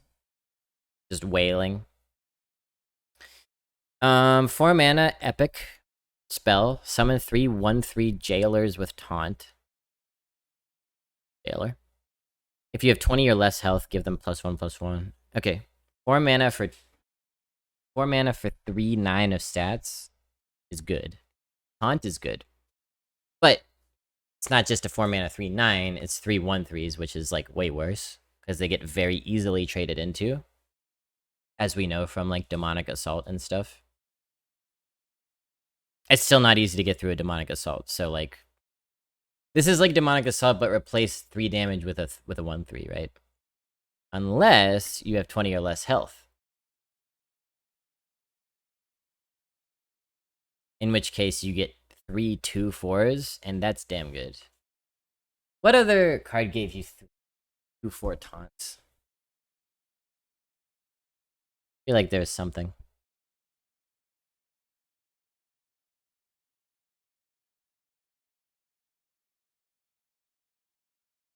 [SPEAKER 1] Just wailing. 4 mana, epic spell. Summon 3 1/3 jailers with taunt. Jailer. If you have 20 or less health, give them +1/+1. Okay. 4 mana for 3/9 of stats is good. Taunt is good. But it's not just a 4 mana 3/9, it's 3 1/3s, which is like way worse. Because they get very easily traded into. As we know from like Demonic Assault and stuff. It's still not easy to get through a Demonic Assault, so like this is like Demonic Assault, but replace 3 damage with a 1/3, right? Unless you have 20 or less health. In which case you get 3 2/4s, and that's damn good. What other card gave you 2/4 taunts? I feel like there's something.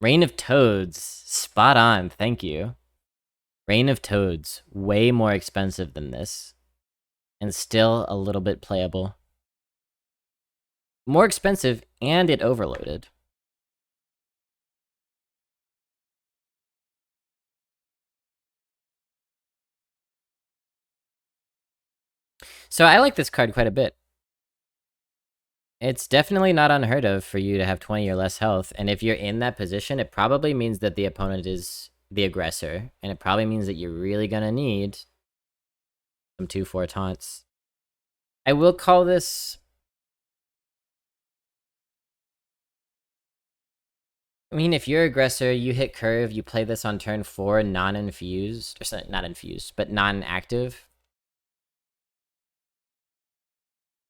[SPEAKER 1] Reign of Toads. Spot on, thank you. Reign of Toads. Way more expensive than this. And still a little bit playable. More expensive, and it overloaded. So I like this card quite a bit. It's definitely not unheard of for you to have 20 or less health, and if you're in that position, it probably means that the opponent is the aggressor, and it probably means that you're really gonna need some 2/4 taunts. I will call this... I mean, if you're aggressor, you hit curve, you play this on turn 4, non-infused, or not infused, but non-active.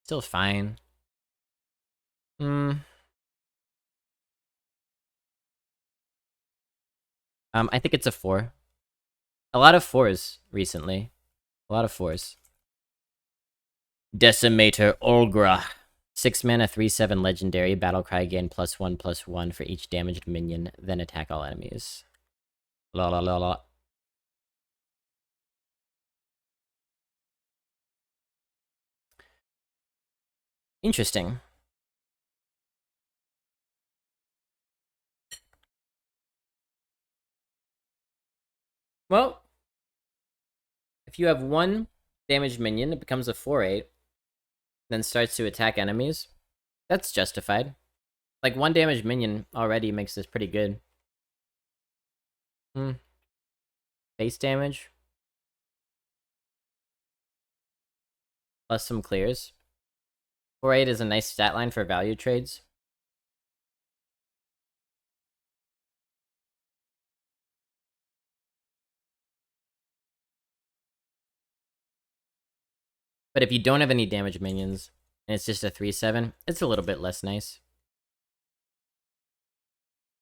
[SPEAKER 1] Still fine. I think it's a 4. A lot of 4s recently. A lot of 4s. Decimator Olgra. 6 mana, 3/7 legendary. Battlecry gain +1/+1 for each damaged minion, then attack all enemies. La la la la. Interesting. Well, if you have 1 damaged minion, it becomes a 4/8, then starts to attack enemies. That's justified. Like, 1 damaged minion already makes this pretty good. Base damage. Plus some clears. 4/8 is a nice stat line for value trades. But if you don't have any damage minions, and it's just a 3/7, it's a little bit less nice.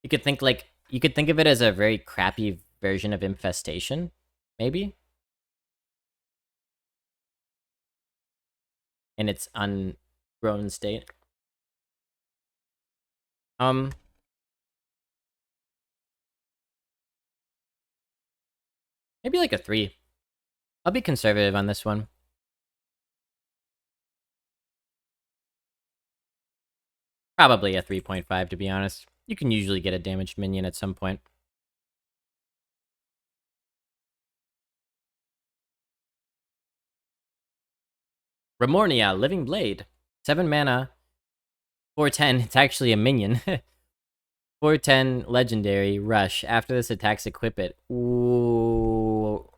[SPEAKER 1] You could think of it as a very crappy version of Infestation, maybe? In its ungrown state. Maybe like a 3. I'll be conservative on this one. Probably a 3.5, to be honest. You can usually get a damaged minion at some point. Remornia, Living Blade. 7 mana. 4/10. It's actually a minion. 4/10 legendary rush. After this attacks, equip it. Ooh.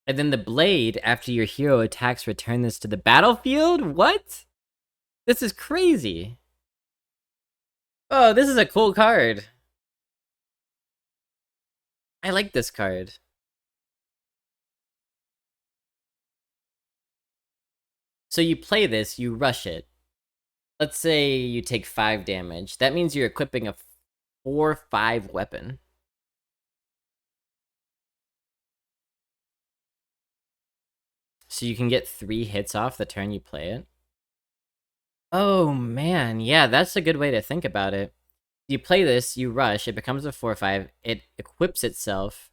[SPEAKER 1] And then the blade, after your hero attacks, return this to the battlefield? What? This is crazy. Oh, this is a cool card. I like this card. So you play this, you rush it. Let's say you take 5 damage. That means you're equipping a 4/5 weapon. So you can get 3 hits off the turn you play it. Oh man, yeah, that's a good way to think about it. You play this, you rush, it becomes a 4/5, it equips itself,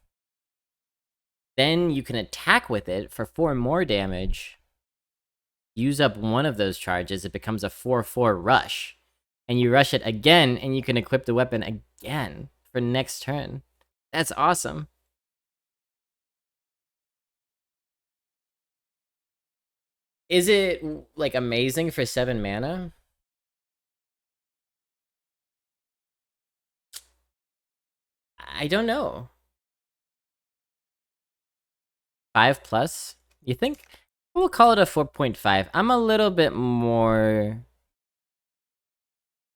[SPEAKER 1] then you can attack with it for 4 more damage, use up one of those charges, it becomes a 4/4 rush, and you rush it again, and you can equip the weapon again for next turn. That's awesome. Is it, like, amazing for 7 mana? I don't know. 5+? You think? We'll call it a 4.5. I'm a little bit more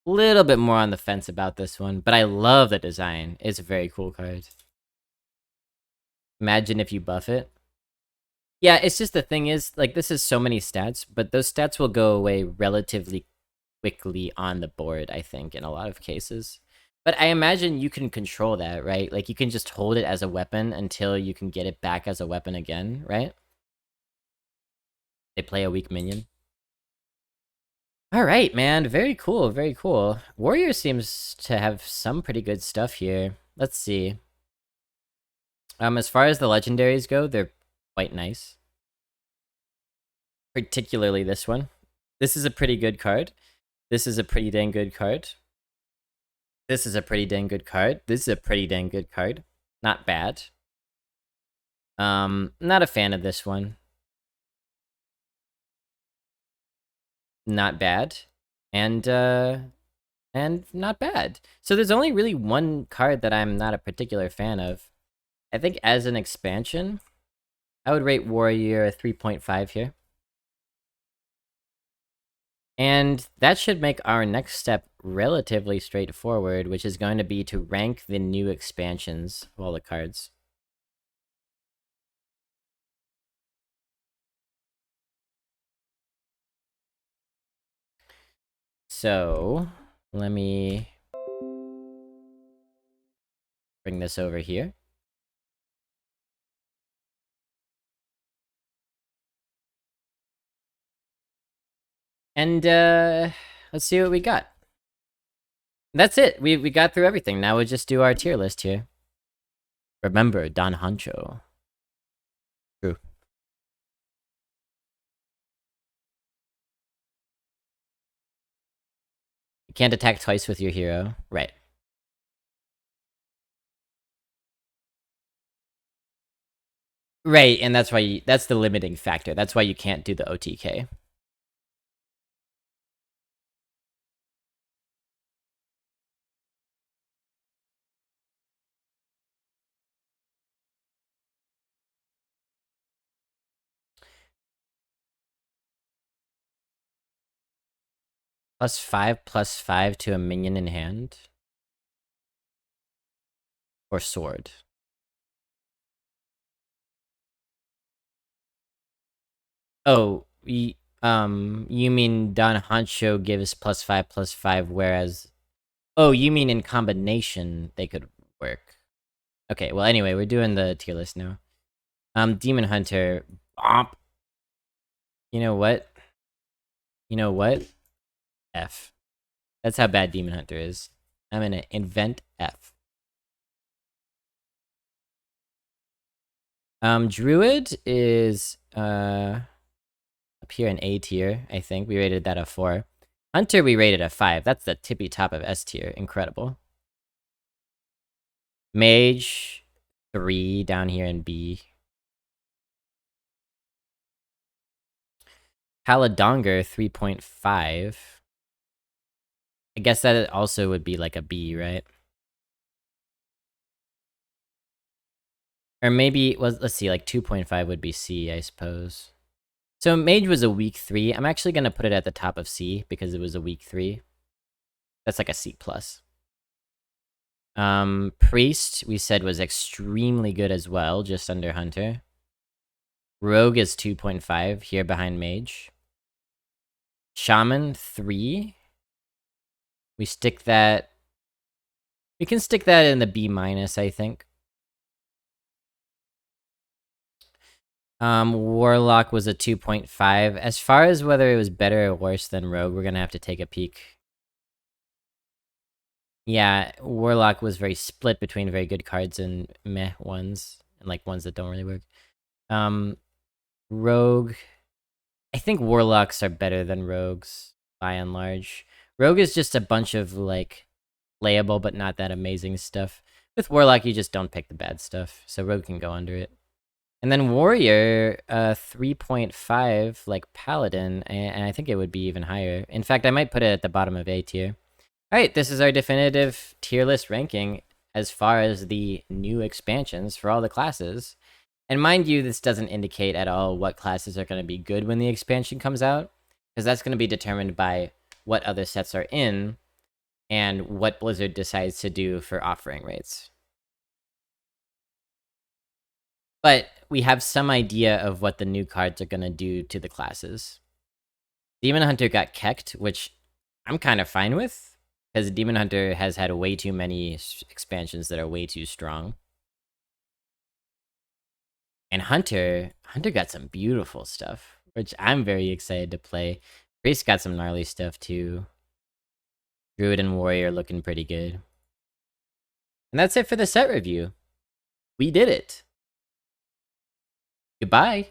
[SPEAKER 1] on the fence about this one, but I love the design. It's a very cool card. Imagine if you buff it. Yeah, it's just the thing is, like, this is so many stats, but those stats will go away relatively quickly on the board, I think, in a lot of cases. But I imagine you can control that, right? Like, you can just hold it as a weapon until you can get it back as a weapon again, right? They play a weak minion. Alright, man. Very cool, very cool. Warrior seems to have some pretty good stuff here. Let's see. As far as the legendaries go, they're quite nice. Particularly this one. This is a pretty good card. This is a pretty dang good card. This is a pretty dang good card. This is a pretty dang good card. Not bad. Not a fan of this one. Not bad. And not bad. So there's only really one card that I'm not a particular fan of. I think as an expansion, I would rate Warrior a 3.5 here. And that should make our next step relatively straightforward, which is going to be to rank the new expansions of all the cards. So, let me bring this over here. And, let's see what we got. That's it. We got through everything. Now we'll just do our tier list here. Remember, Don Hancho. True. You can't attack twice with your hero. Right. Right, and that's why that's the limiting factor. That's why you can't do the OTK. +5/+5 to a minion in hand. Or sword. Oh, you mean Don Hancho gives +5/+5, whereas... Oh, you mean in combination they could work. Okay, well anyway, we're doing the tier list now. Demon Hunter. Bomp. You know what? You know what? F. That's how bad Demon Hunter is. I'm gonna invent F. Druid is up here in A tier, I think. We rated that a 4. Hunter we rated a 5. That's the tippy top of S tier. Incredible. Mage 3 down here in B. Haladonger 3.5. I guess that also would be like a B, right? Or maybe, well, let's see, like 2.5 would be C, I suppose. So Mage was a weak 3. I'm actually going to put it at the top of C because it was a weak 3. That's like a C+. Priest, we said, was extremely good as well, just under Hunter. Rogue is 2.5, here behind Mage. Shaman, 3. We stick that... We can stick that in the B-, I think. Warlock was a 2.5. As far as whether it was better or worse than Rogue, we're gonna have to take a peek. Yeah, Warlock was very split between very good cards and meh ones, and like ones that don't really work. Rogue. I think Warlocks are better than Rogues, by and large. Rogue is just a bunch of, like, playable but not that amazing stuff. With Warlock, you just don't pick the bad stuff, so Rogue can go under it. And then Warrior, 3.5, like Paladin, and I think it would be even higher. In fact, I might put it at the bottom of A tier. Alright, this is our definitive tier list ranking as far as the new expansions for all the classes. And mind you, this doesn't indicate at all what classes are going to be good when the expansion comes out, because that's going to be determined by what other sets are in and what Blizzard decides to do for offering rates. But we have some idea of what the new cards are going to do to the classes. Demon Hunter got kecked, which I'm kind of fine with, because Demon Hunter has had way too many expansions that are way too strong. And Hunter got some beautiful stuff, which I'm very excited to play. Priest got some gnarly stuff too. Druid and Warrior looking pretty good. And that's it for the set review. We did it. Goodbye.